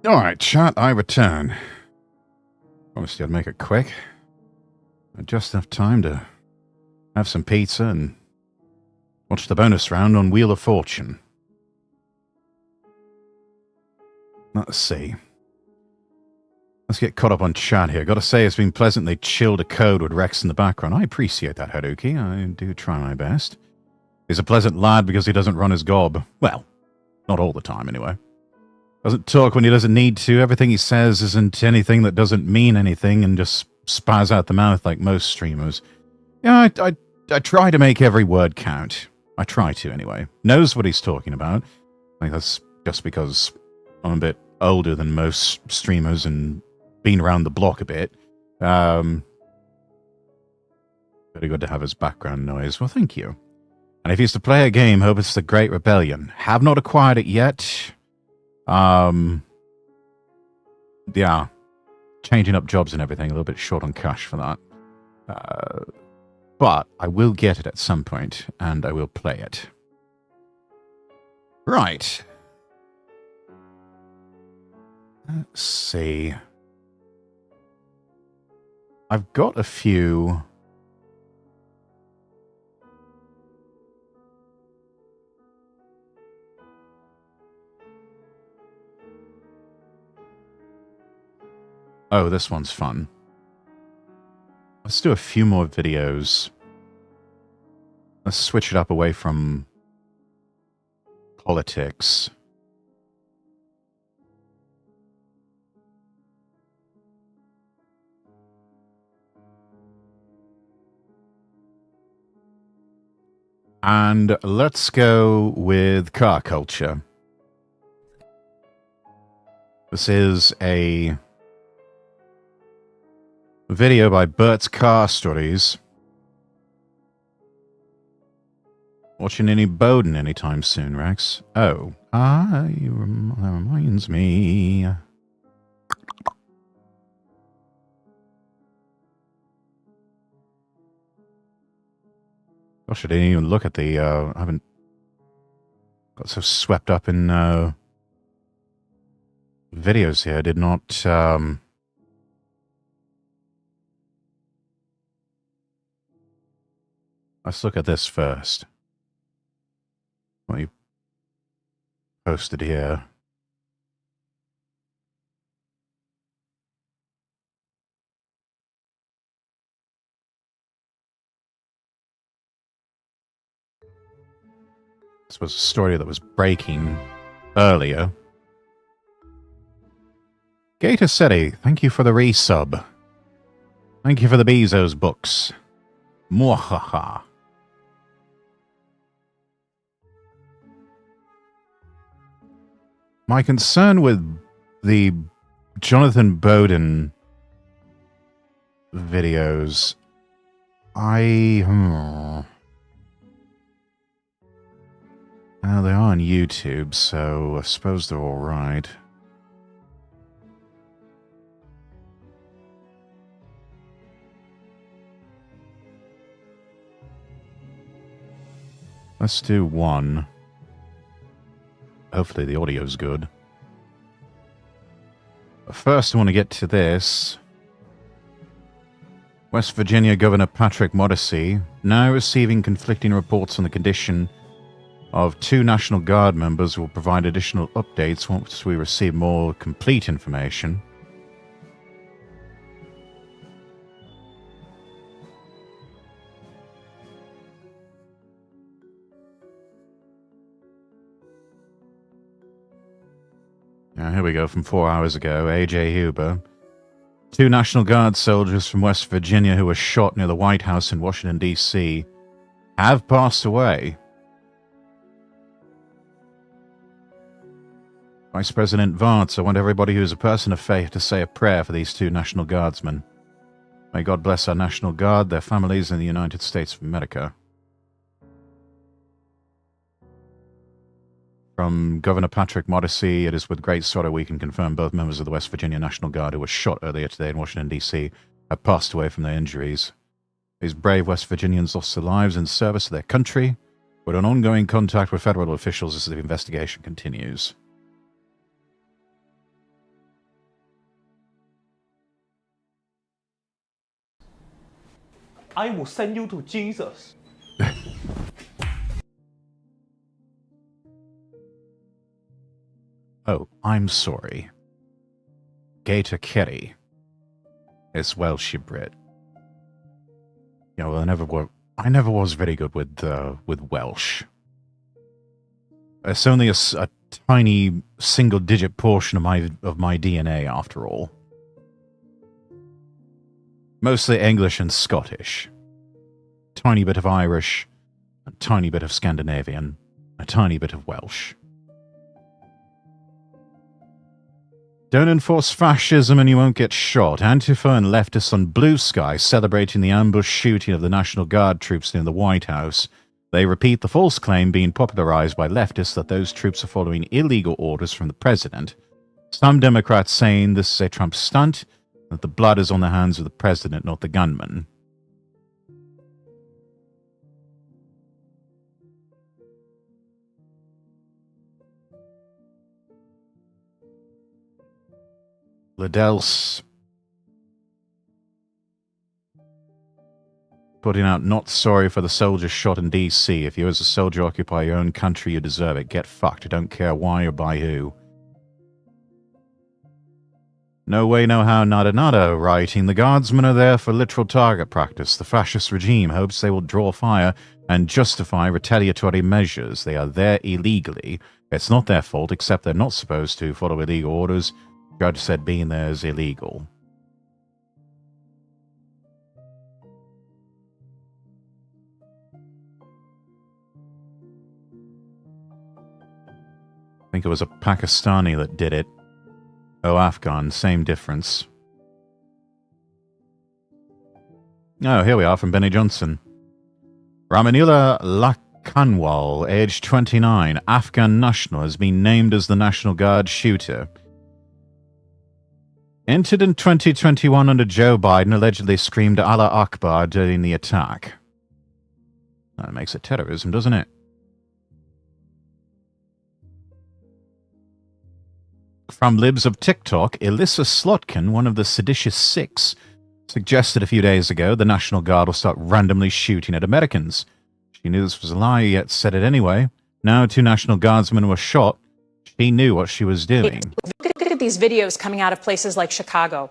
A: Alright, chat, I return. Obviously, I'd make it quick. Just enough time to have some pizza and watch the bonus round on Wheel of Fortune. Let's see. Let's get caught up on chat here. Gotta say, it's been pleasantly chilled to code with Rex in the background. I appreciate that, Haruki. I do try my best. He's a pleasant lad because he doesn't run his gob. Well, not all the time, anyway. Doesn't talk when he doesn't need to. Everything he says isn't anything that doesn't mean anything and just spaz out the mouth like most streamers. Yeah, I try to make every word count. I try to, anyway. Knows what he's talking about. I think that's just because I'm a bit older than most streamers and been around the block a bit. Very good to have his background noise. Well, thank you. And if he's to play a game, hope it's the Great Rebellion. Have not acquired it yet. Yeah. Changing up jobs and everything. A little bit short on cash for that. But I will get it at some point, and I will play it. Right. Let's see. I've got a few... Oh, this one's fun. Let's do a few more videos. Let's switch it up away from politics. And let's go with car culture. This is a video by Bert's Car Stories. Watching any Bowden anytime soon, Rex? Oh, that reminds me. Gosh, I didn't even look at the, I haven't got so swept up in, videos here. I did not, let's look at this first. What you posted here. This was a story that was breaking earlier. Gator City, thank you for the resub. Thank you for the Bezos books. Mwahaha. My concern with the Jonathan Bowden videos, Now, they are on YouTube, so I suppose they're alright. Let's do one. Hopefully the audio's good. But first I want to get to this. West Virginia Governor Patrick Morrisey now receiving conflicting reports on the condition of 2 National Guard members who will provide additional updates once we receive more complete information. Now, here we go from 4 hours ago. A.J. Huber. 2 National Guard soldiers from West Virginia who were shot near the White House in Washington, D.C. have passed away. Vice President Vance, I want everybody who is a person of faith to say a prayer for these 2 National Guardsmen. May God bless our National Guard, their families, and the United States of America. From Governor Patrick Morrisey, it is with great sorrow we can confirm both members of the West Virginia National Guard who were shot earlier today in Washington, D.C. have passed away from their injuries. These brave West Virginians lost their lives in service to their country. We're in ongoing contact with federal officials as the investigation continues.
U: I will send you to Jesus.
A: Oh, I'm sorry. Gator Kerry is Welsh Brit. Yeah, well, I never was very good with Welsh. It's only a tiny single-digit portion of my DNA, after all. Mostly English and Scottish. Tiny bit of Irish, a tiny bit of Scandinavian, a tiny bit of Welsh. Don't enforce fascism and you won't get shot. Antifa and leftists on Blue Sky celebrating the ambush shooting of the National Guard troops near the White House. They repeat the false claim being popularized by leftists that those troops are following illegal orders from the president. Some Democrats saying this is a Trump stunt, that the blood is on the hands of the president, not the gunman. Liddell's putting out not sorry for the soldiers shot in D.C. If you as a soldier occupy your own country, you deserve it. Get fucked. I don't care why or by who. No way, no how, nada nada, writing. The guardsmen are there for literal target practice. The fascist regime hopes they will draw fire and justify retaliatory measures. They are there illegally. It's not their fault, except they're not supposed to follow illegal orders. Judge said being there is illegal. I think it was a Pakistani that did it. Oh, Afghan, same difference. Oh, here we are from Benny Johnson. Ramanullah Lakhanwal, aged 29, Afghan national, has been named as the National Guard shooter. Entered in 2021 under Joe Biden, allegedly screamed Allah Akbar during the attack. That makes it terrorism, doesn't it? From Libs of TikTok, Elissa Slotkin, one of the seditious six, suggested a few days ago the National Guard will start randomly shooting at Americans. She knew this was a lie, yet said it anyway. Now 2 National Guardsmen were shot. She knew what she was doing.
P: Look at these videos coming out of places like Chicago.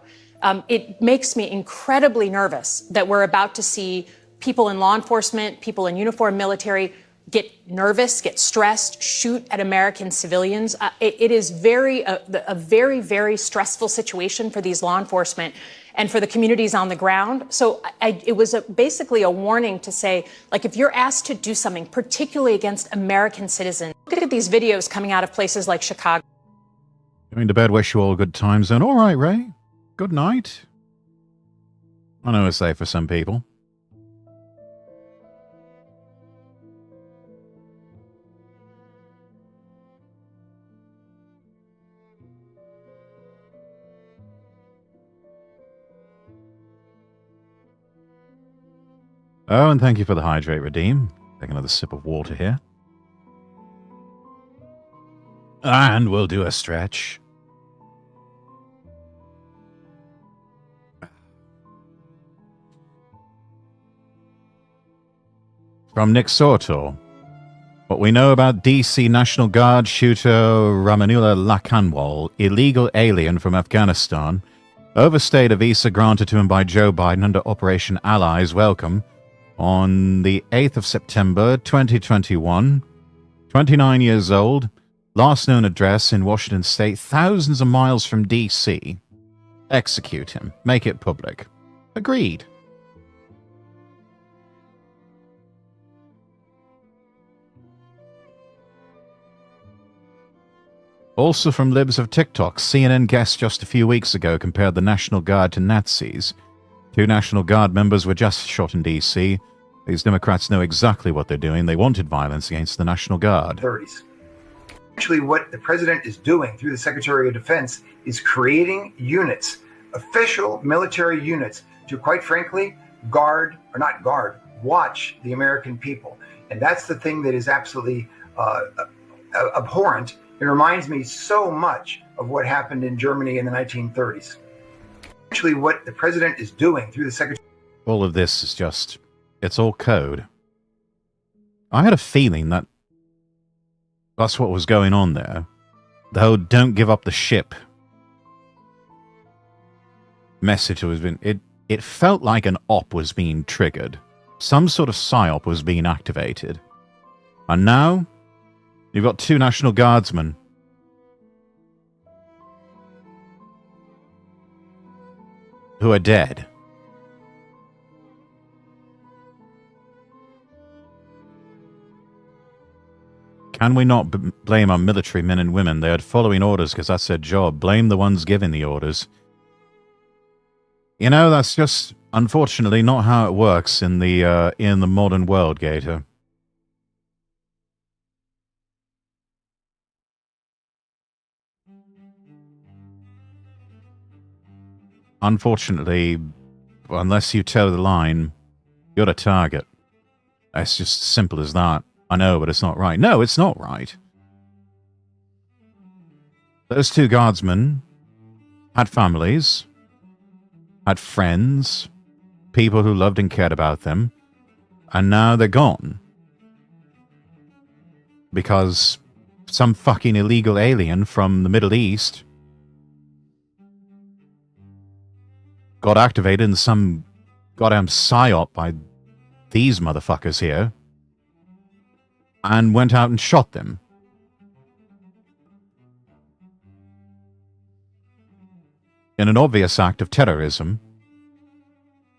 P: It makes me incredibly nervous that we're about to see people in law enforcement, people in uniform military get nervous, get stressed, shoot at American civilians. It is a very, very stressful situation for these law enforcement and for the communities on the ground. So it was basically a warning to say, like, if you're asked to do something, particularly against American citizens, look at these videos coming out of places like Chicago.
A: Going to bed, wish you all a good time zone. All right, Ray. Good night. I know it's safe for some people. Oh, and thank you for the hydrate, Redeem. Take another sip of water here. And we'll do a stretch. From Nick Soto. What we know about DC National Guard shooter Ramanullah Lakhanwal, illegal alien from Afghanistan, overstayed a visa granted to him by Joe Biden under Operation Allies Welcome on the 8th of September 2021. 29 years old, last known address in Washington State, thousands of miles from DC. Execute him. Make it public. Agreed. Also from Libs of TikTok, CNN guest just a few weeks ago compared the National Guard to Nazis. 2 National Guard members were just shot in D.C. These Democrats know exactly what they're doing. They wanted violence against the National Guard.
V: 30s. Actually, what the president is doing through the Secretary of Defense is creating units, official military units, to, quite frankly, watch the American people. And that's the thing that is absolutely abhorrent. It reminds me so much of what happened in Germany in the 1930s. Actually, what the president is doing through the Secretary...
A: all of this is just, it's all code. I had a feeling that that's what was going on there. The whole "don't give up the ship" message was been, it felt like an op was being triggered. Some sort of psyop was being activated. And now, you've got 2 National Guardsmen who are dead. Can we not blame our military men and women? They are following orders because that's their job. Blame the ones giving the orders. You know, that's just, unfortunately, not how it works in the modern world, Gator. Unfortunately, unless you toe the line, you're a target. It's just as simple as that. I know, but it's not right. No, it's not right. Those 2 guardsmen had families, had friends, people who loved and cared about them, and now they're gone. Because some fucking illegal alien from the Middle East got activated in some goddamn psyop by these motherfuckers here and went out and shot them. In an obvious act of terrorism,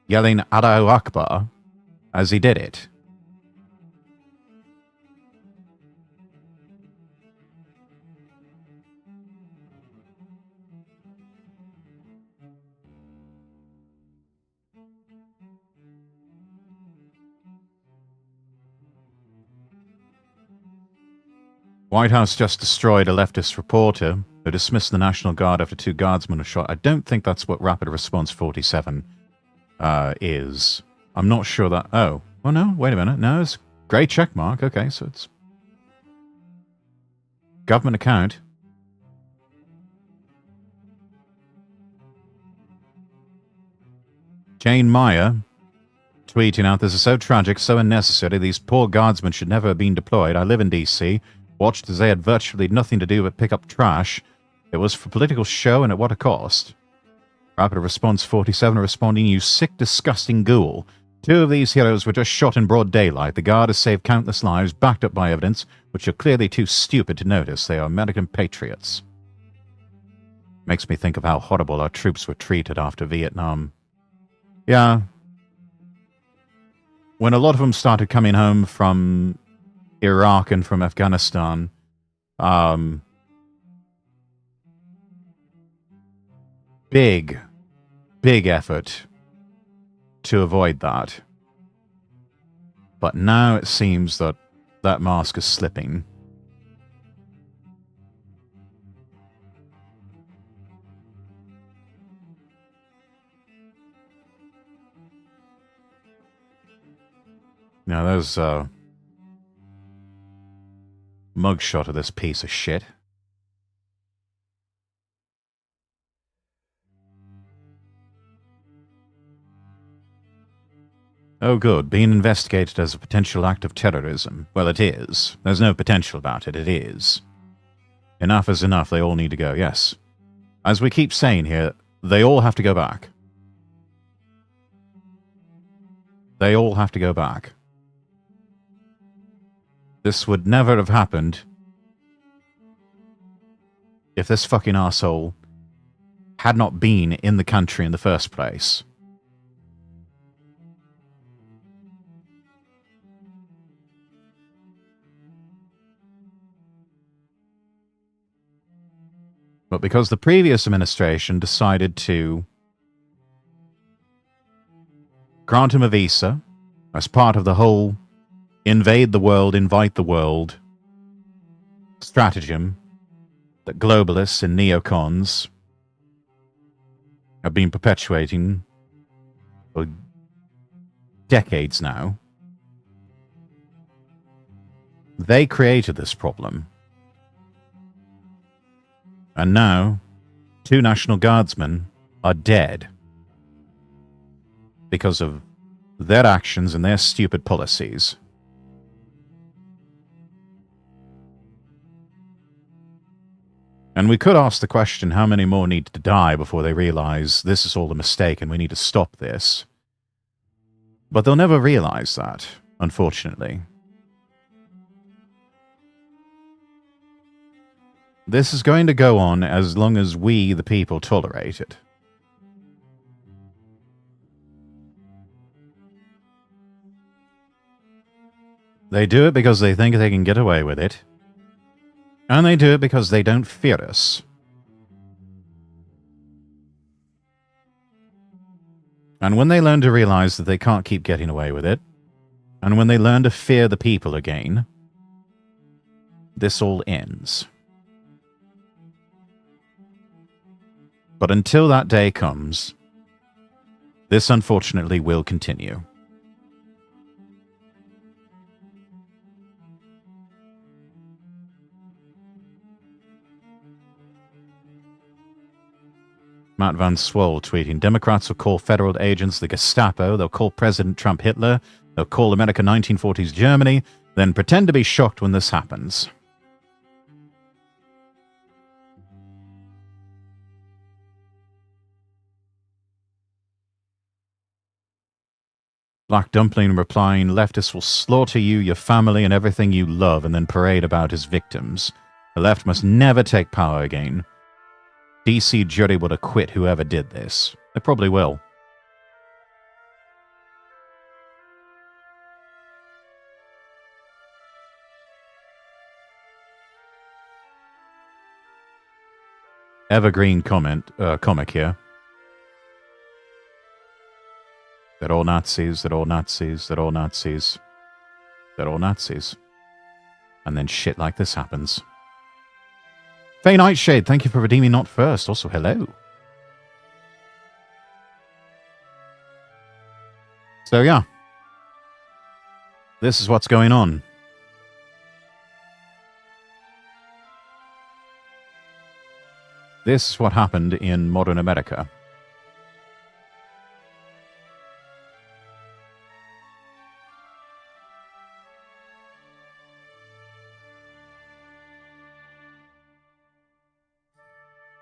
A: yelling Allahu Akbar as he did it. White House just destroyed a leftist reporter who dismissed the National Guard after 2 guardsmen were shot. I don't think that's what Rapid Response 47 is. I'm not sure that... Oh, no, wait a minute. No, it's grey check mark. Okay, so it's... government account. Jane Meyer tweeting out, "This is so tragic, so unnecessary. These poor guardsmen should never have been deployed. I live in DC. Watched as they had virtually nothing to do but pick up trash. It was for political show and at what a cost." Rapid Response 47 responding, "You sick, disgusting ghoul. 2 of these heroes were just shot in broad daylight. The Guard has saved countless lives, backed up by evidence, which you're clearly too stupid to notice. They are American patriots." Makes me think of how horrible our troops were treated after Vietnam. Yeah. When a lot of them started coming home from Iraq and from Afghanistan, big effort to avoid that. But now it seems that that mask is slipping. Now there's a mugshot of this piece of shit. Oh good, being investigated as a potential act of terrorism. Well, it is. There's no potential about it, it is. Enough is enough, they all need to go, yes. As we keep saying here, they all have to go back. They all have to go back. This would never have happened if this fucking arsehole had not been in the country in the first place. But because the previous administration decided to grant him a visa as part of the whole invade the world, invite the world stratagem that globalists and neocons have been perpetuating for decades now, they created this problem. And now, 2 National Guardsmen are dead because of their actions and their stupid policies. And we could ask the question, how many more need to die before they realize this is all a mistake and we need to stop this? But they'll never realize that, unfortunately. This is going to go on as long as we, the people, tolerate it. They do it because they think they can get away with it. And they do it because they don't fear us. And when they learn to realize that they can't keep getting away with it, and when they learn to fear the people again, this all ends. But until that day comes, this unfortunately will continue. Matt Van Swol tweeting, Democrats will call federal agents the Gestapo, they'll call President Trump Hitler, they'll call America 1940s Germany, then pretend to be shocked when this happens. Black Dumpling replying, leftists will slaughter you, your family, and everything you love, and then parade about as victims. The left must never take power again. DC jury would acquit whoever did this. They probably will. Evergreen comic here. They're all Nazis, they're all Nazis, they're all Nazis. They're all Nazis. And then shit like this happens. Faye Nightshade, thank you for redeeming Not First. Also, hello. So, yeah. This is what's going on. This is what happened in modern America.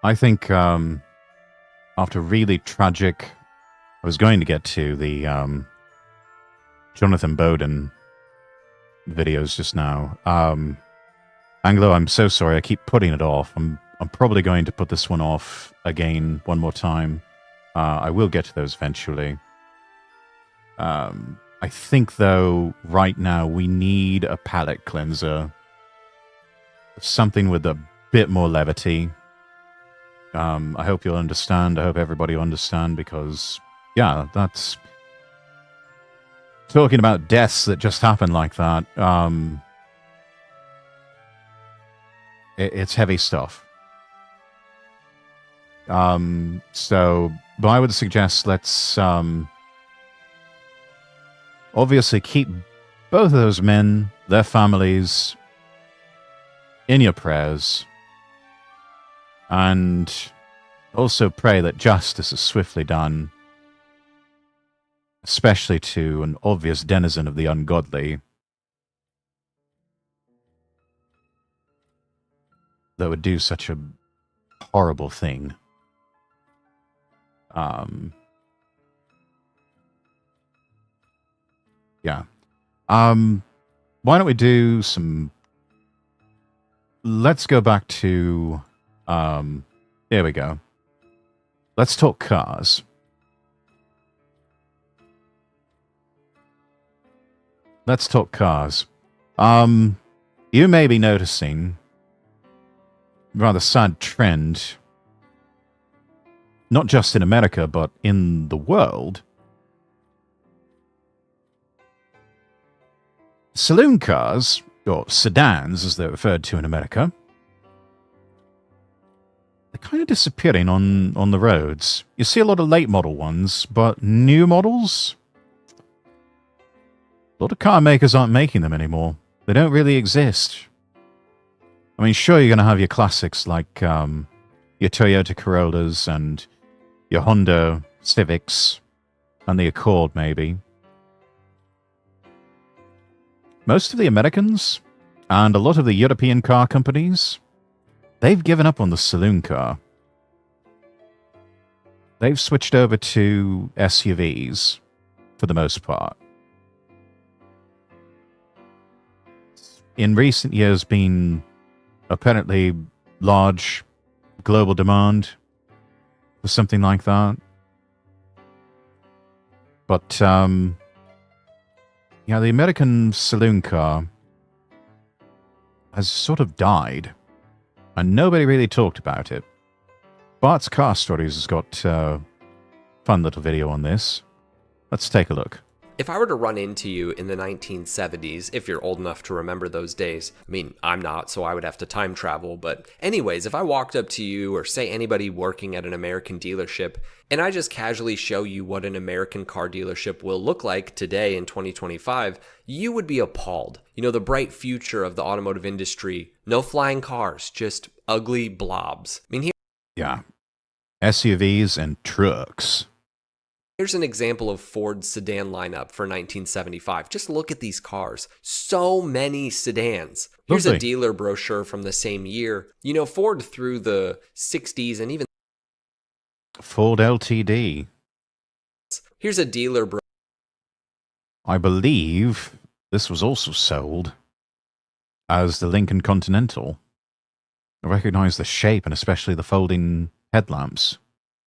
A: I think after really tragic, I was going to get to the Jonathan Bowden videos just now. Anglo, I'm so sorry. I keep putting it off. I'm probably going to put this one off again one more time. I will get to those eventually. I think, though, right now we need a palate cleanser. Something with a bit more levity. I hope you'll understand. I hope everybody will understand because, yeah, that's... Talking about deaths that just happened like that, it's heavy stuff. So, but I would suggest let's obviously keep both of those men, their families, in your prayers. And also pray that justice is swiftly done, especially to an obvious denizen of the ungodly that would do such a horrible thing. Yeah. Why don't we do some... Let's go back to... Here we go. Let's talk cars. Let's talk cars. You may be noticing a rather sad trend, not just in America, but in the world. Saloon cars, or sedans as they're referred to in America, they're kind of disappearing on the roads. You see a lot of late model ones, but new models? A lot of car makers aren't making them anymore. They don't really exist. I mean, sure, you're going to have your classics like your Toyota Corollas and your Honda Civics and the Accord, maybe. most of the Americans and a lot of the European car companies, they've given up on the saloon car. They've switched over to SUVs for the most part. In recent years, been apparently large global demand for something like that. But, yeah, the American saloon car has sort of died, and nobody really talked about it. Bart's Car Stories has got a fun little video on this. Let's take a look.
D: If I were to run into you in the 1970s, if you're old enough to remember those days, I mean, I'm not, so I would have to time travel, but anyways, if I walked up to you or say anybody working at an American dealership, and I just casually show you what an American car dealership will look like today in 2025, you would be appalled. You know, the bright future of the automotive industry, no flying cars, just ugly blobs. I mean,
A: Yeah. SUVs and trucks.
D: here's an example of Ford's sedan lineup for 1975. Just look at these cars. So many sedans. Here's a dealer brochure from the same year. You know, Ford through the 60s and even
A: Ford LTD.
D: Here's a dealer brochure.
A: I believe this was also sold as the Lincoln Continental. I recognize the shape and especially the folding headlamps.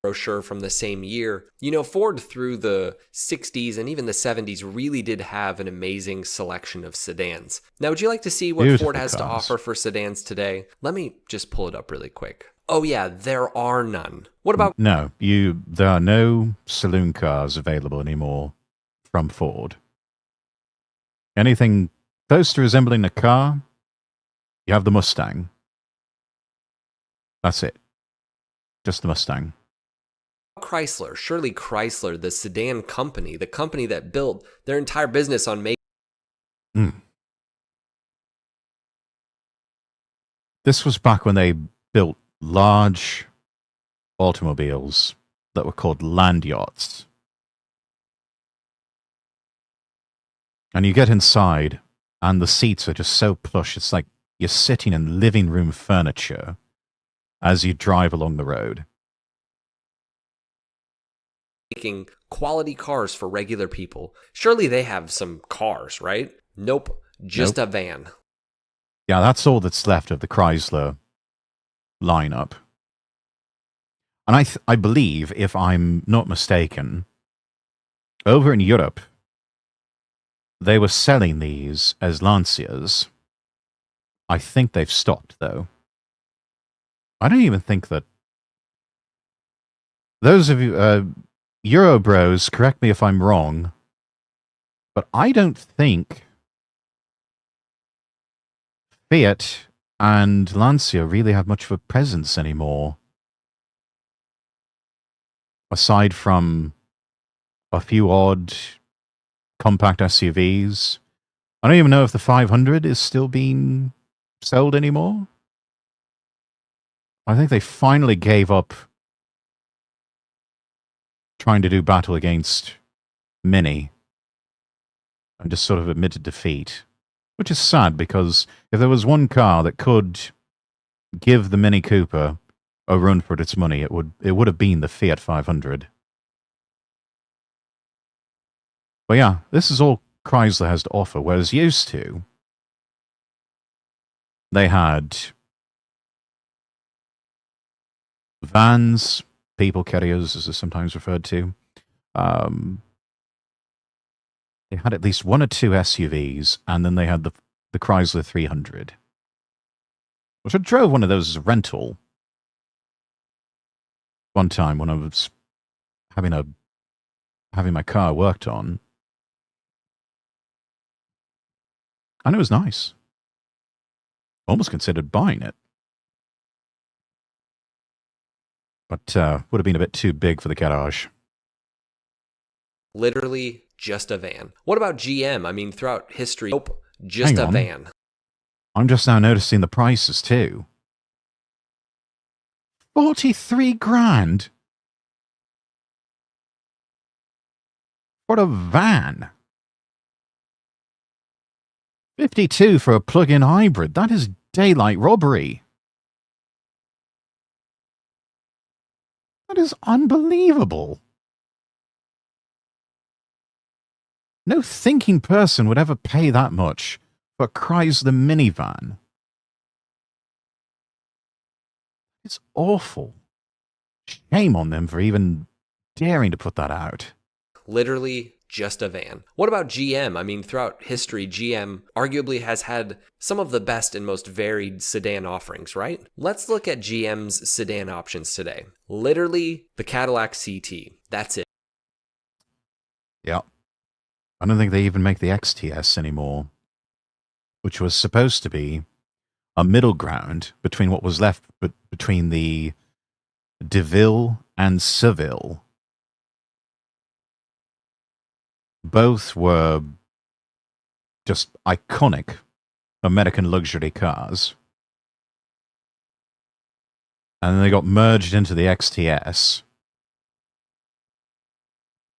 D: Brochure from the same year. You know, Ford through the 60s and even the 70s really did have an amazing selection of sedans. Now, would you like to see what
A: Beautiful
D: Ford has to
A: cars.
D: offer for sedans today? Let me just pull it up really quick. Oh yeah, there are none. What about
A: No, there are no saloon cars available anymore from Ford. Anything close to resembling a car, you have the Mustang. That's it. Just the Mustang.
D: Chrysler? Surely Chrysler, the sedan company, the company that built their entire business on making
A: This was back when they built large automobiles that were called land yachts. And you get inside, and the seats are just so plush, it's like you're sitting in living room furniture as you drive along the road.
D: quality cars for regular people. Surely they have some cars, right? Nope, just a van.
A: Yeah, that's all that's left of the Chrysler lineup. And I believe, if I'm not mistaken, over in Europe, they were selling these as Lancias. I think they've stopped, though. I don't even think that... Those of you... Euro bros, correct me if I'm wrong, but I don't think Fiat and Lancia really have much of a presence anymore. Aside from a few odd compact SUVs. I don't even know if the 500 is still being sold anymore. I think they finally gave up trying to do battle against Mini and just sort of admitted defeat. Which is sad, because if there was one car that could give the Mini Cooper a run for its money, it would have been the Fiat 500. But yeah, this is all Chrysler has to offer, whereas used to, they had vans, people carriers, as they're sometimes referred to. They had at least one or two SUVs, and then they had the Chrysler 300, which I drove one of those as a rental one time when I was having my car worked on. And it was nice. Almost considered buying it. But would have been a bit too big for the garage.
D: Literally just a van. What about GM? I mean, throughout history, nope, just
A: Hang
D: a
A: on.
D: van.
A: I'm just now noticing the prices too. 43 grand for a van. $52 for a plug-in hybrid. That is daylight robbery. That is unbelievable. No thinking person would ever pay that much for a Chrysler minivan. It's awful. Shame on them for even daring to put that out.
D: Literally just a van. What about GM? I mean, throughout history, GM arguably has had some of the best and most varied sedan offerings, right? Let's look at GM's sedan options today. Literally the Cadillac CT. That's it.
A: Yeah. I don't think they even make the XTS anymore, which was supposed to be a middle ground between what was left between the DeVille and Seville. Both were just iconic American luxury cars. And then they got merged into the XTS.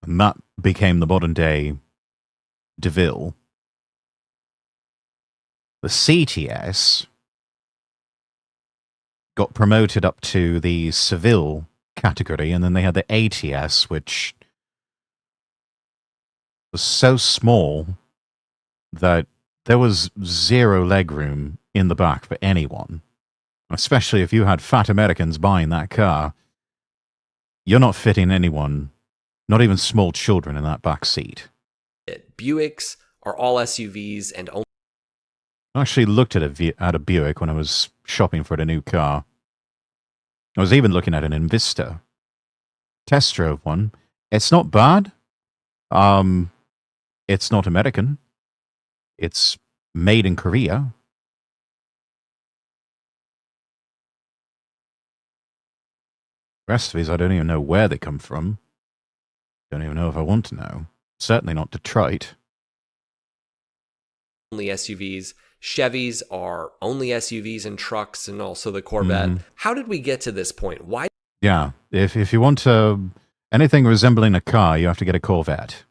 A: And that became the modern day DeVille. The CTS got promoted up to the Seville category, and then they had the ATS, which was so small that there was zero legroom in the back for anyone. Especially if you had fat Americans buying that car, you're not fitting anyone, not even small children, in that back seat.
D: Buicks are all SUVs and only...
A: I actually looked at a Buick when I was shopping for a new car. I was even looking at an Invista. Test drove one. It's not bad. It's not American. It's made in Korea. The rest of these, I don't even know where they come from. Don't even know if I want to know. Certainly not Detroit.
D: Only SUVs. Chevys are only SUVs and trucks, and also the Corvette.
A: Mhm.
D: How did we get to this point? Why
A: Yeah, if you want anything resembling a car, you have to get a Corvette.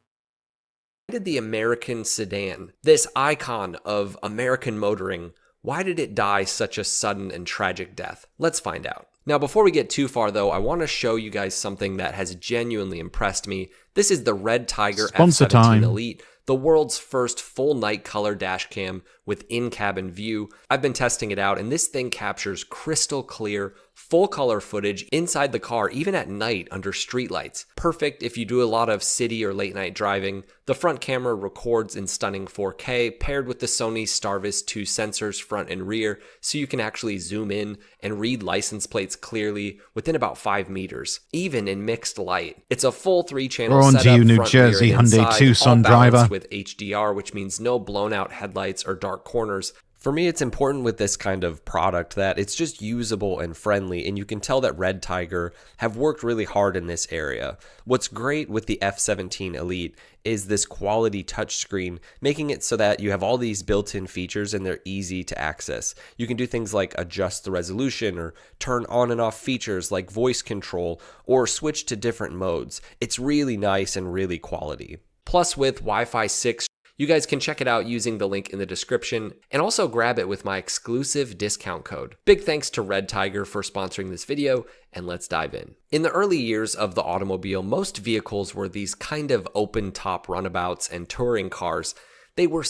D: did the American sedan, this icon of American motoring, why did it die such a sudden and tragic death? Let's find out. Now, before we get too far, though, I want to show you guys something that has genuinely impressed me. This is the Red Tiger
A: Sponsor
D: F17
A: time.
D: Elite, the world's first full night color dash cam with in-cabin view. I've been testing it out, and this thing captures crystal clear, full color footage inside the car, even at night under streetlights. Perfect if you do a lot of city or late night driving. The front camera records in stunning 4K, paired with the Sony Starvis 2 sensors front and rear, so you can actually zoom in and read license plates clearly within about 5 meters, even in mixed light. It's a full 3-channel
A: We're on to
D: setup,
A: you, New
D: front, rear,
A: Jersey
D: and
A: Hyundai
D: inside,
A: Tucson
D: all balanced
A: driver.
D: with HDR, which means no blown out headlights or dark corners. For me, it's important with this kind of product that it's just usable and friendly, and you can tell that Red Tiger have worked really hard in this area. What's great with the F17 Elite is this quality touchscreen, making it so that you have all these built-in features and they're easy to access. You can do things like adjust the resolution or turn on and off features like voice control or switch to different modes. It's really nice and really quality. Plus, with Wi-Fi 6, you guys can check it out using the link in the description and also grab it with my exclusive discount code. Big thanks to Red Tiger for sponsoring this video, and let's dive in. In the early years of the automobile, most vehicles were these kind of open top runabouts and touring cars. They were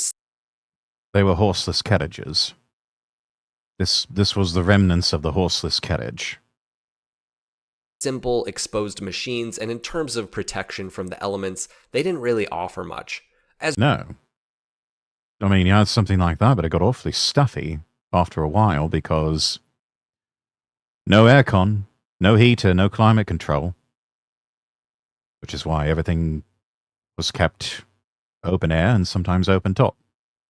A: horseless carriages. This was the remnants of the horseless carriage.
D: simple, exposed machines, and in terms of protection from the elements, they didn't really offer much.
A: No. I mean, you had something like that, but it got awfully stuffy after a while because no aircon, no heater, no climate control, which is why everything was kept open air and sometimes open top.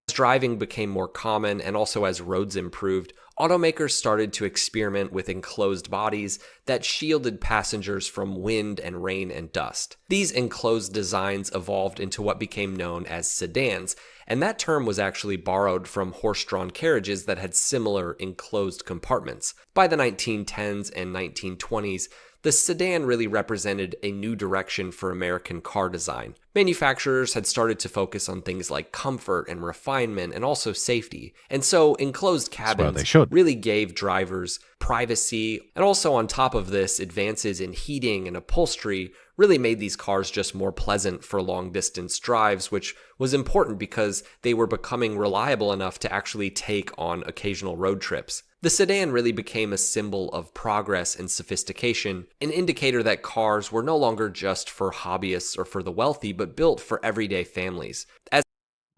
D: As driving became more common and also as roads improved, automakers started to experiment with enclosed bodies that shielded passengers from wind and rain and dust. These enclosed designs evolved into what became known as sedans, and that term was actually borrowed from horse-drawn carriages that had similar enclosed compartments. By the 1910s and 1920s, the sedan really represented a new direction for American car design. Manufacturers had started to focus on things like comfort and refinement and also safety. And so enclosed cabins really gave drivers privacy. And also on top of this, advances in heating and upholstery really made these cars just more pleasant for long distance drives, which was important because they were becoming reliable enough to actually take on occasional road trips. The sedan really became a symbol of progress and sophistication, an indicator that cars were no longer just for hobbyists or for the wealthy, but built for everyday families.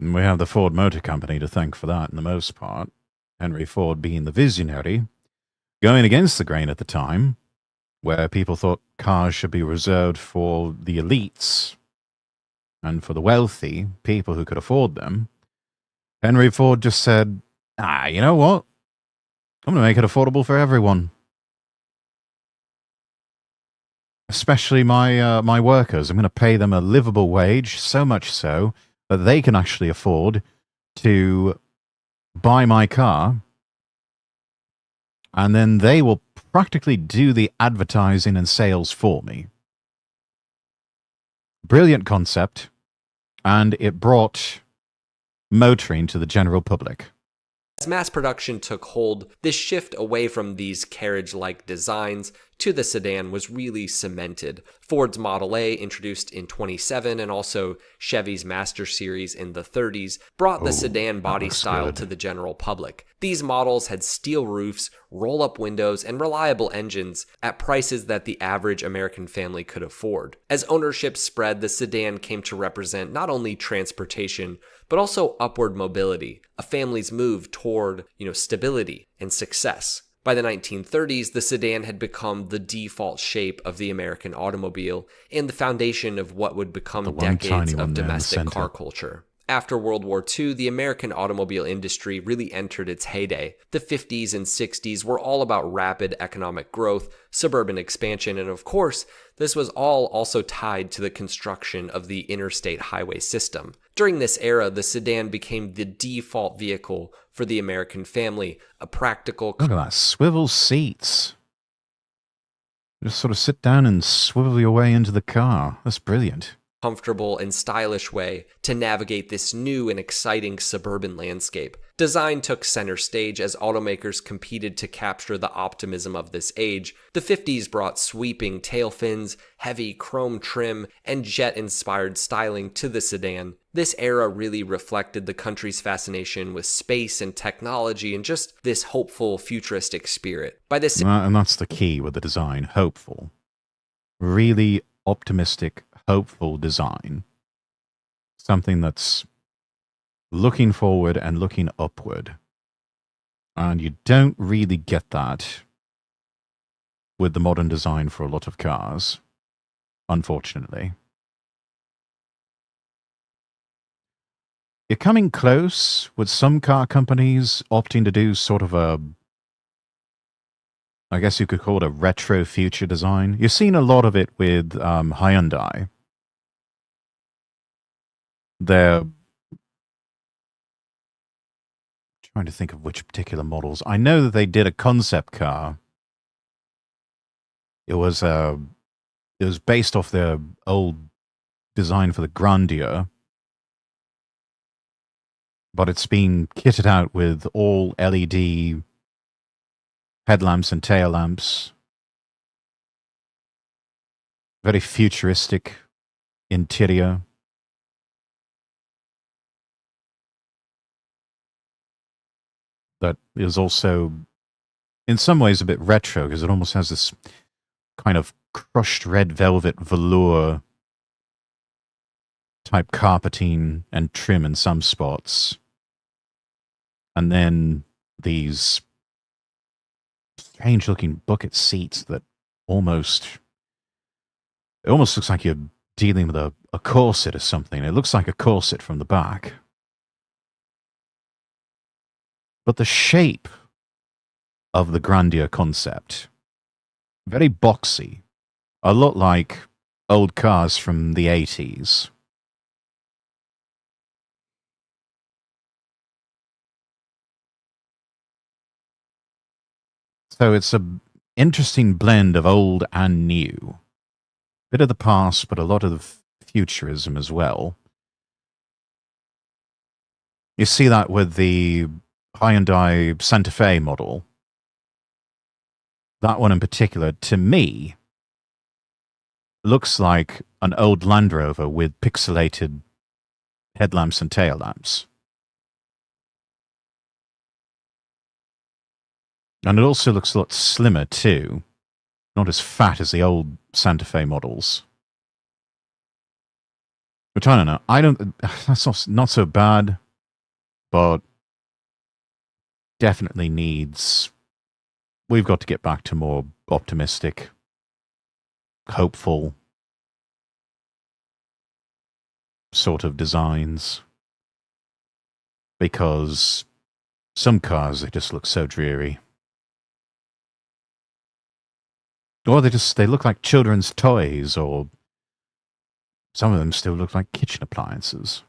A: We have the Ford Motor Company to thank for that in the most part. Henry Ford being the visionary, going against the grain at the time, where people thought cars should be reserved for the elites and for the wealthy, people who could afford them. Henry Ford just said, you know what? I'm going to make it affordable for everyone. Especially my workers. I'm going to pay them a livable wage, so much so that they can actually afford to buy my car. And then they will practically do the advertising and sales for me. Brilliant concept. And it brought motoring to the general public.
D: As mass production took hold, this shift away from these carriage-like designs to the sedan was really cemented. Ford's Model A, introduced in 27, and also Chevy's Master Series in the 30s, brought the sedan body style to the general public. These models had steel roofs, roll-up windows, and reliable engines at prices that the average American family could afford. As ownership spread, the sedan came to represent not only transportation, but also upward mobility, a family's move toward, stability and success. By the 1930s, the sedan had become the default shape of the American automobile and the foundation of what would become decades of domestic car culture. After World War II, the American automobile industry really entered its heyday. The 50s and 60s were all about rapid economic growth, suburban expansion, and of course, this was all also tied to the construction of the interstate highway system. During this era, the sedan became the default vehicle for the American family, a practical...
A: Look at that, swivel seats. Just sort of sit down and swivel your way into the car. That's brilliant.
D: Comfortable and stylish way to navigate this new and exciting suburban landscape. Design took center stage as automakers competed to capture the optimism of this age. The 50s brought sweeping tail fins, heavy chrome trim, and jet-inspired styling to the sedan. This era really reflected the country's fascination with space and technology and just this hopeful, futuristic spirit.
A: And that's the key with the design, hopeful. Really optimistic, hopeful design. Something that's looking forward and looking upward. And you don't really get that with the modern design for a lot of cars, unfortunately. You're coming close with some car companies opting to do sort of a, I guess you could call it a retro future design. You've seen a lot of it with Hyundai. They're trying to think of which particular models. I know that they did a concept car. It was based off their old design for the Grandeur, but it's been kitted out with all LED headlamps and tail lamps. Very futuristic interior. That is also, in some ways, a bit retro, because it almost has this kind of crushed red velvet velour type carpeting and trim in some spots. And then these strange-looking bucket seats that almost looks like you're dealing with a corset or something. It looks like a corset from the back. But the shape of the Grandeur concept, very boxy, a lot like old cars from the 80s. So it's interesting blend of old and new. Bit of the past, but a lot of futurism as well. You see that with the Hyundai Santa Fe model. That one in particular, to me, looks like an old Land Rover with pixelated headlamps and tail lamps. And it also looks a lot slimmer too. Not as fat as the old Santa Fe models. Which I don't know. That's not so bad, but definitely needs. We've got to get back to more optimistic, hopeful sort of designs. Because some cars, they just look so dreary. Or they look like children's toys, or some of them still look like kitchen appliances.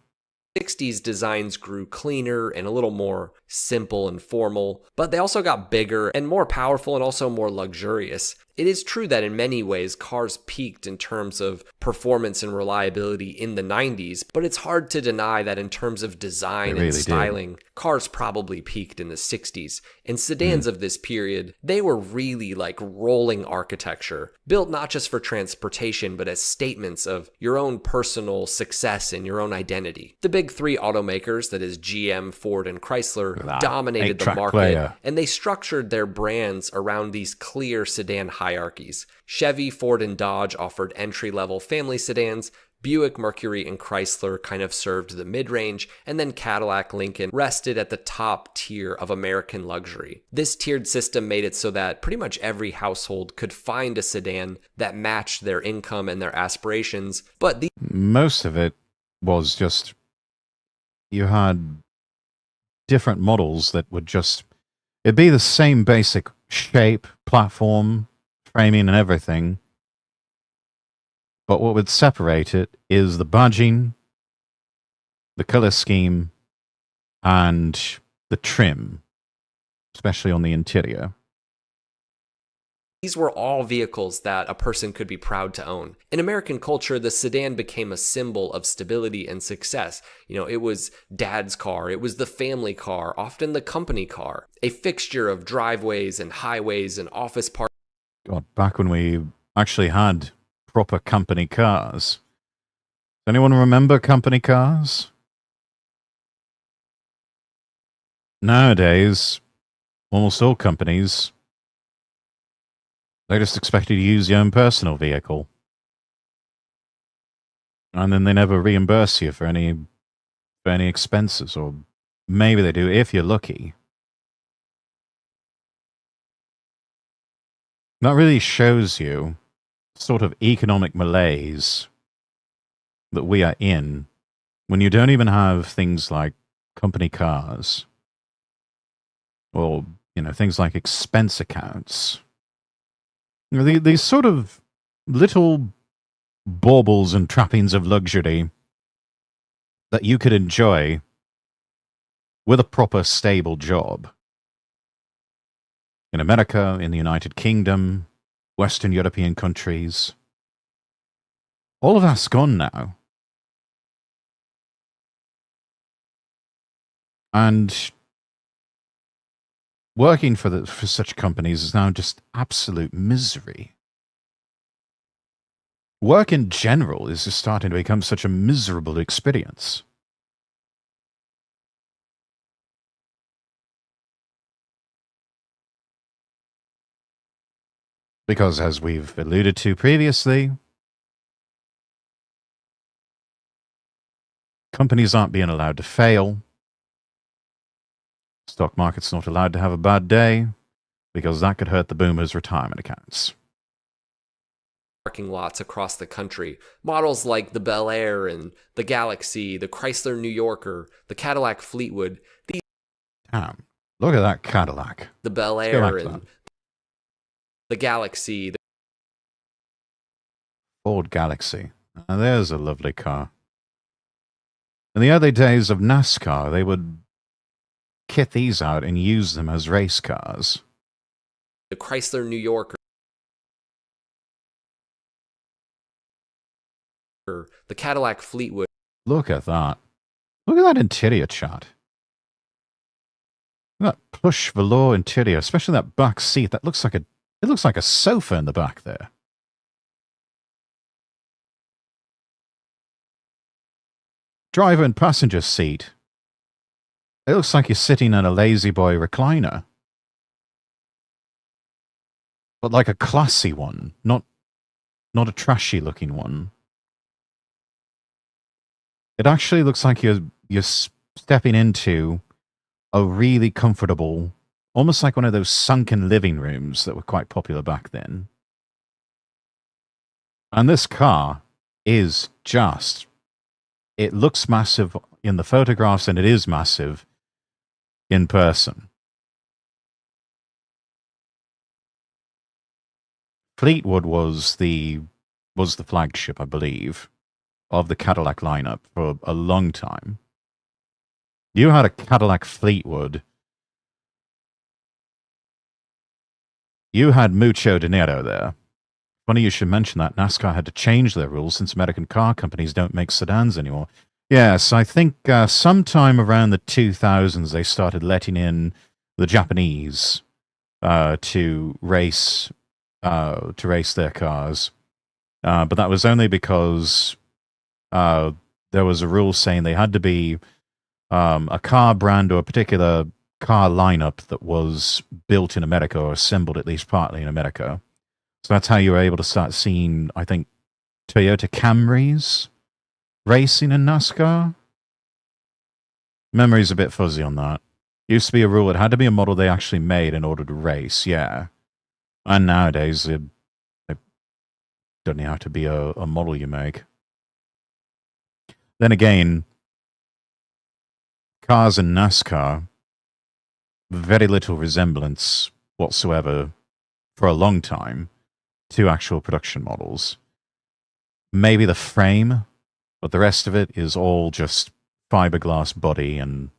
D: 60s designs grew cleaner and a little more simple and formal, but they also got bigger and more powerful and also more luxurious. It is true that in many ways, cars peaked in terms of performance and reliability in the 90s, but it's hard to deny that in terms of design and styling, cars probably peaked in the 60s. And sedans of this period, they were really like rolling architecture, built not just for transportation, but as statements of your own personal success and your own identity. The big three automakers, that is GM, Ford, and Chrysler, dominated the market, and they structured their brands around these clear sedan hierarchies. Chevy, Ford, and Dodge offered entry-level family sedans, Buick, Mercury, and Chrysler kind of served the mid-range, and then Cadillac, Lincoln rested at the top tier of American luxury. This tiered system made it so that pretty much every household could find a sedan that matched their income and their aspirations, but
A: most of it was just, you had different models that would just, it'd be the same basic shape, platform, framing, and everything. But what would separate it is the badging, the color scheme, and the trim, especially on the interior.
D: These were all vehicles that a person could be proud to own. In American culture, the sedan became a symbol of stability and success. You know, it was dad's car, it was the family car, often the company car, a fixture of driveways and highways and office parks.
A: God, back when we actually had proper company cars. Does anyone remember company cars? Nowadays, almost all companies, they just expect you to use your own personal vehicle. And then they never reimburse you for any expenses, or maybe they do if you're lucky. That really shows you sort of economic malaise that we are in when you don't even have things like company cars or, you know, things like expense accounts. You know, these sort of little baubles and trappings of luxury that you could enjoy with a proper stable job. In America, in the United Kingdom, Western European countries. All of that's gone now. And working for such companies is now just absolute misery. Work in general is just starting to become such a miserable experience. Because, as we've alluded to previously, companies aren't being allowed to fail. Stock market's not allowed to have a bad day, because that could hurt the boomers' retirement accounts.
D: Parking lots across the country. Models like the Bel Air and the Galaxy, the Chrysler New Yorker, the Cadillac Fleetwood.
A: Damn, look at that Cadillac.
D: The Bel Air and the Galaxy.
A: Ford Galaxy. Now there's a lovely car. In the early days of NASCAR, they would kit these out and use them as race cars.
D: The Chrysler New Yorker. the Cadillac Fleetwood.
A: Look at that. Look at that interior, chat. That plush velour interior, especially that back seat. That looks like it looks like a sofa in the back there. Driver and passenger seat. It looks like you're sitting in a lazy boy recliner. But like a classy one, not a trashy looking one. It actually looks like you're stepping into a really comfortable, almost like one of those sunken living rooms that were quite popular back then. And this car is just, it looks massive in the photographs and it is massive in person. Fleetwood was the flagship, I believe, of the Cadillac lineup for a long time. You had a Cadillac Fleetwood. You had mucho dinero there. Funny you should mention that. NASCAR had to change their rules since American car companies don't make sedans anymore. Yes, I think sometime around the 2000s they started letting in the Japanese to race their cars. But that was only because there was a rule saying they had to be a car brand or a particular car lineup that was built in America or assembled at least partly in America. So that's how you were able to start seeing, I think, Toyota Camrys racing in NASCAR. Memory's a bit fuzzy on that. Used to be a rule, it had to be a model they actually made in order to race, yeah. And nowadays, it doesn't have to be a model you make. Then again, cars in NASCAR, very little resemblance whatsoever for a long time to actual production models. Maybe the frame, but the rest of it is all just fiberglass body, and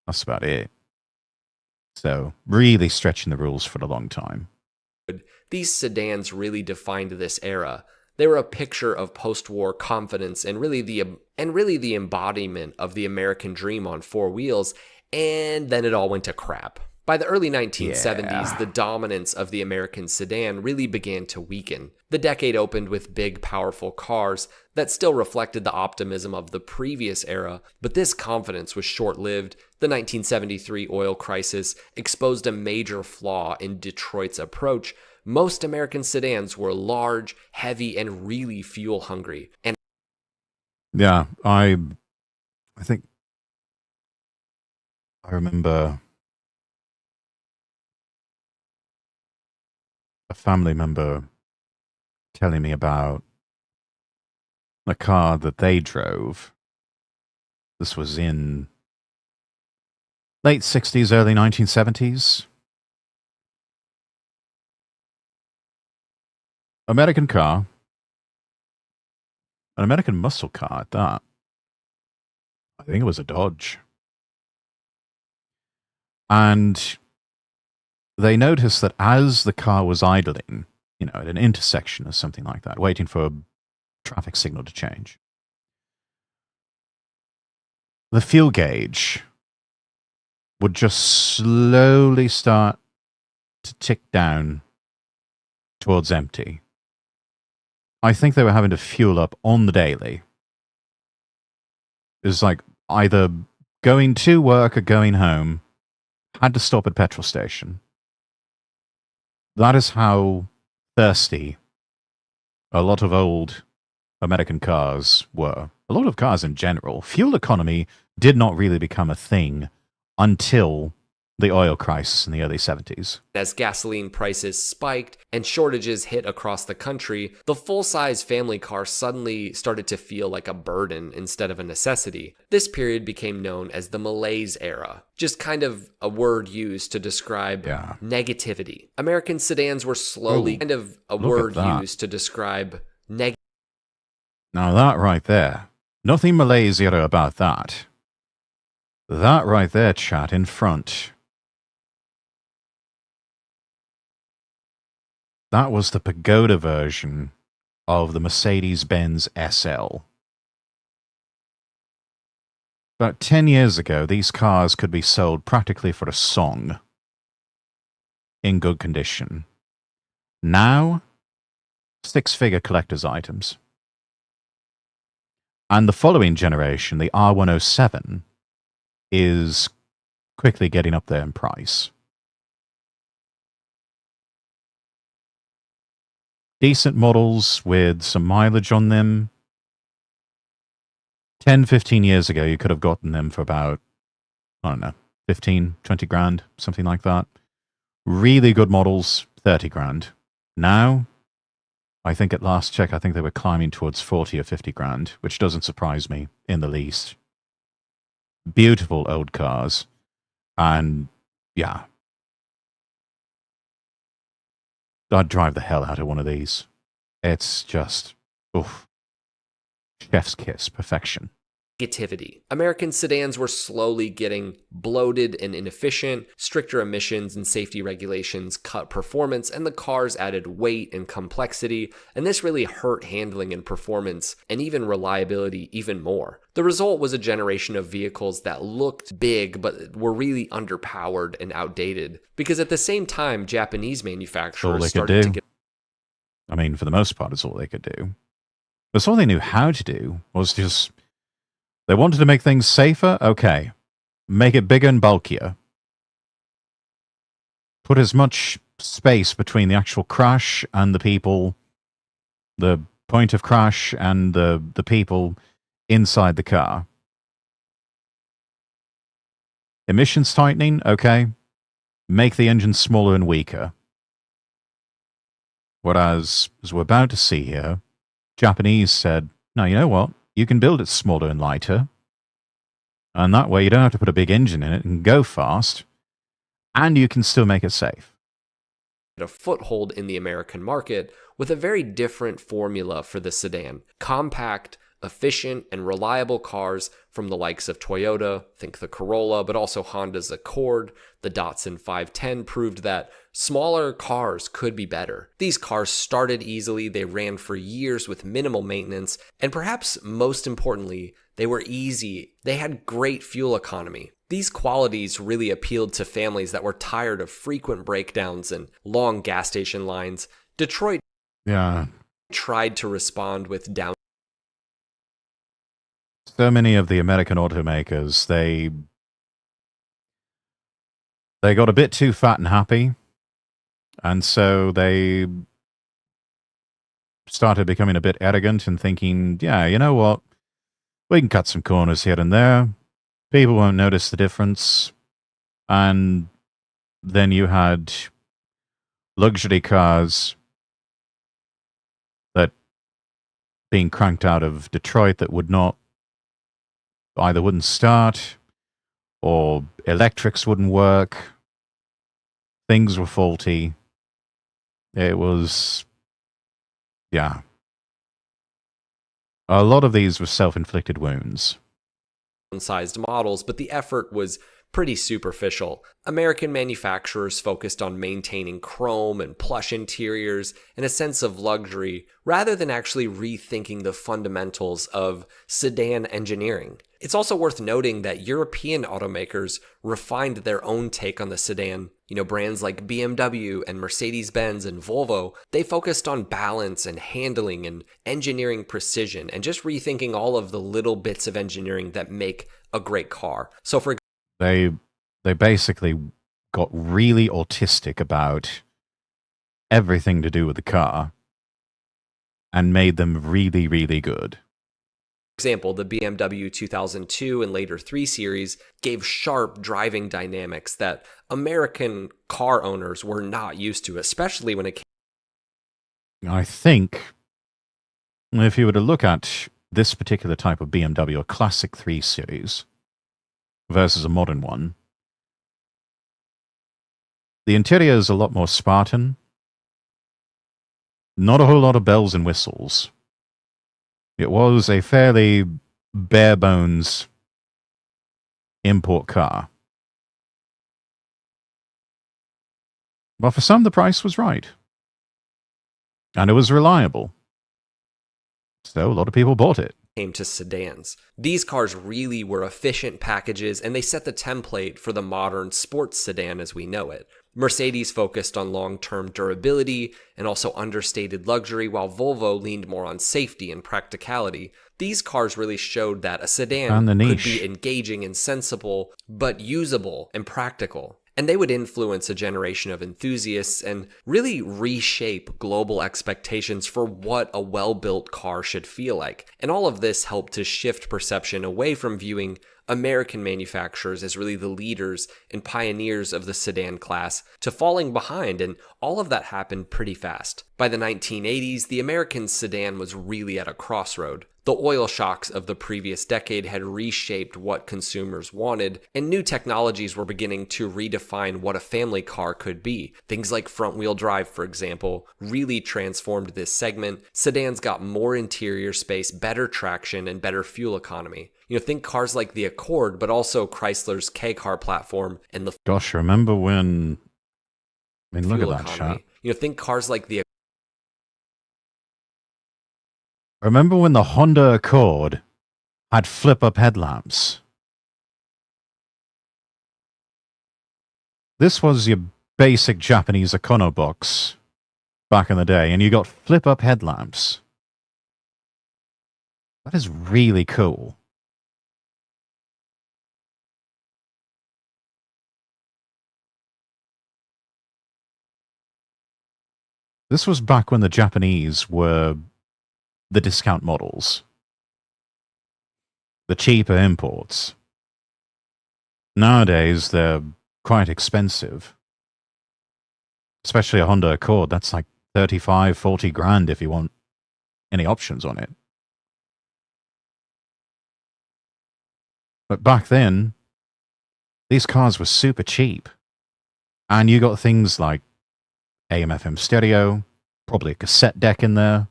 A: that's about it. So, really stretching the rules for a long time.
D: These sedans really defined this era. They were a picture of post-war confidence and really the embodiment of the American dream on four wheels, and then it all went to crap. By the early 1970s, the dominance of the American sedan really began to weaken. The decade opened with big, powerful cars that still reflected the optimism of the previous era, but this confidence was short-lived. The 1973 oil crisis exposed a major flaw in Detroit's approach. Most American sedans were large, heavy, and really fuel-hungry. And
A: yeah, I think I remember a family member telling me about a car that they drove. This was in late 60s, early 1970s. American car. An American muscle car at that. I think it was a Dodge. And they noticed that as the car was idling, at an intersection or something like that, waiting for a traffic signal to change, the fuel gauge would just slowly start to tick down towards empty. I think they were having to fuel up on the daily. It was like either going to work or going home, had to stop at petrol station. That is how thirsty a lot of old American cars were. A lot of cars in general. Fuel economy did not really become a thing until the oil crisis in the early 70s.
D: As gasoline prices spiked and shortages hit across the country, the full-size family car suddenly started to feel like a burden instead of a necessity. This period became known as the malaise era, just kind of a word used to describe negativity. American sedans were slowly used to describe negativity.
A: Now that right there, nothing malaise era about that. That right there, chat, in front. That was the pagoda version of the Mercedes-Benz SL. About 10 years ago, these cars could be sold practically for a song in good condition. Now, six-figure collector's items. And the following generation, the R107, is quickly getting up there in price. Decent models with some mileage on them. 10, 15 years ago, you could have gotten them for about, I don't know, 15, 20 grand, something like that. Really good models, 30 grand. Now, I think at last check, I think they were climbing towards 40 or 50 grand, which doesn't surprise me in the least. Beautiful old cars. And, yeah. I'd drive the hell out of one of these. It's just, oof. Chef's kiss, perfection.
D: Negativity. American sedans were slowly getting bloated and inefficient. Stricter emissions and safety regulations cut performance, and the cars added weight and complexity, and this really hurt handling and performance and even reliability even more. The result was a generation of vehicles that looked big but were really underpowered and outdated, because at the same time, Japanese manufacturers started to get...
A: I mean, for the most part, it's all they could do. But all they knew how to do was just... They wanted to make things safer? Okay. Make it bigger and bulkier. Put as much space between the actual crash and the people, the point of crash and the people inside the car. Emissions tightening? Okay. Make the engine smaller and weaker. Whereas, as we're about to see here, Japanese said, no, you know what? You can build it smaller and lighter. And that way you don't have to put a big engine in it and go fast. And you can still make it safe.
D: A foothold in the American market with a very different formula for the sedan. Compact, efficient, and reliable cars from the likes of Toyota, think the Corolla, but also Honda's Accord. The Datsun 510 proved that smaller cars could be better. These cars started easily, they ran for years with minimal maintenance, and perhaps most importantly, they were easy. They had great fuel economy. These qualities really appealed to families that were tired of frequent breakdowns and long gas station lines. Detroit tried to respond with down.
A: So many of the American automakers, they got a bit too fat and happy, and so they started becoming a bit arrogant and thinking, yeah, you know what? We can cut some corners here and there. People won't notice the difference. And then you had luxury cars that being cranked out of Detroit that would not, either wouldn't start or electrics wouldn't work. Things were faulty. It was, yeah. A lot of these were self-inflicted wounds.
D: Sized models, but the effort was pretty superficial. American manufacturers focused on maintaining chrome and plush interiors and a sense of luxury, rather than actually rethinking the fundamentals of sedan engineering. It's also worth noting that European automakers refined their own take on the sedan. You know, brands like BMW and Mercedes-Benz and Volvo, they focused on balance and handling and engineering precision and just rethinking all of the little bits of engineering that make a great car. So for
A: They basically got really autistic about everything to do with the car and made them really, really good.
D: example, the BMW 2002 and later 3 Series gave sharp driving dynamics that American car owners were not used to, especially when it came.
A: I think if you were to look at this particular type of BMW, a classic 3 Series, versus a modern one, the interior is a lot more Spartan. Not a whole lot of bells and whistles. It was a fairly bare bones import car. But for some, the price was right. And it was reliable. So a lot of people bought it.
D: Came to sedans. These cars really were efficient packages, and they set the template for the modern sports sedan as we know it. Mercedes focused on long-term durability and also understated luxury, while Volvo leaned more on safety and practicality. These cars really showed that a sedan could be engaging and sensible, but usable and practical. And they would influence a generation of enthusiasts and really reshape global expectations for what a well-built car should feel like. And all of this helped to shift perception away from viewing American manufacturers as really the leaders and pioneers of the sedan class to falling behind, and all of that happened pretty fast. By the 1980s, the American sedan was really at a crossroad. The oil shocks of the previous decade had reshaped what consumers wanted, and new technologies were beginning to redefine what a family car could be. Things like front-wheel drive, for example, really transformed this segment. Sedans got more interior space, better traction, and better fuel economy. Think cars like the Accord, but also Chrysler's K-Car platform and the...
A: Gosh, remember when... I mean, look at that shot.
D: Think cars like the...
A: Remember when the Honda Accord had flip-up headlamps? This was your basic Japanese Econo box back in the day, and you got flip-up headlamps. That is really cool. This was back when the Japanese were the discount models, the cheaper imports. Nowadays, they're quite expensive. Especially a Honda Accord, that's like 35, 40 grand if you want any options on it. But back then, these cars were super cheap. And you got things like AM/FM stereo, probably a cassette deck in there,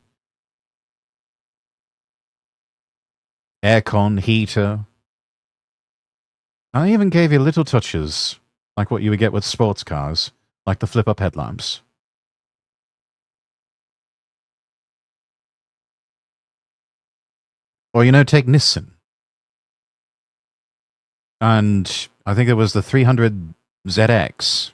A: aircon, heater. I even gave you little touches, like what you would get with sports cars, like the flip-up headlamps. Or, take Nissan. And I think it was the 300ZX.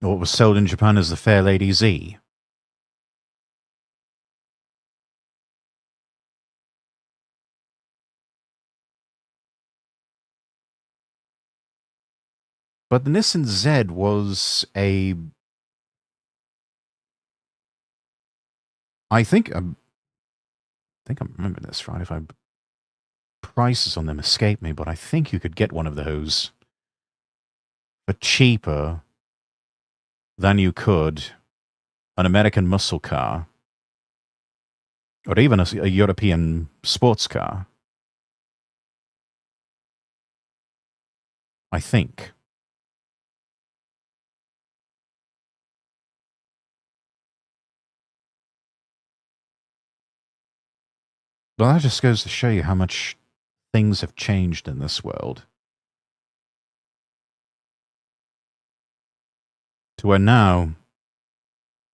A: Or what was sold in Japan as the Fair Lady Z. But the Nissan Z was a... I think I'm remembering this right. If prices on them escape me, but I think you could get one of those for cheaper than you could an American muscle car or even a European sports car. I think. Well, that just goes to show you how much things have changed in this world. To where now,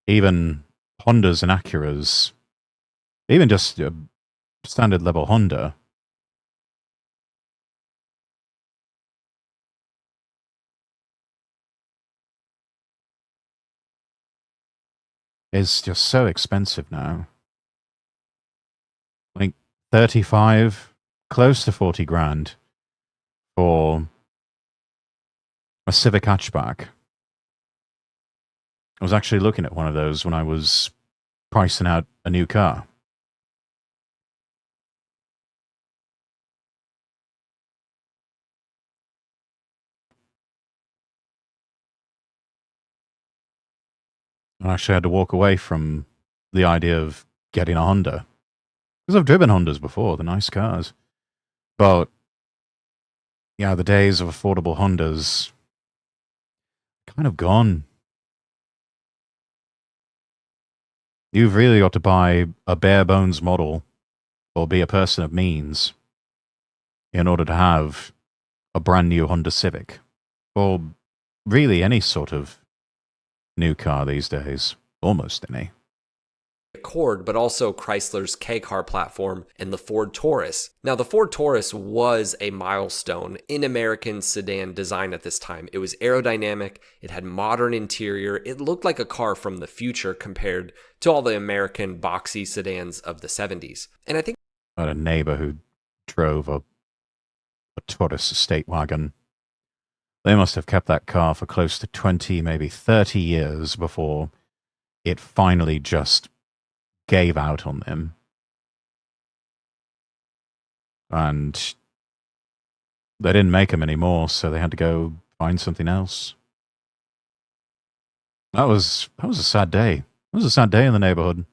A: even Hondas and Acuras, even just a standard level Honda, is just so expensive now. I think 35, close to 40 grand for a Civic hatchback. I was actually looking at one of those when I was pricing out a new car. I actually had to walk away from the idea of getting a Honda. Because I've driven Hondas before, they're nice cars. But, yeah, the days of affordable Hondas kind of gone. You've really got to buy a bare bones model or be a person of means in order to have a brand new Honda Civic. Or really any sort of new car these days. Almost any.
D: Accord, but also Chrysler's K-car platform and the Ford Taurus. Now, the Ford Taurus was a milestone in American sedan design at this time. It was aerodynamic, it had modern interior, it looked like a car from the future compared to all the American boxy sedans of the 70s. And I think
A: I had a neighbor who drove a Taurus estate wagon. They must have kept that car for close to 20, maybe 30 years before it finally just gave out on them. And they didn't make them anymore, so they had to go find something else. That was a sad day. It was a sad day in the neighborhood.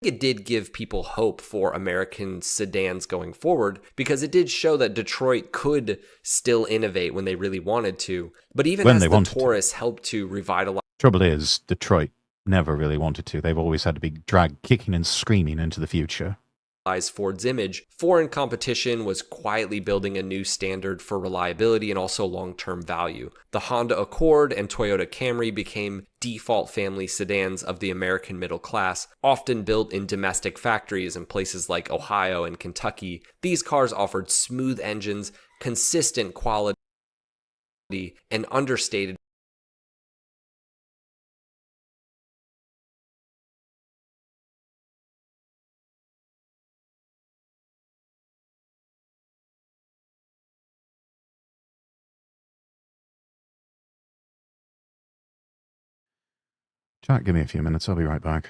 D: it did give people hope for American sedans going forward because it did show that Detroit could still innovate when they really wanted to. But even as the Taurus helped to revitalize.
A: Trouble is, Detroit never really wanted to. They've always had to be dragged kicking and screaming into the future.
D: Ford's image, foreign competition was quietly building a new standard for reliability and also long-term value. The Honda Accord and Toyota Camry became default family sedans of the American middle class, often built in domestic factories in places like Ohio and Kentucky. These cars offered smooth engines, consistent quality, and understated
A: Jack, give me a few minutes. I'll be right back.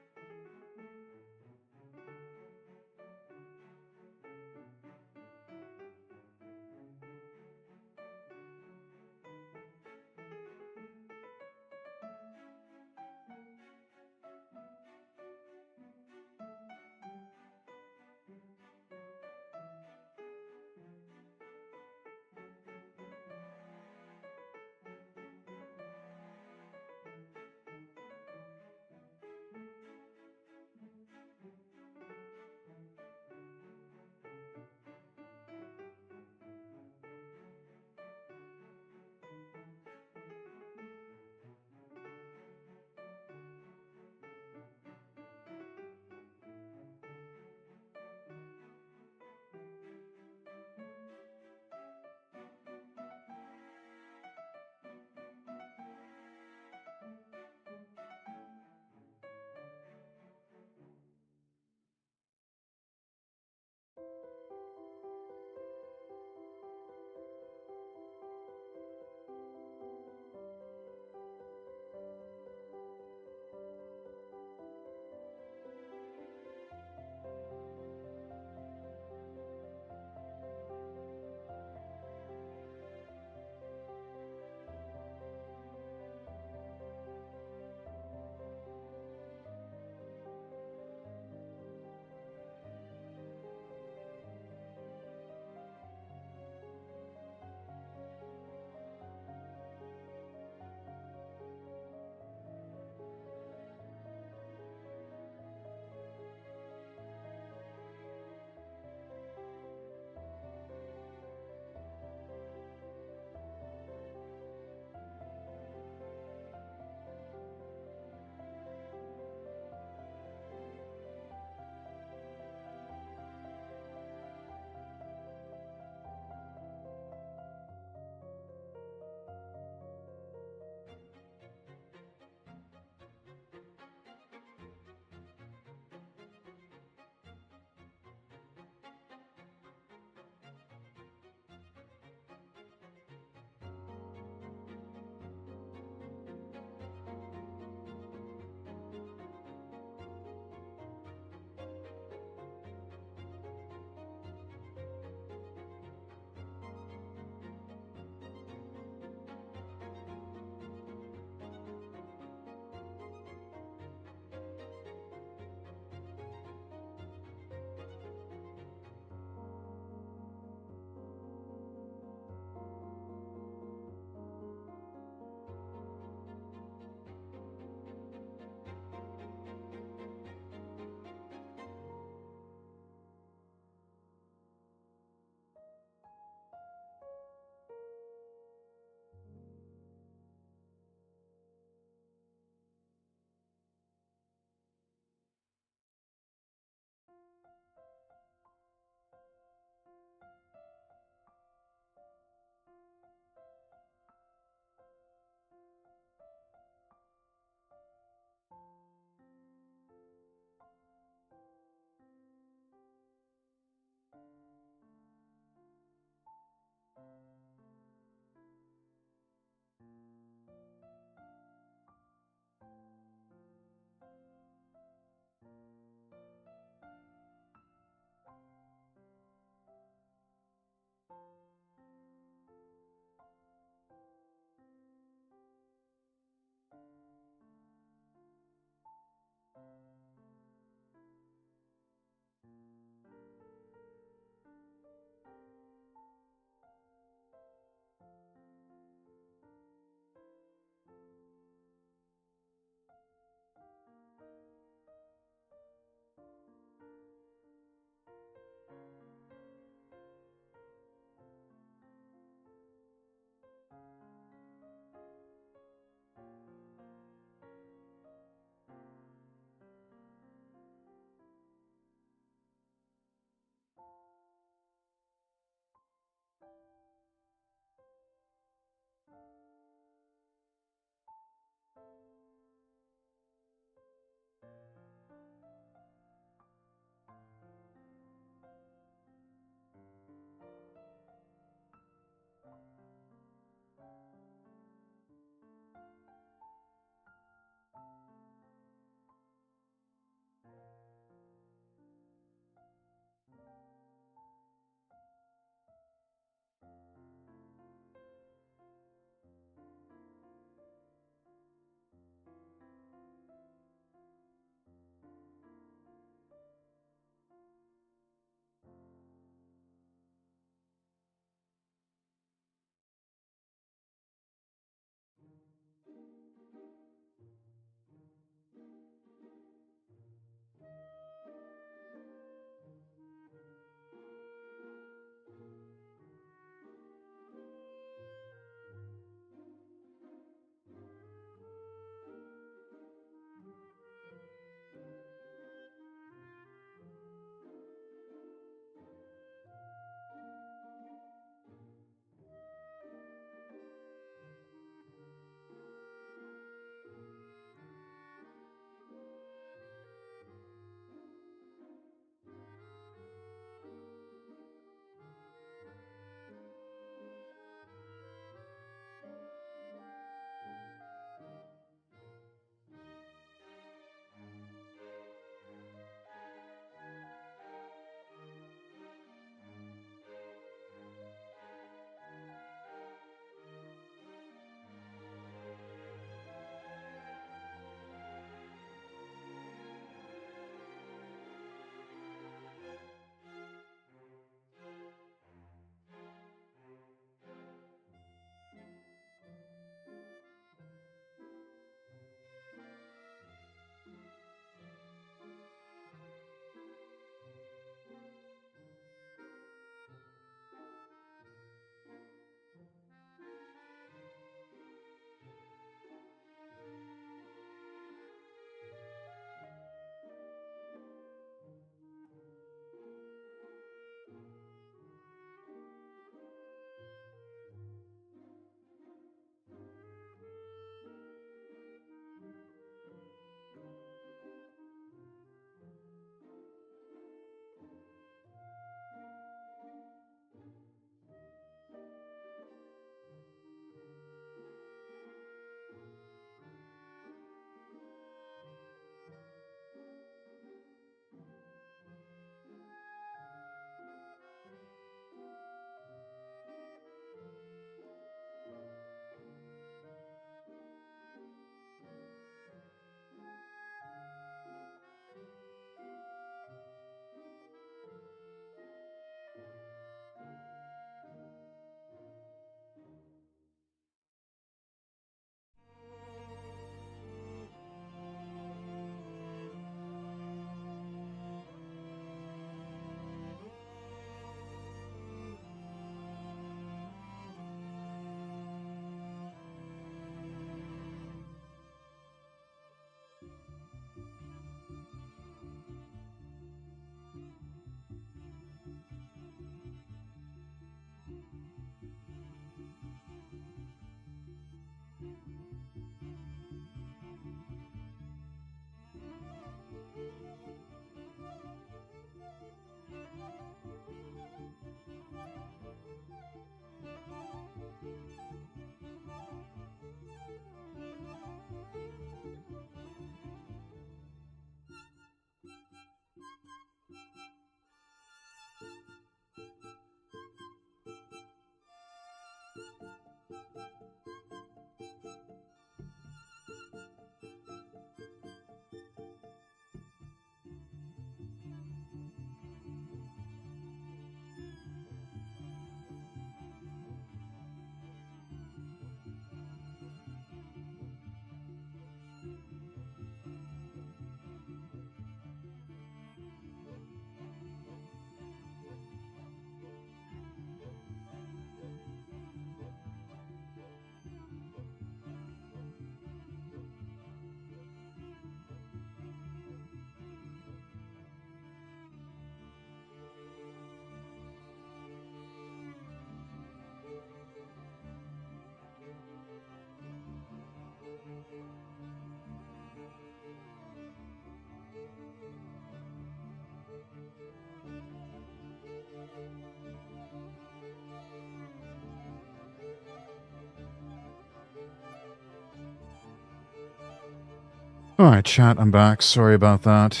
A: Alright, chat, I'm back. Sorry about that.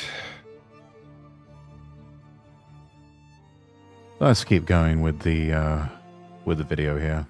A: Let's keep going with the video here.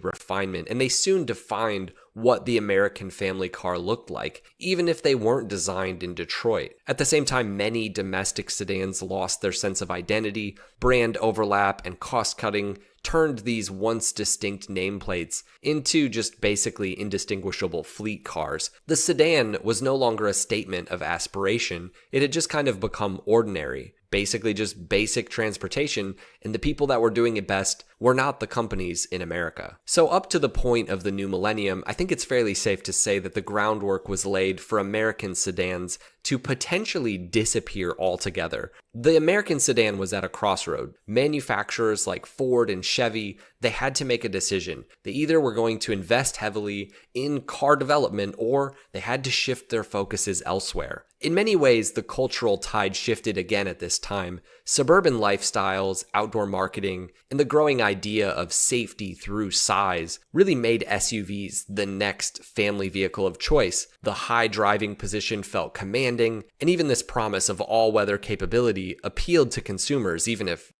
D: Refinement, and they soon defined what the American family car looked like, even if they weren't designed in Detroit. At the same time, many domestic sedans lost their sense of identity, brand overlap, and cost-cutting turned these once distinct nameplates into just basically indistinguishable fleet cars. The sedan was no longer a statement of aspiration, it had just kind of become ordinary. Basically just basic transportation, and the people that were doing it best were not the companies in America. So up to the point of the new millennium, I think it's fairly safe to say that the groundwork was laid for American sedans to potentially disappear altogether. The American sedan was at a crossroad. Manufacturers like Ford and Chevy, they had to make a decision. They either were going to invest heavily in car development or they had to shift their focuses elsewhere. In many ways, the cultural tide shifted again at this time. Suburban lifestyles, outdoor marketing, and the growing idea of safety through size really made SUVs the next family vehicle of choice. The high driving position felt commanding, and even this promise of all-weather capability appealed to consumers, even if,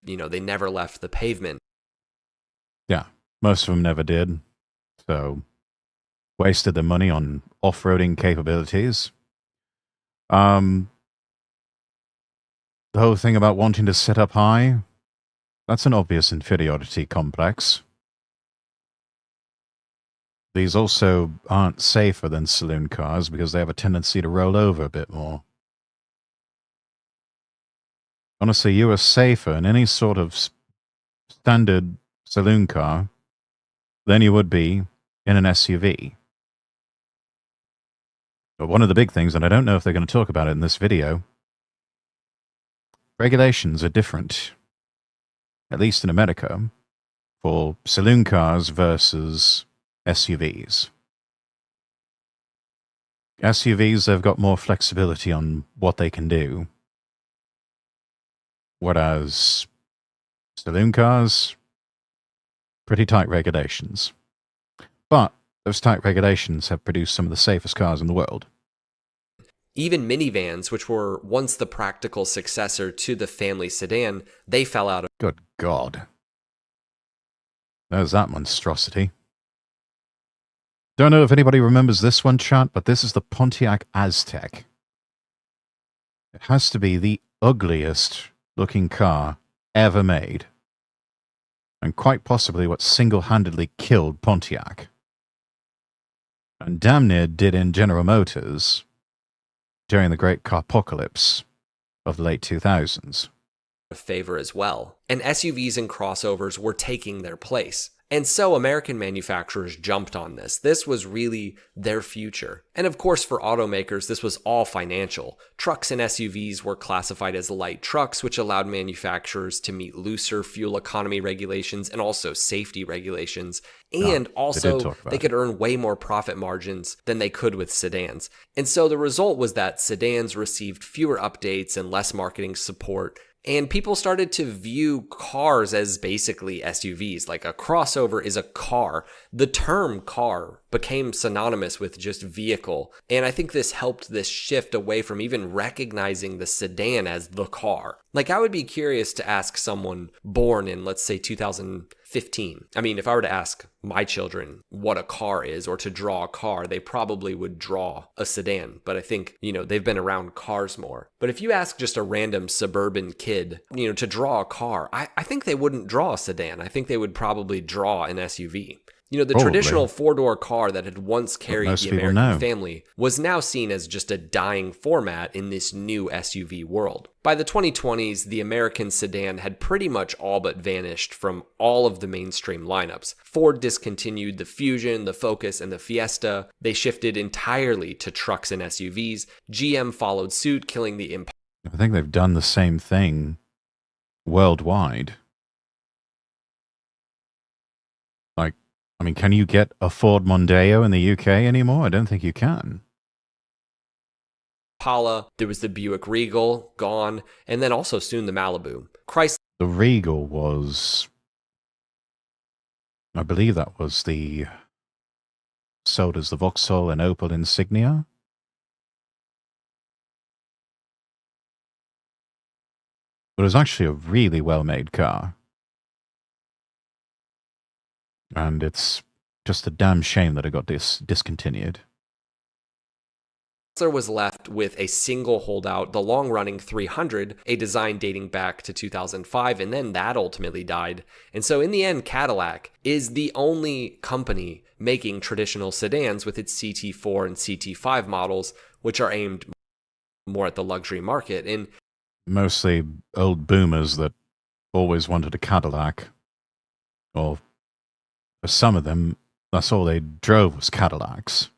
D: they never left the pavement.
A: Yeah, most of them never did. So, wasted their money on off-roading capabilities. The whole thing about wanting to sit up high, that's an obvious inferiority complex. These also aren't safer than saloon cars because they have a tendency to roll over a bit more. Honestly, you are safer in any sort of standard saloon car than you would be in an SUV. But one of the big things, and I don't know if they're going to talk about it in this video, regulations are different, at least in America, for saloon cars versus SUVs. SUVs have got more flexibility on what they can do, whereas saloon cars, pretty tight regulations. But those tight regulations have produced some of the safest cars in the world.
D: Even minivans, which were once the practical successor to the family sedan, they fell out of...
A: Good God. There's that monstrosity. Don't know if anybody remembers this one, chat, but this is the Pontiac Aztek. It has to be the ugliest looking car ever made. And quite possibly what single-handedly killed Pontiac. And damn near did in General Motors during the great carpocalypse of the late 2000s.
D: Favor as well, and SUVs and crossovers were taking their place. And so American manufacturers jumped on this. This was really their future. And of course, for automakers, this was all financial. Trucks and SUVs were classified as light trucks, which allowed manufacturers to meet looser fuel economy regulations and also safety regulations. And also, they could earn way more profit margins than they could with sedans. And so the result was that sedans received fewer updates and less marketing support. And people started to view cars as basically SUVs, like a crossover is a car. The term car became synonymous with just vehicle. And I think this helped this shift away from even recognizing the sedan as the car. Like, I would be curious to ask someone born in, let's say, 2000, 15. I mean, if I were to ask my children what a car is or to draw a car, they probably would draw a sedan. But I think, they've been around cars more. But if you ask just a random suburban kid, to draw a car, I think they wouldn't draw a sedan. I think they would probably draw an SUV. The
A: Probably.
D: traditional four-door car that had once carried
A: most
D: the
A: people
D: American
A: know.
D: family was now seen as just a dying format in this new SUV world. By the 2020s, the American sedan had pretty much all but vanished from all of the mainstream lineups. Ford discontinued the Fusion, the Focus, and the Fiesta. They shifted entirely to trucks and SUVs. GM followed suit, killing the Impala.
A: I think they've done the same thing worldwide. Can you get a Ford Mondeo in the UK anymore? I don't think you can.
D: There was the Buick Regal, gone, and then also soon the Malibu. Chrysler.
A: The Regal was, I believe that was sold as the Vauxhall and Opel Insignia. But it was actually a really well-made car. And it's just a damn shame that it got discontinued.
D: Chrysler was left with a single holdout, the long-running 300, a design dating back to 2005, and then that ultimately died. And so in the end, Cadillac is the only company making traditional sedans with its CT4 and CT5 models, which are aimed more at the luxury market. And
A: mostly old boomers that always wanted a Cadillac, or for some of them, that's all they drove was Cadillacs.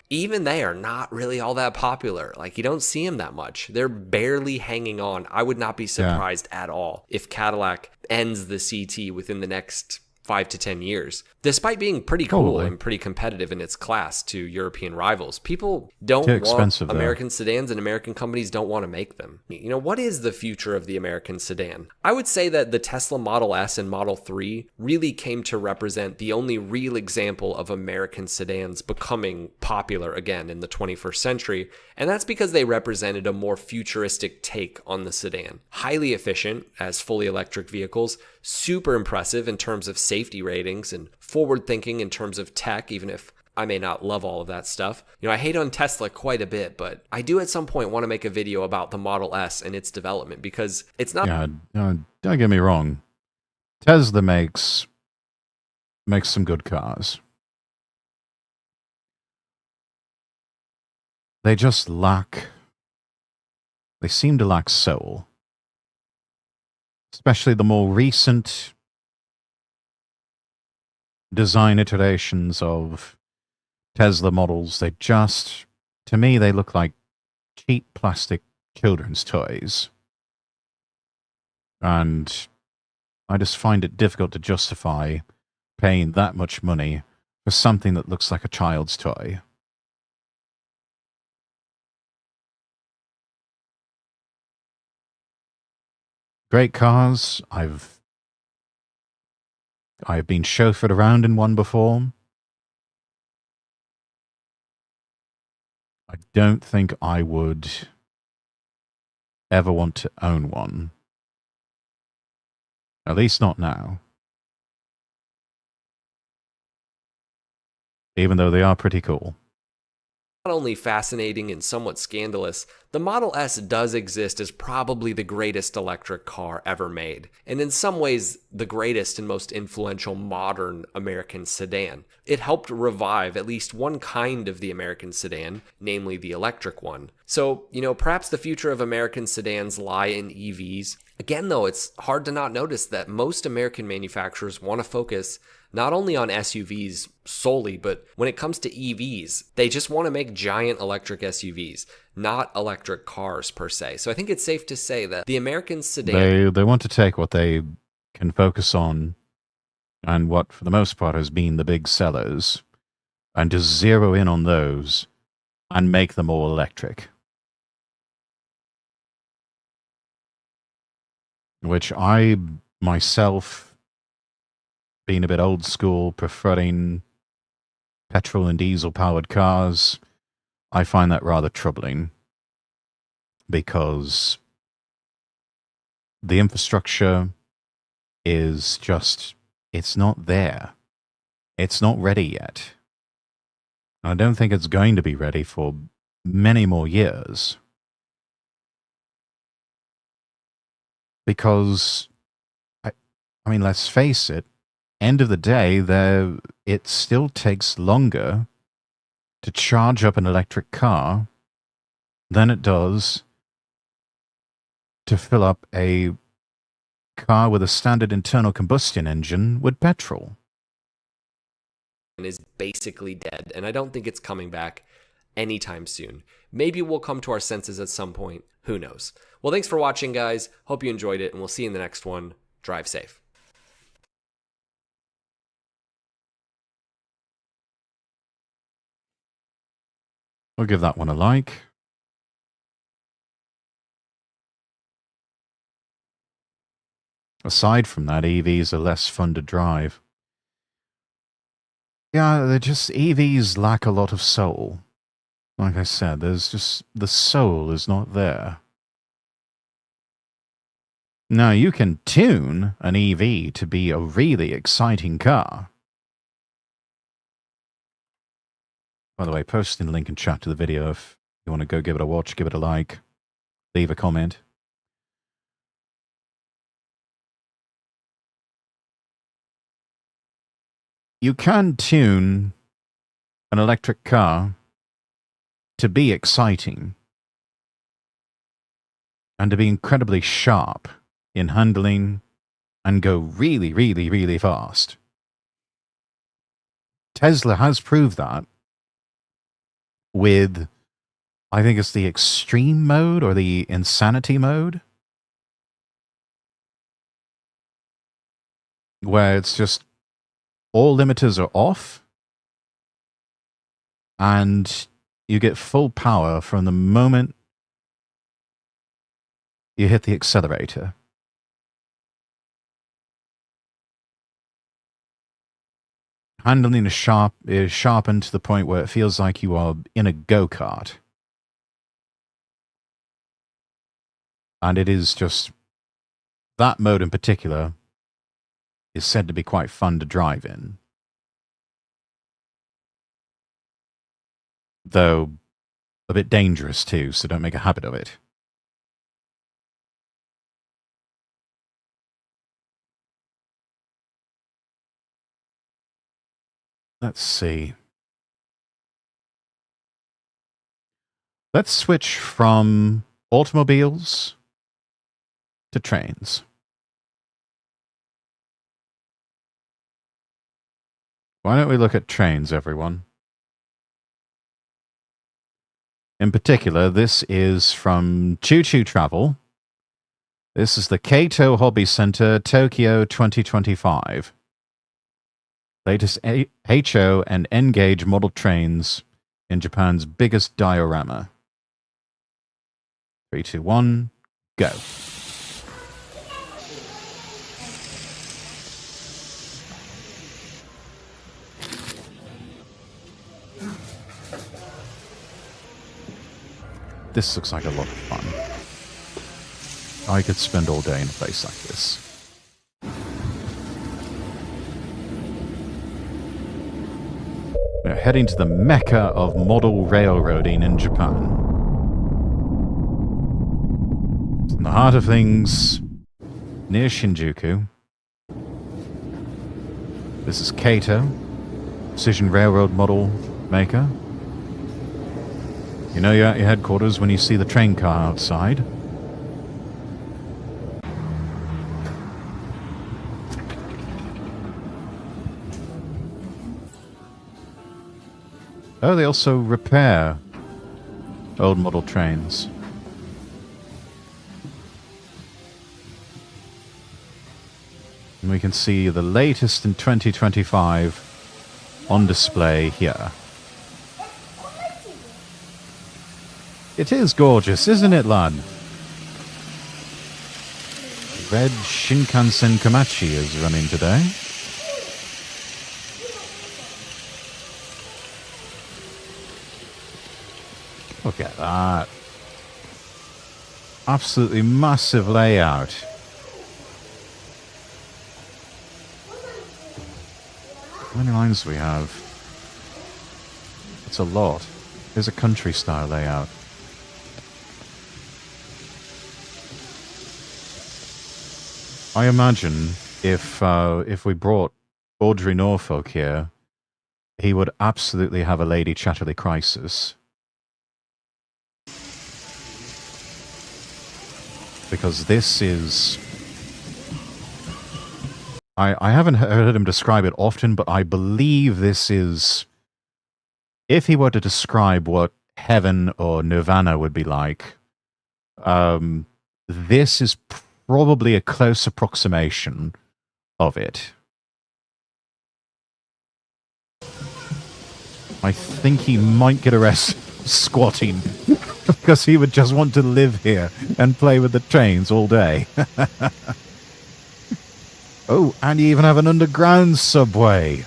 D: Even they are not really all that popular. You don't see them that much. They're barely hanging on. I would not be surprised at all if Cadillac ends the CT within the next 5 to 10 years, despite being pretty cool and pretty competitive in its class to European rivals. People don't want American sedans, and American companies don't want to make them. What is the future of the American sedan? I would say that the Tesla Model S and Model 3 really came to represent the only real example of American sedans becoming popular again in the 21st century, and that's because they represented a more futuristic take on the sedan. Highly efficient as fully electric vehicles, super impressive in terms of safety ratings, and forward thinking in terms of tech, even if I may not love all of that stuff. I hate on Tesla quite a bit, but I do at some point want to make a video about the Model S and its development, because it's not...
A: Yeah, don't get me wrong. Tesla makes some good cars. They just they seem to lack soul. Especially the more recent design iterations of Tesla models, to me, they look like cheap plastic children's toys. And I just find it difficult to justify paying that much money for something that looks like a child's toy. Great cars. I've been chauffeured around in one before. I don't think I would ever want to own one. At least not now. Even though they are pretty cool.
D: Not only fascinating and somewhat scandalous, the Model S does exist as probably the greatest electric car ever made, and in some ways the greatest and most influential modern American sedan. It helped revive at least one kind of the American sedan, namely the electric one. So, perhaps the future of American sedans lie in EVs. Again, though, it's hard to not notice that most American manufacturers want to focus not only on SUVs solely, but when it comes to EVs, they just want to make giant electric SUVs, not electric cars per se. So I think it's safe to say that the American sedan...
A: They want to take what they can focus on and what, for the most part, has been the big sellers, and just zero in on those and make them all electric. Which I, myself, being a bit old school, preferring petrol and diesel powered cars, I find that rather troubling, because the infrastructure is just, it's not there. It's not ready yet. I don't think it's going to be ready for many more years. Because, I mean, let's face it, end of the day, it still takes longer to charge up an electric car than it does to fill up a car with a standard internal combustion engine with petrol.
D: Is basically dead, and I don't think it's coming back anytime soon. Maybe we'll come to our senses at some point. Who knows? Well, thanks for watching, guys. Hope you enjoyed it, and we'll see you in the next one. Drive safe.
A: I'll give that one a like. Aside from that, EVs are less fun to drive. Yeah, EVs lack a lot of soul. Like I said, the soul is not there. Now, you can tune an EV to be a really exciting car. By the way, post in the link and chat to the video if you want to go give it a watch, give it a like, leave a comment. You can tune an electric car to be exciting and to be incredibly sharp in handling and go really, really, really fast. Tesla has proved that with, I think it's the extreme mode or the insanity mode, where it's just all limiters are off and you get full power from the moment you hit the accelerator. Handling is sharpened to the point where it feels like you are in a go-kart. And it is just, that mode in particular is said to be quite fun to drive in. Though a bit dangerous too, so don't make a habit of it. Let's see. Let's switch from automobiles to trains. Why don't we look at trains, everyone? In particular, this is from Choo Choo Travel. This is the Kato Hobby Center, Tokyo 2025. Latest HO and N-gauge model trains in Japan's biggest diorama. 3, 2, 1, go. This looks like a lot of fun. I could spend all day in a place like this. We're heading to the mecca of model railroading in Japan. It's in the heart of things, near Shinjuku. This is Kato, precision railroad model maker. You know you're at your headquarters when you see the train car outside. Oh, they also repair old model trains. And we can see the latest in 2025 on display here. It is gorgeous, isn't it, lad? Red Shinkansen Komachi is running today. Look at that. Absolutely massive layout. How many lines do we have? It's a lot. Here's a country style layout. I imagine if we brought Audrey Norfolk here, he would absolutely have a Lady Chatterley crisis. Because this is... I haven't heard him describe it often, but I believe this is... If he were to describe what heaven or nirvana would be like, this is probably a close approximation of it. I think he might get arrested for squatting because he would just want to live here and play with the trains all day. Oh, and you even have an underground subway.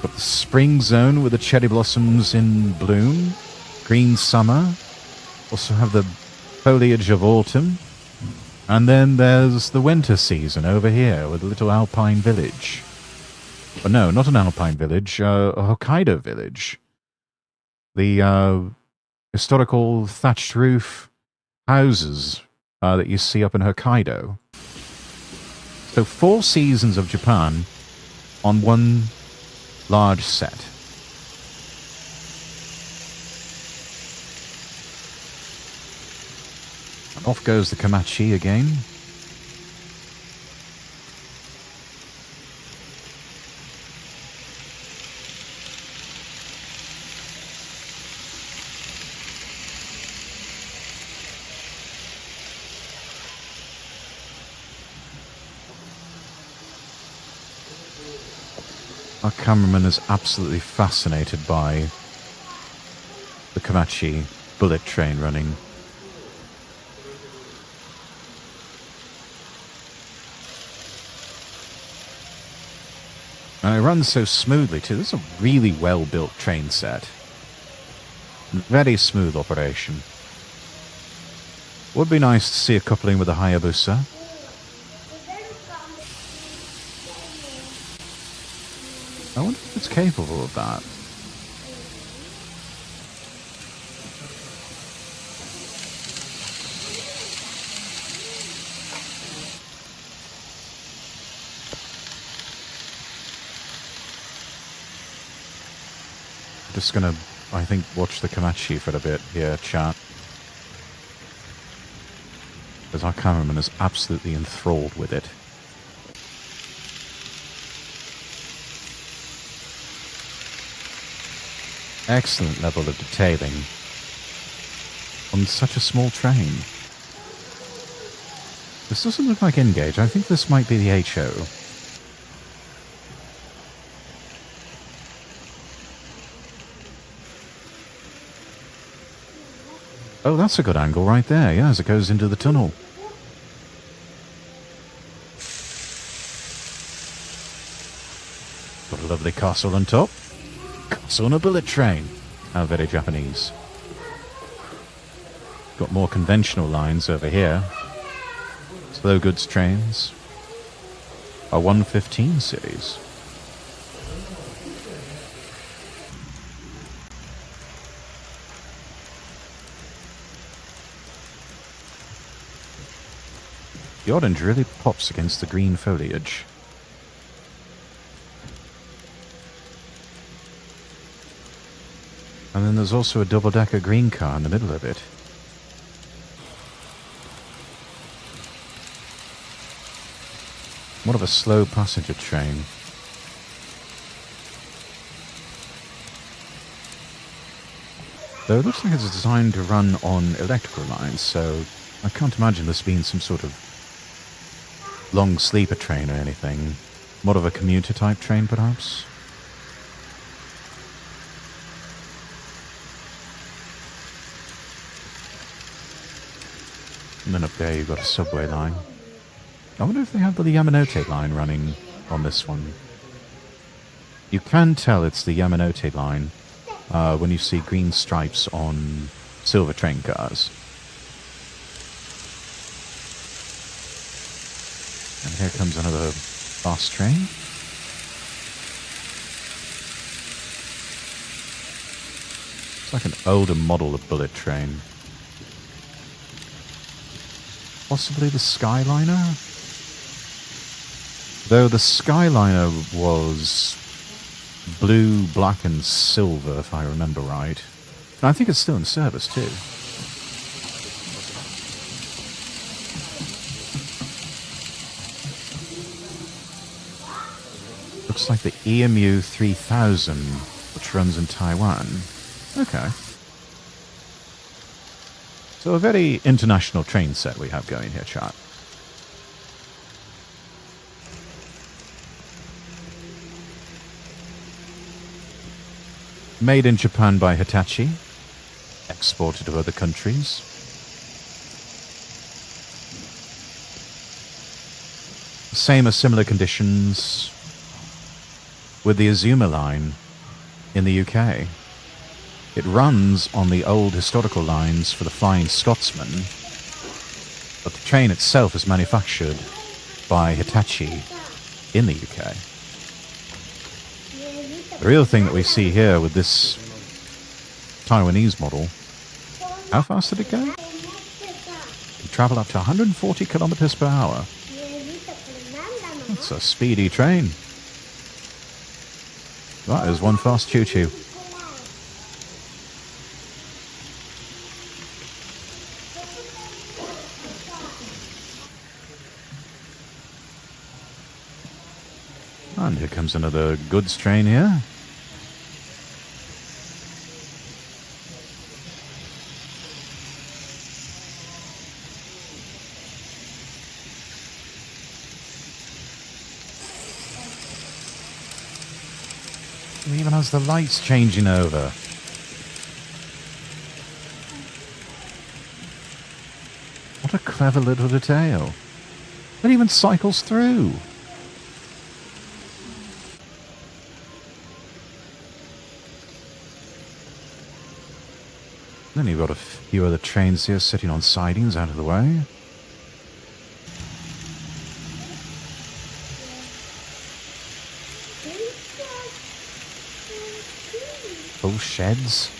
A: Got the spring zone with the cherry blossoms in bloom. Green summer. Also have the foliage of autumn. And then there's the winter season over here with a little alpine village. Oh, no, not an alpine village, a Hokkaido village. The historical thatched roof houses that you see up in Hokkaido. So 4 seasons of Japan on one large set. And off goes the Komachi again. Our cameraman is absolutely fascinated by the Komachi bullet train running. And it runs so smoothly too. This is a really well-built train set. Very smooth operation. Would be nice to see a coupling with a Hayabusa. I wonder if it's capable of that. Just gonna, I think, watch the Komachi for a bit here, chat. Because our cameraman is absolutely enthralled with it. Excellent level of detailing on such a small train. This doesn't look like N-gauge. I think this might be the HO. Oh, that's a good angle right there, yeah, as it goes into the tunnel. Got a lovely castle on top. Castle on a bullet train. How very Japanese. Got more conventional lines over here. Slow goods trains. A 115 series. The orange really pops against the green foliage. And then there's also a double-decker green car in the middle of it. What of a slow passenger train. Though it looks like it's designed to run on electrical lines, so I can't imagine this being some sort of long sleeper train or anything. More of a commuter type train, perhaps? And then up there you've got a subway line. I wonder if they have the Yamanote line running on this one. You can tell it's the Yamanote line when you see green stripes on silver train cars. And here comes another fast train. It's like an older model of bullet train. Possibly the Skyliner? Though the Skyliner was blue, black, and silver, if I remember right. And I think it's still in service, too. Looks like the EMU 3000, which runs in Taiwan. Okay. So a very international train set we have going here, chat. Made in Japan by Hitachi. Exported to other countries. Same or similar conditions with the Azuma line in the UK. It runs on the old historical lines for the Flying Scotsman, but the train itself is manufactured by Hitachi in the UK. The real thing that we see here with this Taiwanese model, how fast did it go? It can travel up to 140 kilometers per hour. That's a speedy train. That is one fast choo-choo. And here comes another goods train here. It even has the lights changing over. What a clever little detail. It even cycles through. Then you've got a few other trains here sitting on sidings out of the way. Full sheds.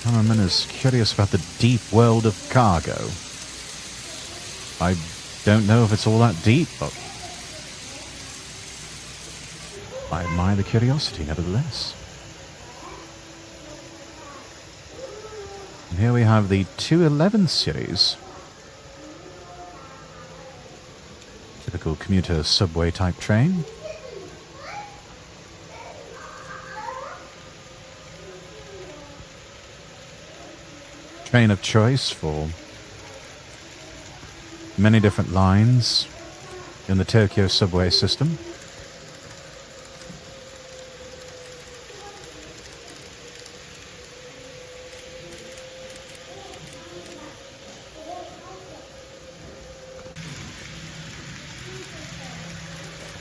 A: Cameraman is curious about the deep world of cargo. I don't know if it's all that deep, but I admire the curiosity nevertheless. And here we have the 211 series. Typical commuter subway type train. Train of choice for many different lines in the Tokyo subway system.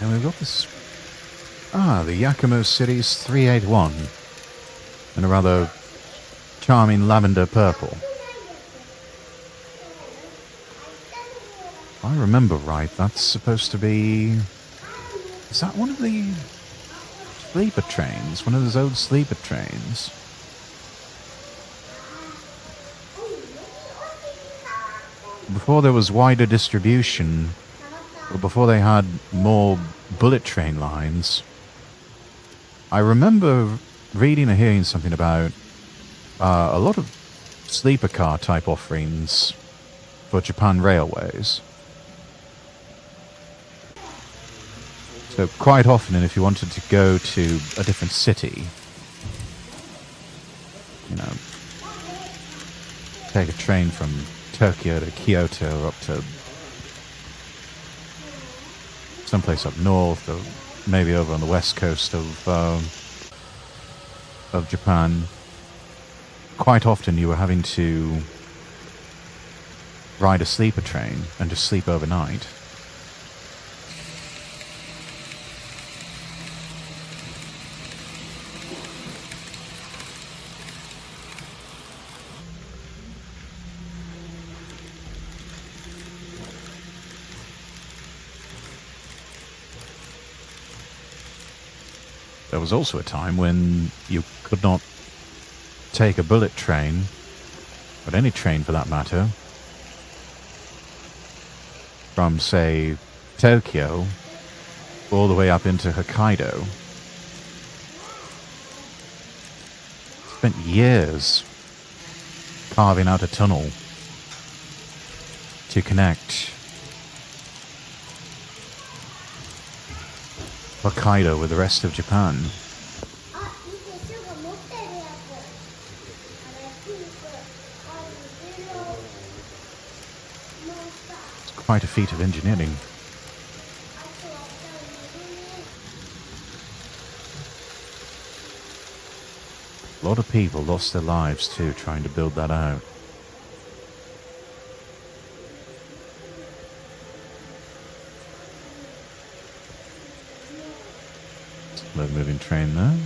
A: And we've got this, the Yakumo Series 381 in a rather charming lavender purple. If I remember right, that's supposed to be... Is that one of the sleeper trains? One of those old sleeper trains? Before there was wider distribution, or before they had more bullet train lines, I remember reading or hearing something about a lot of sleeper car type offerings for Japan Railways. So quite often, if you wanted to go to a different city, you know, take a train from Tokyo to Kyoto or up to someplace up north, or maybe over on the west coast of Japan, quite often you were having to ride a sleeper train and just sleep overnight. there was also a time when you could not take a bullet train, but any train for that matter, from, say, Tokyo all the way up into Hokkaido. Spent years carving out a tunnel to connect Hokkaido with the rest of Japan. It's quite a feat of engineering. A lot of people lost their lives too trying to build that out. Slow moving train there.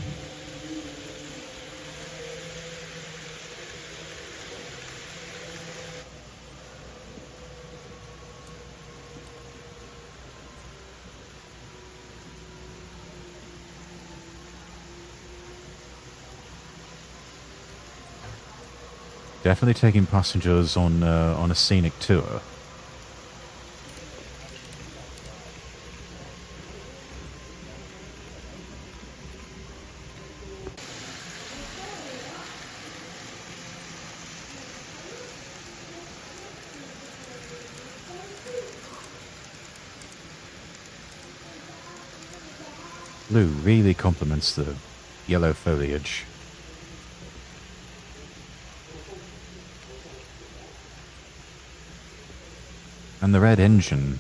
A: Definitely taking passengers on a scenic tour. Blue really complements the yellow foliage. And the red engine.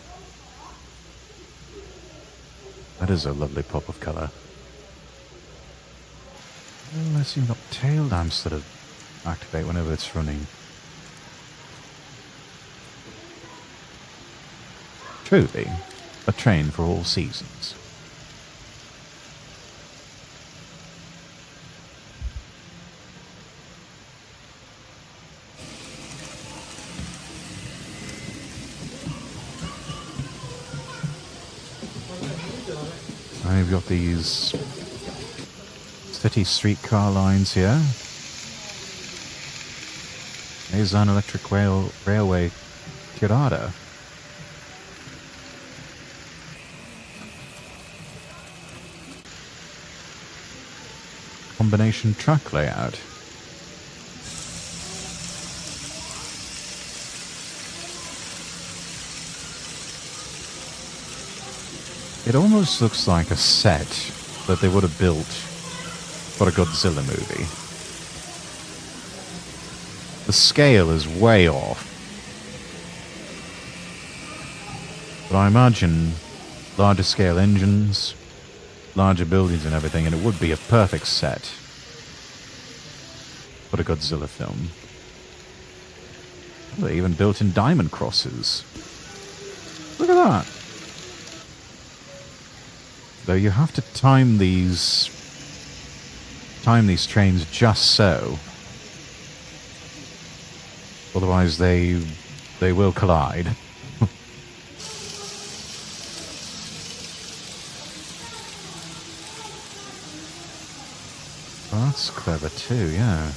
A: That is a lovely pop of colour. Unless you've got tail lamps that activate whenever it's running. Truly, a train for all seasons. We've got these city streetcar lines here. Meizan Electric Railway Tirada. Combination truck layout. It almost looks like a set that they would have built for a Godzilla movie. The scale is way off. But I imagine larger scale engines, larger buildings and everything, and it would be a perfect set for a Godzilla film. They even built in diamond crosses. Look at that. Though you have to time these trains just so, otherwise they will collide. Well, that's clever too, yeah.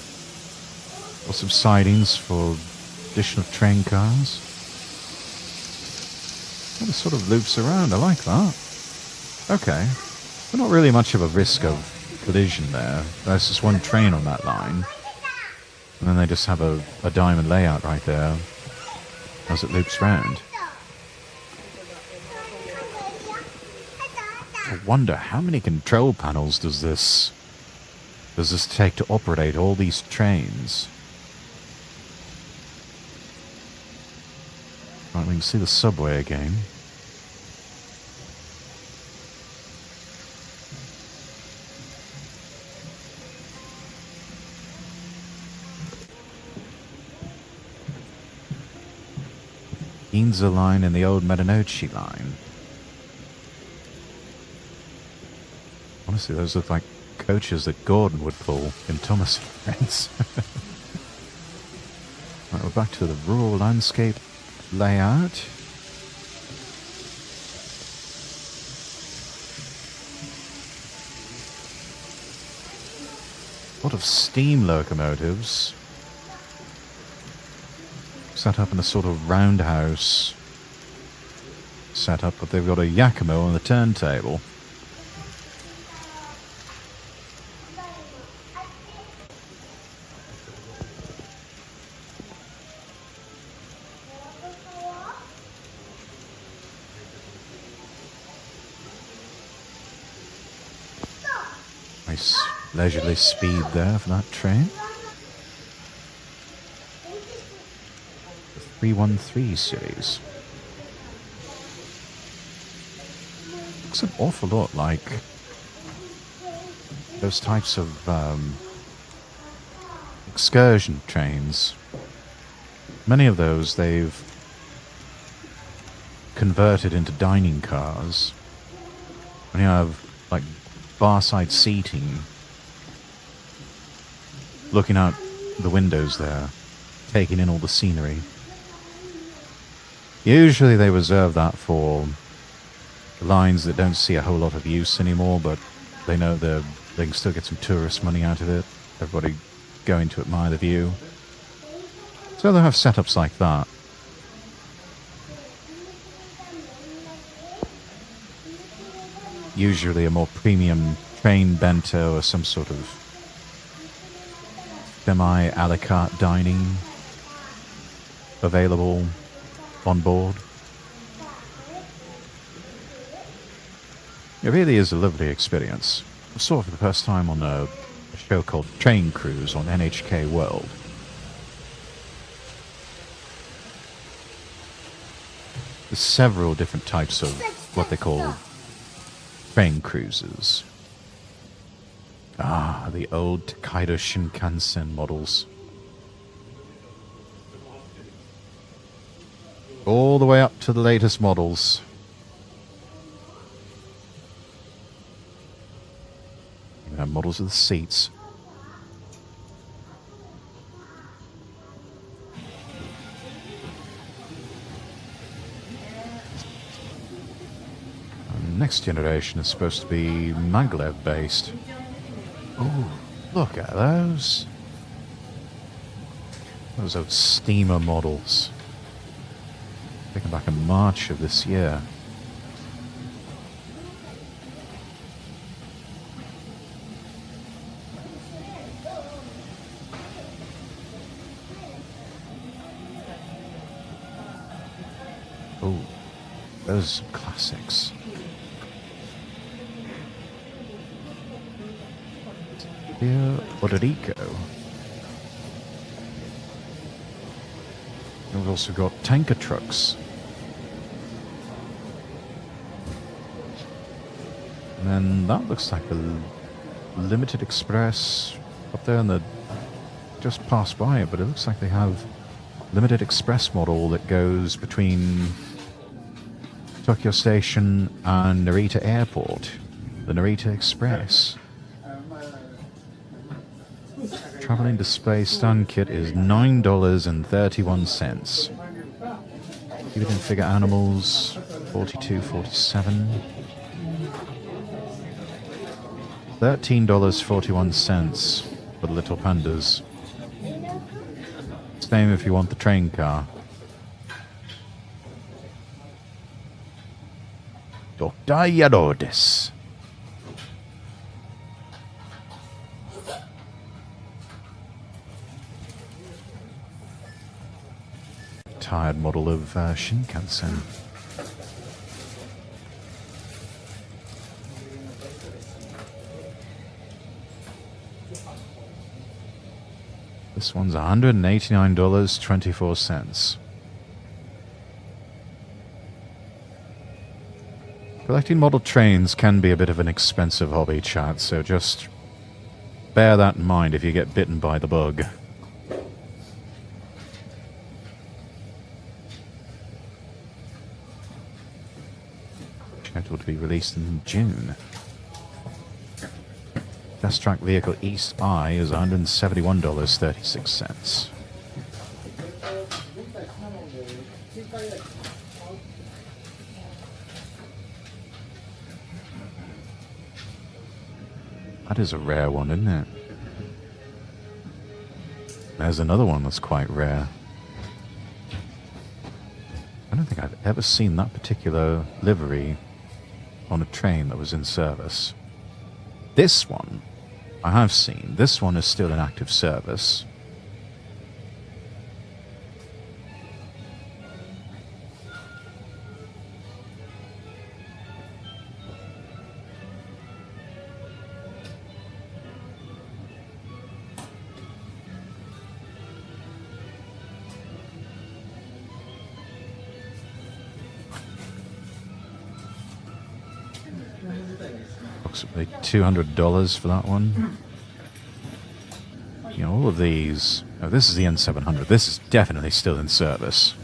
A: Lots of sidings for additional train cars. Well, it sort of loops around, I like that. Okay, but not really much of a risk of collision there. There's just one train on that line. And then they just have a diamond layout right there as it loops round. I wonder how many control panels does this take to operate all these trains? Right, we can see the subway again. Ginza line and the old Marunouchi line. Honestly, those look like coaches that Gordon would pull in Thomas and Friends. Right, we're back to the rural landscape layout. lot of steam locomotives set up in a sort of roundhouse setup, but they've got a Yakimo on the turntable. Nice leisurely speed there for that train. The 313 series. Looks an awful lot like those types of excursion trains. Many of those they've converted into dining cars. And you have like bar-side seating, looking out the windows there, taking in all the scenery. Usually they reserve that for lines that don't see a whole lot of use anymore, but they know they can still get some tourist money out of it. Everybody going to admire the view. So they'll have setups like that. Usually a more premium train bento or some sort of semi-a la carte dining available on board. It really is a lovely experience. I saw it for the first time on a show called Train Cruise on NHK World. There's several different types of what they call train cruises. Ah, the old Tokaido Shinkansen models. All the way up to the latest models. Even have models of the seats. Next generation is supposed to be maglev based. Oh, look at those. Those old steamer models. Taken back in March of this year. Oh, those classics. Here, Puerto Rico. And we've also got tanker trucks. And then that looks like a limited express up there, and the just passed by it, but it looks like they have limited express model that goes between Tokyo Station and Narita Airport, the Narita Express. Traveling display stand kit is $9.31. Even in figure animals, $42.47. $13.41 for the little pandas. Same if you want the train car. Dr. Yarodis. Tired model of Shinkansen. This one's $189.24. Collecting model trains can be a bit of an expensive hobby, chat, so just bear that in mind if you get bitten by the bug. Scheduled to be released in June. Test track vehicle East I is $171.36. That is a rare one, isn't it? There's another one that's quite rare. I don't think I've ever seen that particular livery on a train that was in service. This one I have seen. This one is still in active service. Approximately $200 for that one. You know, all of these... Oh, this is the N700. This is definitely still in service.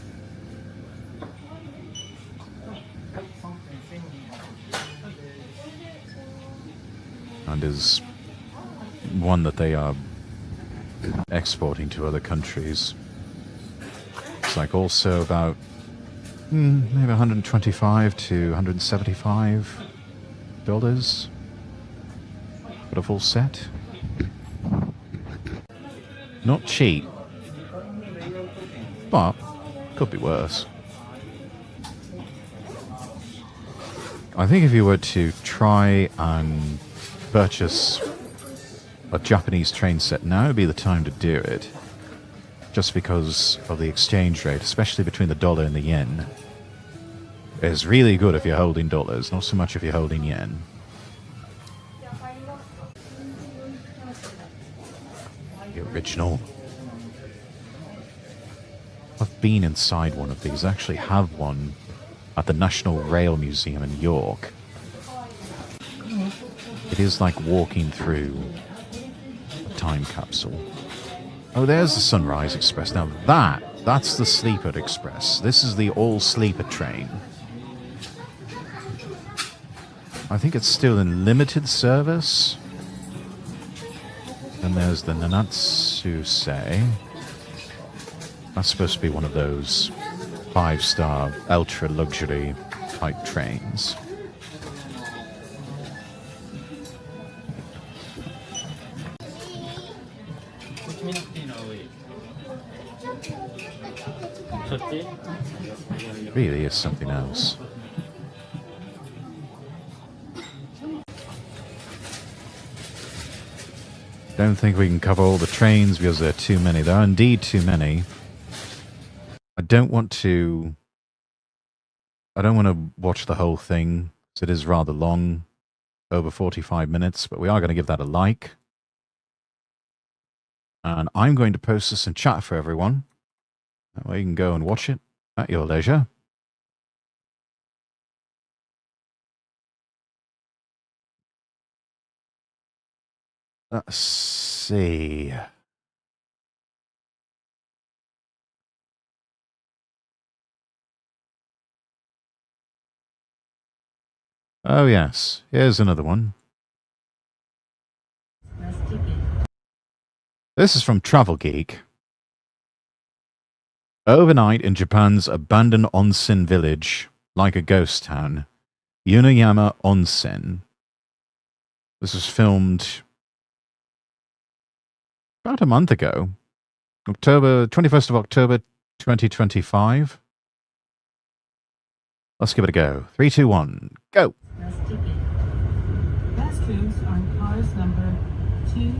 A: And is one that they are exporting to other countries. It's like also about maybe 125 to 175 dollars for a full set. Not cheap, but could be worse. I think if you were to try and purchase a Japanese train set now would be the time to do it, just because of the exchange rate, especially between the dollar and the yen. It's really good if you're holding dollars, not so much if you're holding yen. The original. I've been inside one of these. I actually have one at the National Rail Museum in York. It is like walking through a time capsule. Oh, there's the Sunrise Express. Now that's the Sleeper Express. This is the all-sleeper train. I think it's still in limited service. And there's the Nanatsusei. That's supposed to be one of those 5-star ultra-luxury type trains. It really is something else. Don't think we can cover all the trains because there are too many. There are indeed too many. I don't want to watch the whole thing, because it is rather long, over 45 minutes, but we are going to give that a like. And I'm going to post this in chat for everyone. That way you can go and watch it at your leisure. Let's see. Oh yes, here's another one. This is from Travel Geek. Overnight in Japan's abandoned onsen village, like a ghost town, Yunayama Onsen. This was filmed about a month ago, 21st of October 2025. Let's give it a go. 3, 2, 1, go!
G: Restrooms are in cars number 2,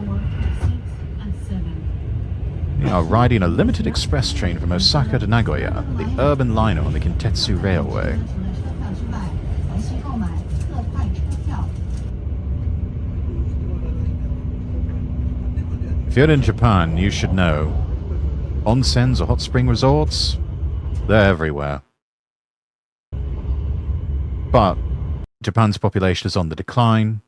G: 4, 6, and 7.
A: We are riding a limited express train from Osaka to Nagoya, the urban liner on the Kintetsu Railway. If you're in Japan, you should know. Onsens or hot spring resorts, they're everywhere. But Japan's population is on the decline.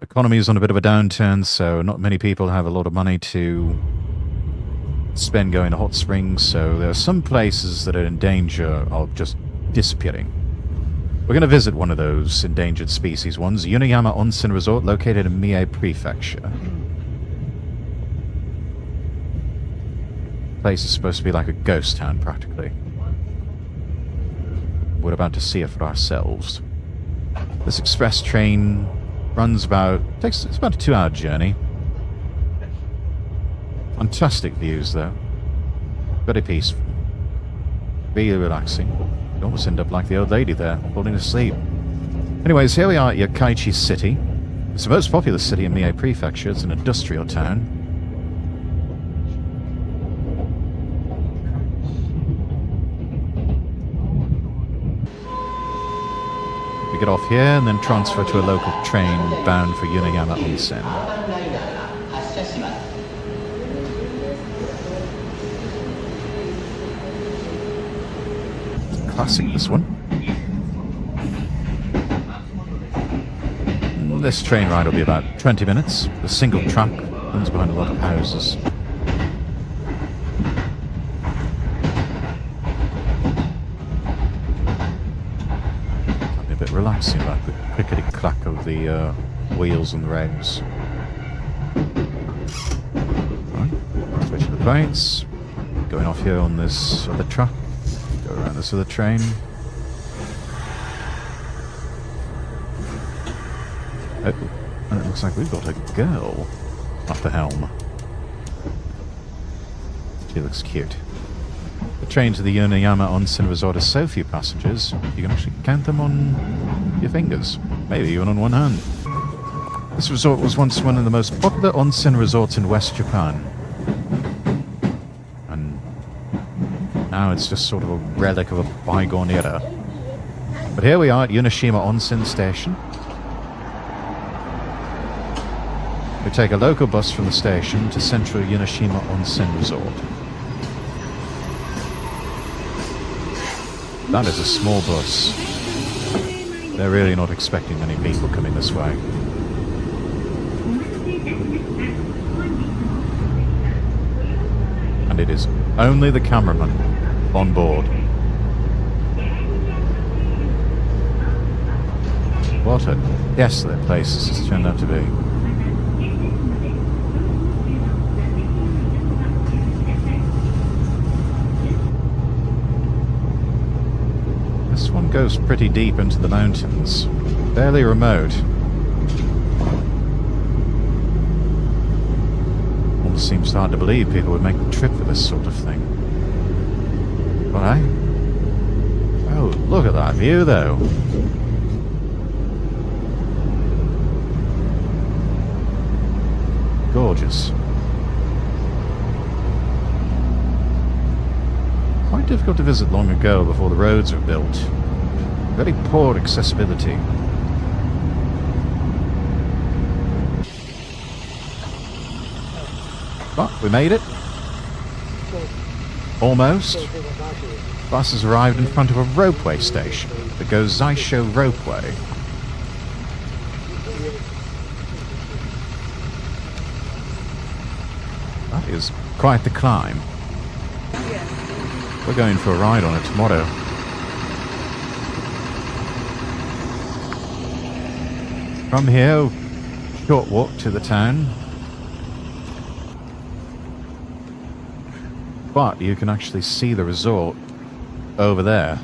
A: Economy is on a bit of a downturn, so not many people have a lot of money to spend going to hot springs, so there are some places that are in danger of just disappearing. We're going to visit one of those endangered species ones, Yunayama Onsen Resort, located in Mie Prefecture. The place is supposed to be like a ghost town, practically. We're about to see it for ourselves. This express train runs it's about a 2-hour journey. Fantastic views, though. Very peaceful. Really relaxing. You almost end up like the old lady there, falling asleep. Anyways, here we are at Yokkaichi City. It's the most populous city in Mie Prefecture. It's an industrial town. We get off here and then transfer to a local train bound for Yunayama Onsen. Classic, this one. This train ride will be about 20 minutes. The single track runs behind a lot of houses. That'll be a bit relaxing, like the clickety-clack of the wheels and the rails. Right, switching the plates. Going off here on this other track. Go around this other train. Oh, and it looks like we've got a girl at the helm. She looks cute. The train to the Yunayama Onsen Resort has so few passengers, you can actually count them on your fingers. Maybe even on one hand. This resort was once one of the most popular onsen resorts in West Japan. And now it's just sort of a relic of a bygone era. But here we are at Yunashima Onsen Station. We take a local bus from the station to Central Yunashima Onsen Resort. That is a small bus. They're really not expecting many people coming this way. And it is only the cameraman on board. What a desolate place this has turned out to be. This one goes pretty deep into the mountains. Fairly remote. Almost seems hard to believe people would make the trip for this sort of thing. But oh, look at that view though. Gorgeous. Quite difficult to visit long ago before the roads were built. Very poor accessibility. But we made it. Almost. Bus has arrived in front of a ropeway station, the Gozaisho Ropeway. That is quite the climb. We're going for a ride on it tomorrow. From here, short walk to the town. But you can actually see the resort over there.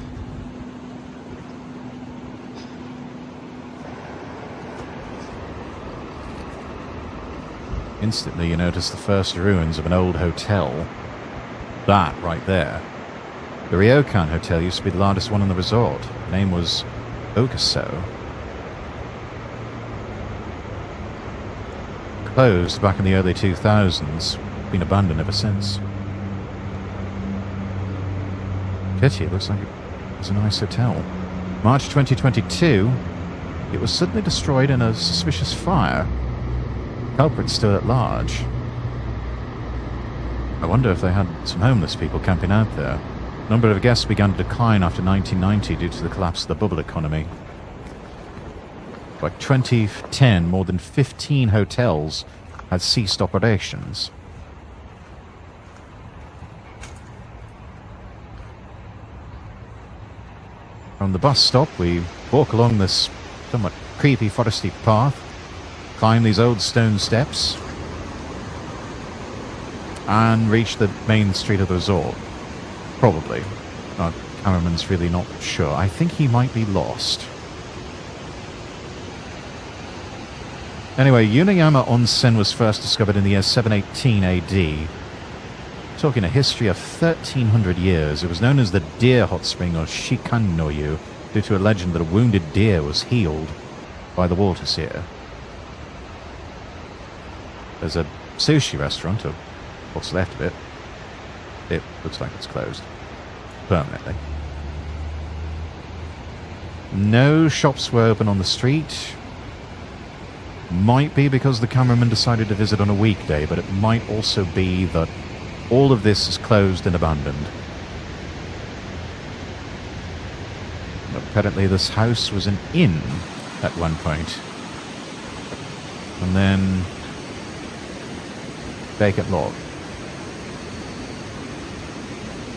A: Instantly you notice the first ruins of an old hotel. That right there. The Ryokan Hotel used to be the largest one in the resort. The name was Okaso. Closed back in the early 2000s. Been abandoned ever since. Pity, it looks like it was a nice hotel. March 2022, it was suddenly destroyed in a suspicious fire. Culprits still at large. I wonder if they had some homeless people camping out there. Number of guests began to decline after 1990 due to the collapse of the bubble economy. By 2010, more than 15 hotels had ceased operations. From the bus stop, we walk along this somewhat creepy foresty path, climb these old stone steps, and reach the main street of the resort. Probably. Our cameraman's really not sure. I think he might be lost. Anyway, Yunayama Onsen was first discovered in the year 718 AD talking a history of 1,300 years. It was known as the Deer Hot Spring, or Shikannoyu, due to a legend that a wounded deer was healed by the waters here. There's a sushi restaurant, or what's left of it. It looks like it's closed permanently. No shops were open on the street. Might be because the cameraman decided to visit on a weekday, but it might also be that all of this is closed and abandoned. Apparently this house was an inn at one point. And then vacant lot.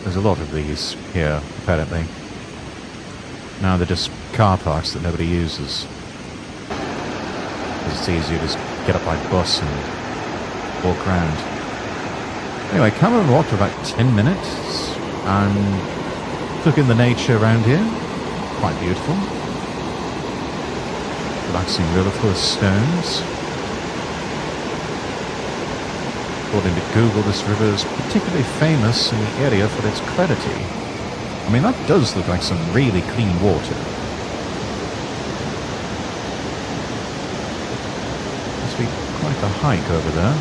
A: There's a lot of these here, apparently. Now they're just car parks that nobody uses. It's easier to just get up by bus and walk around. Anyway, Cameron walked for about 10 minutes and took in the nature around here. Quite beautiful. Relaxing river full of stones. According to Google, this river is particularly famous in the area for its clarity. I mean, that does look like some really clean water. Must be quite a hike over there.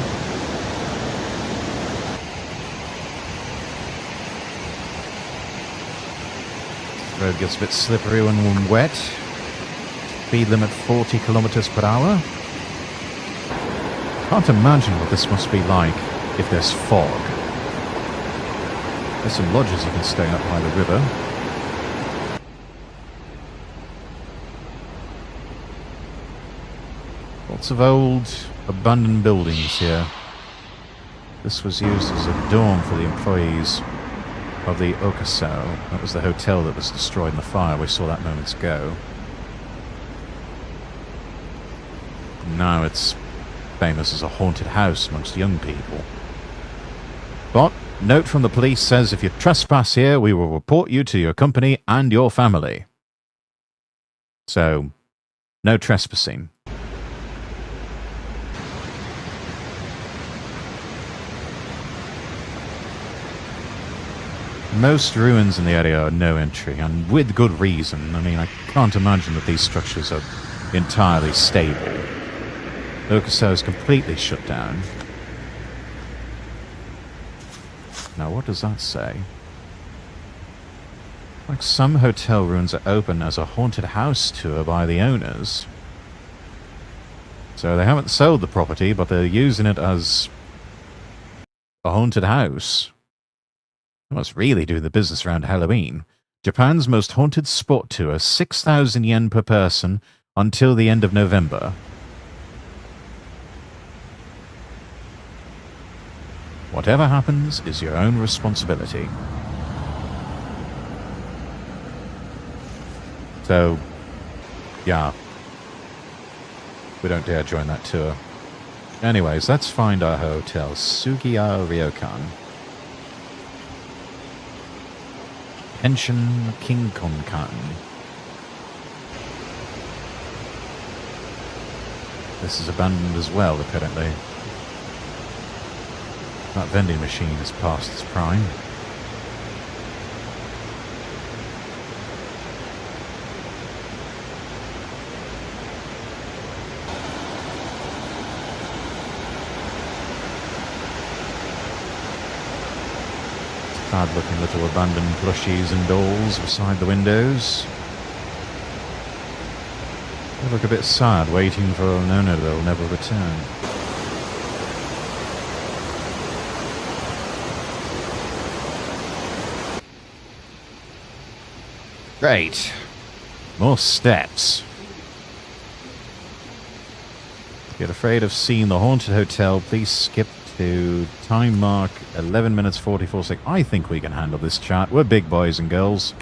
A: The road gets a bit slippery when wet. Speed limit 40 kilometers per hour. Can't imagine what this must be like if there's fog. There's some lodges you can stay up by the river. Lots of old, abandoned buildings here. This was used as a dorm for the employees of the Okasao. That was the hotel that was destroyed in the fire. We saw that moments ago. Now it's famous as a haunted house amongst young people. But note from the police says if you trespass here, we will report you to your company and your family. So, no trespassing. Most ruins in the area are no entry, and with good reason. I mean, I can't imagine that these structures are entirely stable. Okasao is completely shut down. Now, what does that say? Like some hotel rooms are open as a haunted house tour by the owners. So they haven't sold the property, but they're using it as a haunted house. They must really do the business around Halloween. Japan's most haunted spot tour, 6,000 yen per person until the end of November. Whatever happens is your own responsibility. So, yeah. We don't dare join that tour. Anyways, let's find our hotel. Sugiya Ryokan. Pension Kinkonkan. This is abandoned as well, apparently. That vending machine is past its prime. Sad-looking little abandoned plushies and dolls beside the windows. They look a bit sad, waiting for an owner they'll never return. Great. More steps. If you're afraid of seeing the haunted hotel, please skip to time mark 11 minutes 44 seconds. I think we can handle this chat. We're big boys and girls.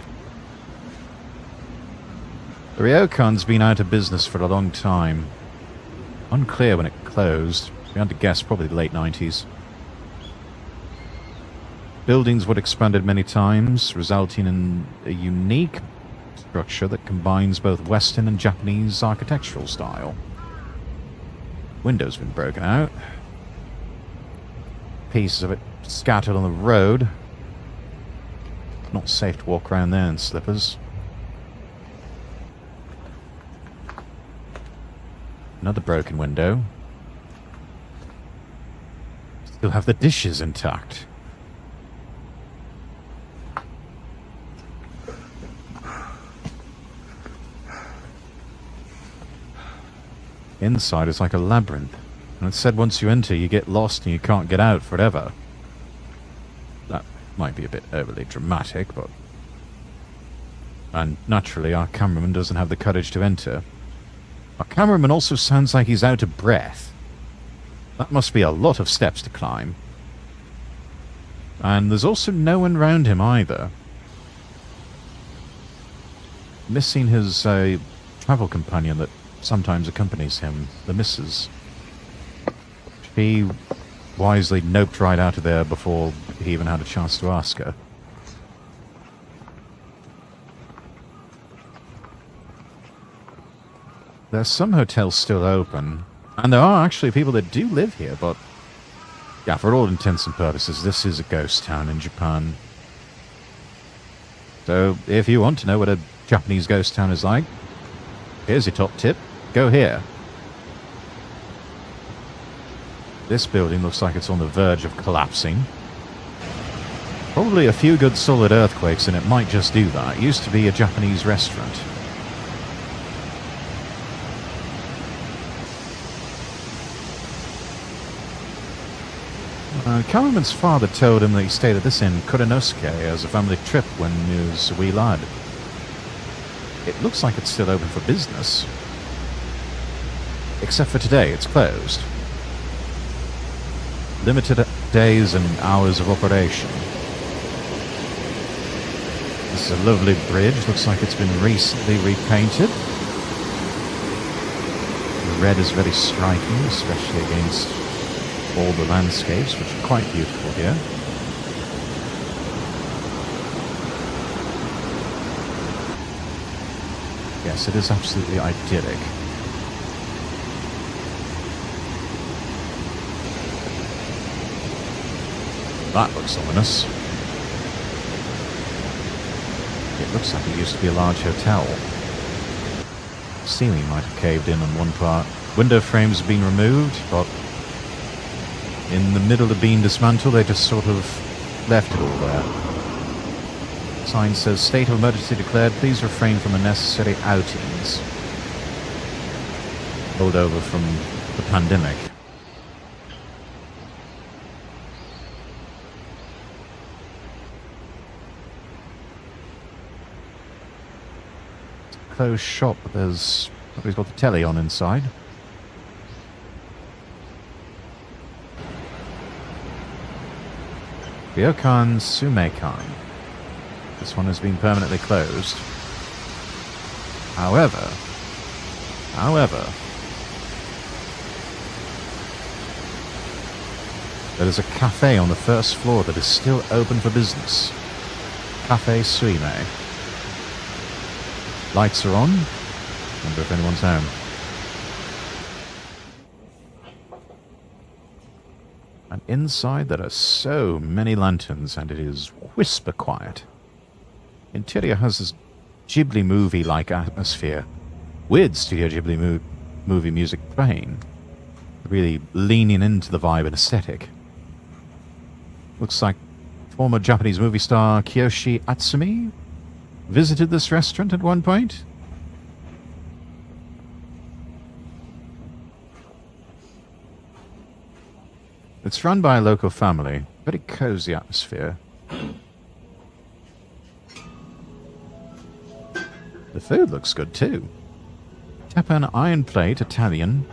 A: The Ryokan's been out of business for a long time. Unclear when it closed. We had to guess probably the late 90s. Buildings were expanded many times, resulting in a unique structure that combines both Western and Japanese architectural style. Windows have been broken out. Pieces of it scattered on the road. Not safe to walk around there in slippers. Another broken window. Still have the dishes intact. Inside is like a labyrinth. And it said once you enter, you get lost and you can't get out forever. That might be a bit overly dramatic, but... And naturally, our cameraman doesn't have the courage to enter. Our cameraman also sounds like he's out of breath. That must be a lot of steps to climb. And there's also no one around him either. Missing his travel companion that sometimes accompanies him, the missus. She wisely noped right out of there before he even had a chance to ask her. There's some hotels still open, and there are actually people that do live here, but yeah, for all intents and purposes, this is a ghost town in Japan. So, if you want to know what a Japanese ghost town is like, here's your top tip. Go here. This building looks like it's on the verge of collapsing. Probably a few good solid earthquakes and it might just do that. It used to be a Japanese restaurant. Cameraman's father told him that he stayed at this inn, Kurenosuke, as a family trip when he was a wee lad. It looks like it's still open for business. Except for today, it's closed. Limited days and hours of operation. This is a lovely bridge. Looks like it's been recently repainted. The red is very striking, especially against all the landscapes, which are quite beautiful here. Yes, it is absolutely idyllic. That looks ominous. It looks like it used to be a large hotel. The ceiling might have caved in on one part. Window frames have been removed, but in the middle of being dismantled, they just sort of left it all there. Sign says, state of emergency declared, please refrain from unnecessary outings. Rolled over from the pandemic. Closed shop, but there's... Nobody's got the telly on inside. Ryokan Sumeikan. This one has been permanently closed. However, there is a cafe on the first floor that is still open for business. Cafe Suime. Lights are on. Wonder if anyone's home. And inside there are so many lanterns and it is whisper quiet. Interior has this Ghibli movie-like atmosphere. Weird Studio Ghibli movie music playing. Really leaning into the vibe and aesthetic. Looks like former Japanese movie star Kiyoshi Atsumi visited this restaurant at one point. It's run by a local family. Very cozy atmosphere. The food looks good too. Teppan iron plate Italian,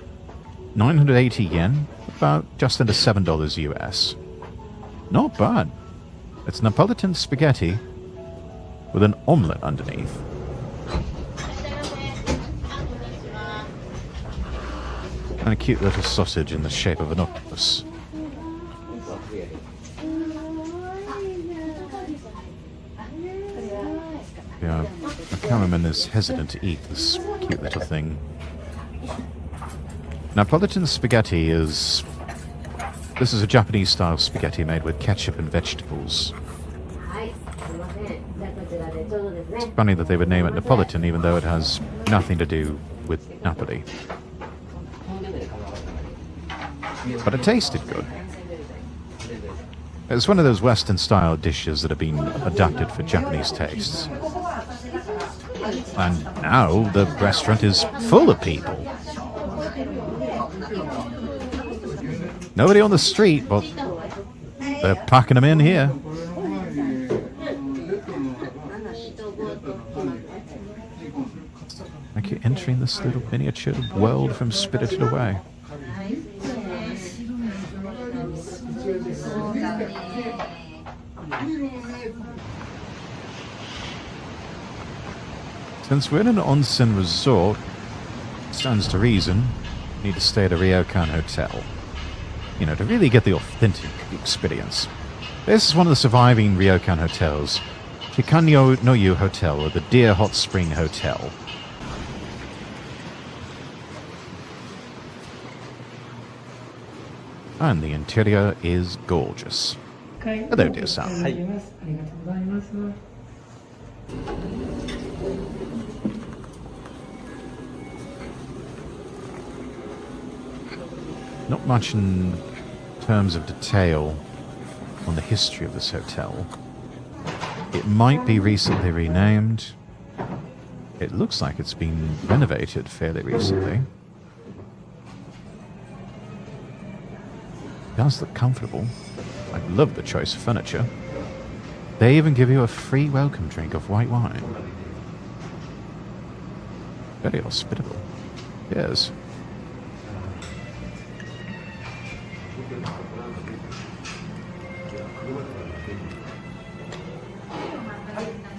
A: 980 yen, about just under $7 US. Not bad. It's Napolitan spaghetti with an omelette underneath. And a cute little sausage in the shape of an octopus. Yeah, the cameraman is hesitant to eat this cute little thing. Napolitan spaghetti is This is a Japanese-style spaghetti made with ketchup and vegetables. It's funny that they would name it Napolitan, even though it has nothing to do with Napoli. But it tasted good. It's one of those Western-style dishes that have been adapted for Japanese tastes. And now the restaurant is full of people. Nobody on the street, but they're packing them in here. Like you're entering this little miniature world from Spirited Away. Since we're in an onsen resort, it stands to reason we need to stay at a ryokan hotel. You know, to really get the authentic experience. This is one of the surviving ryokan hotels, Shikanyo no Yu Hotel, or the Deer Hot Spring Hotel. And the interior is gorgeous. Hello, dear son. Not much in terms of detail on the history of this hotel. It might be recently renamed. It looks like it's been renovated fairly recently. It does look comfortable. I love the choice of furniture. They even give you a free welcome drink of white wine. Very hospitable. Yes.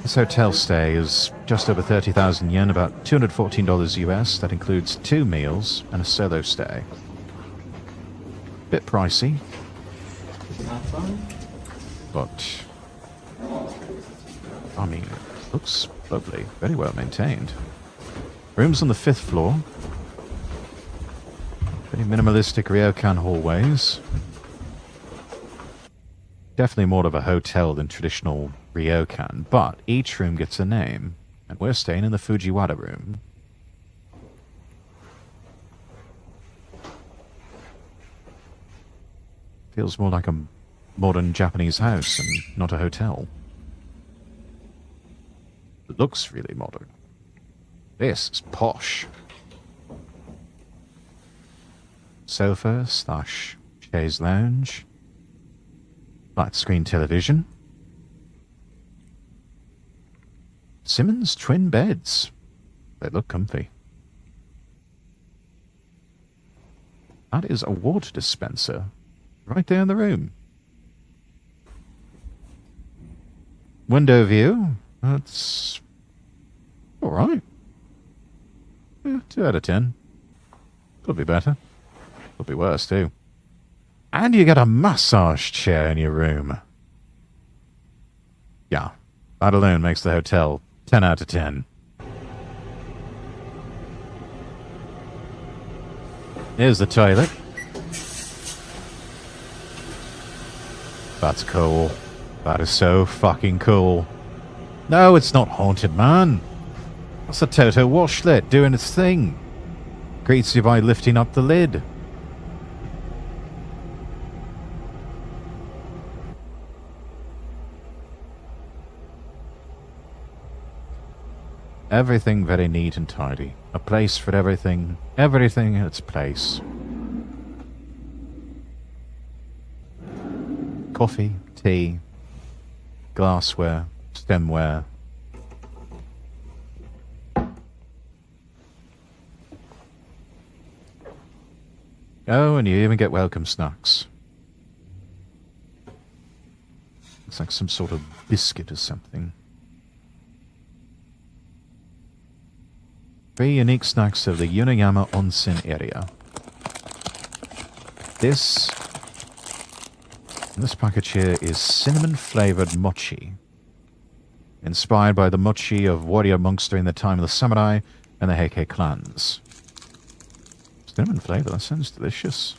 A: This hotel stay is just over 30,000 yen, about $214 US. That includes 2 meals and a solo stay. Bit pricey, but I mean, it looks lovely, very well maintained. Rooms on the 5th floor. Very minimalistic ryokan hallways. Definitely more of a hotel than traditional ryokan, but each room gets a name, and we're staying in the Fujiwara room. Feels more like a modern Japanese house and not a hotel. It looks really modern. This is posh. Sofa / chaise lounge. Flat screen television. Simmons twin beds. They look comfy. That is a water dispenser right there in the room. Window view. That's alright. Yeah, 2 out of 10. Could be better. Could be worse too. And you get a massage chair in your room. Yeah, that alone makes the hotel 10 out of 10. Here's the toilet. That's cool. That is so fucking cool. No, it's not haunted, man. That's a Toto washlet doing its thing. Greets you by lifting up the lid. Everything very neat and tidy. A place for everything. Everything in its place. Coffee, tea, glassware, stemware. Oh, and you even get welcome snacks. Looks like some sort of biscuit or something. 3 unique snacks of the Yunayama Onsen area. This package here is cinnamon-flavored mochi. Inspired by the mochi of warrior monks during the time of the samurai and the Heike clans. Cinnamon flavor, that sounds delicious.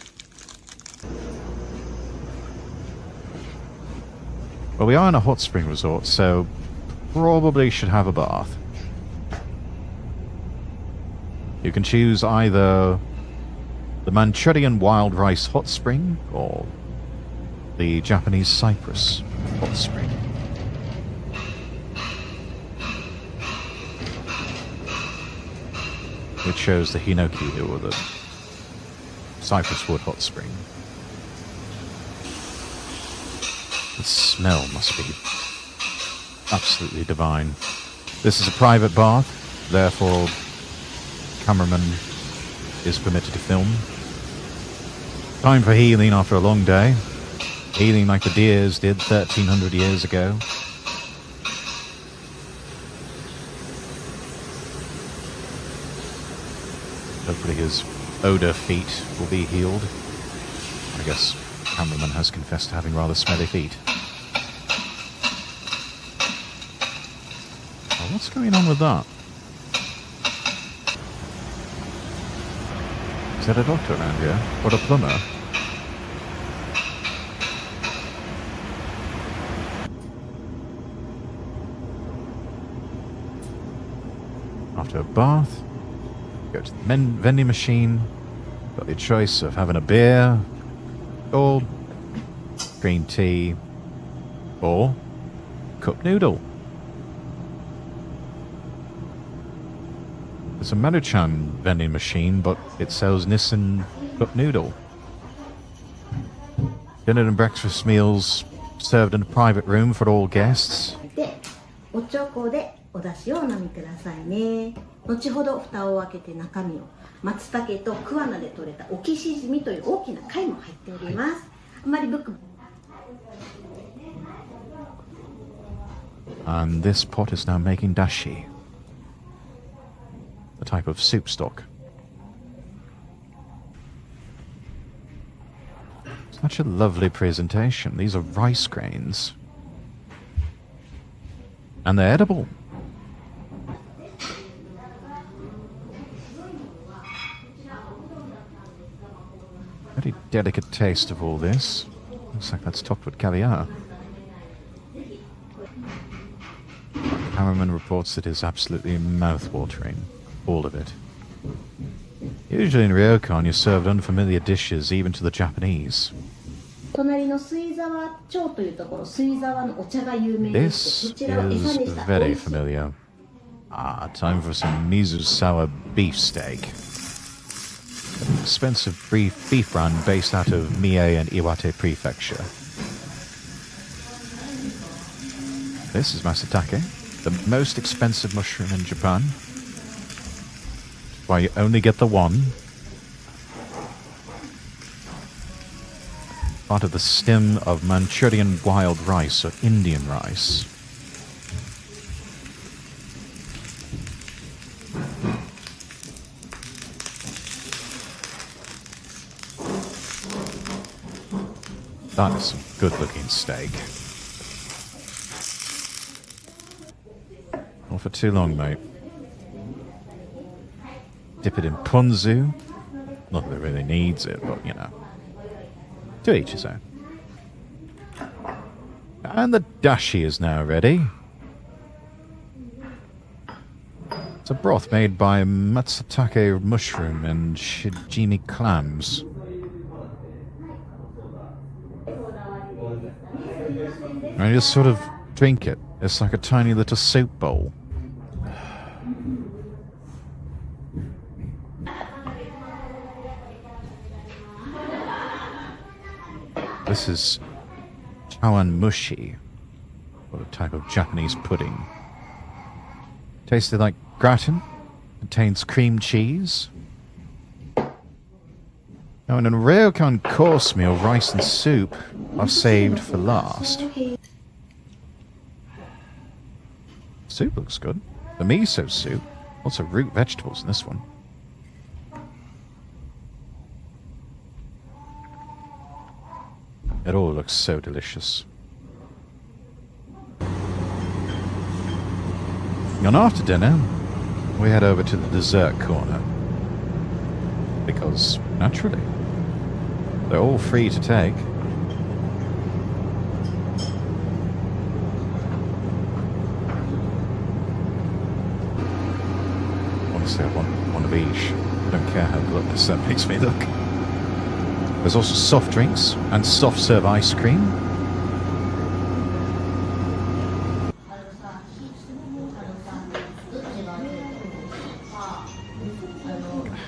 A: Well, we are in a hot spring resort, so probably should have a bath. You can choose either the Manchurian wild rice hot spring or the Japanese cypress hot spring. It shows the hinoki or the cypress wood hot spring. The smell must be absolutely divine. This is a private bath, therefore cameraman is permitted to film. Time for healing after a long day. Healing like the deers did 1300 years ago. Hopefully his odor feet will be healed. I guess cameraman has confessed to having rather smelly feet. Oh, what's going on with that? Is that a doctor around here? Or a plumber? After a bath, go to the vending machine. Got the choice of having a beer, or green tea, or cup noodle. It's a Maruchan vending machine, but it sells Nissan cup noodle. Dinner and breakfast meals served in a private room for all guests.
F: おちょこでお出汁をお飲みくださいね。後ほど蓋を開けて中身を松茸と桑名で採れたオキシジミという大きな貝も入っております。あまりブク
A: And this pot is now making dashi, a type of soup stock. Such a lovely presentation. These are rice grains. And they're edible. Very delicate taste of all this. Looks like that's topped with caviar. Cameraman reports it is absolutely mouth-watering. All of it. Usually in ryokan you're served unfamiliar dishes even to the Japanese.
F: 隣の水沢町というところ、水沢のお茶が有名でして、
A: This
F: そちらを餌
A: is
F: にした
A: very familiar. Ah, time for some miso-sour beefsteak. An expensive beef brand based out of Mie and Iwate Prefecture. This is masatake, the most expensive mushroom in Japan. Why you only get the one. Part of the stem of Manchurian wild rice or Indian rice. That is some good-looking steak. Not for too long, mate. Dip it in ponzu. Not that it really needs it, but you know. To each his own. And the dashi is now ready. It's a broth made by matsutake mushroom and shijimi clams. And you just sort of drink it. It's like a tiny little soup bowl. This is chawan mushi, or a type of Japanese pudding. Tasted like gratin, contains cream cheese. Now in a ryokan course meal, rice and soup are saved for last. Soup looks good. The miso soup, lots of root vegetables in this one. It all looks so delicious. And after dinner, we head over to the dessert corner. Because, naturally, they're all free to take. I don't care how gluttonous that makes me look. There's also soft drinks and soft serve ice cream.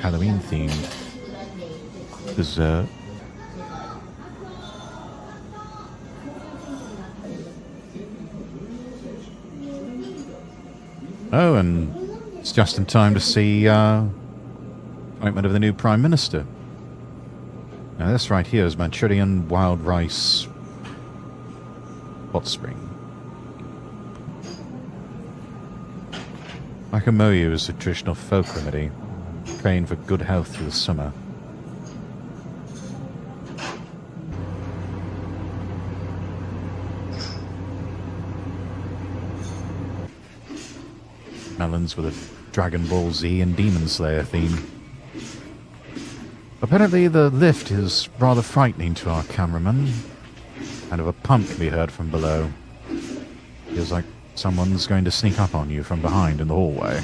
A: Halloween themed dessert. Oh, and it's just in time to see appointment of the new Prime Minister. Now this right here is Manchurian wild rice hot spring. Wakamoyu is a traditional folk remedy, praying for good health through the summer. Melons with a Dragon Ball Z and Demon Slayer theme. Apparently the lift is rather frightening to our cameraman. Kind of a pump can be heard from below. Feels like someone's going to sneak up on you from behind in the hallway.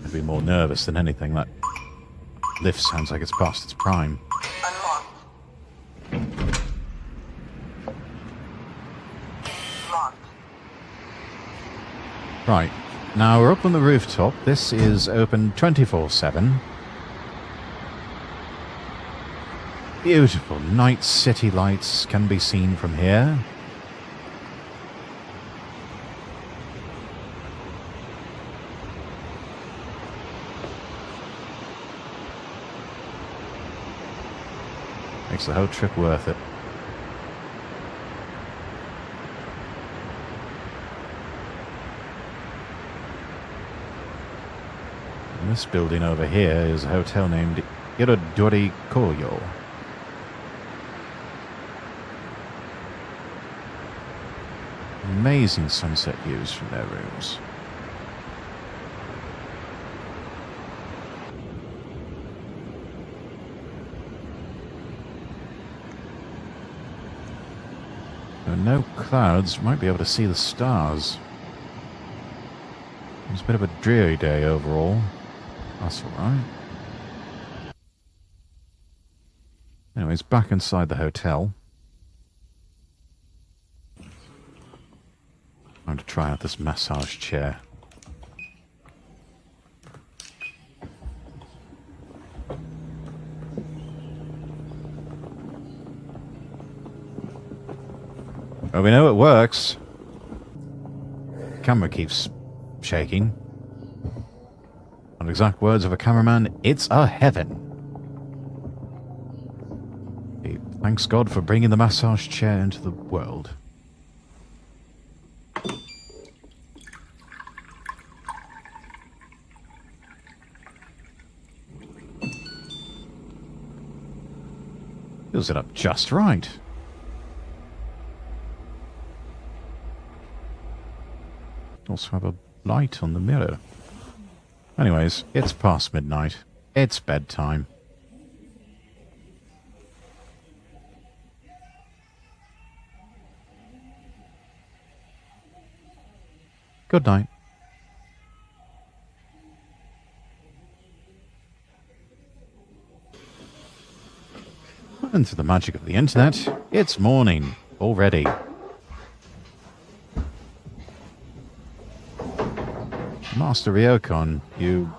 A: I'd be more nervous than anything. That lift sounds like it's past its prime. Right, now we're up on the rooftop. This is open 24/7. Beautiful night city lights can be seen from here. Makes the whole trip worth it. And this building over here is a hotel named Irodori Koyo. Amazing sunset views from their rooms. There are no clouds, might be able to see the stars. It's a bit of a dreary day overall. That's alright. Anyways, back inside the hotel. I'm going to try out this massage chair. Well, we know it works. Camera keeps shaking. On exact words of a cameraman, it's a heaven. He thanks God for bringing the massage chair into the world. Fills it up just right. Also have a light on the mirror. Anyways, it's past midnight. It's bedtime. Good night. And through the magic of the internet, it's morning already. Master Ryokon, you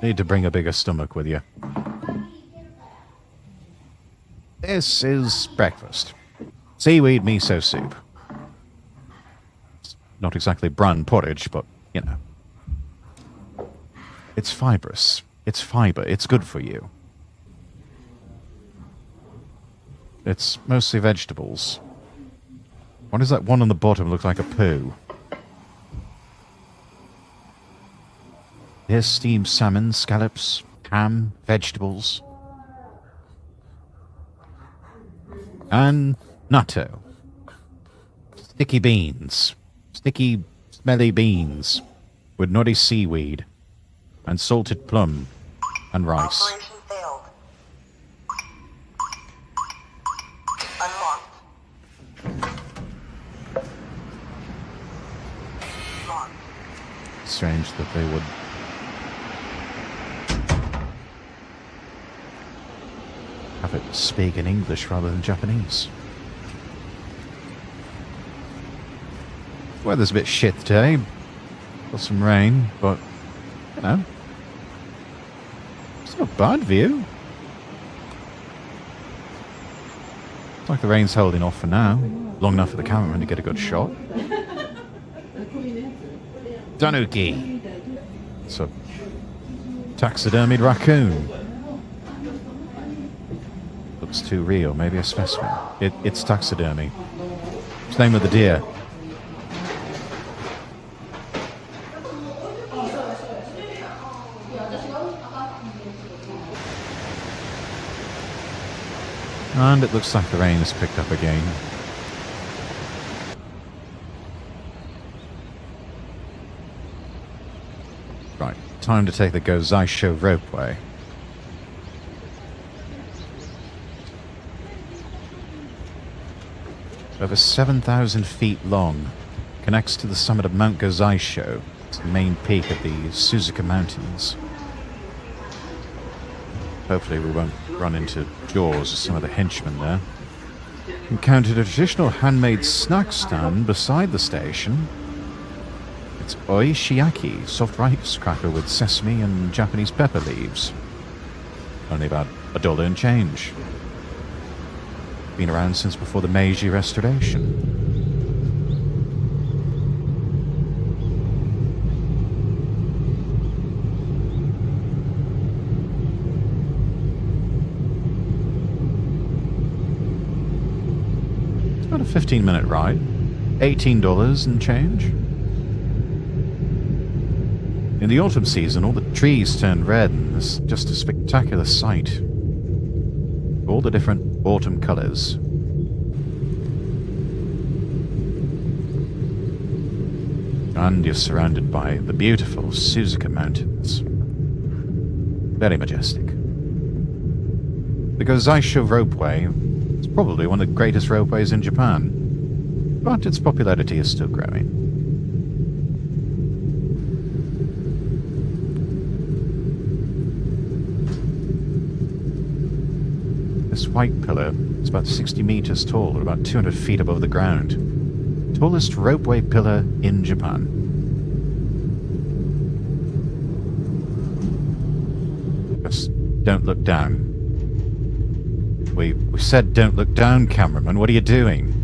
A: need to bring a bigger stomach with you. This is breakfast. Seaweed miso soup. It's not exactly bran porridge, but, you know. It's fibrous. It's fiber. It's good for you. It's mostly vegetables. Why does that one on the bottom look like a poo? Here's steamed salmon, scallops, ham, vegetables. And natto. Sticky beans. Sticky, smelly beans. With nori seaweed. And salted plum. And rice.
J: Operation failed. Unlocked.
A: Strange that they would have it speak in English rather than Japanese. Weather's a bit shit today. Got some rain, but, you know, it's not a bad view. It's like the rain's holding off for now. Long enough for the cameraman to get a good shot. Tanuki. It's a taxidermied raccoon. Looks too real. Maybe a specimen. It's taxidermy. It's the name of the deer. And it looks like the rain has picked up again. Right, time to take the Gozaisho ropeway. Over 7,000 feet long, connects to the summit of Mount Gozaisho. It's the main peak of the Suzuka Mountains. Hopefully we won't run into Jaws or some of the henchmen there. Encountered a traditional handmade snack stand beside the station. It's oishiaki, soft rice cracker with sesame and Japanese pepper leaves. Only about $1 and change. Been around since before the Meiji Restoration. It's about a 15-minute ride. $18 and change. In the autumn season, all the trees turn red and it's just a spectacular sight. All the different autumn colors. And you're surrounded by the beautiful Suzuka Mountains. Very majestic. The Gozaisho ropeway is probably one of the greatest ropeways in Japan, but its popularity is still growing. This white pillar is about 60 meters tall, or about 200 feet above the ground. Tallest ropeway pillar in Japan. Just don't look down. We said don't look down, cameraman. What are you doing?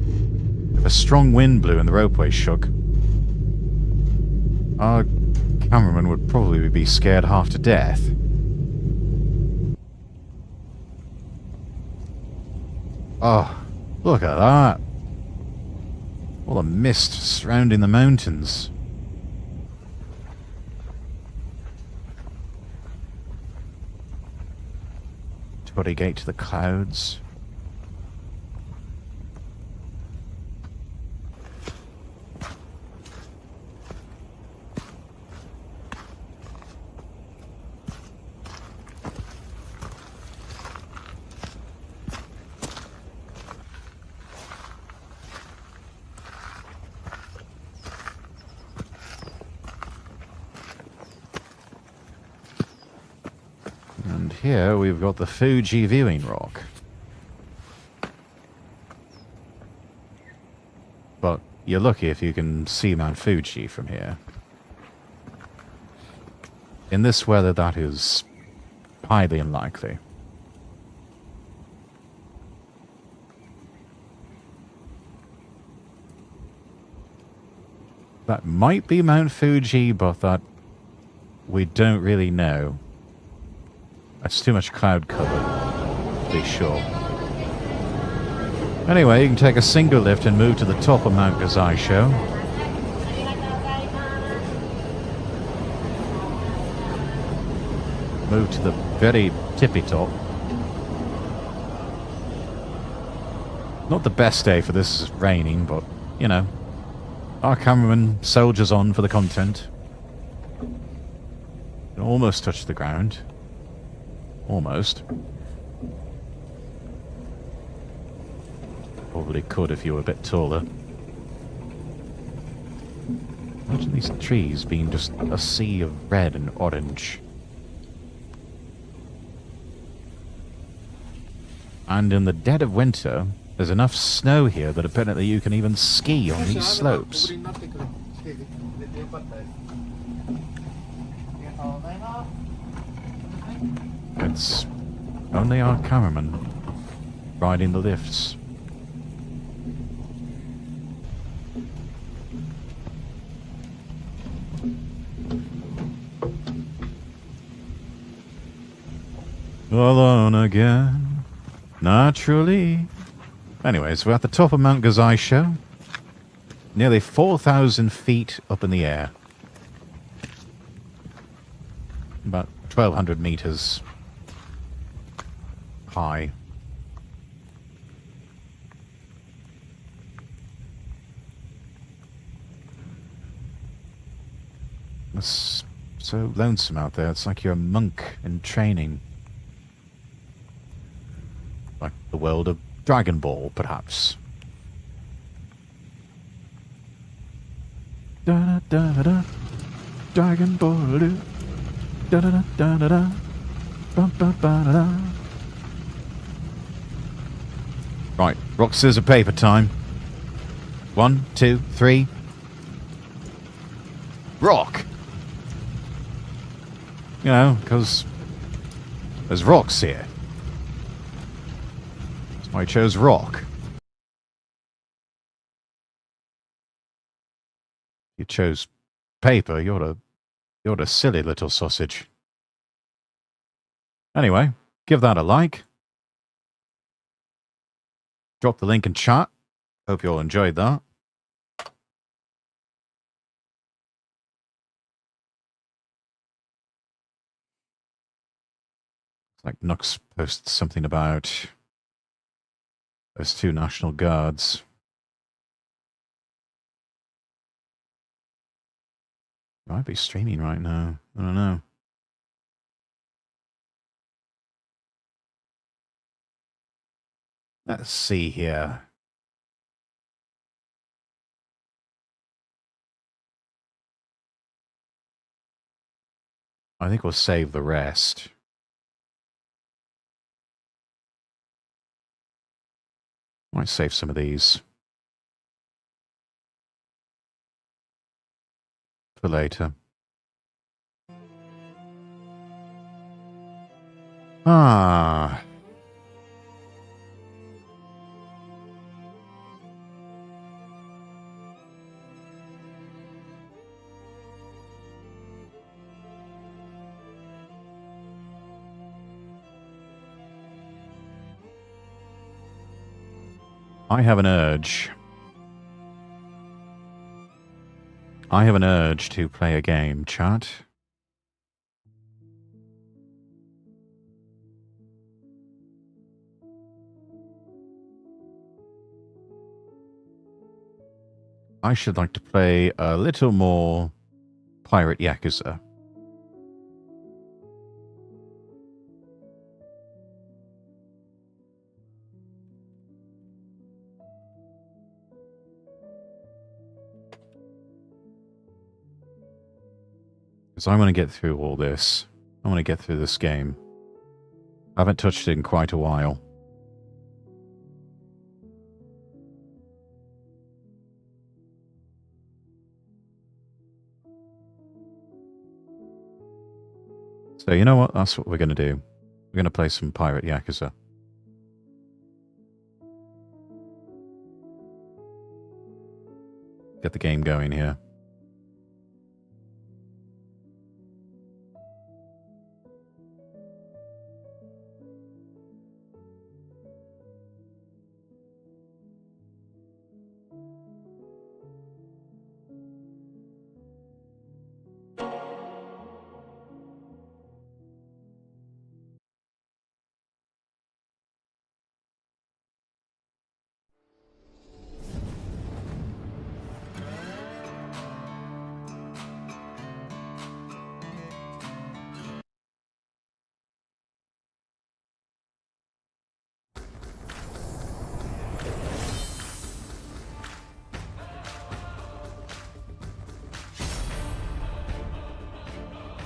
A: If a strong wind blew and the ropeway shook, our cameraman would probably be scared half to death. Oh, look at that. All the mist surrounding the mountains. Torii to the clouds. And here we've got the Fuji viewing rock. But you're lucky if you can see Mount Fuji from here. In this weather, that is highly unlikely. That might be Mount Fuji, but that we don't really know. That's too much cloud cover, to be sure. Anyway, you can take a single lift and move to the top of Mount Gozaisho. Move to the very tippy top. Not the best day for this, it's raining, but, you know, our cameraman soldiers on for the content. Almost touched the ground. Almost. Probably could if you were a bit taller. But Imagine these trees being just a sea of red and orange. And in the dead of winter, there's enough snow here that apparently you can even ski on these slopes. It's only our cameraman riding the lifts. Alone again, naturally. Anyways, we're at the top of Mount Gazai, nearly 4,000 feet up in the air. About 1,200 meters high. It's so lonesome out there. It's like you're a monk in training. Like the world of Dragon Ball, perhaps. Da da da da, Dragon Ball. Da da da da da da, ba ba ba da da. Right, rock, scissors, paper time. 1, 2, 3. Rock. You know, because there's rocks here. That's why I chose rock. You chose paper, you're a silly little sausage. Anyway, give that a like. Drop the link in chat. Hope you all enjoyed that. Like Nux posts something about those 2 National Guards. I might be streaming right now. I don't know. Let's see here. I think we'll save the rest. Might save some of these for later. Ah. I have an urge. I have an urge to play a game, chat. I should like to play a little more Pirate Yakuza. Because I want to get through all this. I want to get through this game. I haven't touched it in quite a while. So you know what? That's what we're going to do. We're going to play some Pirate Yakuza. Get the game going here.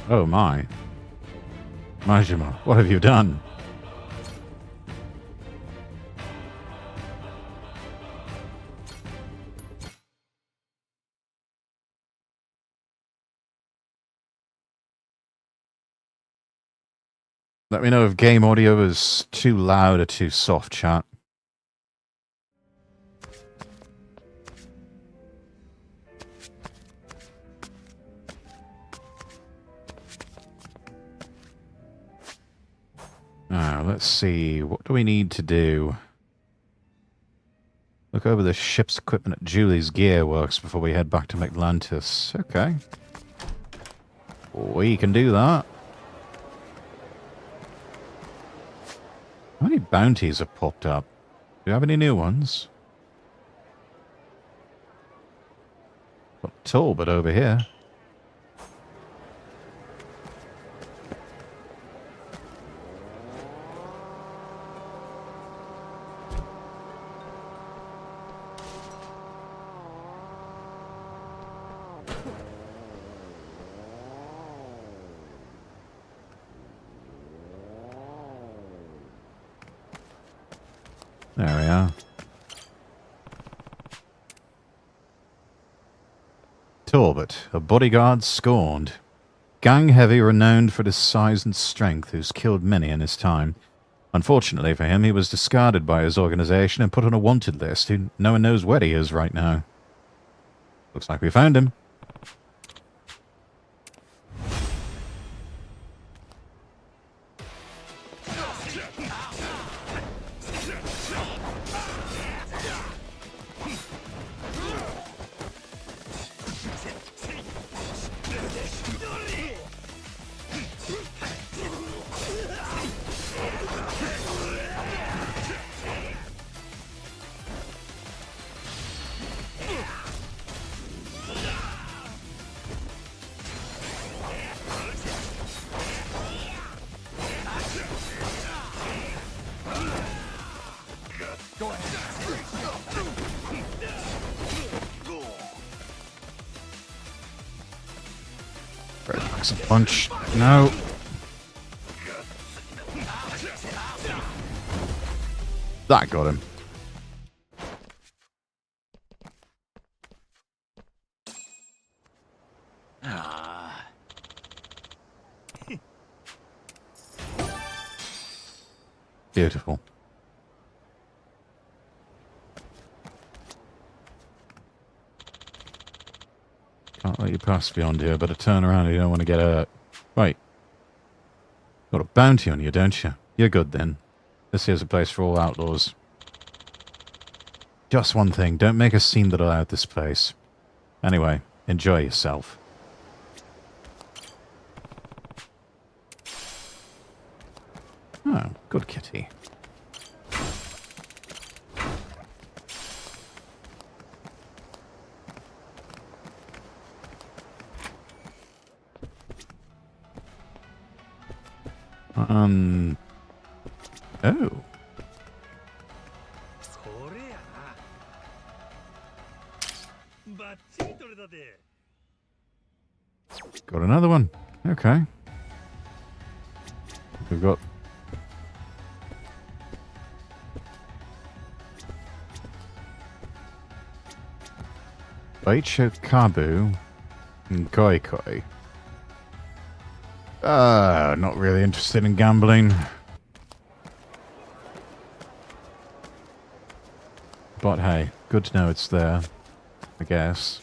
A: Oh my. Majima, what have you done? Let me know if game audio is too loud or too soft, chat. Now, let's see. What do we need to do? Look over the ship's equipment at Julie's Gear Works before we head back to Atlantis. Okay. We can do that. How many bounties have popped up? Do you have any new ones? Got Talbot over here. There we are. Talbot, a bodyguard scorned. Gang heavy renowned for his size and strength, who's killed many in his time. Unfortunately for him, he was discarded by his organization and put on a wanted list. No one knows where he is right now. Looks like we found him. Punch. No. That got him. Beautiful. Can't let you pass beyond here, but turn around if you don't want to get hurt. Right. Got a bounty on you, don't you? You're good then. This here's a place for all outlaws. Just one thing, don't make a scene that'll out this place. Anyway, enjoy yourself. Oh, good kitty. Oh. Got another one. Okay. We've got Baicho Kabu and Koi Koi. Not really interested in gambling. But hey, good to know it's there, I guess.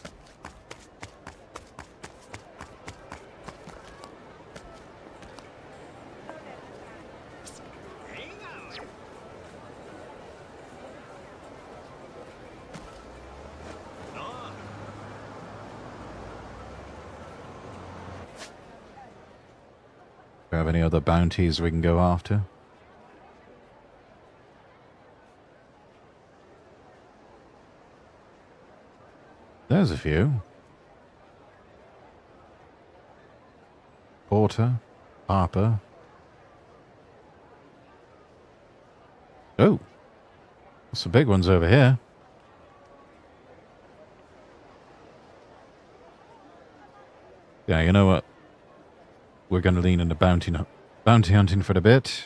A: Do we have any other bounties we can go after? There's a few. Porter, Harper. Oh, there's some big ones over here. Yeah, you know what? we're going to lean into bounty hunting for a bit.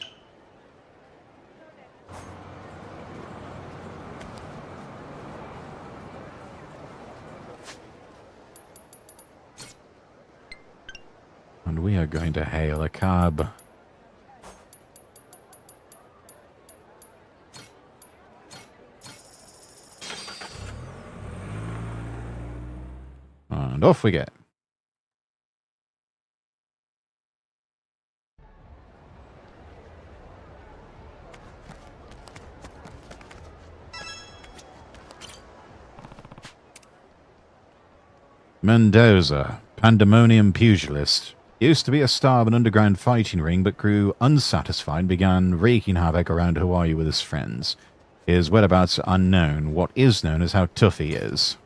A: And we are going to hail a cab. And off we get. Mendoza, pandemonium pugilist. Used to be a star of an underground fighting ring, but grew unsatisfied and began wreaking havoc around Hawaii with his friends. His whereabouts are unknown. What is known is how tough he is.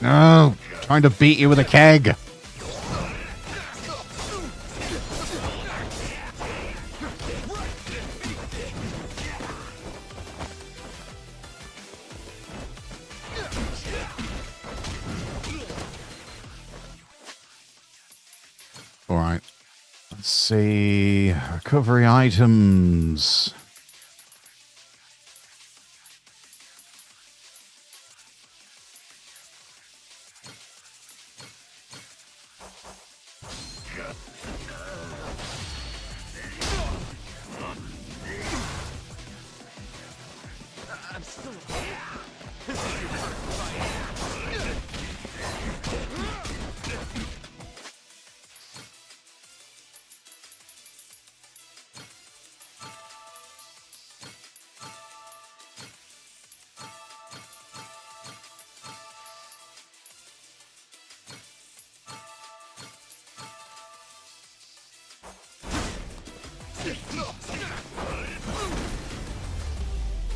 A: No, trying to beat you with a keg. All right. Let's see. Recovery items.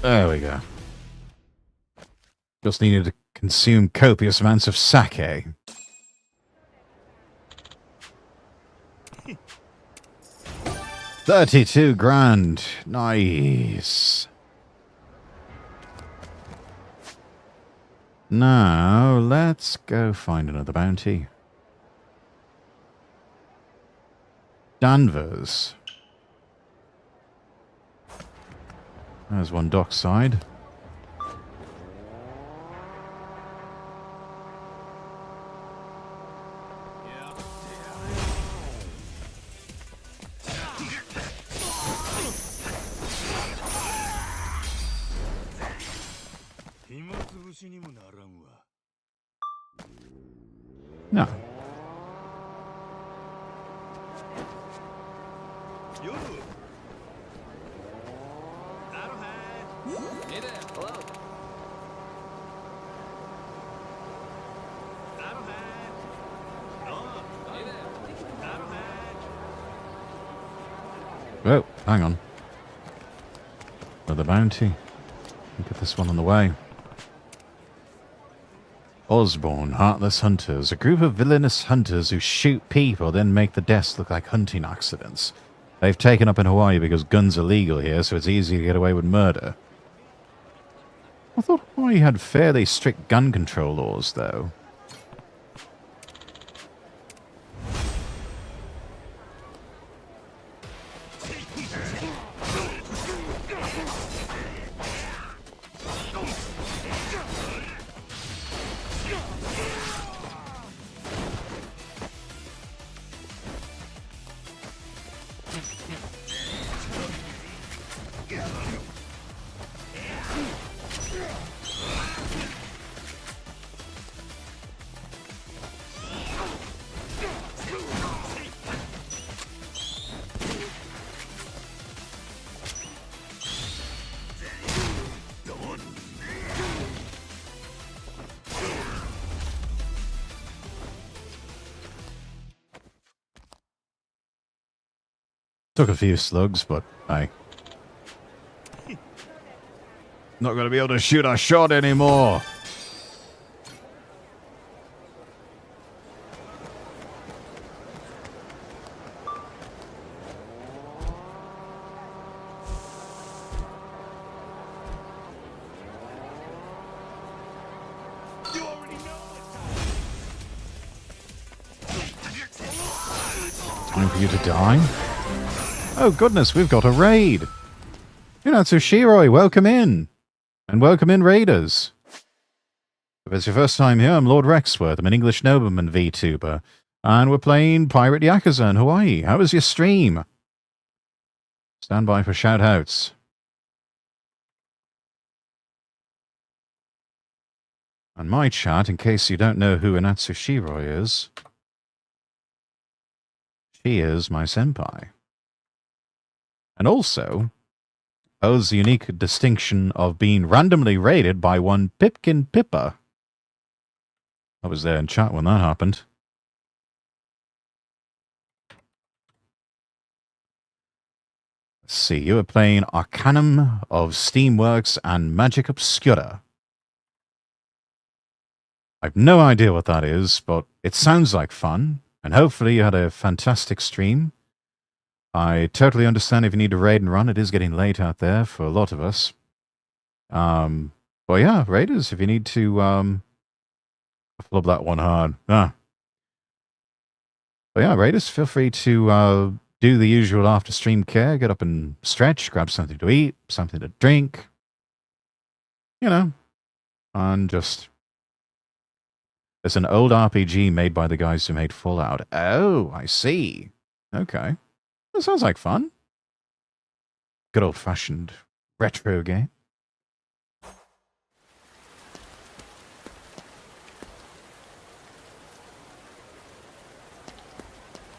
A: There we go. Just needed to consume copious amounts of sake. $32,000. Nice. Now, let's go find another bounty. Danvers. There's one dockside. No. Oh, hang on. Another bounty. Get this one on the way. Osborne, Heartless Hunters. A group of villainous hunters who shoot people, then make the deaths look like hunting accidents. They've taken up in Hawaii because guns are legal here, so it's easy to get away with murder. I thought Hawaii had fairly strict gun control laws, though. Took a few slugs, but I... Not going to be able to shoot a shot anymore. Time for you to die? Oh goodness, we've got a raid. Tsushiroi, welcome in. And welcome in, raiders. If it's your first time here, I'm Lord Rexworth. I'm an English nobleman VTuber. And we're playing Pirate Yakuza in Hawaii. How was your stream? Stand by for shout-outs. And my chat, in case you don't know who Inatsu Shiroi is, she is my senpai. And also holds the unique distinction of being randomly raided by one Pipkin Pippa. I was there in chat when that happened. Let's see, you were playing Arcanum of Steamworks and Magic Obscura. I've no idea what that is, but it sounds like fun, and hopefully you had a fantastic stream. I totally understand if you need to raid and run. It is getting late out there for a lot of us. But yeah, raiders, if you need to flub that one hard. But yeah, raiders, feel free to do the usual after stream care. Get up and stretch, grab something to eat, something to drink. And just... It's an old RPG made by the guys who made Fallout. Oh, I see. Okay. That sounds like fun. Good old-fashioned retro game.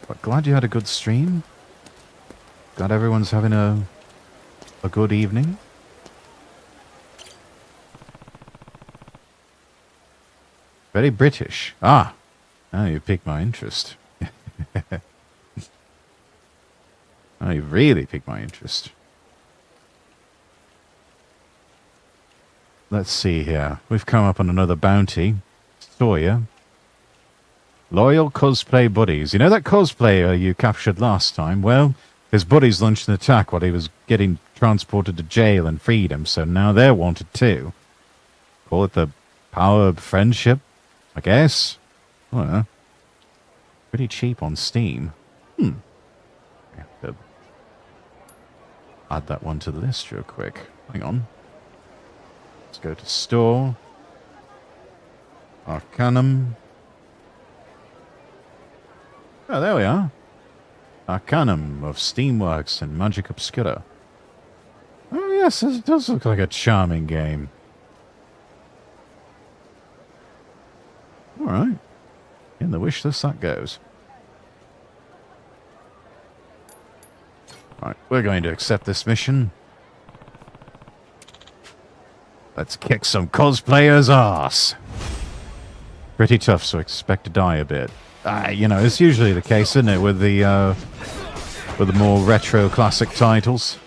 A: But glad you had a good stream. Glad everyone's having a good evening. Very British. Now you piqued my interest. You really piqued my interest. Let's see here. We've come up on another bounty. Sawyer. Loyal cosplay buddies. You know that cosplayer you captured last time? Well, his buddies launched an attack while he was getting transported to jail and freed him, so now they're wanted too. Call it the power of friendship, I guess. I don't know. Pretty cheap on Steam. I have to add that one to the list real quick. Hang on. Let's go to store. Arcanum. Oh, there we are. Arcanum of Steamworks and Magic Obscura. Oh yes, it does look like a charming game. Alright. In the wish list that goes. Alright, we're going to accept this mission. Let's kick some cosplayers' ass. Pretty tough, so expect to die a bit. It's usually the case, isn't it, with the more retro classic titles.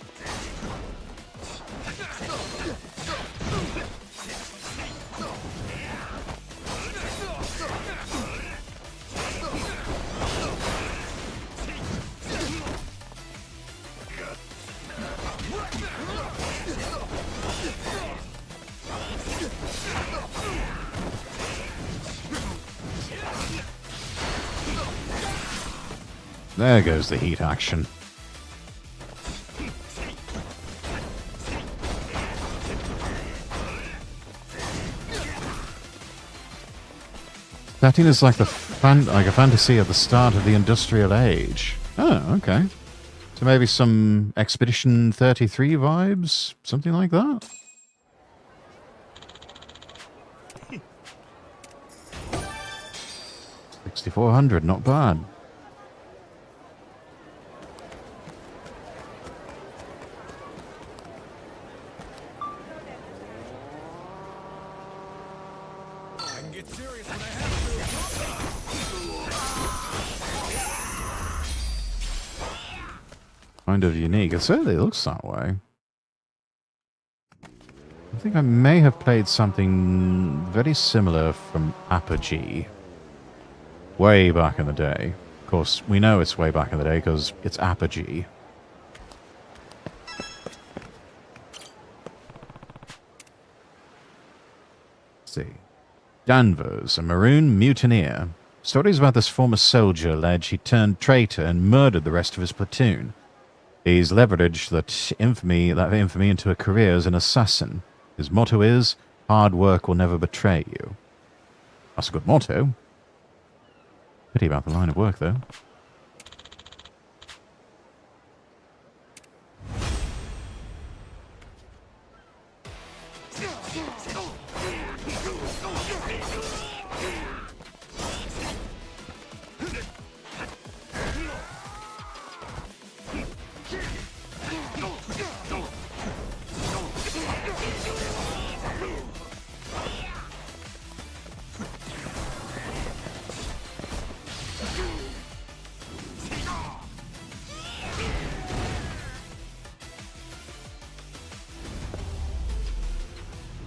A: There goes the heat action. Setting is like a fantasy of the start of the industrial age. Oh, okay. So maybe some Expedition 33 vibes? Something like that? $6,400, not bad. kind of unique. It certainly looks that way. I think I may have played something very similar from Apogee way back in the day. Of course, we know it's way back in the day because it's Apogee. Let's see. Danvers, a maroon mutineer. Stories about this former soldier allege he turned traitor and murdered the rest of his platoon. He's leveraged that infamy into a career as an assassin. His motto is, hard work will never betray you. That's a good motto. Pity about the line of work, though.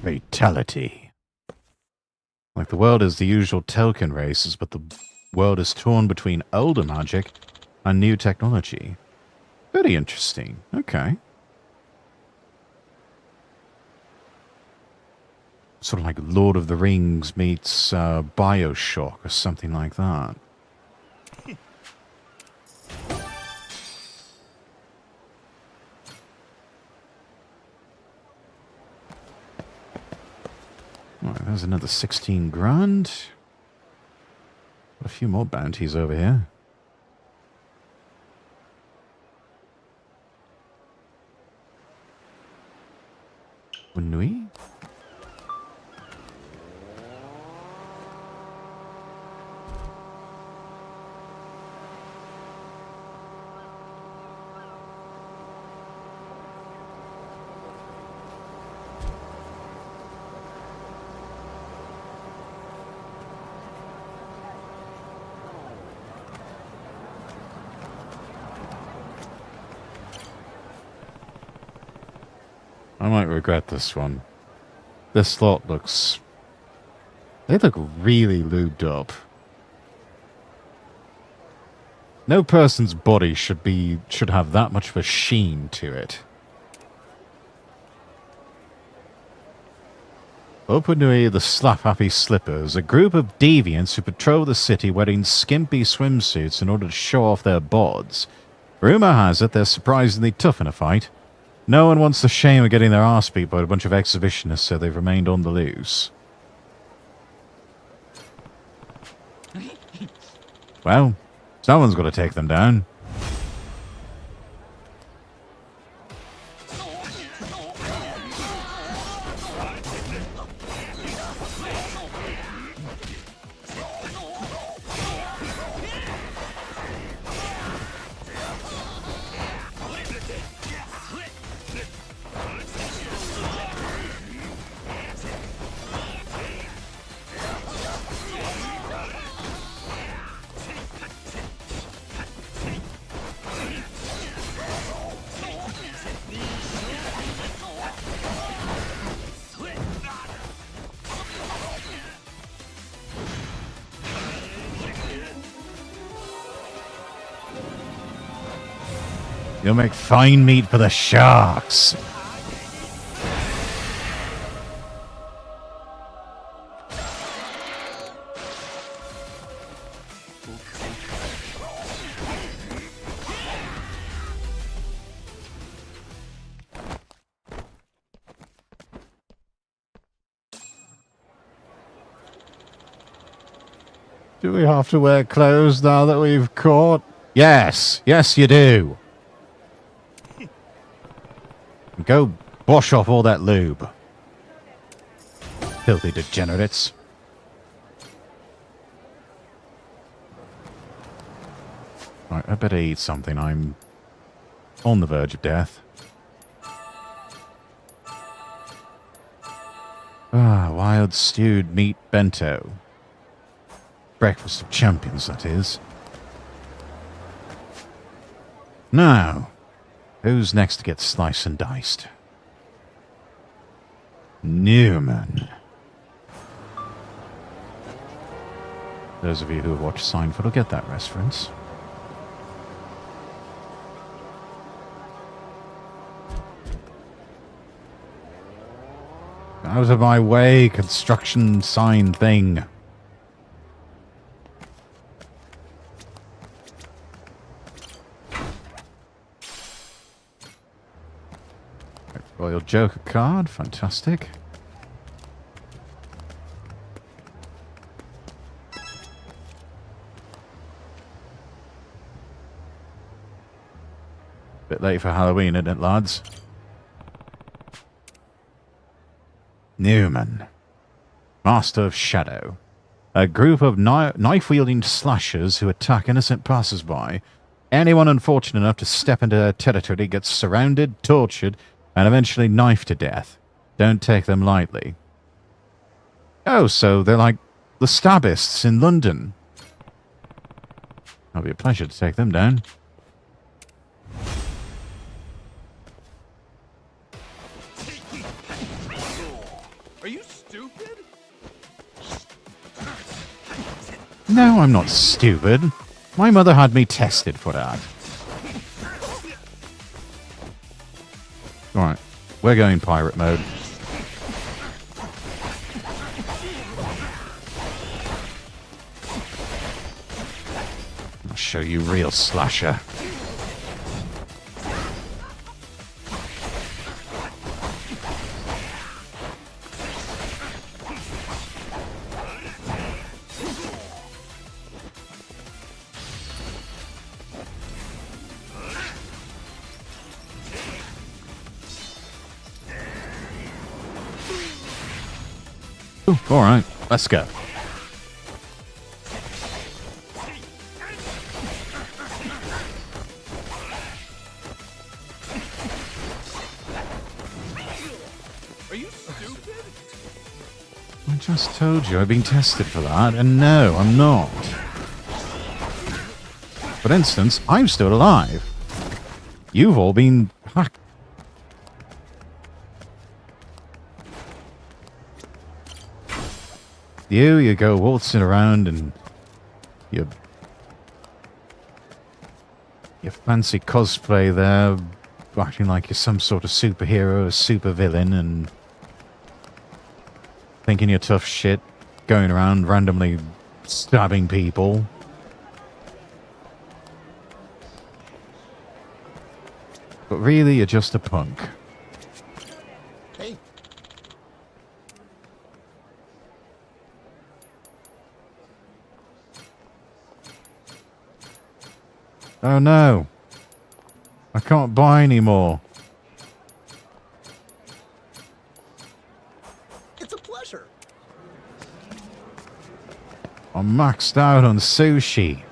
A: Fatality. Like the world is the usual Tolkien races, but the world is torn between older magic and new technology. Very interesting. Okay. Sort of like Lord of the Rings meets Bioshock or something like that. Right, there's another 16 grand. Got a few more bounties over here. Unui? I might regret this one. This lot looks... They look really lubed up. No person's body should have that much of a sheen to it. Openui the Slap-Happy Slippers, a group of deviants who patrol the city wearing skimpy swimsuits in order to show off their bods. Rumor has it they're surprisingly tough in a fight. No one wants the shame of getting their arse beat by a bunch of exhibitionists, so they've remained on the loose. Well, someone's got to take them down. You'll make fine meat for the sharks. Do we have to wear clothes now that we've caught? Yes. Yes, you do. Go wash off all that lube. Filthy degenerates. Right, I better eat something. I'm on the verge of death. Ah, wild stewed meat bento. Breakfast of champions, that is. Now, Who's next to get sliced and diced? Newman. Those of you who have watched Seinfeld will get that reference. Out of my way, construction sign thing. Royal Joker card, fantastic. Bit late for Halloween, isn't it, lads? Newman. Master of Shadow. A group of knife-wielding slashers who attack innocent passers-by. Anyone unfortunate enough to step into their territory gets surrounded, tortured, and eventually knifed to death. Don't take them lightly. Oh, so they're like the Stabbists in London. It'll be a pleasure to take them down.
J: Are you stupid?
A: No, I'm not stupid. My mother had me tested for that. Alright, we're going pirate mode. I'll show you real slasher. All right, let's go.
J: Are you stupid?
A: I just told you I've been tested for that, and no, I'm not. For instance, I'm still alive. You've all been hacked. You go waltzing around and your fancy cosplay there, acting like you're some sort of superhero or supervillain and thinking you're tough shit, going around randomly stabbing people. But really, you're just a punk.
J: Hey.
A: Oh no. I can't buy anymore.
J: It's a pleasure.
A: I'm maxed out on sushi.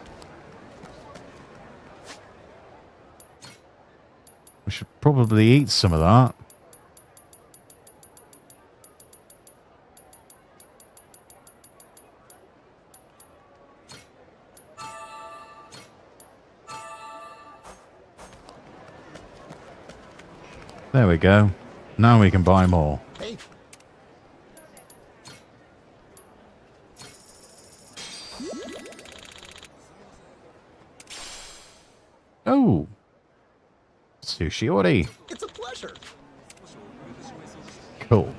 A: We should probably eat some of that. There we go. Now we can buy more.
J: Hey.
A: Oh. Sushi Ori.
J: It's a pleasure.
A: Cool.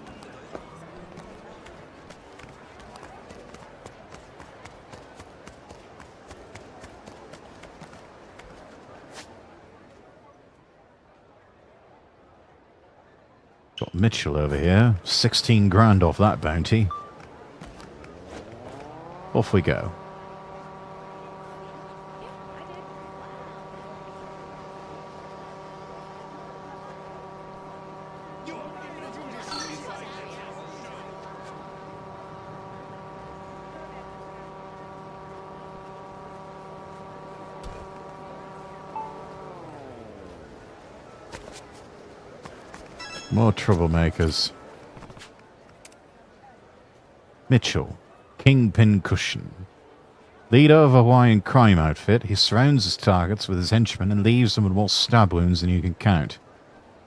A: Got Mitchell over here. 16 grand off that bounty. Off we go. More troublemakers. Mitchell. Kingpin Cushion. Leader of a Hawaiian crime outfit, he surrounds his targets with his henchmen and leaves them with more stab wounds than you can count.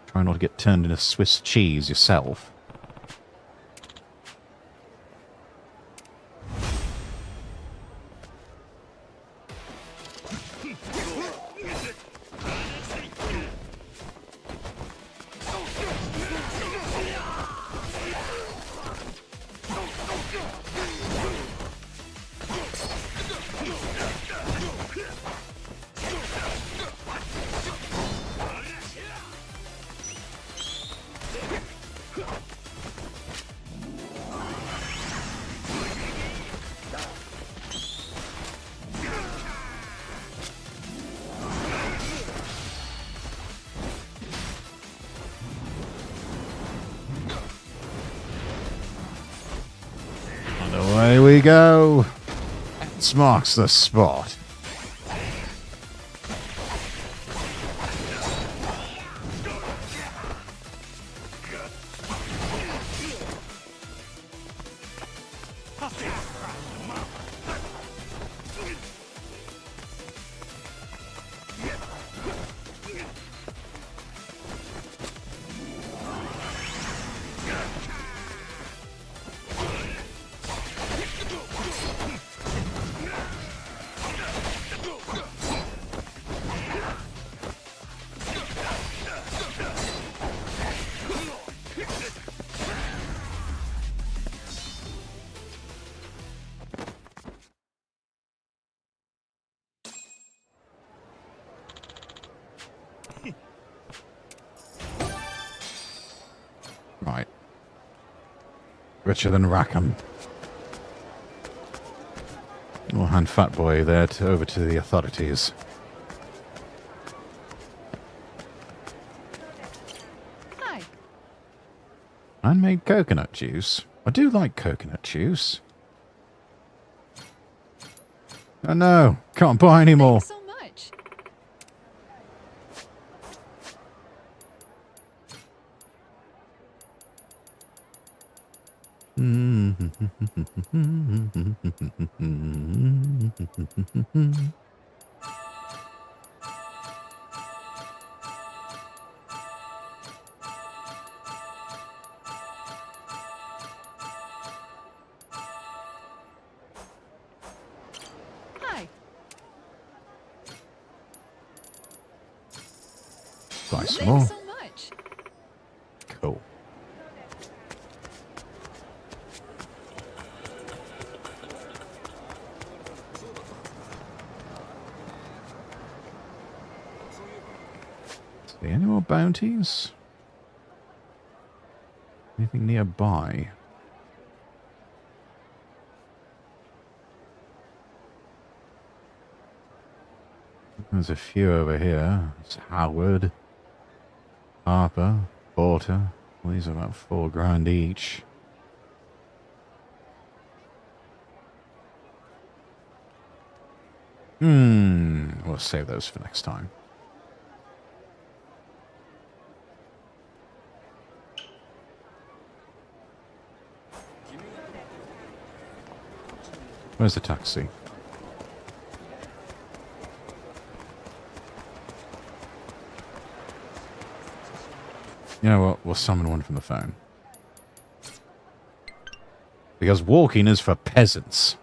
A: Try not to get turned into Swiss cheese yourself. And away we go. This marks the spot. Right. Richer than Rackham. We'll hand Fat Boy there over to the authorities.
H: Hi.
A: Handmade coconut juice. I do like coconut juice. Oh no, can't buy any more.
H: Thanks so much. Hi.
A: Buy some more.
H: Thanks so much.
A: Cool. See any more bounties? Anything nearby? There's a few over here. It's Howard, Harper, Porter. Well, these are about $4,000 each. We'll save those for next time. Where's the taxi? You know what? We'll summon one from the phone. Because walking is for peasants.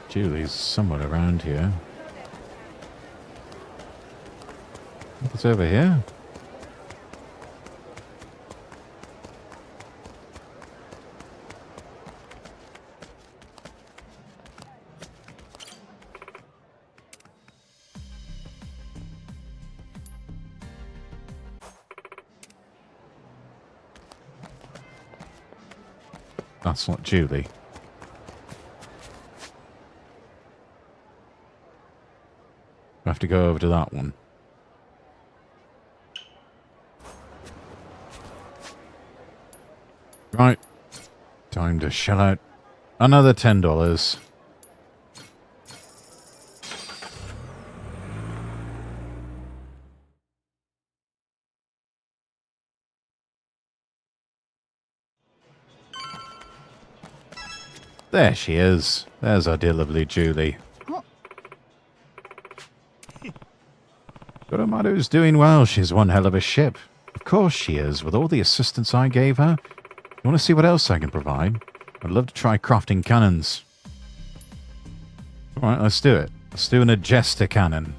A: Julie's somewhere around here. What's over here? That's not Julie. I have to go over to that one. Right. Time to shell out another $10. There she is. There's our dear lovely Julie. Goromaru's doing well. She's one hell of a ship. Of course she is, with all the assistance I gave her. You want to see what else I can provide? I'd love to try crafting cannons. Alright, let's do it. Let's do an Agesta cannon.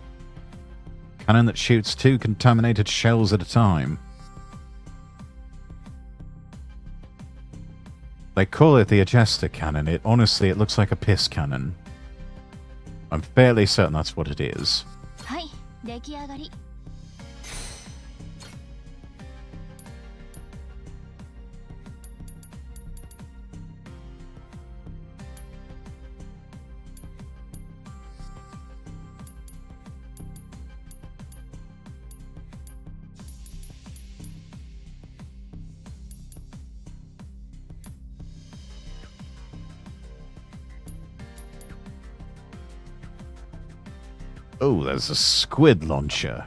A: Cannon that shoots 2 contaminated shells at a time. They call it the Agesta cannon. Honestly, it looks like a piss cannon. I'm fairly certain that's what it is. Oh, there's a squid launcher.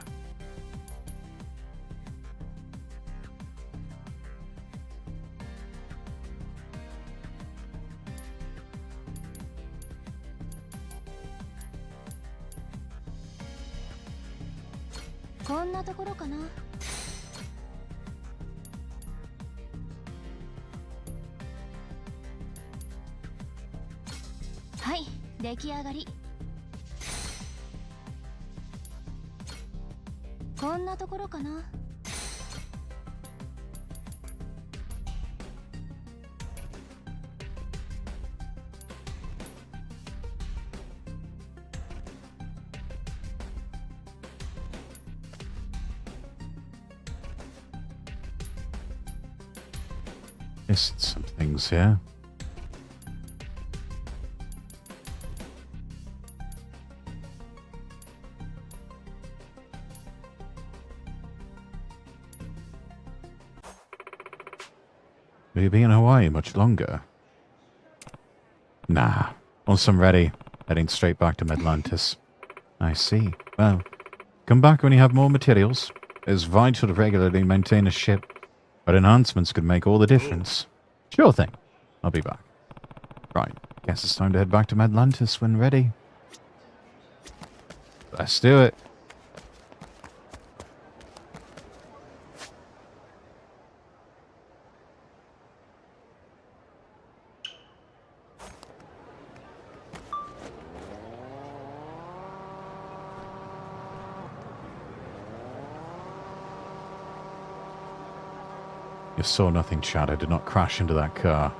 A: Missed some things here. Will you be in Hawaii much longer? Nah. Once I'm ready, heading straight back to Atlantis. I see. Well, come back when you have more materials. It's vital to regularly maintain a ship, but enhancements could make all the difference. Sure thing. I'll be back. Right. Guess it's time to head back to Atlantis when ready. Let's do it. You saw nothing, Chad. I did not crash into that car.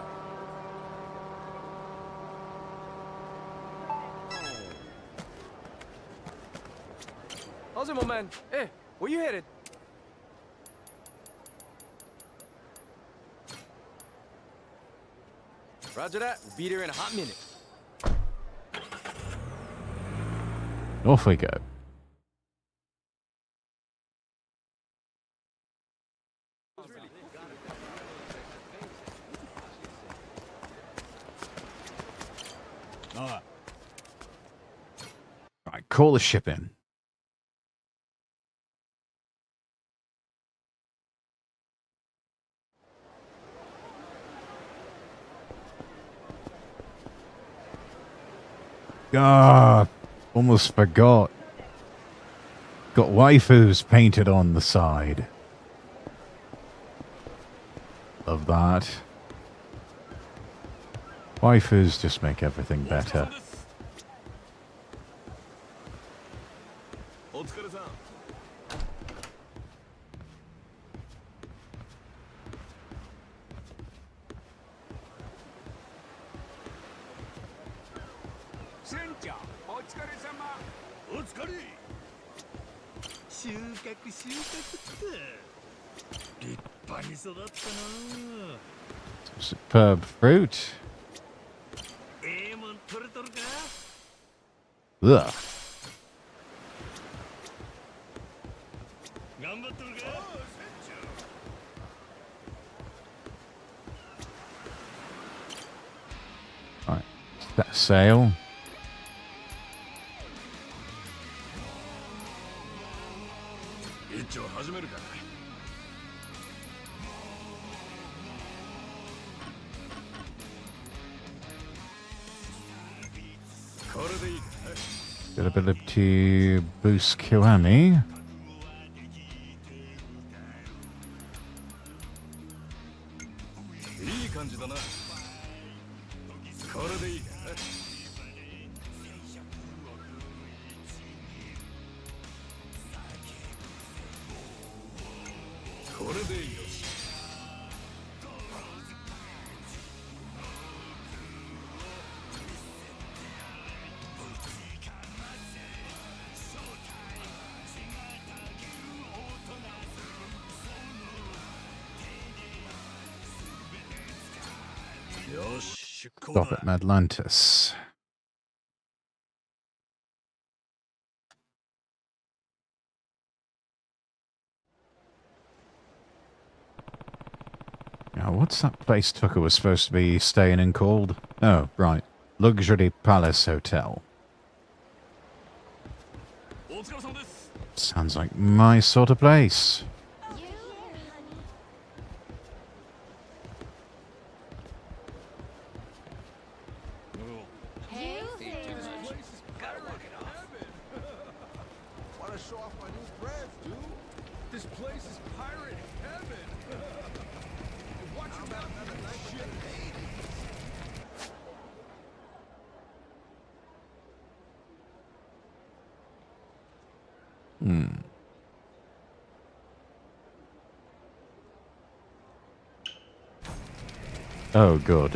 B: How's it, my man? Hey, where you headed? Roger that. We'll be there in a hot minute.
A: Off we go. Right, call the ship in. Ah, almost forgot. Got waifus painted on the side. Love that. Waifus just make everything better. Superb fruit. Ugh. sail. Got ability to boost Kiwami. Stop at Madlantis. Now, what's that place Tucker was supposed to be staying in called? Oh, right. Luxury Palace Hotel. Sounds like my sort of place. Oh, good.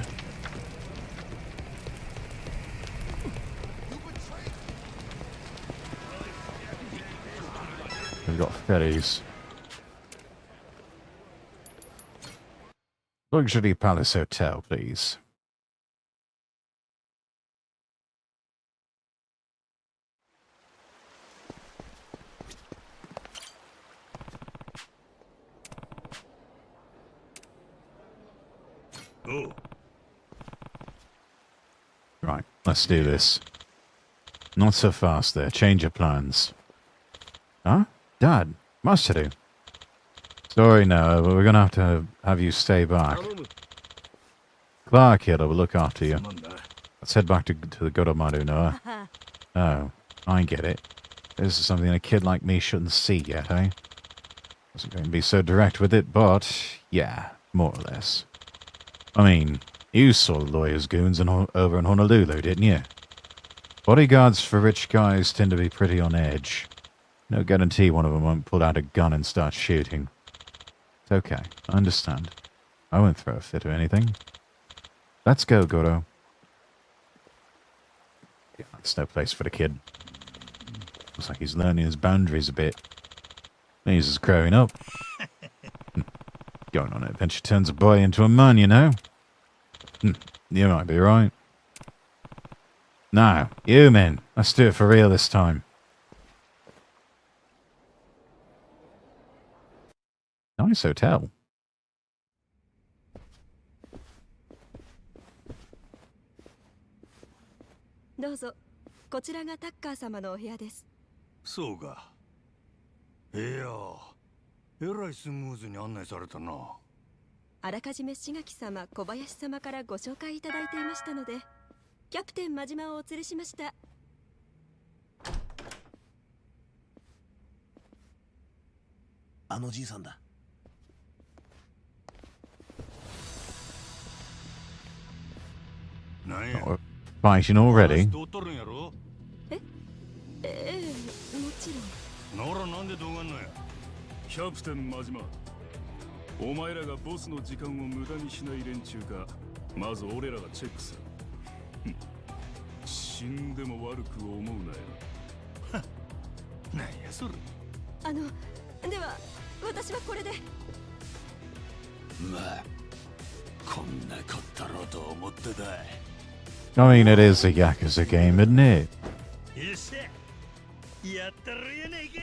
A: We've got ferries. Luxury Palace Hotel, please. Right, let's do this. Not so fast there. Change your plans. Huh? Dad, Masaru. Sorry, no, but we're going to have you stay back. Clark here will look after you. Let's head back to the Goromaru, Noah. Oh, I get it. This is something a kid like me shouldn't see yet, eh? Wasn't going to be so direct with it, but yeah, more or less. I mean, you saw the lawyer's goons over in Honolulu, didn't you? Bodyguards for rich guys tend to be pretty on edge. No guarantee one of them won't pull out a gun and start shooting. It's okay, I understand. I won't throw a fit or anything. Let's go, Goro. Yeah, that's no place for the kid. Looks like he's learning his boundaries a bit. He's just growing up. Going on an adventure turns a boy into a man, you know. You might be right. Now, you men, let's do it for real this time. Nice hotel.
E: どうぞ、こちらがタッカー様のお部屋です。
K: そうか。いや、えらいスムーズに案内されたな。
E: あらかじめ志垣様、小林様からご紹介いただいていましたので、キャプテン真島をお連れしました。
K: あのじいさんだ。なんや。
A: Fighting already.
E: ええ、もちろん。
K: ならなんでどうがんのや。
W: キャプテン真島。お前らがボスの時間を無駄にしない連中か、まず俺らがチェックする。死んでも悪く思うなよ。
K: なんやそれ。
E: では私はこれで。
K: まあ、こんなこったろうと思ってた。
A: I mean, it is a Yakuza game, isn't it?
K: よっしゃ、やったるやないかい。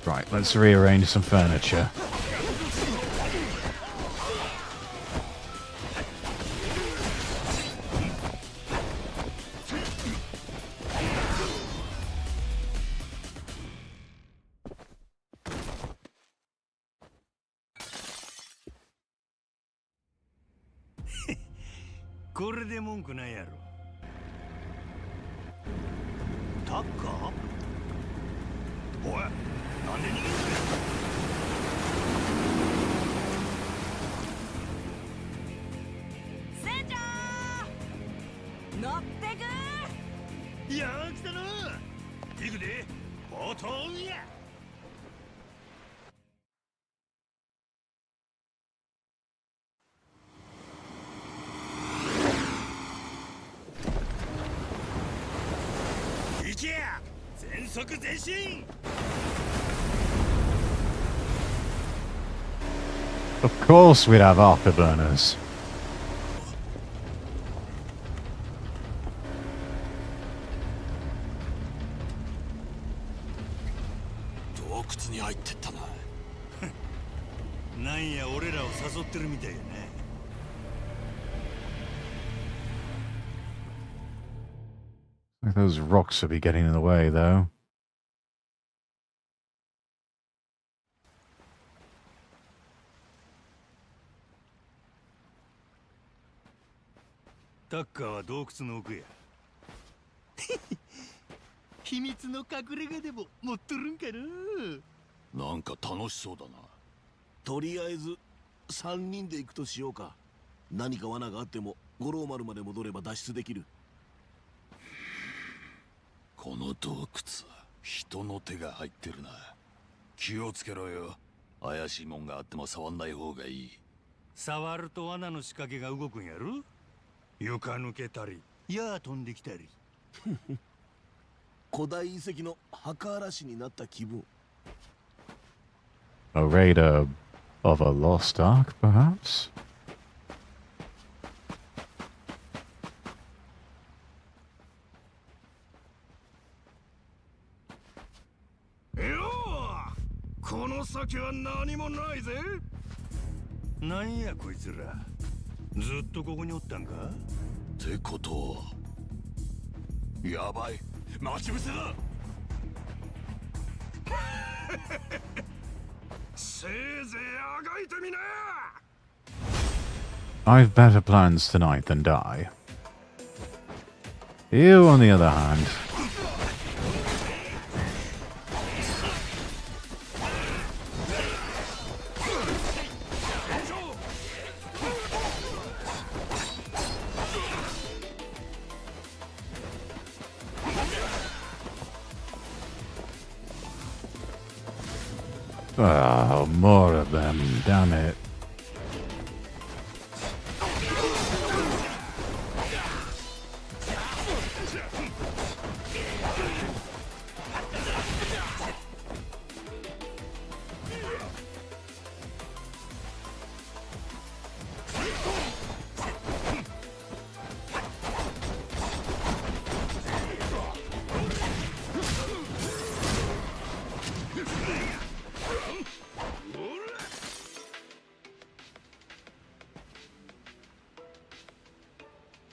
A: Oh, Right, let's rearrange some furniture. Of course we'd have afterburners. Those rocks would be getting in the way, though.
K: Tackerは洞窟の奥や。秘密の隠れ家でも持っとるんかな。なんか楽しそうだな。とりあえず3人で行くとしようか。何か罠があっても五郎丸まで戻れば脱出できる。この洞窟人の手が入ってるな。気をつけろよ。怪しいもんがあっても触んない方がいい。触ると罠の仕掛けが動くんやろ。床抜けたり、矢飛んできたり。古代遺跡の墓荒らしになった気分。
A: A raider of a lost ark, perhaps?
K: Yo! この先は何もないぜ。なんやこいつら。ずっとここにおったんか？ってことはやばい、待ち伏せだ。せいぜいあがいてみな。
A: I've better plans tonight than die. You, on the other hand. Oh, more of them, damn it.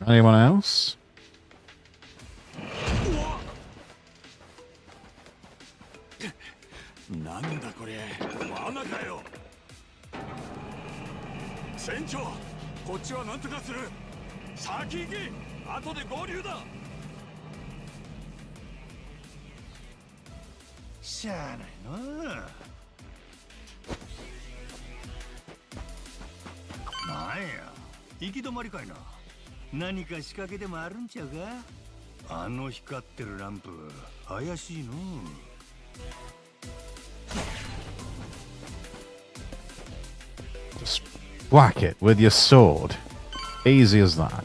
A: Anyone else?
K: Naya, 行き止まりかいな。何か仕掛けでもあるんちゃうか。あの光ってるランプ怪しいの。
A: Just whack it with your sword. Easy as that.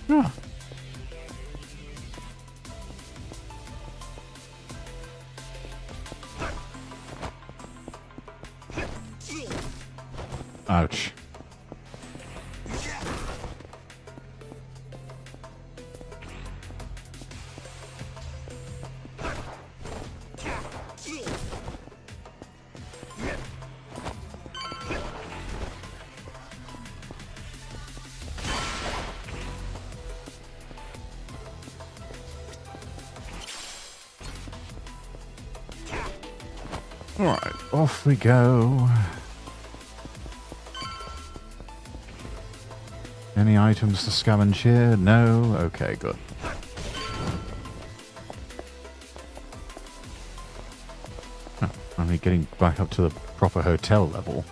A: Oh. Ouch. Alright, off we go. Any items to scavenge here? No? Okay, good. Oh, only getting back up to the proper hotel level.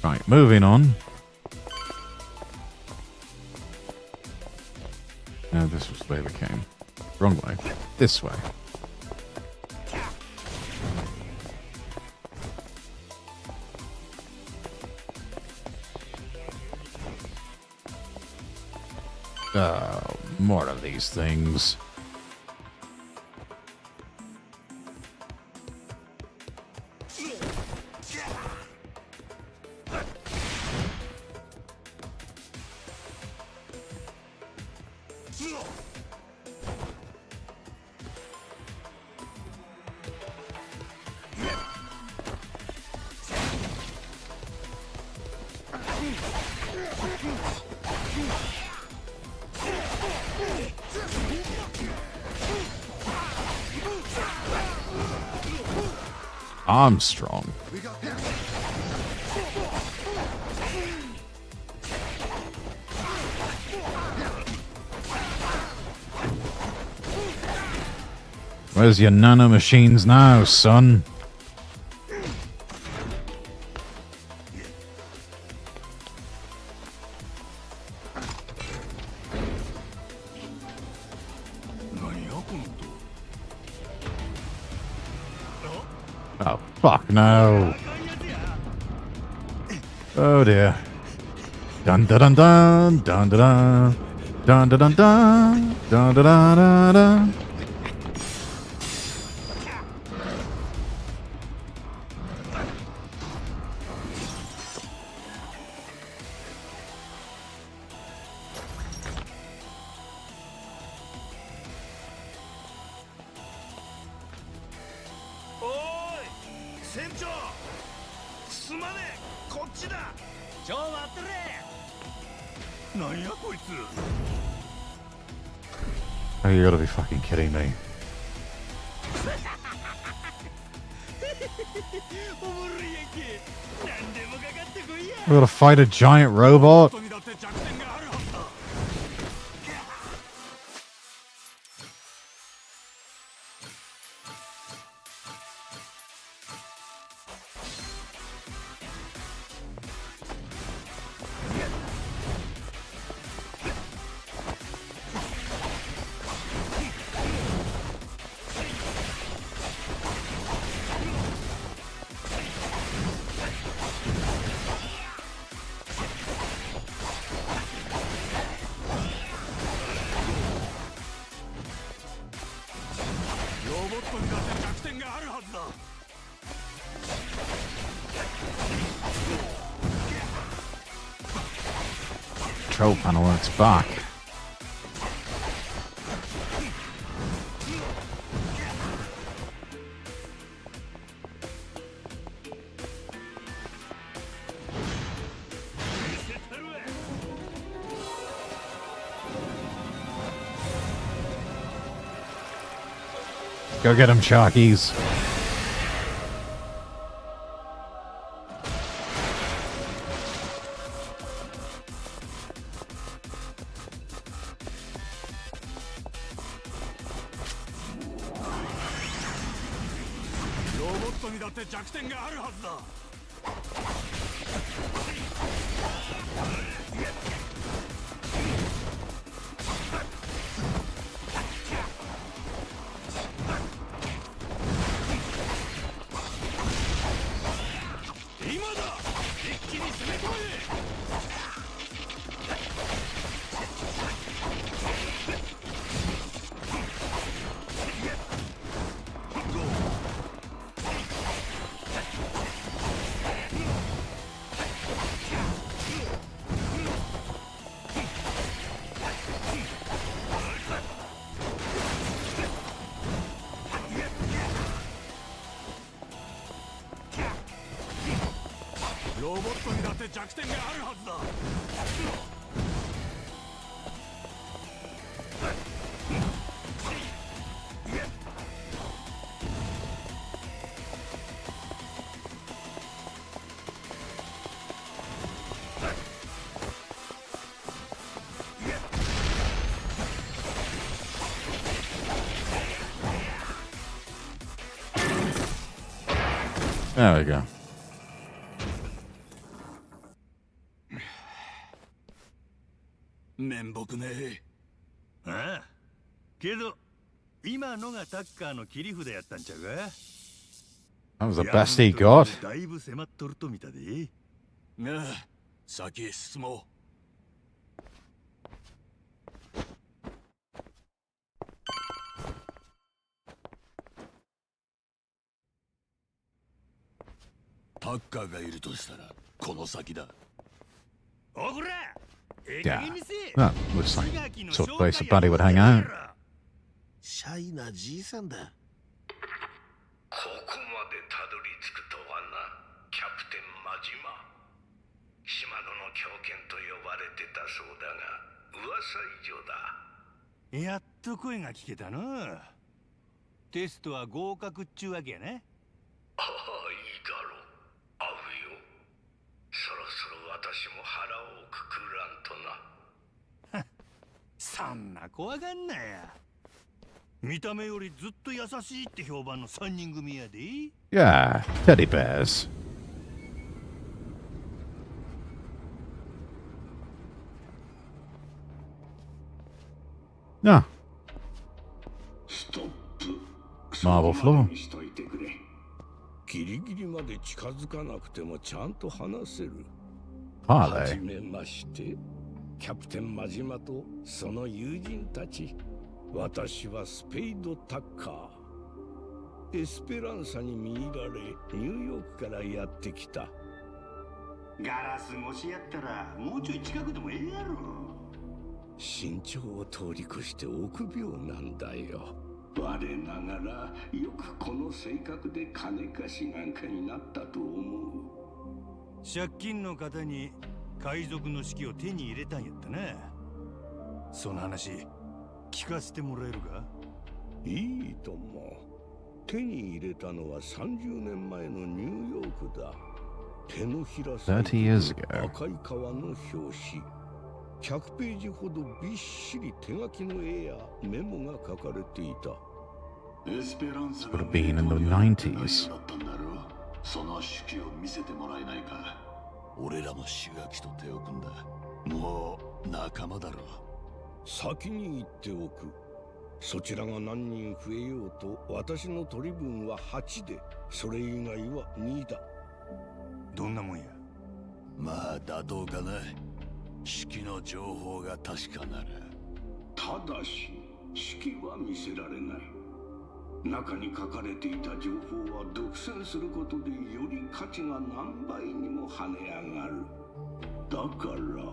A: Right, moving on. No, this was the way we came. Wrong way. This way. More of these things. Armstrong. Where's your nanomachines now, son? Oh, fuck no. Oh dear. Dun dun dun dun dun dun dun dun dun dun dun dun dun dun. Oh, you gotta be fucking kidding me. We gotta fight a giant robot? Control panel works back. Go get him, Sharkies. There we go. That was the best he got. Yeah, that looks like sort of place a buddy would hang out.
K: シャイなじいさんだ。ここまでたどり着くとはな、キャプテン真島。島野の狂犬と呼ばれてたそうだが、噂以上だ。やっと声が聞けたの。テストは合格っちゅうわけやね。ああ、いいだろう。会うよ。そろそろ私も腹をくくらんとな。そんな怖がんなや。見た目よりずっと優しいって評判の3人組やで。
A: Yeah, teddy bears. No. Marble floor.
K: ギリギリまで近づかなくてもちゃんと話せる。
A: parley.
K: はじめまして、キャプテン真島とその友人たち。私はスペイド・タッカー。エスペランサに見入られ、ニューヨークからやってきた。
L: ガラス越しやったらもうちょい近くでもええやろ。
K: 身長を通り越して臆病なんだよ。
L: 我ながらよくこの性格で金貸しなんかになったと思う。
K: 借金の方に海賊の指揮を手に入れたんやったな。その話聞かせてもらえるか？いいとも。手に入れたのは30年前のニューヨークだ。手のひらサイズ
A: 30 years ago.
K: 赤い革の表紙。100ページほどびっしり手書きの絵やメモが書かれていた。
L: エスペランサ
A: Would
L: が
A: have been in the 90s.
L: だったんだろう。その手記を見せてもらえないか。俺らも手書きと手を組んだ。もう仲間だろう。
K: 先に言っておく。そちらが何人増えようと私の取り分は8で、それ以外は2だ。どんなもんや？
L: まあ妥当かな。式の情報が確かなら。ただし式は見せられない。中に書かれていた情報は独占することでより価値が何倍にも跳ね上がる。だから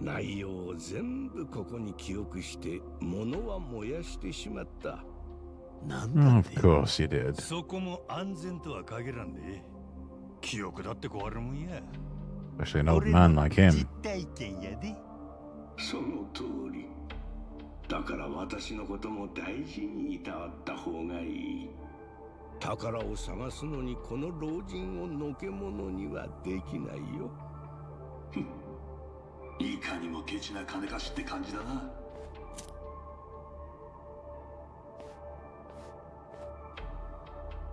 L: 内容を全部ここに記憶して物は燃やしてしまった。なんだって。
A: Of course you did.
K: そこも安全とは限らんで。記憶だって壊れるもんや。
A: Especially an old man like him.
K: 実体験やで。
L: その通り。だから私のことも大事にいたわった方がいい。
K: 宝を探すのにこの老人をのけものにはできないよ。
L: いかにもケチな金貸しって感じだな。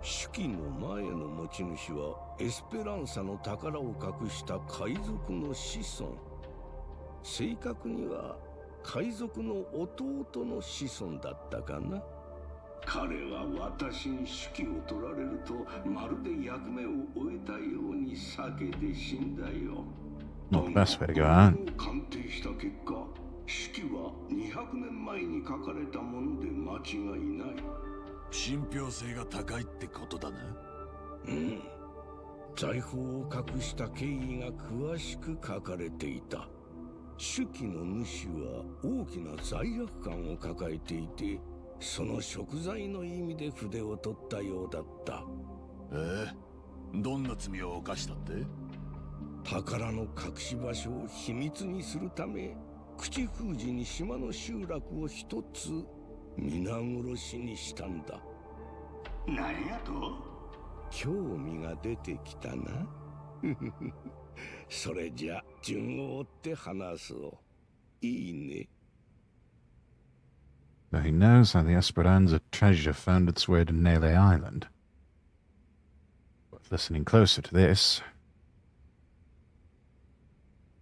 K: 手記の前の持ち主はエスペランサの宝を隠した海賊の子孫。正確には海賊の弟の子孫だったかな。
L: 彼は私に手記を取られるとまるで役目を終えたように酒で死んだよ。
A: Not the best way to go out.
L: 鑑定した結果、手記は200年前に書かれたもので間違いない。信憑性が高いってことだな。
K: うん。財宝を隠した経緯が詳しく書かれていた。手記の主は大きな罪悪感を抱えていて、その贖罪の意味で筆を取ったようだった。
L: どんな罪を犯したって？
K: 宝の隠し場所を秘密にするため、口封じに島の集落を一つ皆殺しにしたんだ。
L: なんやと？
K: 興味が出てきたな。それじゃ順を追って話そう。いいね。
A: Though he knows how the Esperanza treasure found its way to Nele Island. But listening closer to this.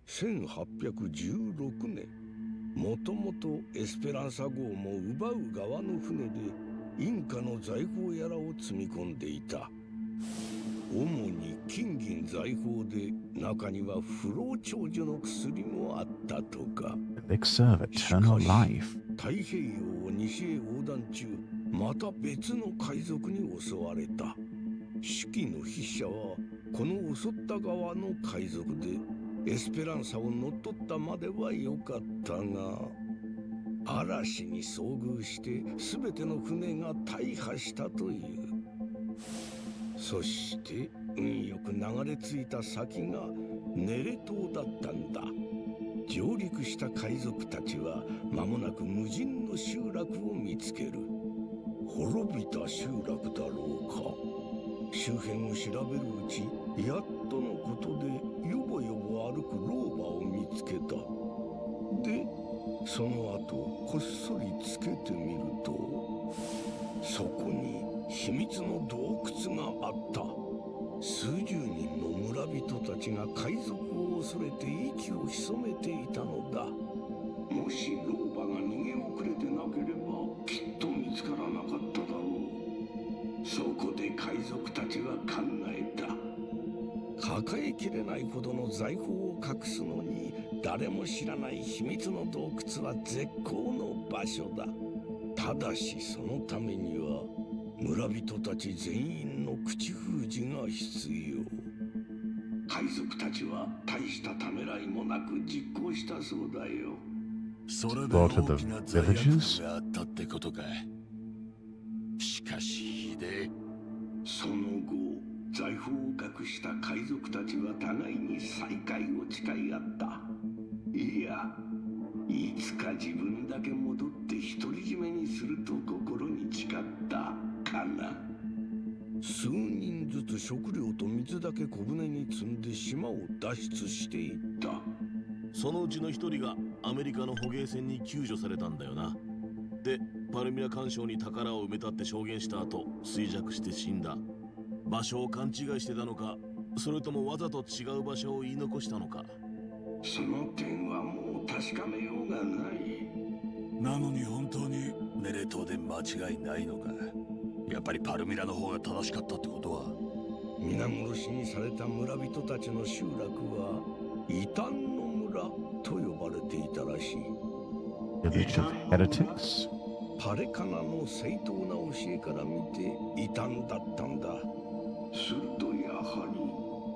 K: 1816年、もともとエスペランサ号も奪う側の船でインカの財宝やらを積み込んでいた。主に金銀財宝で、中には不老長寿の薬もあったとか。
A: Elixir of eternal life.
K: 太平洋を西へ横断中、また別の海賊に襲われた。手記の筆者はこの襲った側の海賊で、エスペランサを乗っ取ったまでは良かったが、嵐に遭遇して全ての船が大破したという。そして運よく流れ着いた先がネレ島だったんだ。上陸した海賊たちは間もなく無人の集落を見つける。滅びた集落だろうか。周辺を調べるうち、やっとのことでよぼよぼ歩く老婆を見つけた。で、その後こっそりつけてみると、そこに秘密の洞窟があった。数十人の村人たちが海賊を恐れて息を潜めていたのだ。
L: もし老婆が逃げ遅れてなければきっと見つからなかっただろう。そこで海賊たちは考えた。抱えきれないほどの財宝を隠すのに誰も知らない秘密の洞窟は絶好の場所だ。ただしそのためには村人たち全員の口封じが必要。海賊たちは大したためらいもなく実行したそうだよ。それで大きな罪悪感があったってことか。しかしひでえ。その後財宝を隠した海賊たちは互いに再会を誓い合った。いや、いつか自分だけ戻って独り占めにすると心に誓ったかな。数人ずつ食料と水だけ小舟に積んで島を脱出していった。
M: そのうちの一人がアメリカの捕鯨船に救助されたんだよな。で、パルミラ環礁に宝を埋めたって証言した後、衰弱して死んだ。場所を勘違いしてたのか、それともわざと違う場所を言い残したのか。
L: その点はもう確かめようがない。なのに本当にネレ島で間違いないのか。やっぱりパルミラの方が正しかったってことは。皆殺しにされた村人たちの集落は異端の村と呼ばれていたらしい。
A: Village of heretics?
L: パレカナの正当な教えから見て異端だったんだ。するとやは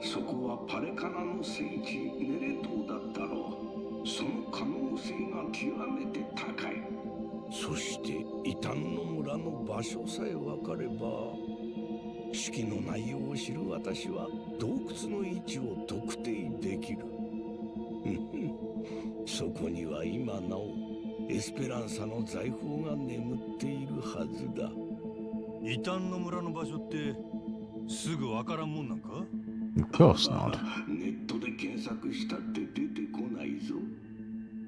L: りそこはパレカナの聖地ネレ島だったろう。その可能性が極めて高い。そして異端の村の場所さえ分かれば、手記の内容を知る私は洞窟の位置を特定できる。そこには今なおエスペランサの財宝が眠っているはずだ。異端の村の場所ってすぐ分からんもんなんか？
A: Of course not.
L: ネットで検索したって出てこないぞ。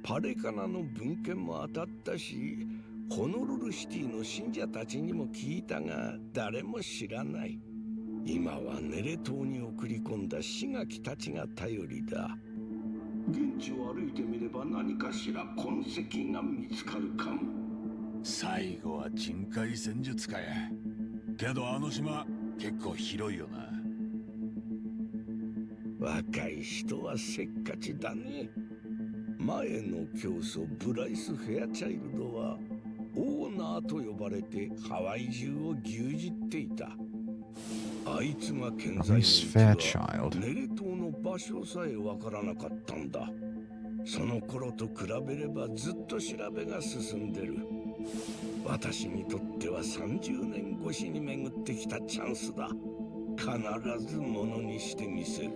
L: パレカナの文献も当たったし、ホノルルシティの信者たちにも聞いたが誰も知らない。今はネレ島に送り込んだ刺垣たちが頼りだ。現地を歩いてみれば何かしら痕跡が見つかるかも。最後は人海戦術かや。けどあの島結構広いよな。若い人はせっかちだね。前の教祖ブライス・フェアチャイルドはオーナーと呼ばれてハワイ中を牛耳っていた。あいつが健在のうちはネレ島の場所さえわからなかったんだ。その頃と比べればずっと調べが進んでる。私にとっては30年越しに巡ってきたチャンスだ。必ずものにしてみせる。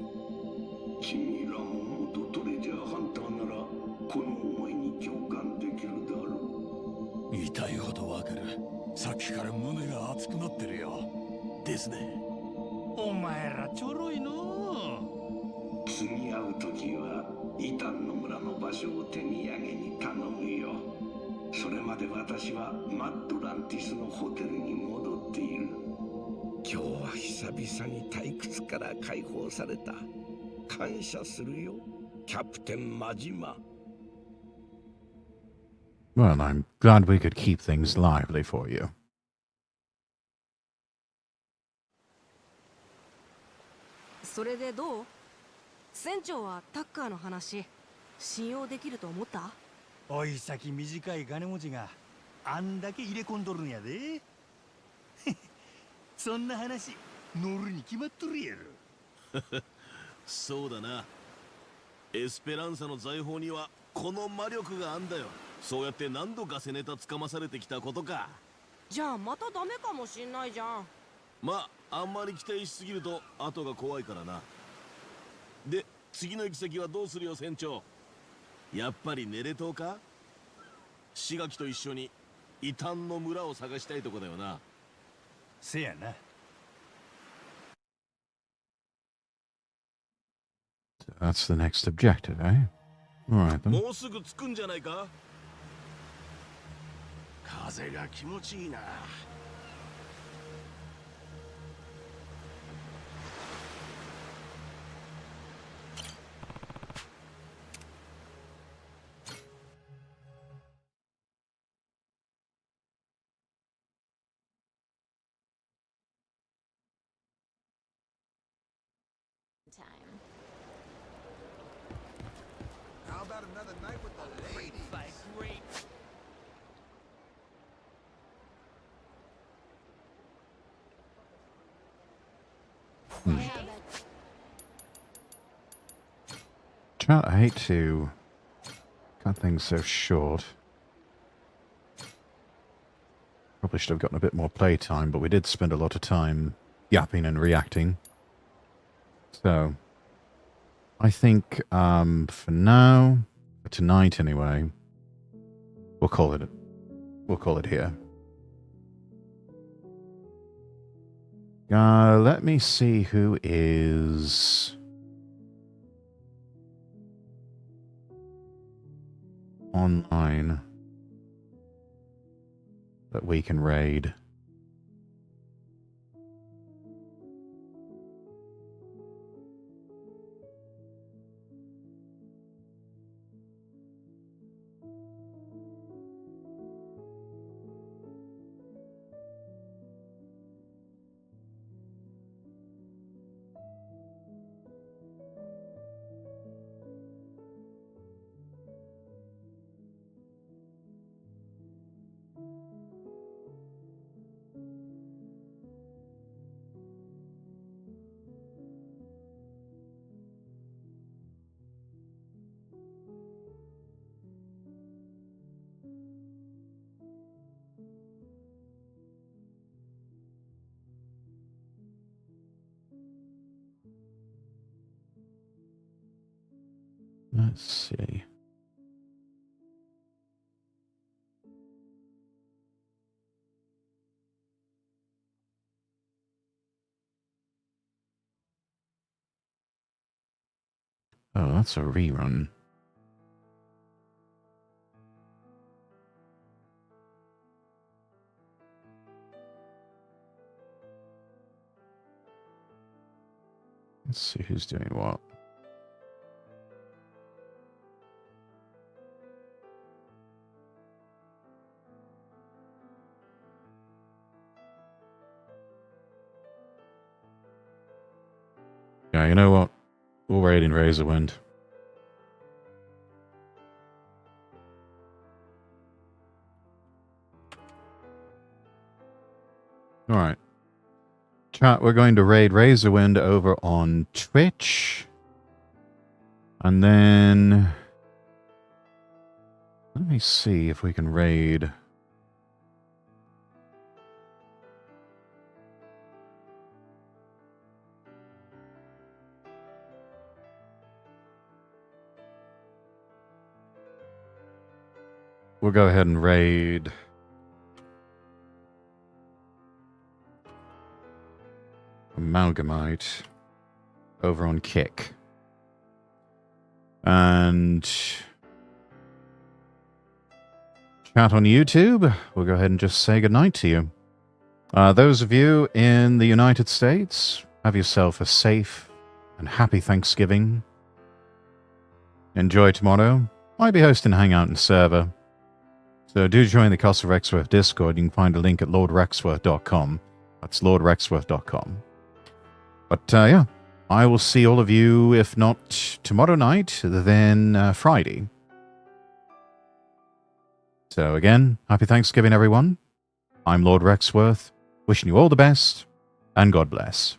L: 君らも元トレジャーハンターならこの思いに共感できるだろう。痛いほどわかる。さっきから胸が熱くなってるよ。ですね。お前らちょろいの。次会う時は異端の村の場所を手土産に頼むよ。それまで私はマッドランティスのホテルに戻っている。今日は久々に退屈から解放された。感謝するよ、キャプテンマジマ。
A: Well, I'm glad we could keep things lively for you.
N: それでどう？船長はタッカーの話信用できると思った？
O: おい先短い金持ちがあんだけ入れ込んどるんやで。そんな話乗るに決まっとるやろ。
M: そうだな。エスペランサの財宝にはこの魔力があんだよ。そうやって何度かセネタつかまされてきたことか。
N: じゃあまたダメかもしんないじゃん。
M: まあ、あんまり期待しすぎると後が怖いからな。で、次の行き先はどうするよ船長。やっぱりネレ島か？刺垣と一緒に異端の村を探したいとこだよな。
O: せやな。
A: That's the next objective, eh? Alright then.
M: もうすぐ着くんじゃないか？
O: 風が気持ちいいな。
J: another night with the ladies. Great.
A: Chat, I hate to cut things so short. Probably should have gotten a bit more playtime, but we did spend a lot of time yapping and reacting. So, I think for now, for tonight anyway, we'll call it here. Let me see who is online that we can raid. Let's see. Oh, that's a rerun. Let's see who's doing what. Yeah, you know what? We'll raid in Razorwind. Alright. Chat, we're going to raid Razorwind over on Twitch. And then... let me see if we can raid... we'll go ahead and raid... Amalgamite over on Kick. And chat on YouTube, we'll go ahead and just say goodnight to you. Those of you in the United States, have yourself a safe and happy Thanksgiving. Enjoy tomorrow. I'll be hosting a Hangout and server. So do join the Castle Rexworth Discord. You can find a link at lordrexworth.com. That's lordrexworth.com. But yeah, I will see all of you, if not tomorrow night, then Friday. So again, happy Thanksgiving, everyone. I'm Lord Rexworth, wishing you all the best, and God bless.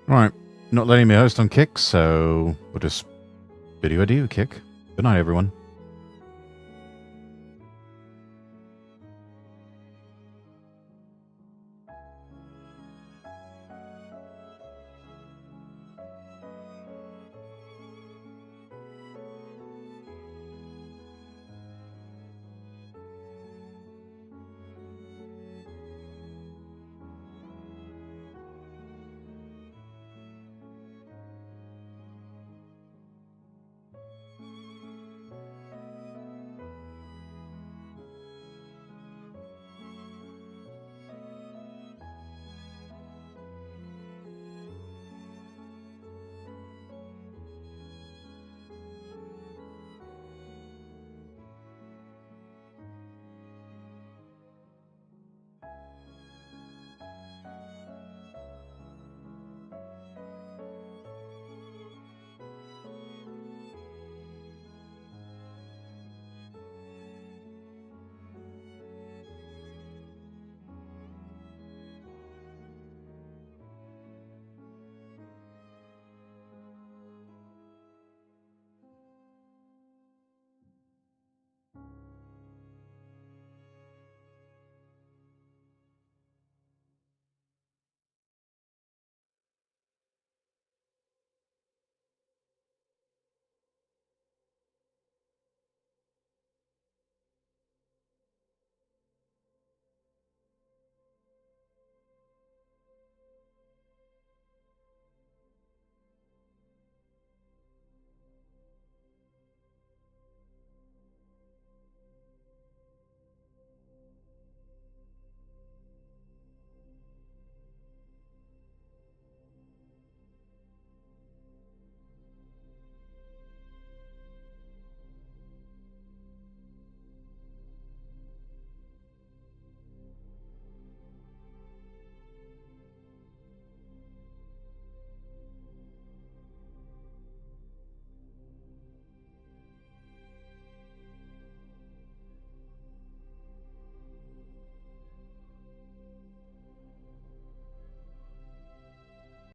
A: Alright, not letting me host on Kick, so we'll just bid you adieu, Kick. Good night, everyone.